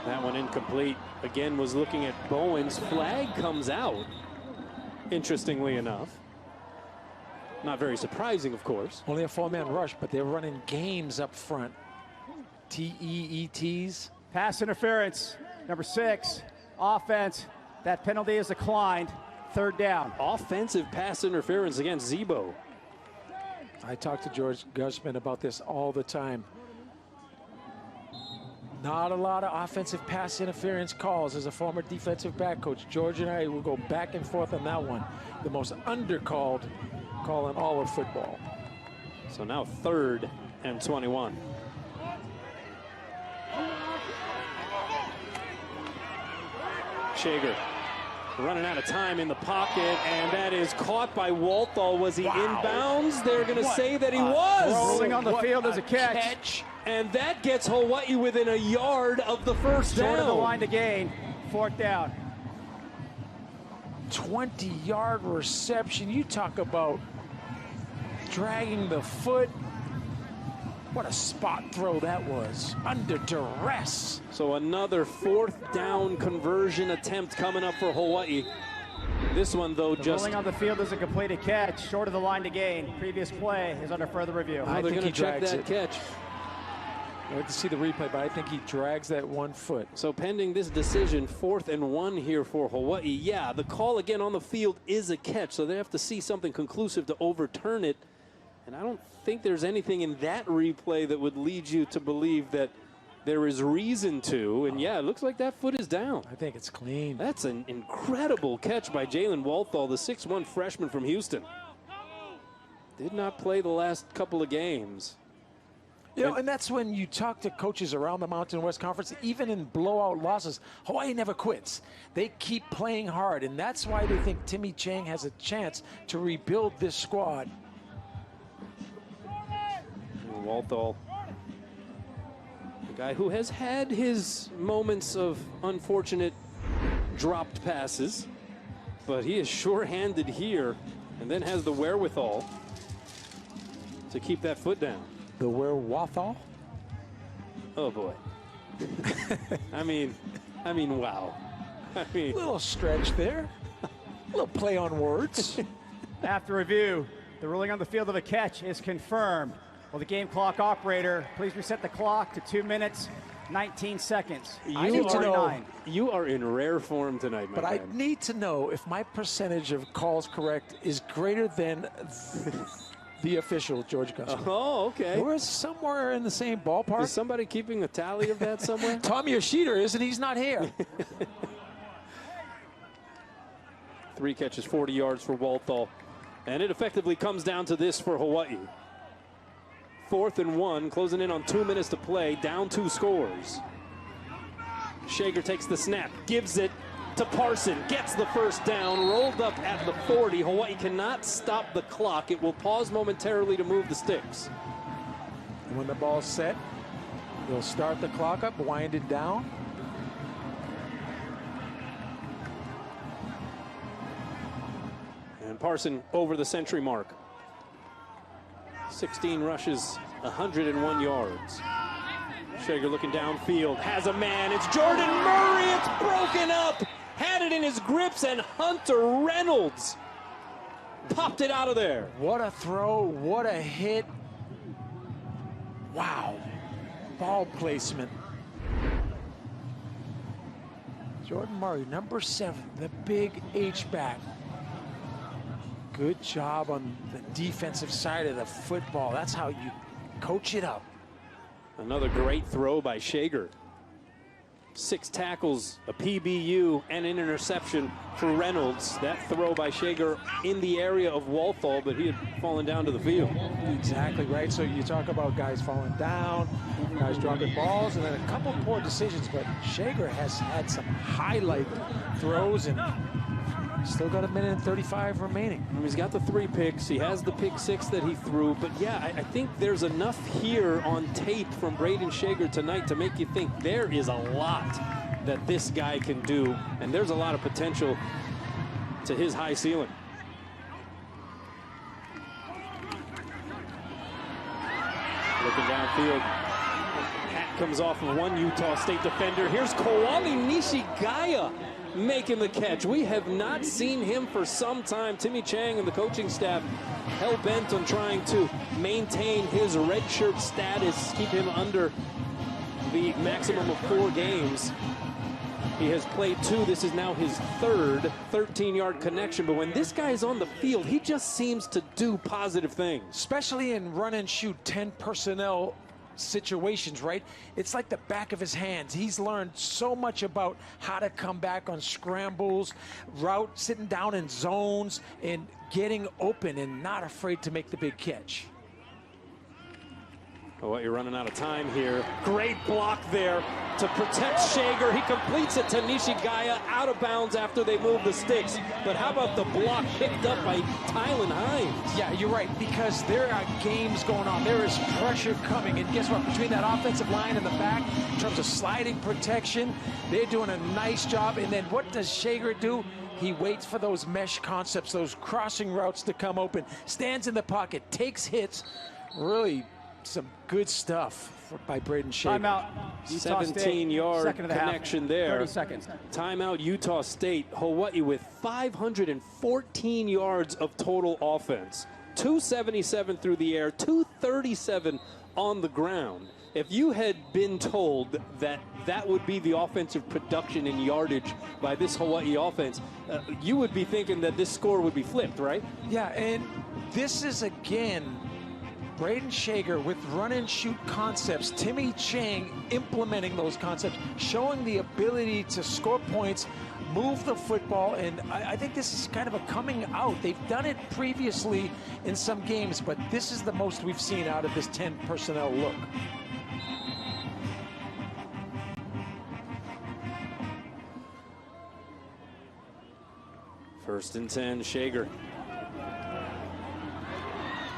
That one incomplete. Again, was looking at Bowen's. Flag comes out, interestingly enough. Not very surprising, of course. Only a 4-man rush, but they're running games up front. TEETs. Pass interference, number 6. Offense, that penalty is declined. 3rd down. Offensive pass interference against Zebo. I talk to George Gushman about this all the time. Not a lot of offensive pass interference calls. As a former defensive back coach, George and I will go back and forth on that one. The most undercalled call in all of football. So now 3rd and 21. Shager running out of time in the pocket, and that is caught by Walthall. Was he inbounds? They're going to say that he was. Rolling on the field as a catch. And that gets Hawaii within a yard of the first down. Short of the line to gain. 4th down. 20-yard reception. You talk about dragging the foot. What a spot throw that was, under duress. So another 4th down conversion attempt coming up for Hawaii. This one, though, just rolling on the field is a completed catch, short of the line to gain. Previous play is under further review. I think he check drags that it. catch. I have to see the replay, but I think he drags that 1 foot. So pending this decision, 4th and 1 here for Hawaii. Yeah, the call again on the field is a catch, so they have to see something conclusive to overturn it. And I don't think there's anything in that replay that would lead you to believe that there is reason to. And yeah, it looks like that foot is down. I think it's clean. That's an incredible catch by Jalen Walthall, the 6'1 freshman from Houston. Did not play the last couple of games. You know, and that's when you talk to coaches around the Mountain West Conference, even in blowout losses, Hawaii never quits. They keep playing hard, and that's why they think Timmy Chang has a chance to rebuild this squad. Walthall, the guy who has had his moments of unfortunate dropped passes, but he is sure-handed here and then has the wherewithal to keep that foot down. The wherewithal? Oh boy. I mean, wow. I mean, a little stretch there. A little play on words. After review, the ruling on the field of a catch is confirmed. Will the game clock operator please reset the clock to 2 minutes, 19 seconds. You are in rare form tonight, my But man. I need to know if my percentage of calls correct is greater than the official, George Gushman. Oh, okay. We're somewhere in the same ballpark. Is somebody keeping a tally of that somewhere? Tommy Yoshida is, and he's not here. 3 catches, 40 yards for Walthall. And it effectively comes down to this for Hawaii. 4th and 1, closing in on 2 minutes to play, down 2 scores. Shager takes the snap, gives it to Parson, gets the first down, rolled up at the 40. Hawaii cannot stop the clock. It will pause momentarily to move the sticks. And when the ball's set, they'll start the clock up, wind it down. And Parson over the century mark. 16 rushes, 101 yards. Shager looking downfield, has a man, it's Jordan Murray, it's broken up, had it in his grips, and Hunter Reynolds popped it out of there. What a throw, what a hit. Wow, ball placement. Jordan Murray, number 7, the big H-back. Good job on the defensive side of the football. That's how you coach it up. Another great throw by Shager. 6 tackles, a PBU, and an interception for Reynolds. That throw by Shager in the area of Walthall, but he had fallen down to the field. Exactly right. So you talk about guys falling down, guys dropping balls, and then a couple poor decisions, but Shager has had some highlight throws and still got 1:35 remaining. He's got the 3 picks. He has the pick 6 that he threw. But yeah, I think there's enough here on tape from Braden Shager tonight to make you think there is a lot that this guy can do. And there's a lot of potential to his high ceiling. Looking downfield. Hat comes off of one Utah State defender. Here's Kowali Nishigaya making the catch. We have not seen him for some time. Timmy Chang and the coaching staff hell-bent on trying to maintain his redshirt status, keep him under the maximum of 4 games. He has played 2. This is now his 3rd 13-yard connection. But when this guy is on the field, he just seems to do positive things. Especially in run-and-shoot 10 personnel situations, right? It's like the back of his hands. He's learned so much about how to come back on scrambles, sitting down in zones, and getting open and not afraid to make the big catch. Oh, you're running out of time here. Great block there to protect Shager. He completes it to Nishigaya, out of bounds after they move the sticks. But how about the block picked up by Tylen Hines? Yeah, you're right, because there are games going on. There is pressure coming. And guess what? Between that offensive line and the back, in terms of sliding protection, they're doing a nice job. And then what does Shager do? He waits for those mesh concepts, those crossing routes to come open, stands in the pocket, takes hits, really some good stuff by Braden Shager. Timeout. 17-yard connection there. 30 seconds. Timeout, Utah State. Hawaii with 514 yards of total offense. 277 through the air, 237 on the ground. If you had been told that that would be the offensive production and yardage by this Hawaii offense, you would be thinking that this score would be flipped, right? Yeah, and this is, again, Braden Shager with run-and-shoot concepts. Timmy Chang implementing those concepts, showing the ability to score points, move the football, and I think this is kind of a coming out. They've done it previously in some games, but this is the most we've seen out of this 10 personnel look. First and 10, Shager.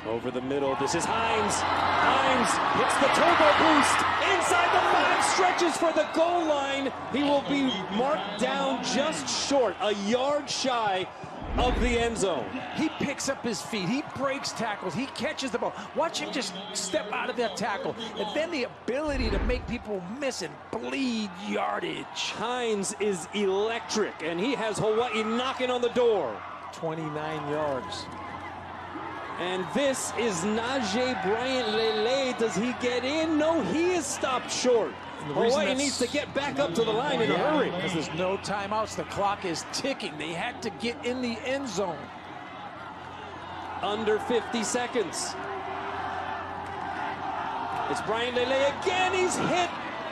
Over the middle, this is Hines. Hines hits the turbo boost inside the 5, stretches for the goal line. He will be marked down just short, a yard shy of the end zone. He picks up his feet, he breaks tackles, he catches the ball. Watch him just step out of that tackle, and then the ability to make people miss and bleed yardage. Hines is electric, and he has Hawaii knocking on the door. 29 yards. And this is Najee Bryant Lele. Does he get in? No, he is stopped short. Hawaii needs to get back up to the line in a hurry. Because there's no timeouts. The clock is ticking. They had to get in the end zone. Under 50 seconds. It's Bryant Lele again. He's hit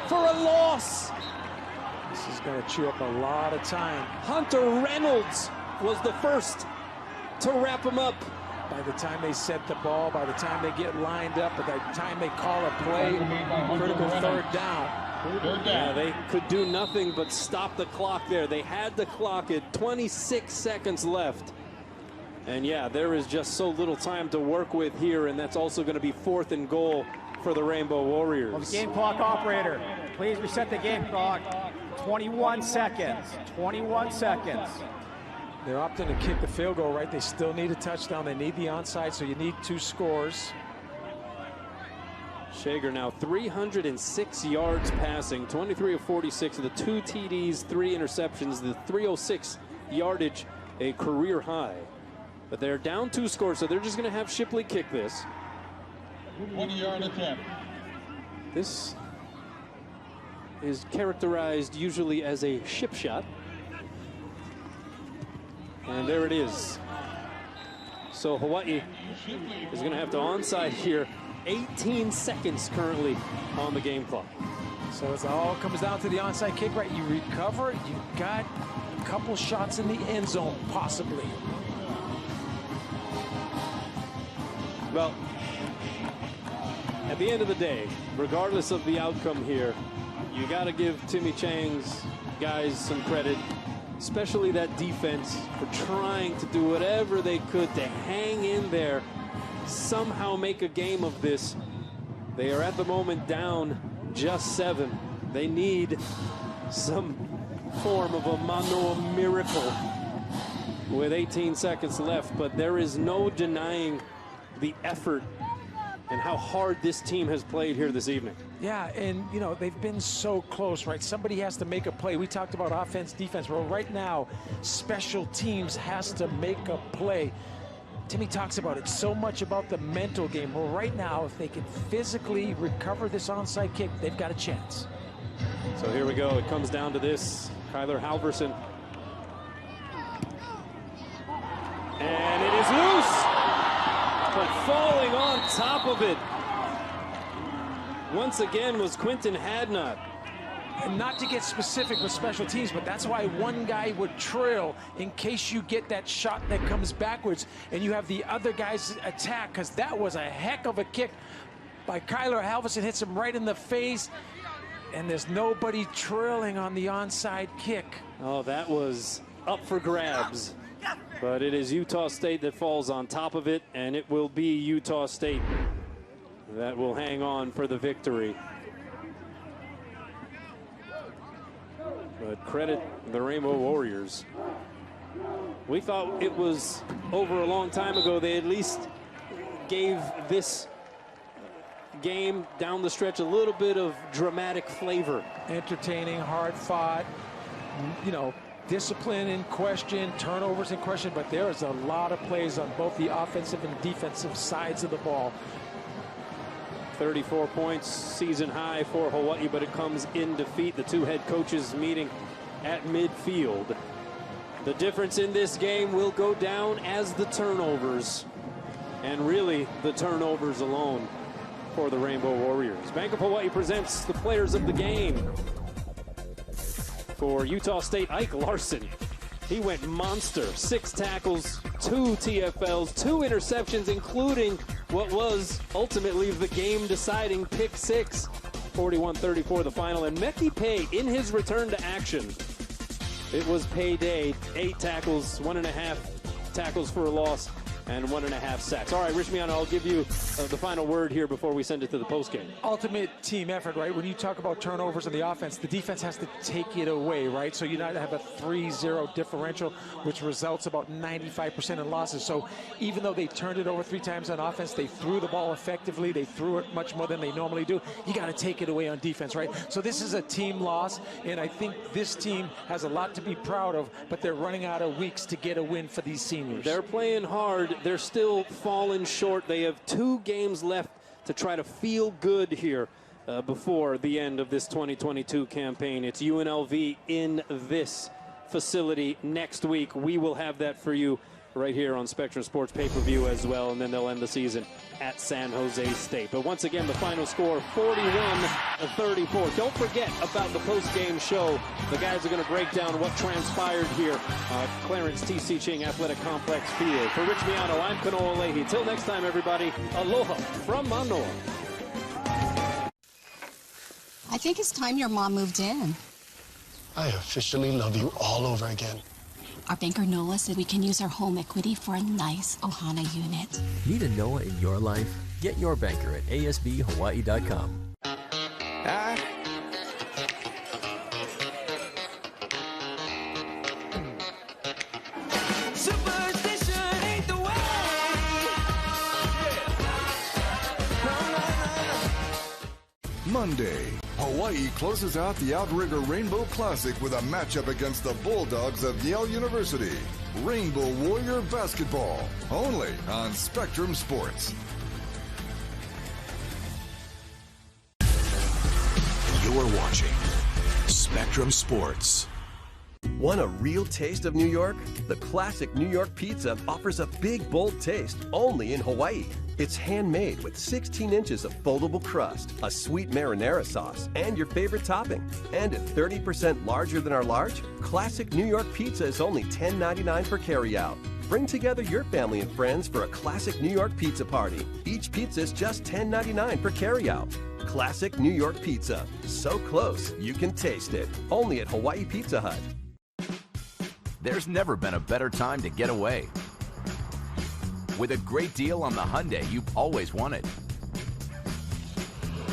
for a loss. This is going to chew up a lot of time. Hunter Reynolds was the first to wrap him up. By the time they set the ball, by the time they get lined up, by the time they call a play, critical third down. Yeah, they could do nothing but stop the clock there. They had the clock at 26 seconds left. And yeah, there is just so little time to work with here, and that's also going to be 4th and goal for the Rainbow Warriors. Well, the game clock operator, please reset the game clock. 21 seconds. 21 seconds. They're opting to kick the field goal, right? They still need a touchdown. They need the onside, so you need 2 scores. Shager now 306 yards passing, 23 of 46 of the 2 TDs, 3 interceptions, the 306 yardage, a career high. But they're down 2 scores, so they're just going to have Shipley kick this. 1-yard attempt. This is characterized usually as a ship shot. And there it is. So Hawaii is going to have to onside here. 18 seconds currently on the game clock. So it all comes down to the onside kick, right? You recover, you got a couple shots in the end zone, possibly. Well, at the end of the day, regardless of the outcome here, you got to give Timmy Chang's guys some credit, especially that defense, for trying to do whatever they could to hang in there, somehow make a game of this. They are at the moment down just 7. They need some form of a mano miracle with 18 seconds left, but there is no denying the effort and how hard this team has played here this evening. Yeah, and, you know, they've been so close, right? Somebody has to make a play. We talked about offense, defense. Well, right now, special teams has to make a play. Timmy talks about it so much about the mental game. Well, right now, if they can physically recover this onside kick, they've got a chance. So here we go. It comes down to this. Kyler Halverson. And it is loose. But falling on top of it once again was Quinton Hadnot. And not to get specific with special teams, but that's why one guy would trail in case you get that shot that comes backwards and you have the other guys attack, because that was a heck of a kick by Kyler Halverson. Hits him right in the face, and there's nobody trailing on the onside kick. Oh, that was up for grabs. But it is Utah State that falls on top of it, and it will be Utah State that will hang on for the victory. But credit the Rainbow Warriors. We thought it was over a long time ago. They at least gave this game down the stretch a little bit of dramatic flavor. Entertaining, hard fought, you know, discipline in question, turnovers in question, but there is a lot of plays on both the offensive and defensive sides of the ball. 34 points, season high for Hawaii, but it comes in defeat. The two head coaches meeting at midfield. The difference in this game will go down as the turnovers, and really the turnovers alone for the Rainbow Warriors. Bank of Hawaii presents the players of the game. For Utah State, Ike Larson. He went monster. 6 tackles, 2 TFLs, 2 interceptions, including what was ultimately the game-deciding pick 6. 41-34 the final. And Meki Pei, in his return to action, it was payday. 8 tackles, 1.5 tackles for a loss, and 1.5 sacks. All right, Rich Miano, I'll give you the final word here before we send it to the postgame. Ultimate team effort, right? When you talk about turnovers in the offense, the defense has to take it away, right? So you not have a 3-0 differential, which results about 95% in losses. So even though they turned it over 3 times on offense, they threw the ball effectively. They threw it much more than they normally do. You got to take it away on defense, right? So this is a team loss, and I think this team has a lot to be proud of, but they're running out of weeks to get a win for these seniors. They're playing hard. They're still falling short. They have 2 games left to try to feel good here before the end of this 2022 campaign. It's UNLV in this facility next week. We will have that for you right here on Spectrum Sports pay-per-view as well, and then they'll end the season at San Jose State. But once again, the final score, 41-34. Don't forget about the post-game show. The guys are going to break down what transpired here at Clarence T.C. Ching Athletic Complex Field. For Rich Miano, I'm Kanoa Leahy. Till next time, everybody, aloha from Manoa. I think it's time your mom moved in. I officially love you all over again. Our banker Noah said we can use our home equity for a nice Ohana unit. Need a Noah in your life? Get your banker at asbhawaii.com. Superstition ain't the way. Monday, Hawaii closes out the Outrigger Rainbow Classic with a matchup against the Bulldogs of Yale University. Rainbow Warrior Basketball, only on Spectrum Sports. You're watching Spectrum Sports. Want a real taste of New York? The classic New York pizza offers a big, bold taste only in Hawaii. It's handmade with 16 inches of foldable crust, a sweet marinara sauce, and your favorite topping. And at 30% larger than our large, classic New York pizza is only $10.99 for carryout. Bring together your family and friends for a classic New York pizza party. Each pizza is just $10.99 for carryout. Classic New York pizza. So close, you can taste it. Only at Hawaii Pizza Hut. There's never been a better time to get away. With a great deal on the Hyundai you've always wanted.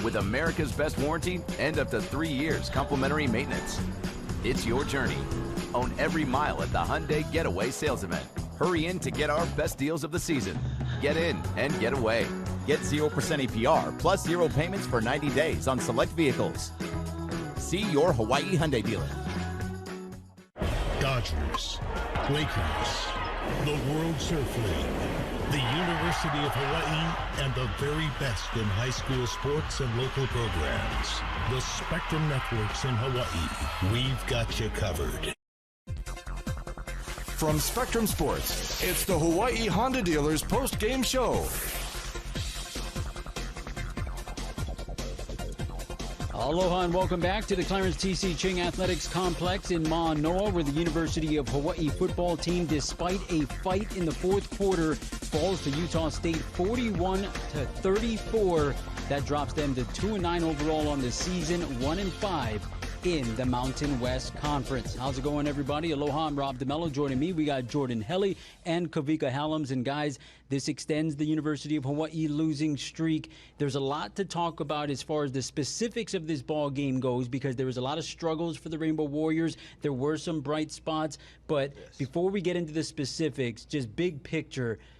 With America's best warranty and up to 3 years complimentary maintenance. It's your journey. Own every mile at the Hyundai Getaway Sales Event. Hurry in to get our best deals of the season. Get in and get away. Get 0% APR plus 0 payments for 90 days on select vehicles. See your Hawaii Hyundai dealer. Dodgers, Lakers, the World Surf League, the University of Hawaii, and the very best in high school sports and local programs. The Spectrum Networks in Hawaii. We've got you covered. From Spectrum Sports, it's the Hawaii Honda Dealers post-game show. Aloha and welcome back to the Clarence T.C. Ching Athletics Complex in Manoa, where the University of Hawaii football team, despite a fight in the fourth quarter, falls to Utah State 41-34. That drops them to 2-9 overall on the season, 1-5 in the Mountain West Conference. How's it going, everybody? Aloha, I'm Rob DeMello. Joining me, we got Jordan Helly and Kavika Hallams. And guys, this extends the University of Hawaii losing streak. There's a lot to talk about as far as the specifics of this ball game goes, because there was a lot of struggles for the Rainbow Warriors. There were some bright spots. But before we get into the specifics, just big picture,